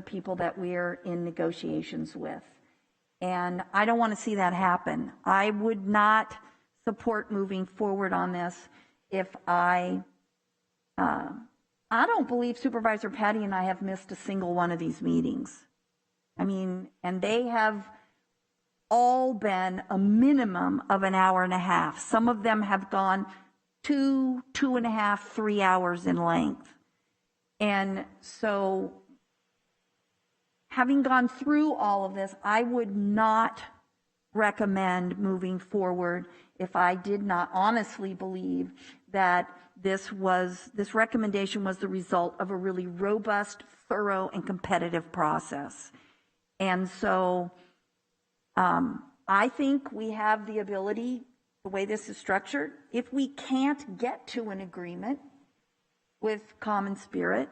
people that we're in negotiations with. And I don't want to see that happen. I would not support moving forward on this if I don't believe Supervisor Patty and I have missed a single one of these meetings. I mean, and they have all been a minimum of an hour and a half. Some of them have gone 2.5, 3 hours in length. And so, having gone through all of this, I would not recommend moving forward if I did not honestly believe that this recommendation was the result of a really robust, thorough, and competitive process. And so I think we have the ability, the way this is structured, if we can't get to an agreement with Common Spirit,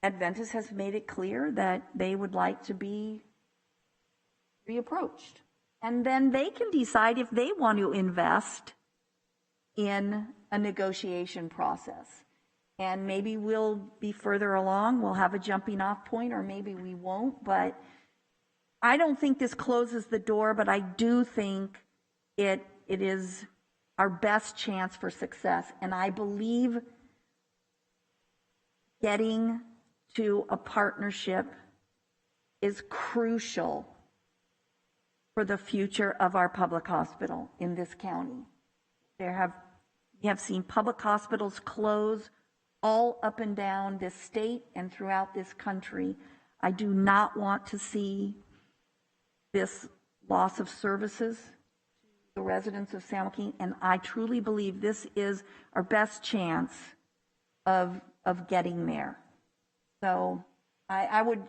Adventist has made it clear that they would like to be reapproached. And then they can decide if they want to invest in a negotiation process. And maybe we'll be further along, we'll have a jumping off point, or maybe we won't. But I don't think this closes the door, but I do think it is our best chance for success. And I believe getting to a partnership is crucial for the future of our public hospital in this county. We have seen public hospitals close all up and down this state and throughout this country. I do not want to see this loss of services to the residents of San Joaquin, and I truly believe this is our best chance of getting there. So I would,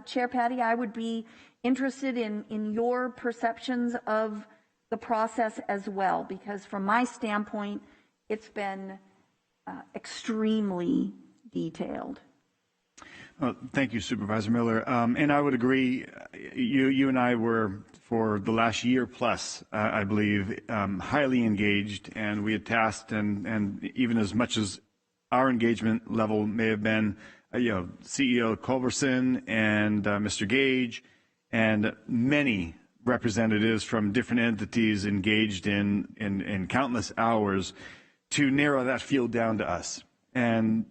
Chair Patty, I would be interested in your perceptions of the process as well, because from my standpoint, it's been extremely detailed. Thank you, Supervisor Miller. And I would agree, you and I were, for the last year plus, I believe, highly engaged, and we had tasked, and even as much as our engagement level may have been, CEO Culberson and Mr. Gage, and many representatives from different entities engaged in countless hours to narrow that field down to us. And,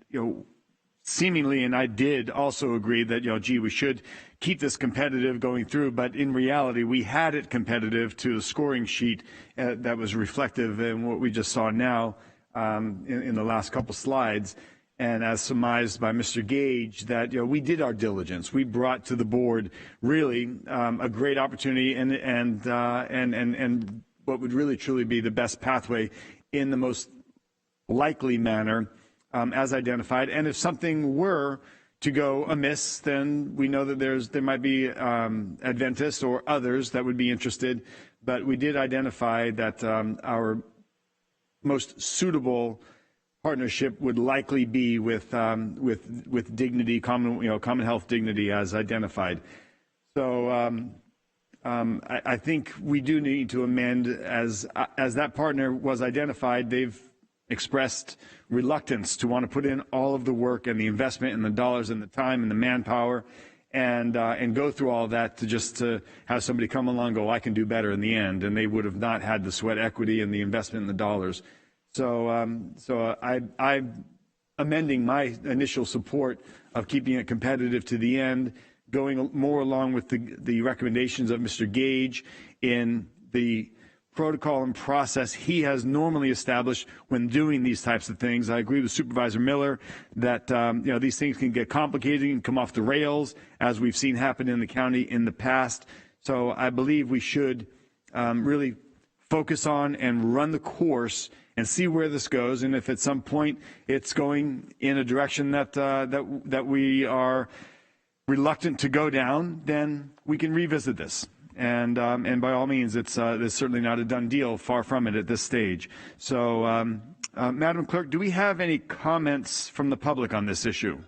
seemingly, and I did also agree that, we should keep this competitive going through, but in reality, we had it competitive to the scoring sheet that was reflective in what we just saw now in the last couple slides. And as surmised by Mr. Gage, that we did our diligence. We brought to the board really a great opportunity and what would really truly be the best pathway in the most likely manner as identified. And if something were to go amiss, then we know that there might be Adventists or others that would be interested. But we did identify that our most suitable partnership would likely be with Dignity, Common Health Dignity as identified. So I think we do need to amend as that partner was identified. They've expressed reluctance to want to put in all of the work and the investment and the dollars and the time and the manpower and go through all that to have somebody come along and go, I can do better in the end, and they would have not had the sweat equity and the investment and the dollars. So I'm amending my initial support of keeping it competitive to the end, going more along with the recommendations of Mr. Gage in the protocol and process he has normally established when doing these types of things. I agree with Supervisor Miller that these things can get complicated and come off the rails, as we've seen happen in the county in the past. So I believe we should really focus on and run the course and see where this goes. And if at some point it's going in a direction that we are reluctant to go down, then we can revisit this. And by all means, it's certainly not a done deal, far from it at this stage. So, Madam Clerk, do we have any comments from the public on this issue?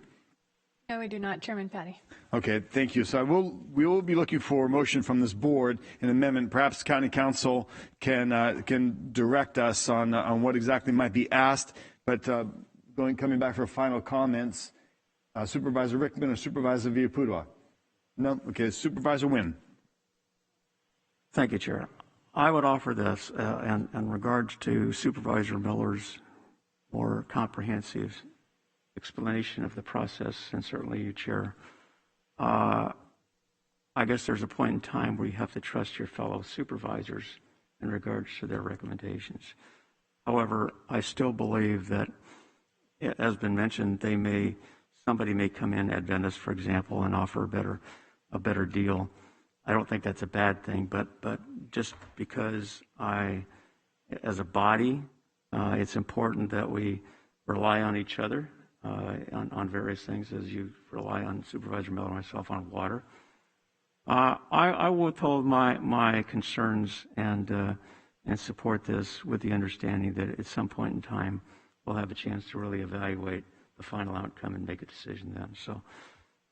No, we do not, Chairman Patty. Okay, thank you. So we will be looking for a motion from this board, an amendment. Perhaps County Council can direct us on what exactly might be asked. But coming back for final comments, Supervisor Rickman or Supervisor Villapudua? No? Okay, Supervisor Wynn. Thank you, Chair. I would offer this in regards to Supervisor Miller's more comprehensive explanation of the process, and certainly you, Chair. I guess there's a point in time where you have to trust your fellow supervisors in regards to their recommendations. However, I still believe that, as been mentioned, somebody may come in, Adventist, for example, and offer a better deal. I don't think that's a bad thing, but just because as a body, it's important that we rely on each other on various things, as you rely on Supervisor Miller and myself on water. I will withhold my concerns and support this with the understanding that at some point in time we'll have a chance to really evaluate the final outcome and make a decision then. So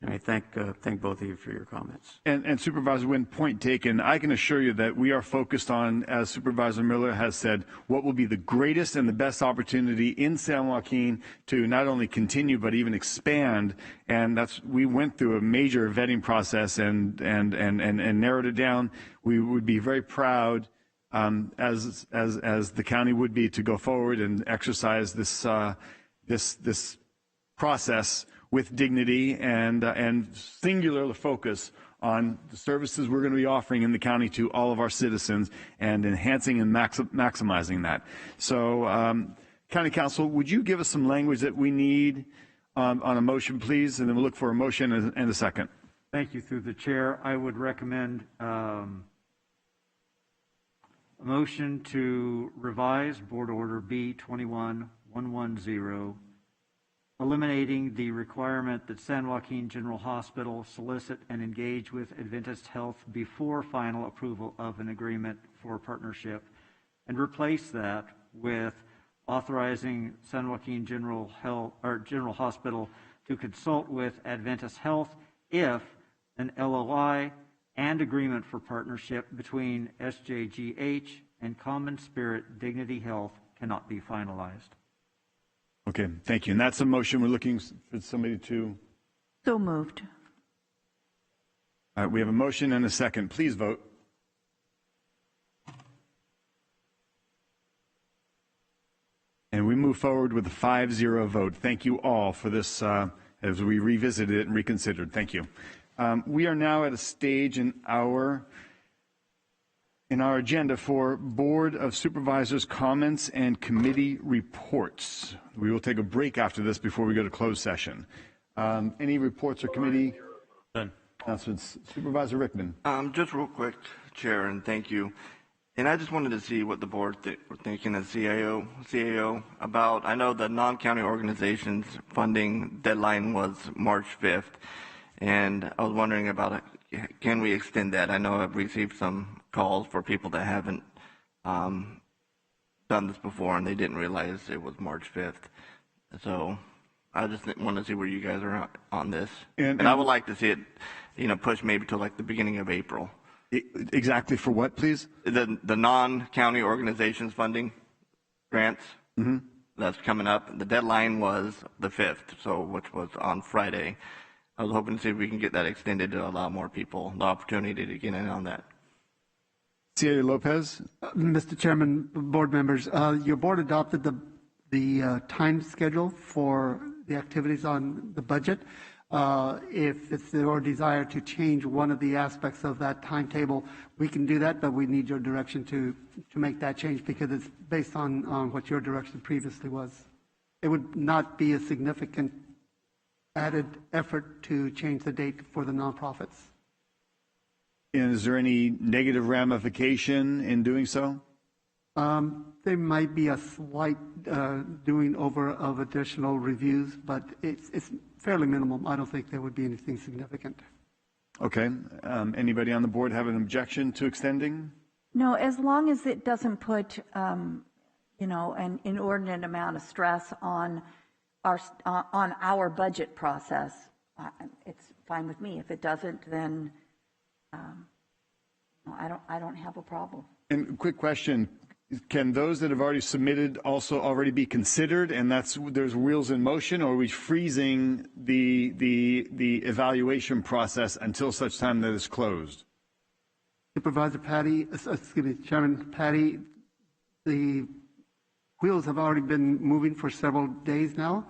I thank both of you for your comments. And Supervisor Wynn, point taken. I can assure you that we are focused on, as Supervisor Miller has said, what will be the greatest and the best opportunity in San Joaquin to not only continue but even expand. And we went through a major vetting process and narrowed it down. We would be very proud, as the county would be, to go forward and exercise this process with dignity and singular focus on the services we're going to be offering in the county to all of our citizens and enhancing and maximizing that. So, County Council, would you give us some language that we need on a motion, please? And then we'll look for a motion and a second. Thank you. Through the chair, I would recommend a motion to revise Board Order B-21-110, eliminating the requirement that San Joaquin General Hospital solicit and engage with Adventist Health before final approval of an agreement for partnership, and replace that with authorizing San Joaquin General Hospital to consult with Adventist Health if an LOI and agreement for partnership between SJGH and Common Spirit Dignity Health cannot be finalized. Okay, thank you. And that's a motion. We're looking for somebody to... So moved. All right, we have a motion and a second. Please vote. And we move forward with a 5-0 vote. Thank you all for this as we revisited it and reconsidered. Thank you. We are now at a stage in our agenda for Board of Supervisors comments and committee reports. We will take a break after this before we go to closed session. Any reports or committee announcements? Supervisor Rickman. Just real quick, Chair, and thank you. And I just wanted to see what the board were thinking as CAO about. I know the non-county organizations funding deadline was March 5th, and I was wondering about it. Can we extend that? I know I've received some calls for people that haven't done this before and they didn't realize it was March 5th. So I just want to see where you guys are on this. And I would like to see it, push maybe to like the beginning of April. Exactly for what, please? The non-county organizations funding grants. Mm-hmm. That's coming up. The deadline was the 5th, which was on Friday. I was hoping to see if we can get that extended to allow more people the opportunity to get in on that. CAO Lopez. Mr. Chairman, board members, your board adopted the time schedule for the activities on the budget. If it's your desire to change one of the aspects of that timetable, we can do that, but we need your direction to make that change because it's based on what your direction previously was. It would not be a significant added effort to change the date for the nonprofits. And is there any negative ramification in doing so? There might be a slight doing over of additional reviews, but it's fairly minimal. I don't think there would be anything significant. Okay. Anybody on the board have an objection to extending? No, as long as it doesn't put, an inordinate amount of stress on our budget process, it's fine with me. If it doesn't, then I don't have a problem. And quick question. Can those that have already submitted also already be considered, and there's wheels in motion, or are we freezing the evaluation process until such time that it's closed? Chairman Patty, the wheels have already been moving for several days now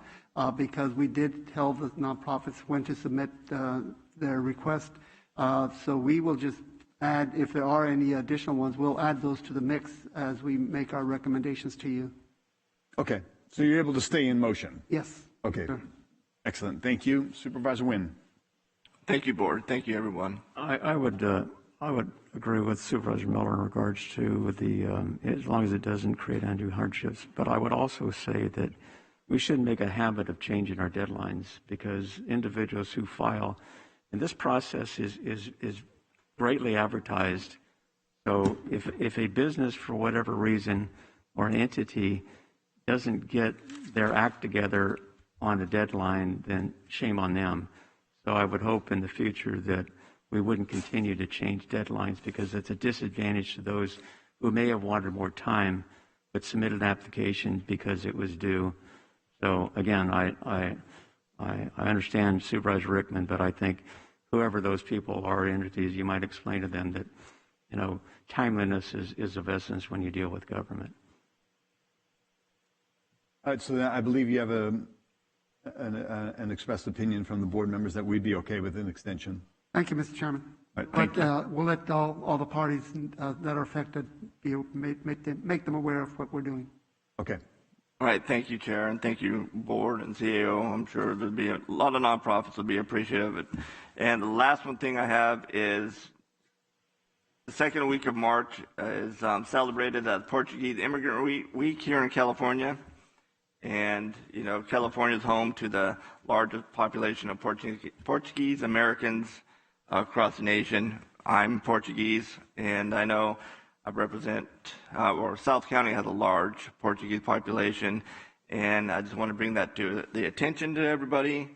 because we did tell the nonprofits when to submit their request. So we will just add, if there are any additional ones, we'll add those to the mix as we make our recommendations to you. Okay, so you're able to stay in motion? Yes. Okay, sure. Excellent. Thank you. Supervisor Wynn. Thank you, Board. Thank you, everyone. I would agree with Supervisor Miller in regards to as long as it doesn't create undue hardships. But I would also say that we shouldn't make a habit of changing our deadlines because individuals who file, and this process is greatly advertised. So if a business, for whatever reason, or an entity doesn't get their act together on a deadline, then shame on them. So I would hope in the future that we wouldn't continue to change deadlines because it's a disadvantage to those who may have wanted more time but submitted an application because it was due. So again, I understand Supervisor Rickman, but I think whoever those people are, entities, you might explain to them that, timeliness is of essence when you deal with government. All right, so I believe you have an expressed opinion from the board members that we'd be okay with an extension. Thank you, Mr. Chairman. All right, but we'll let all the parties that are affected make them aware of what we're doing. Okay. All right, thank you, Chair, and thank you, Board and CAO. I'm sure there'll be a lot of nonprofits will be appreciative of it. And the last one thing I have is the second week of March is celebrated as Portuguese Immigrant Week here in California. And, California is home to the largest population of Portuguese Americans across the nation. I'm Portuguese, and I know I represent, South County has a large Portuguese population, and I just want to bring that to the attention to everybody.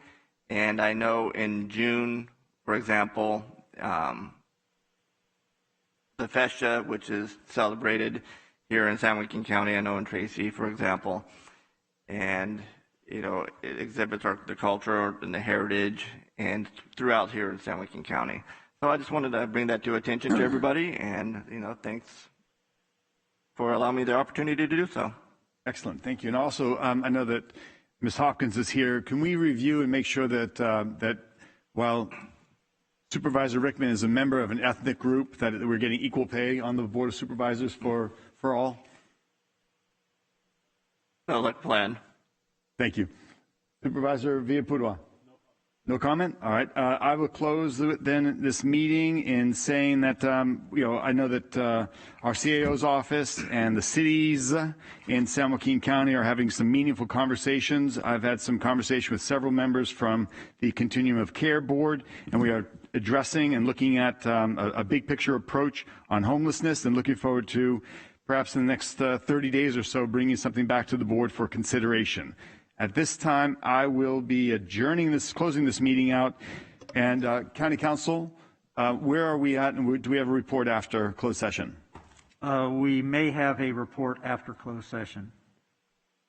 And I know in June, for example, the Festa, which is celebrated here in San Joaquin County, I know in Tracy, for example, and it exhibits the culture and the heritage and throughout here in San Joaquin County. So I just wanted to bring that to attention to everybody, and thanks for allowing me the opportunity to do so. Excellent, thank you. And also, I know that Ms. Hopkins is here. Can we review and make sure that that while Supervisor Rickman is a member of an ethnic group, that we're getting equal pay on the Board of Supervisors for all? Sounds like a plan. Thank you. Supervisor Villapudua. No comment? All right. I will close then this meeting in saying that, I know that our CAO's office and the cities in San Joaquin County are having some meaningful conversations. I've had some conversation with several members from the Continuum of Care Board, and we are addressing and looking at a big picture approach on homelessness and looking forward to perhaps in the next 30 days or so bringing something back to the board for consideration. At this time, I will be closing this meeting out. And County Council, where are we at, and do we have a report after closed session? We may have a report after closed session.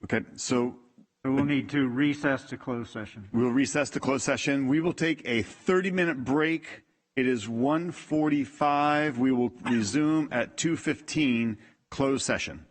Okay, so we'll need to recess to closed session. We'll recess to closed session. We will take a 30-minute break. It is 1:45. We will resume at 2:15, closed session.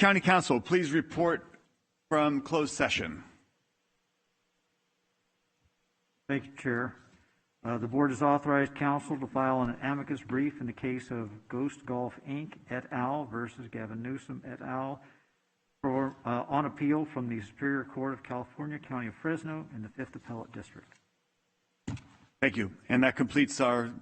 County Council, please report from closed session. Thank you, Chair. The board has authorized council to file an amicus brief in the case of Ghost Golf Inc. et al. Versus Gavin Newsom et al. On appeal from the Superior Court of California, County of Fresno, in the 5th Appellate District. Thank you. And that completes our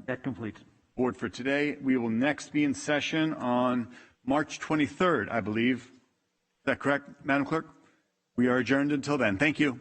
board for today. We will next be in session on March 23rd, I believe. Is that correct, Madam Clerk? We are adjourned until then. Thank you.